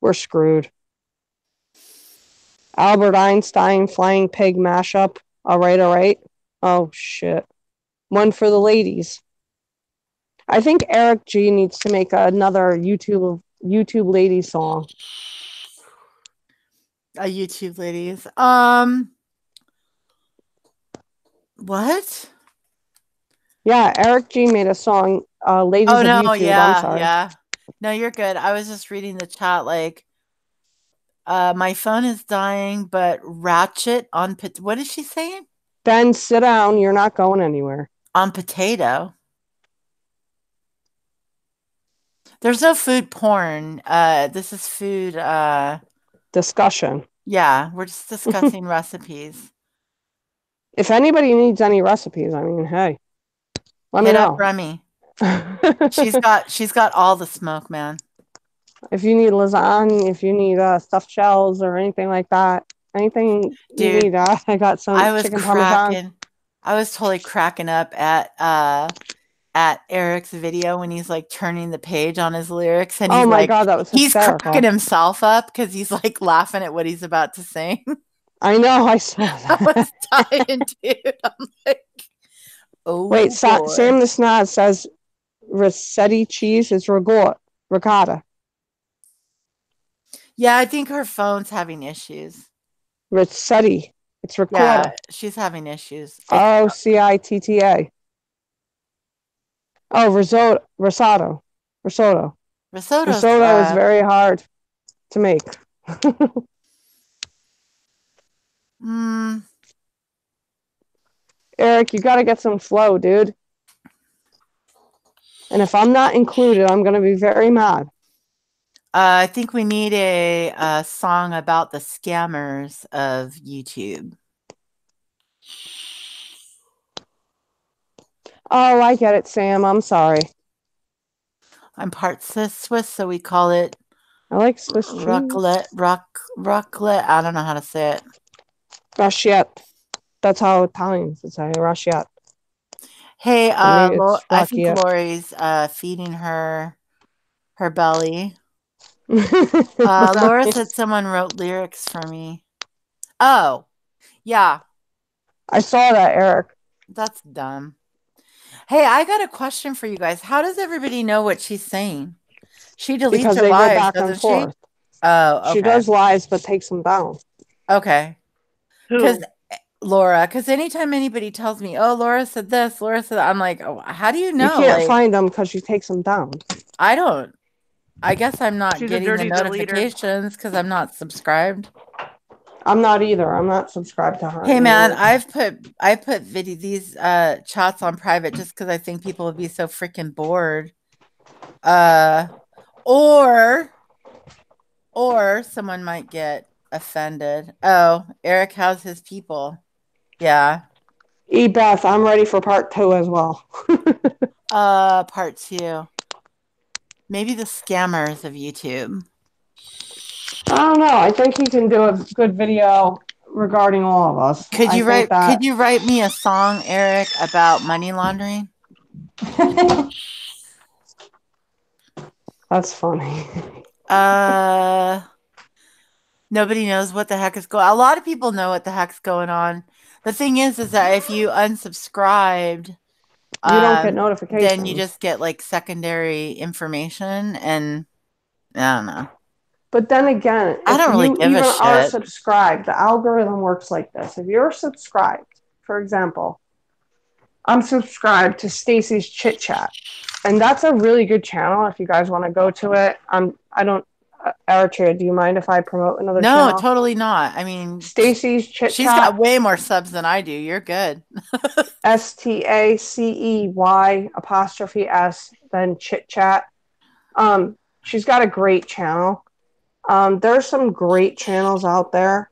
We're screwed. Albert Einstein flying pig mashup. All right. Oh shit. One for the ladies. I think Eric G needs to make another YouTube lady song. A YouTube ladies. What? Yeah, Eric G made a song, Ladies of YouTube. I'm sorry. Yeah. No, you're good. I was just reading the chat like my phone is dying, but ratchet on what is she saying? Ben, sit down. You're not going anywhere. On potato. There's no food porn. This is food Discussion. yeah, we're just discussing recipes. If anybody needs any recipes, I mean, hey, let me Hit up know. Remy. She's got all the smoke, man. If you need lasagna, if you need stuffed shells or anything like that, anything you Dude, need, I got some chicken parmesan. I was totally cracking up at Eric's video when he's like turning the page on his lyrics and he's Oh my like God, that was he's hysterical. cracking himself up because he's like laughing at what he's about to sing. I know, I saw I that. was dying, dude. I'm like, oh Wait, boy. Sam the Snaz says Rossetti cheese is ricotta. Yeah, I think her phone's having issues. Rossetti. It's ricotta. Yeah, she's having issues. Rocitta. Oh, risotto. Risotto is very hard to make. Eric, you got to get some flow, dude. And if I'm not included, I'm going to be very mad. I think we need a song about the scammers of YouTube. Oh, I get it, Sam. I'm sorry. I'm part Swiss, so we call it. I like Swiss cheese. Raclette. I don't know how to say it. Raclette. That's how Italians would say raclette. Hey, I think Lori's feeding her belly. Laura said someone wrote lyrics for me. Oh, yeah. I saw that, Eric. That's dumb. Hey, I got a question for you guys. How does everybody know what she's saying? She deletes her lives, doesn't she? Oh, okay. She does lives, but takes them down. Okay. Because Laura, anytime anybody tells me, oh, Laura said this, Laura said that, I'm like, oh, how do you know? You can't find them because she takes them down. I don't. I guess I'm not getting the notifications because I'm not subscribed. I'm not either. I'm not subscribed to her. Hey man, I put these chats on private just because I think people would be so freaking bored. Or someone might get offended. Oh, Eric has his people. Yeah. Beth, I'm ready for part 2 as well. Part 2. Maybe the scammers of YouTube. I don't know. I think he can do a good video regarding all of us. Could you write me a song, Eric, about money laundering? That's funny. Nobody knows what the heck is going on. A lot of people know what the heck's going on. The thing is that if you unsubscribed, you don't get notifications. Then you just get like secondary information, and I don't know. But then again, I don't really give a shit. If you are subscribed, the algorithm works like this. If you're subscribed, for example, I'm subscribed to Stacy's Chit Chat, and that's a really good channel. If you guys want to go to it, I don't. Eritrea, do you mind if I promote another channel? No, totally not. I mean, Stacy's Chit Chat. She's got way more subs than I do. You're good. STACEY' then Chit Chat. She's got a great channel. There's some great channels out there.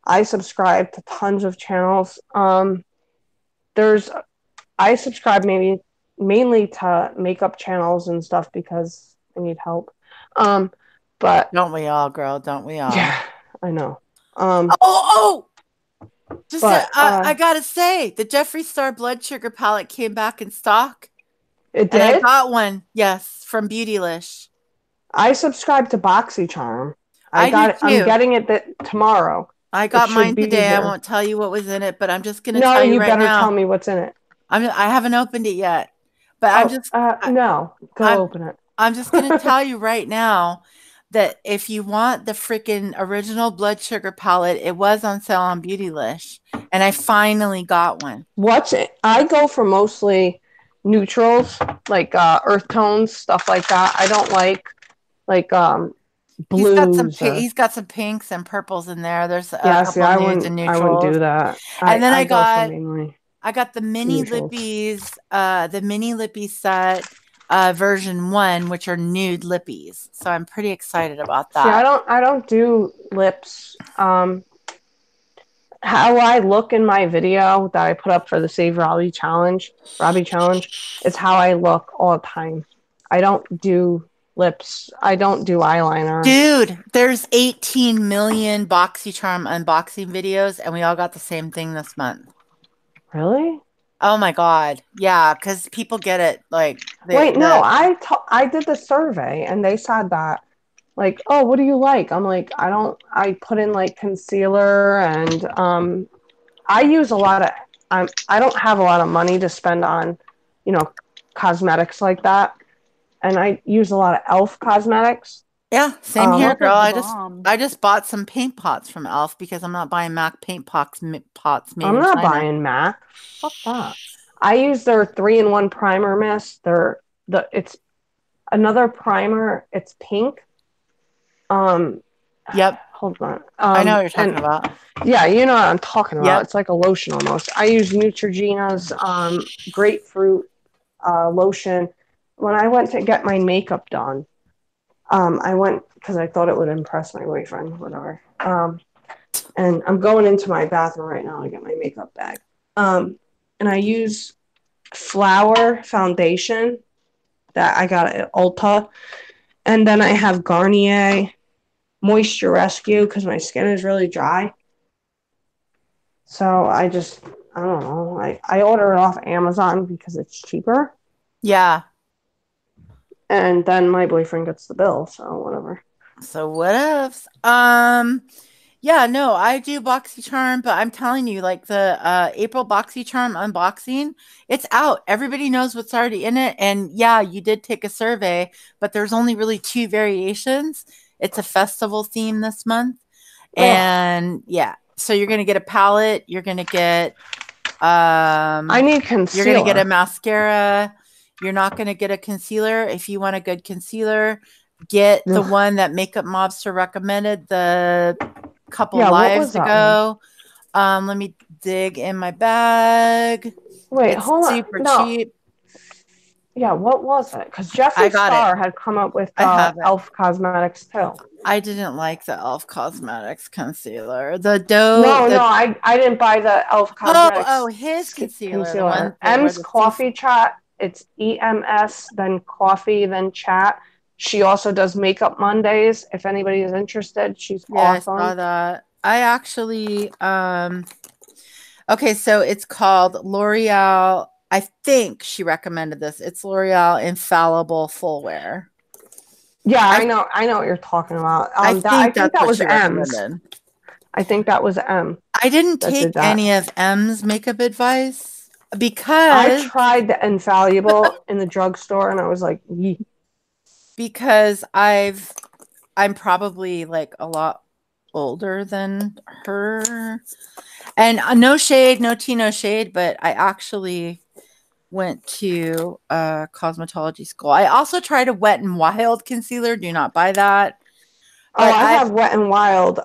I subscribe to tons of channels. I subscribe mainly to makeup channels and stuff because I need help. But don't we all, girl? Don't we all? Yeah, I know. I gotta say, the Jeffree Star blood sugar palette came back in stock. It did? And I got one, yes, from Beautylish. I subscribed to BoxyCharm. I'm getting it tomorrow. I got mine today. I won't tell you what was in it, but I'm just gonna tell you right now. No, you better tell me what's in it. I haven't opened it yet, but open it. I'm just gonna tell you right now that if you want the freaking original blood sugar palette, it was on sale on Beautylish, and I finally got one. What's it? I go for mostly neutrals, like earth tones, stuff like that. I don't like like He's got some blues or he's got some pinks and purples in there. There's a yeah. See, couple nudes and I wouldn't neutrals. do that. And then I go for mainly I got the mini neutrals. lippies, the mini lippy set, version 1, which are nude lippies. So I'm pretty excited about See, that. I don't do lips. How I look in my video that I put up for the Save Robbie challenge, is how I look all the time. I don't do lips. I don't do eyeliner. Dude, there's 18 million BoxyCharm unboxing videos, and we all got the same thing this month. Really? Oh my God. Yeah, because people get it like Wait, no, I did the survey and they said that like, oh, what do you like? I'm like, I put in like concealer and I use a lot of I don't have a lot of money to spend on, you know, cosmetics like that. And I use a lot of e.l.f. cosmetics. Yeah, same here, Elf is girl. the I bomb. just bought some paint pots from e.l.f. because I'm not buying MAC paint pots made I'm in not China. buying MAC. Fuck that. I use their 3-in-1 primer mist. It's another primer. It's pink. Yep. Hold on. I know what you're talking about. Yeah, you know what I'm talking about. Yep. It's like a lotion almost. I use Neutrogena's grapefruit lotion. When I went to get my makeup done, I went because I thought it would impress my boyfriend, whatever. And I'm going into my bathroom right now to get my makeup bag. And I use Flower foundation that I got at Ulta. And then I have Garnier Moisture Rescue because my skin is really dry. So I don't know. I order it off Amazon because it's cheaper. Yeah. And then my boyfriend gets the bill, so whatever. So what else? Yeah, no, I do BoxyCharm, but I'm telling you, like the April BoxyCharm unboxing, it's out. Everybody knows what's already in it. And yeah, you did take a survey, but there's only really 2 variations. It's a festival theme this month. And yeah, so you're gonna get a palette, you're gonna get I need concealer. You're gonna get a mascara, you're not gonna get a concealer. If you want a good concealer, get the one that Makeup Mobster recommended the couple lives ago. Let me dig in my bag. Wait, it's hold on. Super cheap. Yeah, what was it? Because Jeffree Star had come up with e.l.f. Cosmetics too. I didn't like the e.l.f. Cosmetics concealer. The dough. No, I didn't buy the e.l.f. Cosmetics. Oh, his concealer. The one M's Coffee Chat. It's EMS, then Coffee, then Chat. She also does Makeup Mondays. If anybody is interested, she's awesome. I saw that. I actually, okay, so it's called L'Oreal. I think she recommended this. It's L'Oreal Infallible Full Wear. Yeah, I know what you're talking about. I think that was M's. I think that was M. I didn't take any of M's makeup advice because I tried the Infallible in the drugstore and I was like, yee. Because I'm probably like a lot older than her. And no shade, no tea, no shade, but I actually went to cosmetology school. I also tried a Wet n Wild concealer. Do not buy that. But I have Wet n Wild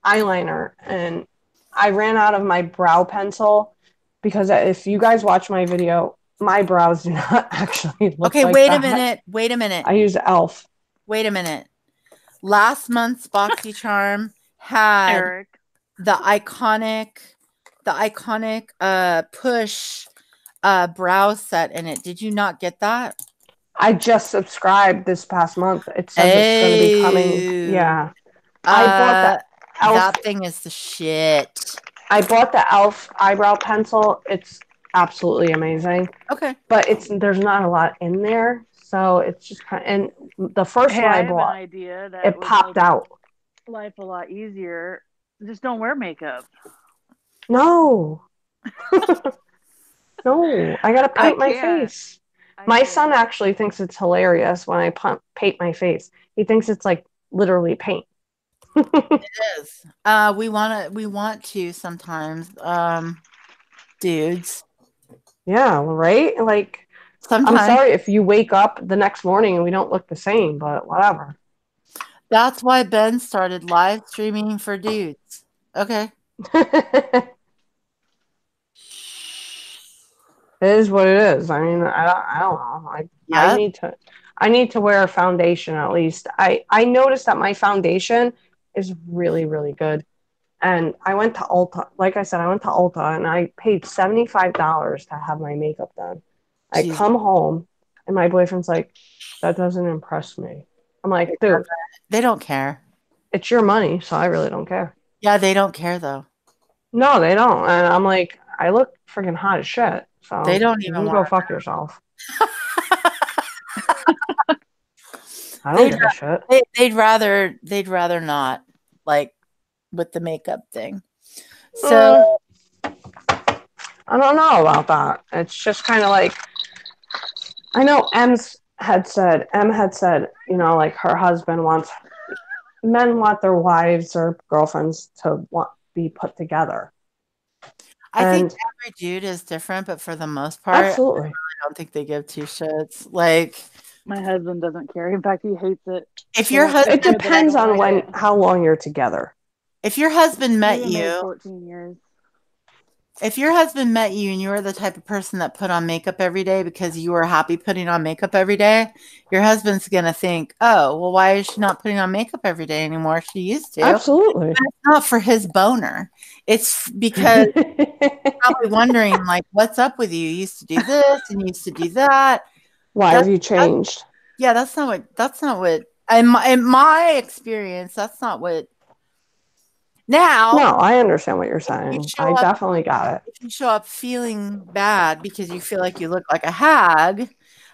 eyeliner, and I ran out of my brow pencil because if you guys watch my video, my brows do not actually look like wait that. a minute. I use e.l.f. Wait a minute. Last month's BoxyCharm had the iconic push brow set in it. Did you not get that? I just subscribed this past month. It says it's going to be coming. Yeah. I bought the e.l.f. That thing is the shit. I bought the e.l.f. eyebrow pencil. It's absolutely amazing. Okay. But there's not a lot in there. So it's just kind of, and the first one I bought, it popped out. Life a lot easier. Just don't wear makeup. No. No, I gotta paint my face. My son actually thinks it's hilarious when I paint my face. He thinks it's like literally paint. It is. We want to sometimes, dudes. Yeah, right? Like, I'm Sometimes. sorry if you wake up the next morning and we don't look the same, but whatever. That's why Ben started live streaming for dudes. Okay. It is what it is. I mean, I don't know. Yep. I need to wear a foundation at least. I noticed that my foundation is really, really good. And I went to Ulta. Like I said, I went to Ulta and I paid $75 to have my makeup done. I Jesus. come home and my boyfriend's like, that doesn't impress me. I'm like, dude, They don't care. it's your money, so I really don't care. Yeah, they don't care though. No, they don't. And I'm like, I look freaking hot as shit. So They don't you even can want go fuck yourself. I don't they'd, give a shit. they'd rather not, like with the makeup thing. So I don't know about that. It's just kind of like, I know M had said, you know, like her husband wants, men want their wives or girlfriends to be put together. I think every dude is different, but for the most part, absolutely, I don't think they give two shits. Like, My husband doesn't care. In fact, he hates it. if your husband, it depends on how long you're together. If your husband met We've been married you, 14 years. If your husband met you and you were the type of person that put on makeup every day because you were happy putting on makeup every day, your husband's going to think, oh, well, why is she not putting on makeup every day anymore? She used to. Absolutely. But it's not for his boner. It's because he's probably wondering, like, what's up with you? You used to do this and you used to do that. Why have you changed? Yeah, that's not what, in my experience, that's not what. Now, no, I understand what you're saying. I definitely got it. If you show up feeling bad because you feel like you look like a hag,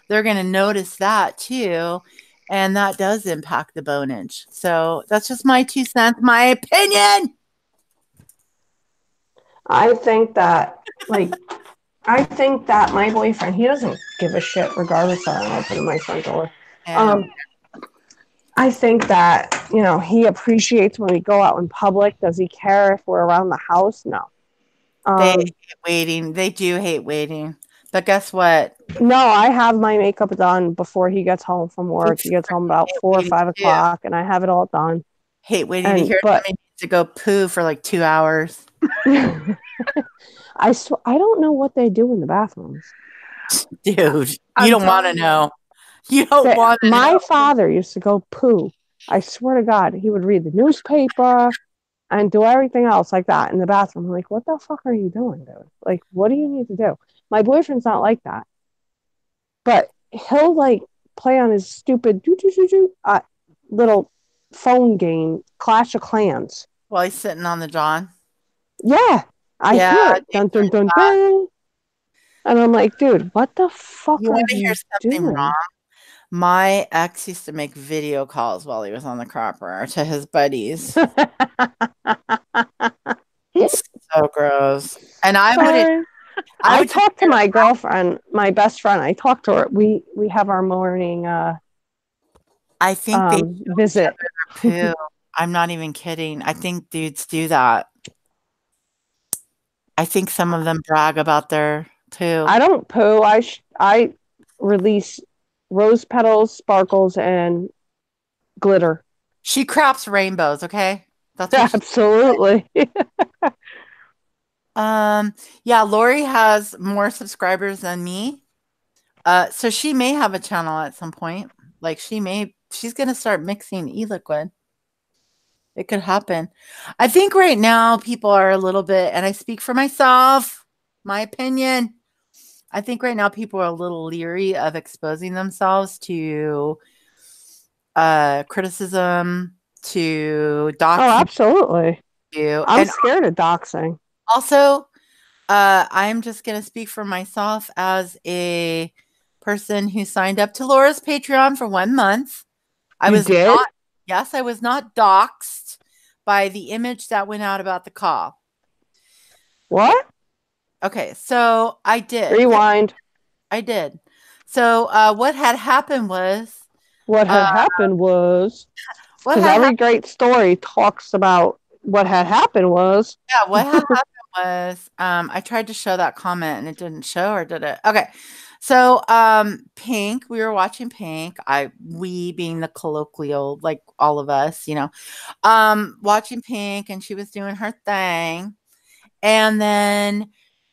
they're going to notice that too. And that does impact the bonage. So that's just my 2 cents, my opinion. I think that, my boyfriend, he doesn't give a shit regardless of I'm opening my front door. I think that, you know, he appreciates when we go out in public. Does he care if we're around the house? No. They hate waiting. They do hate waiting. But guess what? No, I have my makeup done before he gets home from work. He gets home about 4 or 5 o'clock, and I have it all done. Hate waiting to hear somebody needs to go poo for like 2 hours. I don't know what they do in the bathrooms. Dude, you don't want to know. You don't want to know. My father used to go poo. I swear to God, he would read the newspaper and do everything else like that in the bathroom. I'm like, what the fuck are you doing, dude? Like, what do you need to do? My boyfriend's not like that. But he'll like play on his stupid little phone game, Clash of Clans. While he's sitting on the John. Yeah, I hear it. Dun, dun, dun, dun. And I'm like, dude, what the fuck you are want to hear something doing? wrong? My ex used to make video calls while he was on the cropper to his buddies. So gross. And I talked to my girlfriend, my best friend. I talked to her. We have our morning I think they visit. Poo. I'm not even kidding. I think dudes do that. I think some of them brag about their poo. I don't poo. I release rose petals, sparkles, and glitter. She craps rainbows, okay? That's absolutely. Yeah, Lori has more subscribers than me. So she may have a channel at some point. Like she's gonna start mixing e-liquid. It could happen. I think right now people are a little bit, and I speak for myself, my opinion. I think right now people are a little leery of exposing themselves to criticism, to doxing. Oh, absolutely. I'm scared of doxing. Also, I'm just going to speak for myself as a person who signed up to Laura's Patreon for 1 month. I was not doxed by the image that went out about the call. What? Okay, so I did. Rewind. I did. So what had happened was... Because every great story talks about what had happened was... Yeah, what had happened was I tried to show that comment and it didn't show, or did it? Okay, So, Pink, we were watching Pink. We being the colloquial, like all of us, watching Pink, and she was doing her thing. And then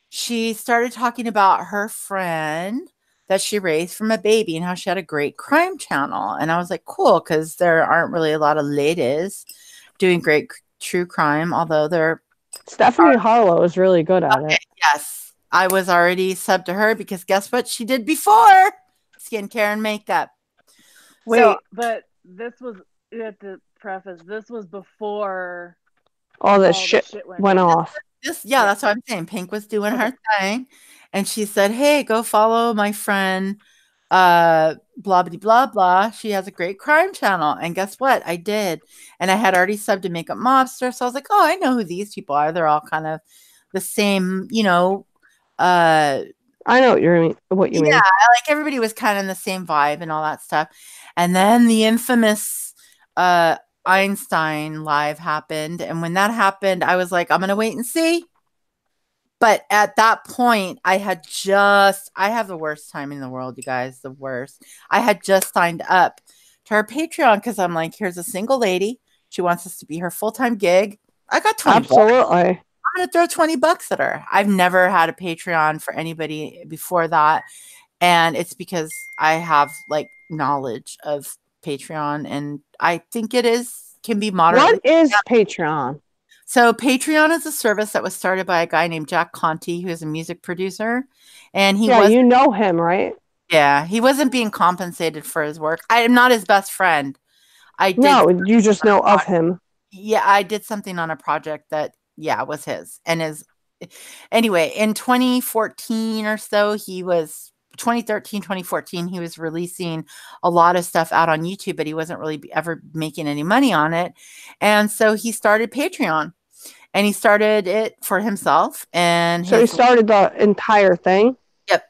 she started talking about her friend that she raised from a baby and how she had a great crime channel. And I was like, cool, because there aren't really a lot of ladies doing great true crime, although there Stephanie Harlow is really good at it. yes, I was already subbed to her because guess what she did before? Skincare and makeup. Wait, but this was, you have to preface, this was before All this all shit went went down. off. That's what I'm saying. Pink was doing her thing, and she said, "Hey, go follow my friend, blah blah blah blah. She has a great crime channel." And guess what? I did, and I had already subbed to Makeup Mobster, so I was like, "Oh, I know who these people are. They're all kind of the same, I know what you mean. Yeah, like everybody was kind of in the same vibe and all that stuff. And then the infamous Einstein live happened. And when that happened, I was like, I'm going to wait and see. But at that point, I have the worst time in the world, you guys, the worst. I had just signed up to her Patreon because I'm like, here's a single lady. She wants us to be her full-time gig. I got 20 bucks. Absolutely. I'm going to throw 20 bucks at her. I've never had a Patreon for anybody before that. And it's because I have like knowledge of Patreon, and I think can be moderately. What is Patreon? So Patreon is a service that was started by a guy named Jack Conti, who is a music producer. And you know him, right? Yeah, he wasn't being compensated for his work. I am not his best friend. No, you just know of him. Yeah, I did something on a project that, was his. And anyway, in 2014 or so, 2013, 2014, he was releasing a lot of stuff out on YouTube, but he wasn't really ever making any money on it. And so he started Patreon, and he started it for himself. And so he started the entire thing? Yep.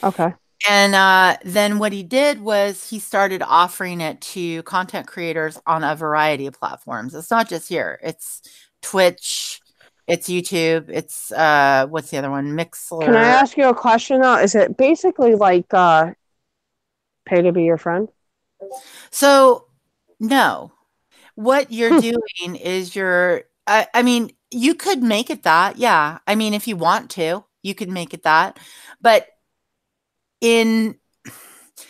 Okay. And then what he did was he started offering it to content creators on a variety of platforms. It's not just here. It's Twitch, it's YouTube, it's what's the other one? Mixler. Can I ask you a question now? Is it basically like pay to be your friend? So no. What you're doing is I mean, you could make it that. Yeah. I mean, if you want to, you could make it that. But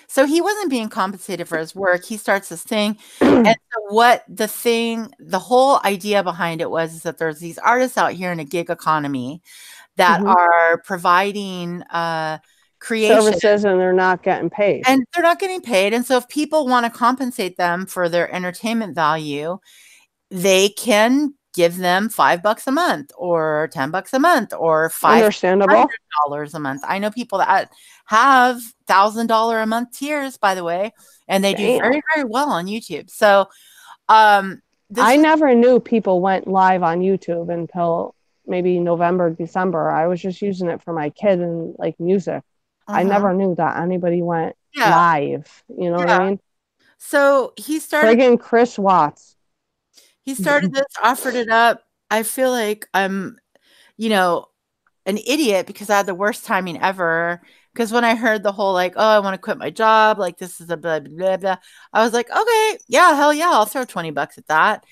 so he wasn't being compensated for his work. He starts this thing. And so the whole idea behind it was is that there's these artists out here in a gig economy that are providing creation services, and they're not getting paid. And they're not getting paid. And so if people want to compensate them for their entertainment value, they can give them $5 a month or $10 a month or $500 a month. I know people that have $1,000 a month tiers, by the way, and they do very, very well on YouTube. So I never knew people went live on YouTube until maybe November, December. I was just using it for my kid and like music. I never knew that anybody went live. You know what I mean? So he started friggin' Chris Watts. He started this, offered it up. I feel like I'm, an idiot because I had the worst timing ever. Because when I heard the whole like, oh, I want to quit my job, like this is a blah, blah, blah, blah, I was like, okay, yeah, hell yeah, I'll throw 20 bucks at that.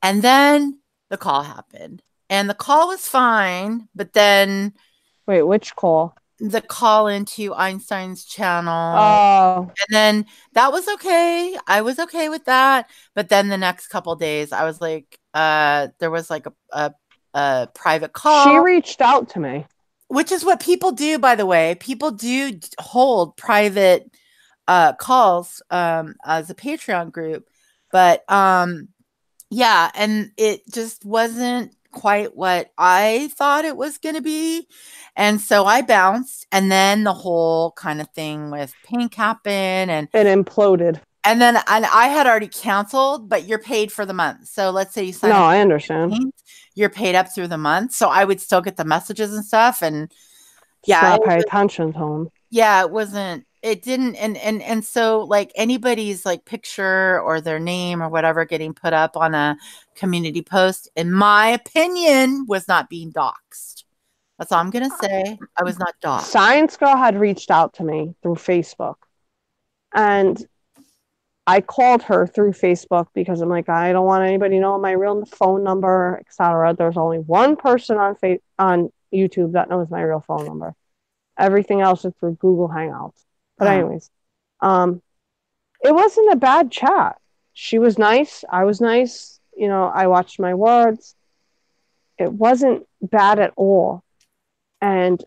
And then the call happened. And the call was fine, but then... Wait, which call? The call into Einstein's channel. Oh. And then that was okay. I was okay with that. But then the next couple days, I was like, there was like a private call. She reached out to me. Which is what people do, by the way. People do hold private calls as a Patreon group. But yeah, and it just wasn't quite what I thought it was going to be. And so I bounced, and then the whole kind of thing with Pink happened, and it imploded. And then I had already canceled, but you're paid for the month. So let's say you sign up. No, I understand. You're paid up through the month. So I would still get the messages and stuff. And yeah, not pay attention to them. Yeah, it didn't. And so like anybody's like picture or their name or whatever getting put up on a community post, in my opinion, was not being doxxed. That's all I'm gonna say. I was not doxxed. Science Girl had reached out to me through Facebook, and I called her through Facebook because I'm like, I don't want anybody to know my real phone number, etc. There's only one person on YouTube that knows my real phone number. Everything else is through Google Hangouts. But anyways, it wasn't a bad chat. She was nice. I was nice. You know, I watched my words. It wasn't bad at all. And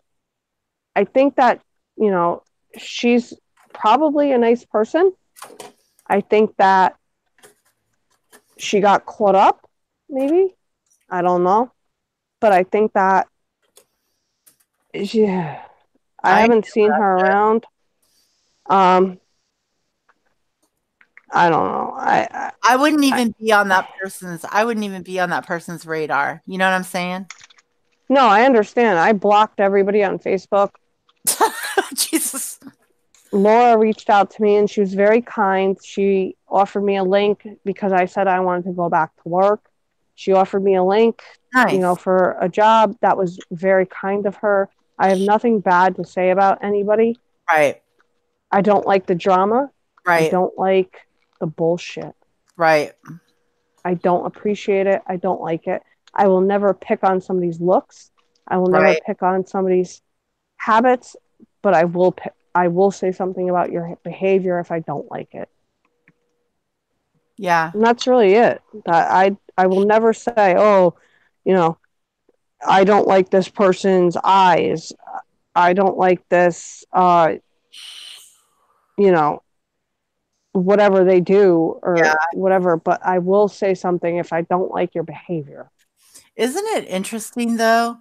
I think that, you know, she's probably a nice person. I think that she got caught up, maybe. I don't know. But I think that, yeah, I haven't seen her around. I don't know. I wouldn't even be on that person's. I wouldn't even be on that person's radar. You know what I'm saying? No, I understand. I blocked everybody on Facebook. Jesus. Laura reached out to me and she was very kind. She offered me a link because I said I wanted to go back to work. She offered me a link, Nice. you know, for a job. That was very kind of her. I have nothing bad to say about anybody. Right. I don't like the drama. Right. I don't like the bullshit. Right. I don't appreciate it. I don't like it. I will never pick on somebody's looks. I will never pick on somebody's habits, but I will say something about your behavior if I don't like it. Yeah. And that's really it. I will never say, oh, you know, I don't like this person's eyes. I don't like this, you know, whatever they do or whatever. But I will say something if I don't like your behavior. Isn't it interesting, though,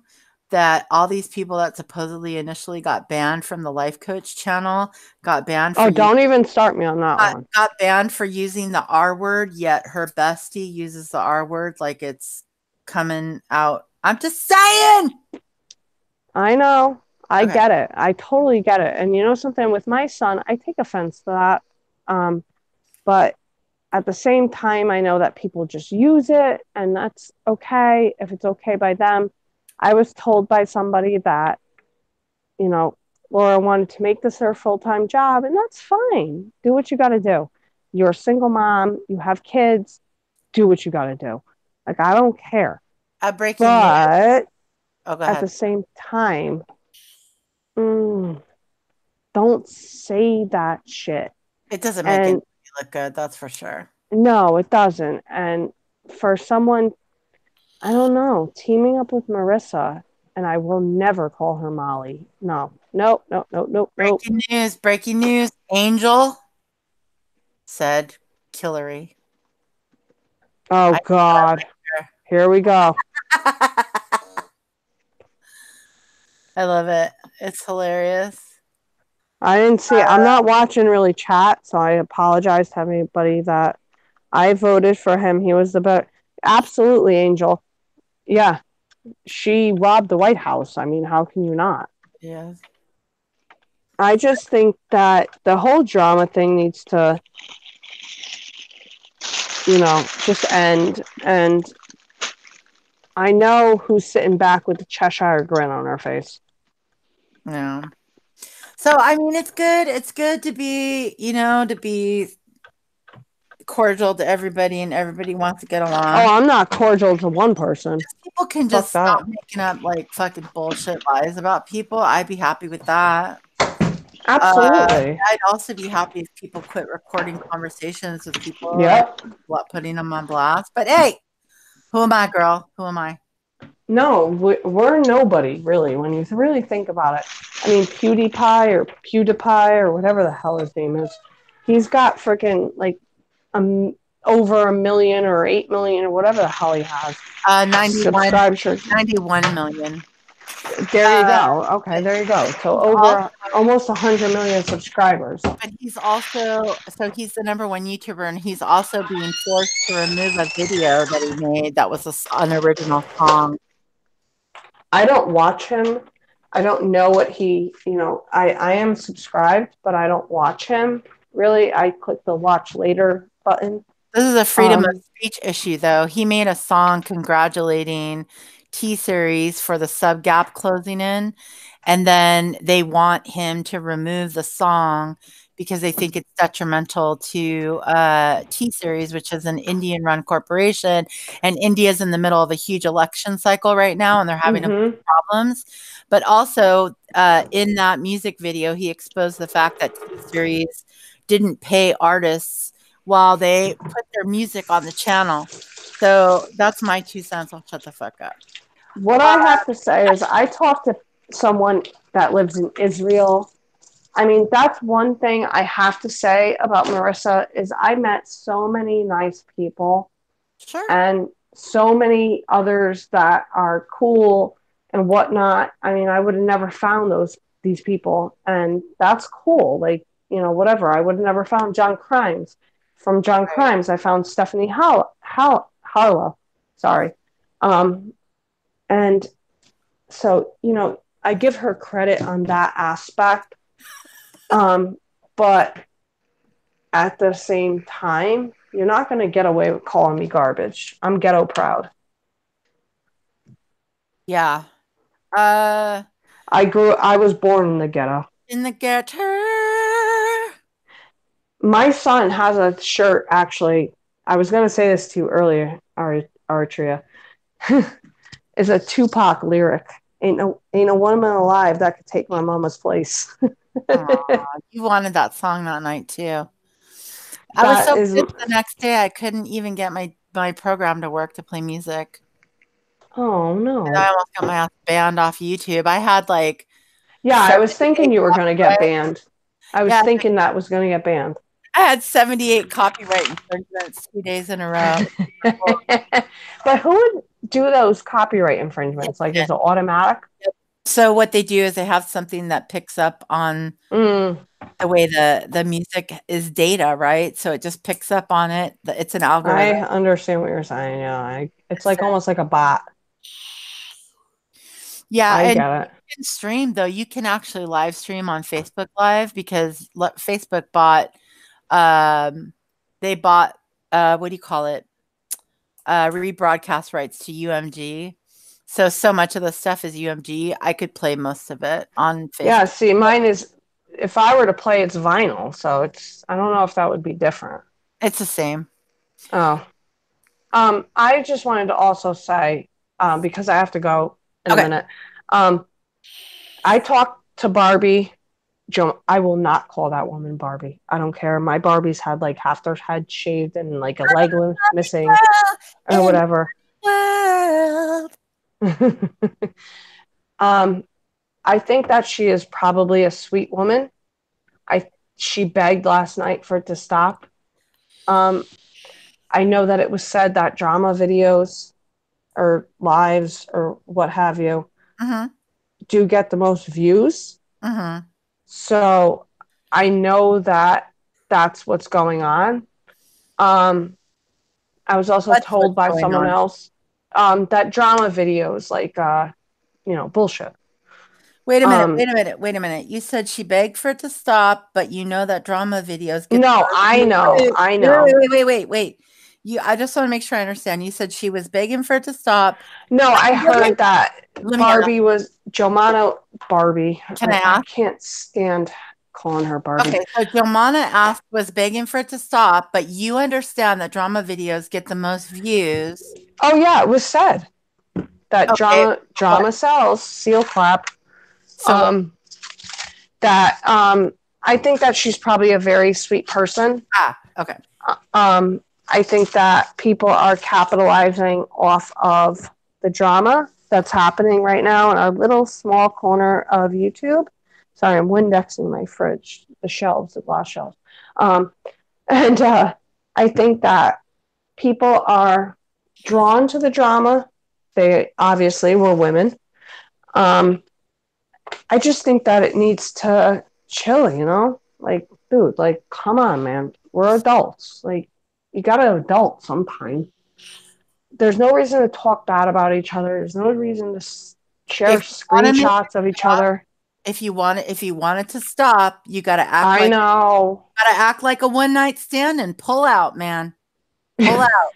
that all these people that supposedly initially got banned from the Life Coach channel got banned for don't even start me on that one. Got banned for using the R word, yet her bestie uses the R word like it's coming out. I'm just saying. I know. I get it. I totally get it. And you know something, with my son, I take offense to that. But at the same time, I know that people just use it, and that's okay if it's okay by them. I was told by somebody that, you know, Laura wanted to make this her full-time job, and that's fine. Do what you got to do. You're a single mom. You have kids. Do what you got to do. Like, I don't care. Breaking news. But at the same time, don't say that shit. It doesn't make anybody look good, that's for sure. No, it doesn't. And for someone, I don't know, teaming up with Marissa, and I will never call her Molly. No. Nope. Breaking news. Angel said Killary. Oh, God. Here we go. I love it. It's hilarious. I didn't see it. I'm not watching really chat, so I apologize to everybody that I voted for him. He was the better. Absolutely, Angel. Yeah. She robbed the White House. I mean, how can you not? Yes. I just think that the whole drama thing needs to, you know, just end. And I know who's sitting back with the Cheshire grin on her face. Yeah. So, I mean, it's good. It's good to be, you know, to be cordial to everybody, and everybody wants to get along. Oh, I'm not cordial to one person. If people can just stop making up like fucking bullshit lies about people, I'd be happy with that. Absolutely. I'd also be happy if people quit recording conversations with people. Yep. Putting them on blast. But hey, who am I, girl? Who am I? No, we're nobody, really, when you really think about it. I mean, PewDiePie or whatever the hell his name is, he's got freaking, like, over 1 million or 8 million or whatever the hell he has. 91 million. There you go. Okay, there you go. So over almost 100 million subscribers. But he's also, so he's the #1 YouTuber, and he's also being forced to remove a video that he made that was an original song. I don't watch him. I don't know what he, you know, I am subscribed, but I don't watch him. Really, I click the watch later button. This is a freedom of speech issue, though. He made a song congratulating T-Series for the sub gap closing in, and then they want him to remove the song because they think it's detrimental to T-Series, which is an Indian-run corporation, and India's in the middle of a huge election cycle right now, and they're having problems. But also, in that music video, he exposed the fact that T-Series didn't pay artists while they put their music on the channel. So that's my 2 cents. I'll shut the fuck up. What I have to say is I talked to someone that lives in Israel. I mean, that's one thing I have to say about Marissa is I met so many nice people. Sure. And so many others that are cool and whatnot. I mean, I would have never found these people, and that's cool. Like, you know, whatever. I would have never found John Crimes. From John Crimes, I found Stephanie Harlow. Sorry. And so, you know, I give her credit on that aspect. But at the same time, you're not going to get away with calling me garbage. I'm ghetto proud. Yeah. I was born in the ghetto. In the ghetto. My son has a shirt, actually. I was going to say this to you earlier, Aritria. It's a Tupac lyric. Ain't no woman alive that could take my mama's place. Aww, you wanted that song that night too. I was so pissed the next day I couldn't even get my program to work to play music. Oh no. And I almost got my ass banned off YouTube. I had like I was thinking you were going to get banned. I was thinking that was going to get banned. I had 78 copyright infringements 2 days in a row. But who would do those copyright infringements? Like, is it automatic? So what they do is they have something that picks up on the way the music is data, right? So it just picks up on it. It's an algorithm. I understand what you're saying. Yeah, it's like almost like a bot. Yeah, I and get it. You can stream though. You can actually live stream on Facebook Live because Facebook bought. They bought what do you call it? Rebroadcast rights to UMG. So much of the stuff is UMG. I could play most of it on Facebook. Yeah, see, mine is, if I were to play, it's vinyl. So I don't know if that would be different. It's the same. Oh. I just wanted to also say, because I have to go in a minute. I talked to Barbie. I will not call that woman Barbie. I don't care. My Barbies had like half their head shaved and like a leg missing or whatever. I think that she is probably a sweet woman. She begged last night for it to stop. I know that it was said that drama videos or lives or what have you do get the most views. So I know that that's what's going on. I was also told by someone else that drama videos, like, bullshit. Wait a minute. You said she begged for it to stop, but you know that drama videos get I know. Wait. I just want to make sure I understand. You said she was begging for it to stop. No, I heard that Barbie was Jomana Barbie. Can I ask? I can't stand calling her Barbie. Okay, so Jomana was begging for it to stop, but you understand that drama videos get the most views. Oh yeah, it was said that drama sells. Seal clap. So that I think that she's probably a very sweet person. Okay. I think that people are capitalizing off of the drama that's happening right now in a little small corner of YouTube. Sorry, I'm Windexing my fridge, the glass shelves. And I think that people are drawn to the drama. They obviously were women. I just think that it needs to chill, Like, dude, like, come on, man. We're adults. Like, you gotta adult sometime. There's no reason to talk bad about each other. There's no reason to share screenshots of each other. If you want it to stop, you gotta act. Gotta act like a one night stand and pull out, man. Pull out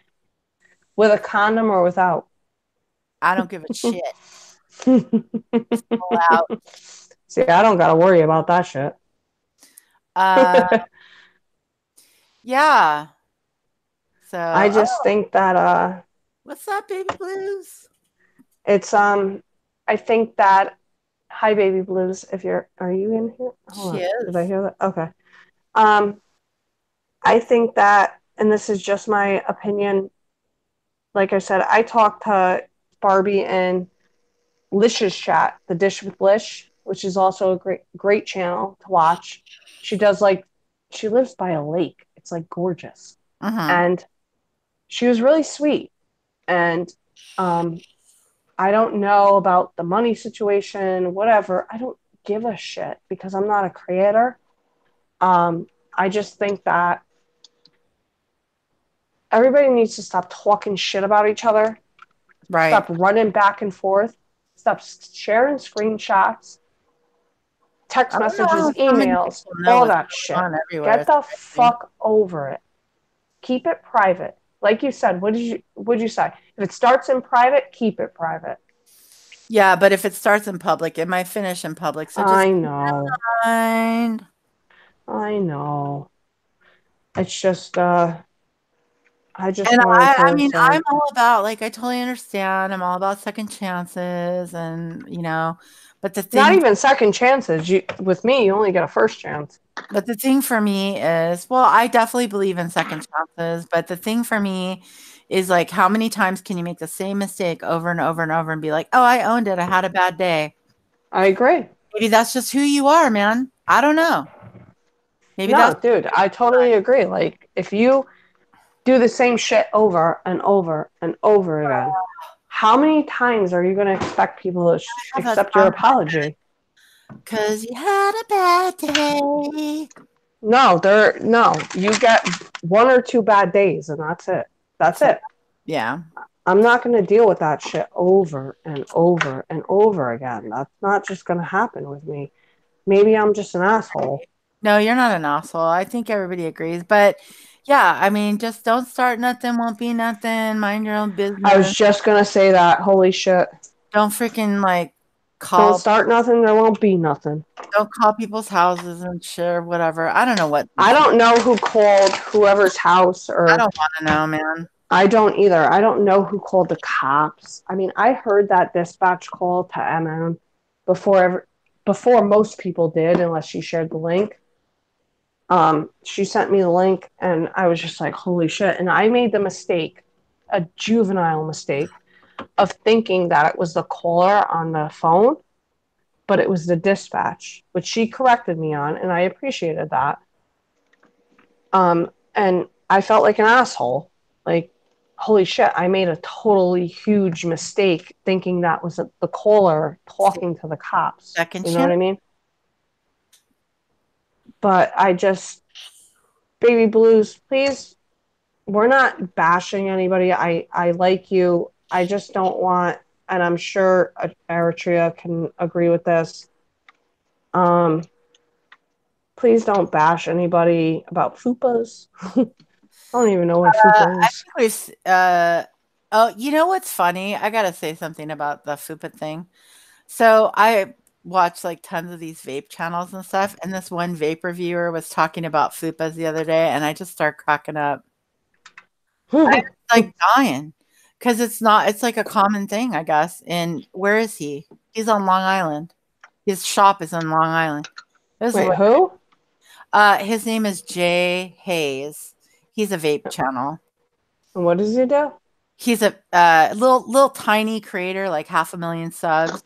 with a condom or without. I don't give a shit. Pull out. See, I don't got to worry about that shit. Yeah. So I just think that what's up, baby blues? it's I think that hi baby blues, are you in here? Hold She on. is. Did I hear that? Okay. I think that, and this is just my opinion, like I said, I talked to Barbie and Lish's chat, The Dish with Lish, which is also a great channel to watch. She lives by a lake. It's like gorgeous. And she was really sweet. And I don't know about the money situation, whatever. I don't give a shit because I'm not a creator. I just think that everybody needs to stop talking shit about each other. Right. Stop running back and forth. Stop sharing screenshots, text messages, emails, all that shit. Get the fuck over it. Keep it private. Like you said, what did you say? If it starts in private, keep it private. Yeah, but if it starts in public, it might finish in public. So just I know. mind. I know. It's just I just And wanted to I mean, say, I'm all about, like, I totally understand. I'm all about second chances and, but the not thing, even second chances. With me, you only get a first chance. but the thing for me is, well, I definitely believe in second chances, but the thing for me is, like, how many times can you make the same mistake over and over and over and be like, oh, I owned it. I had a bad day. I agree. Maybe that's just who you are, man. I don't know. Maybe No, that's dude, I totally agree. Like, if you do the same shit over and over and over again, how many times are you going to expect people to accept your apology? Because you had a bad day. No, you get 1 or 2 bad days and that's it. That's it. Yeah. I'm not going to deal with that shit over and over and over again. That's not just going to happen with me. Maybe I'm just an asshole. No, you're not an asshole. I think everybody agrees. But yeah, I mean, just don't start nothing, won't be nothing. Mind your own business. I was just going to say that. Holy shit. Don't freaking don't start nothing, there won't be nothing. Don't call people's houses and shit or whatever. I don't know what. I don't know who called whoever's house or. I don't want to know, man. I don't either. I don't know who called the cops. I mean, I heard that dispatch call to MM before most people did, unless she shared the link. She sent me the link, and I was just like, holy shit. And I made the mistake, a juvenile mistake, of thinking that it was the caller on the phone, but it was the dispatch, which she corrected me on, and I appreciated that. And I felt like an asshole. Like, holy shit, I made a totally huge mistake thinking that was the caller talking to the cops. You know what I mean? But baby blues, please, we're not bashing anybody. I like you. I just don't want, and I'm sure Eritrea can agree with this. Please don't bash anybody about fupas. I don't even know what fupa is. Oh, you know what's funny? I gotta say something about the fupa thing. So I watch tons of these vape channels and stuff, and this one vape reviewer was talking about fupas the other day, and I just started cracking up. I was dying because it's like a common thing, I guess. And where is he? He's on Long Island. His shop is on Long Island. Wait, who? His name is Jay Hayes. He's a vape channel. And what does he do? He's a little tiny creator, like 500,000 subs.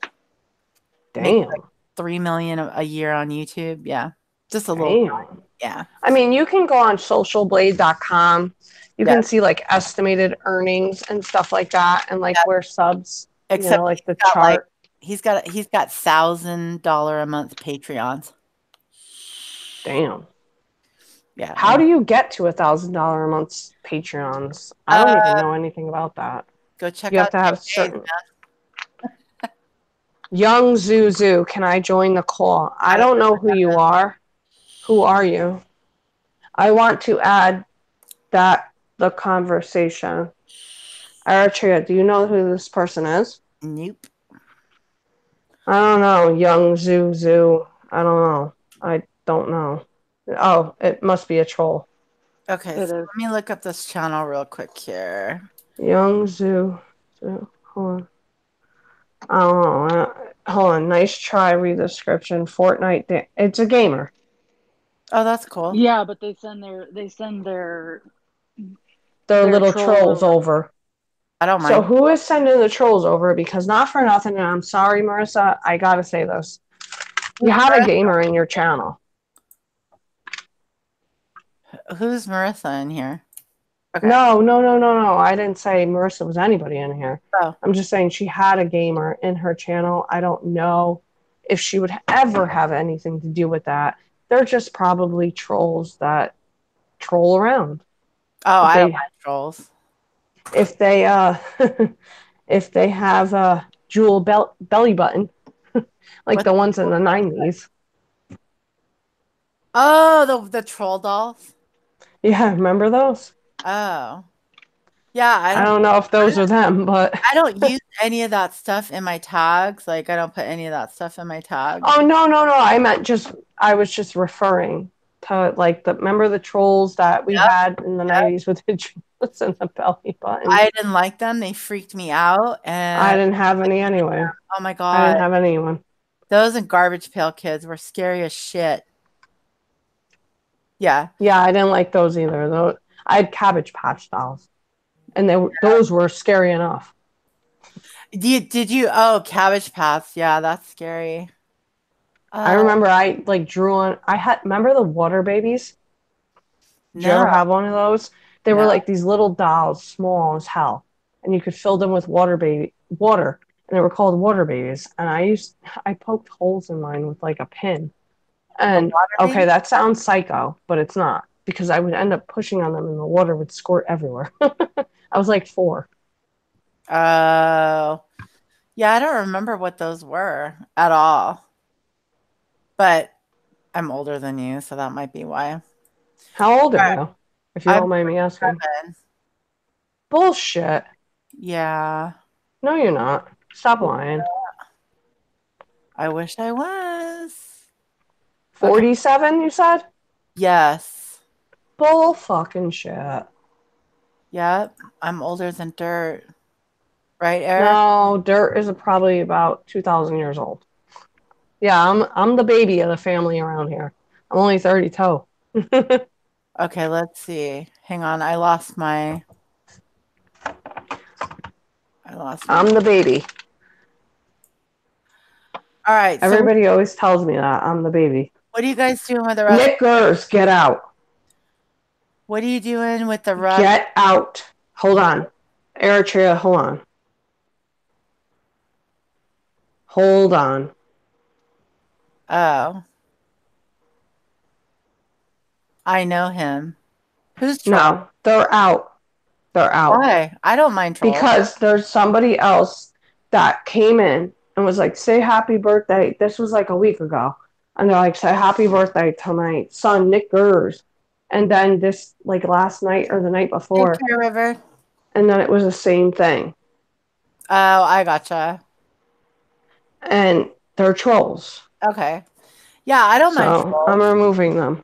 Damn. Makes 3 million a year on YouTube. Yeah. Just a little. Yeah. I mean, you can go on socialblade.com. You can see estimated earnings and stuff like that, and where subs, except the chart. He's got $1,000 a month Patreons. Damn. Yeah. How do you get to $1,000 a month Patreons? I don't even know anything about that. Go check out. You have to have certain. Young Zuzu, can I join the call? I don't know who you are. Who are you? I want to add the conversation. Eritrea, do you know who this person is? Nope. I don't know. Young Zoo. I don't know. I don't know. Oh, it must be a troll. Okay, It so is. let me look up this channel real quick here. Young Zoo. Hold on. I don't know. Hold on. Nice try. Read the description. Fortnite. It's a gamer. Oh, that's cool. Yeah, but they send Their their little troll trolls over. over. I don't So mind. who is sending the trolls over? Because not for nothing, and I'm sorry, Marissa, I gotta say this. You had a gamer in your channel. Who's Marissa in here? Okay. No. I didn't say Marissa was anybody in here. Oh. I'm just saying she had a gamer in her channel. I don't know if she would ever have anything to do with that. They're just probably trolls that troll around. Oh, If I don't they like trolls. if they if they have a jewel belly button, like What? the ones in the 90s. Oh, the troll dolls. Yeah, remember those? Oh, yeah. I don't know if those are them, but I don't use any of that stuff in my tags. Like, I don't put any of that stuff in my tags. oh no. I was just referring to like remember the trolls that we had in the 90s with the jewels and the belly button. I didn't like them. They freaked me out, and I didn't have any anyway. oh my I god, didn't have anyone. those and Garbage Pail Kids were scary as shit. Yeah. Yeah, I didn't like those either. Those, I had Cabbage Patch dolls, and those were scary enough. Did you? Oh, Cabbage Patch. Yeah, that's scary. I remember I like drew on. I had remember the water babies. Did you ever have one of those? They were like these little dolls, small as hell, and you could fill them with water, and they were called water babies. And I poked holes in mine with like a pin. And okay, that sounds psycho, but it's not because I would end up pushing on them, and the water would squirt everywhere. I was like 4. Oh, yeah. I don't remember what those were at all. But I'm older than you, so that might be why. How old are you? If you don't mind me asking. 7. Bullshit. Yeah. No, you're not. Stop lying. I wish I was. 47, you said? Yes. Bull fucking shit. Yep. I'm older than dirt. Right, Eric? No, dirt is probably about 2,000 years old. Yeah, I'm the baby of the family around here. I'm only 32. Okay, let's see. Hang on, I lost my. I'm the baby. All right. Everybody always tells me that I'm the baby. What are you guys doing with the rest? Nick Gers, get out. What are you doing with the rest? Get out. Hold on. Eritrea, hold on. Hold on. Oh. I know him. Who's troll? No, they're out. They're out. Why? I don't mind troll. Because there's somebody else that came in and was like, say happy birthday. This was like a week ago. And they're like, say happy birthday to my son, Nick Gers. And then this, like last night or the night before. Take care, River. And then it was the same thing. Oh, I gotcha. And they're trolls. Okay. Yeah, I don't mind trolls. I'm removing them.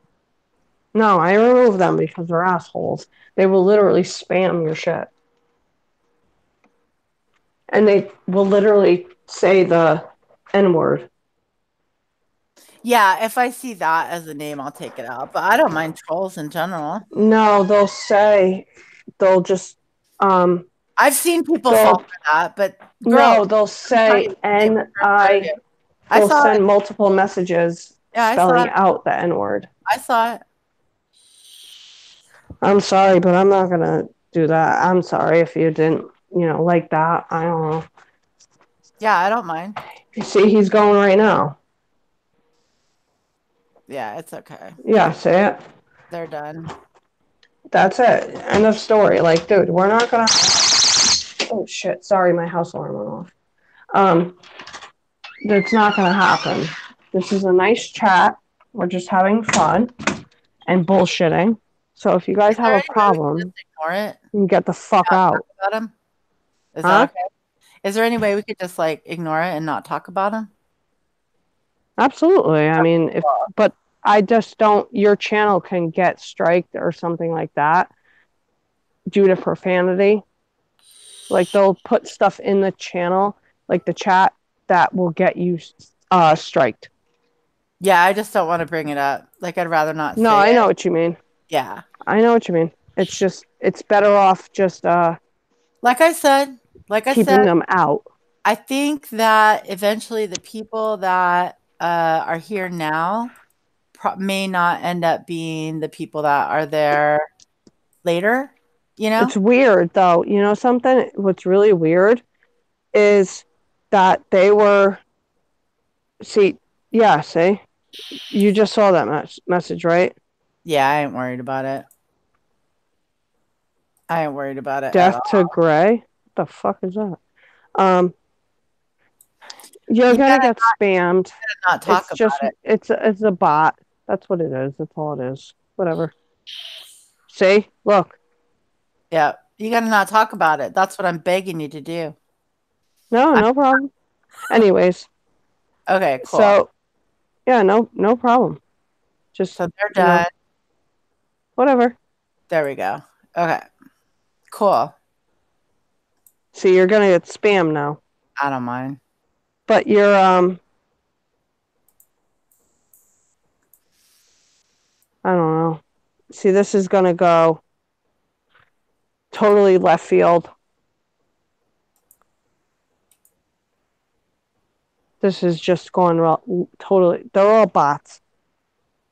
No, I remove them because they're assholes. They will literally spam your shit. And they will literally say the N-word. Yeah, if I see that as a name, I'll take it out. But I don't mind trolls in general. No, they'll just I've seen people fall for that, but no, they'll say N-I. They'll send multiple messages spelling out the N-word. I saw it. I'm sorry, but I'm not gonna do that. I'm sorry if you didn't, like that. I don't know. Yeah, I don't mind. You see, he's going right now. Yeah, it's okay. Yeah, say it. They're done. That's it. End of story. Like, dude, we're not gonna. Oh shit! Sorry, my house alarm went off. That's not gonna happen. This is a nice chat. We're just having fun and bullshitting. So if you guys have a problem, ignore it. you can get the fuck out. About him? Is that okay? Is there any way we could just like ignore it and not talk about them? Absolutely. I mean, but I just don't. Your channel can get striked or something like that due to profanity. Like they'll put stuff in the channel, like the chat, that will get you striked. Yeah, I just don't want to bring it up. Like I'd rather not No, say I it. know what you mean. Yeah. I know what you mean. It's just, it's better off just Like I said, keeping them out. I think that eventually the people that are here now may not end up being the people that are there later, you know? It's weird though. You know something? What's really weird is that they were, see, yeah, see, you just saw that message, right? Yeah, I ain't worried about it. I ain't worried about it at Death all. to Gray. What the fuck is that? You're You gonna gotta get spammed. not talk It's about just, it. it's a bot. That's what it is. That's all it is. Whatever. See, look. Yeah. You gotta not talk about it. That's what I'm begging you to do. No problem. Anyways, Okay, cool. so yeah, no problem. Just, So they're done. whatever. There we go. Okay. Cool. See, you're gonna get spam now. I don't mind. But you're I don't know. See, this is gonna go totally left field. This is just going totally. They're all bots.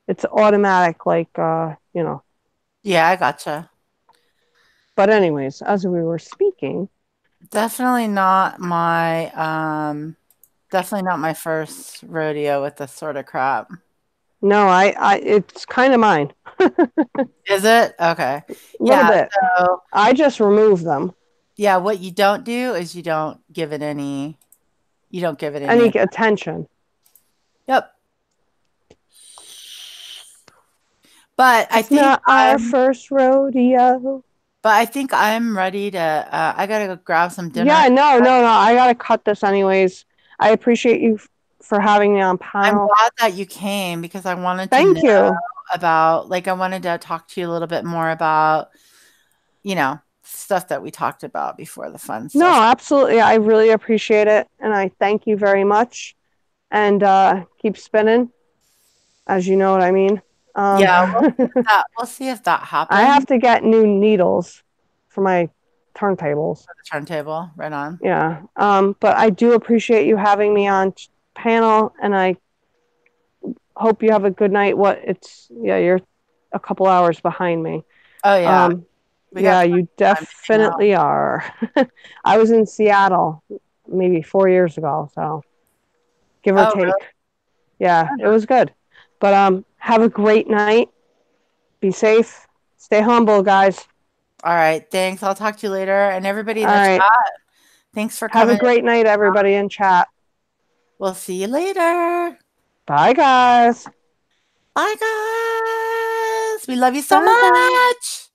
It's automatic, like you know. Yeah, I gotcha. But anyways, as we were speaking, Definitely not my first rodeo with this sort of crap. no, it's kind of mine. Is it? Okay. A little bit. So I just remove them. yeah, what you don't do is you don't give it any Any attention. Yep. But I It's think not our first rodeo. But I think I'm ready to I gotta go grab some dinner. Yeah, no. I gotta cut this anyways. I appreciate you for having me on panel. I'm glad that you came because I wanted to Thank you. about, like, I wanted to talk to you a little bit more about, you know, stuff that we talked about before, the fun stuff. No, absolutely. I really appreciate it. And I thank you very much. And keep spinning, as you know what I mean. Yeah, we'll see if that happens. I have to get new needles for my turntables. For the turntable, right on. Yeah. But I do appreciate you having me on panel, and I hope you have a good night. You're a couple hours behind me. Oh yeah. Yeah, you definitely are. I was in Seattle maybe 4 years ago, so give or take. Really? Yeah, it was good. But have a great night. Be safe. Stay humble, guys. All right, thanks. I'll talk to you later. And everybody in the chat, thanks for coming. Have a great night, everybody in chat. We'll see you later. Bye, guys. Bye, guys. We love you so much.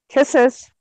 Kisses.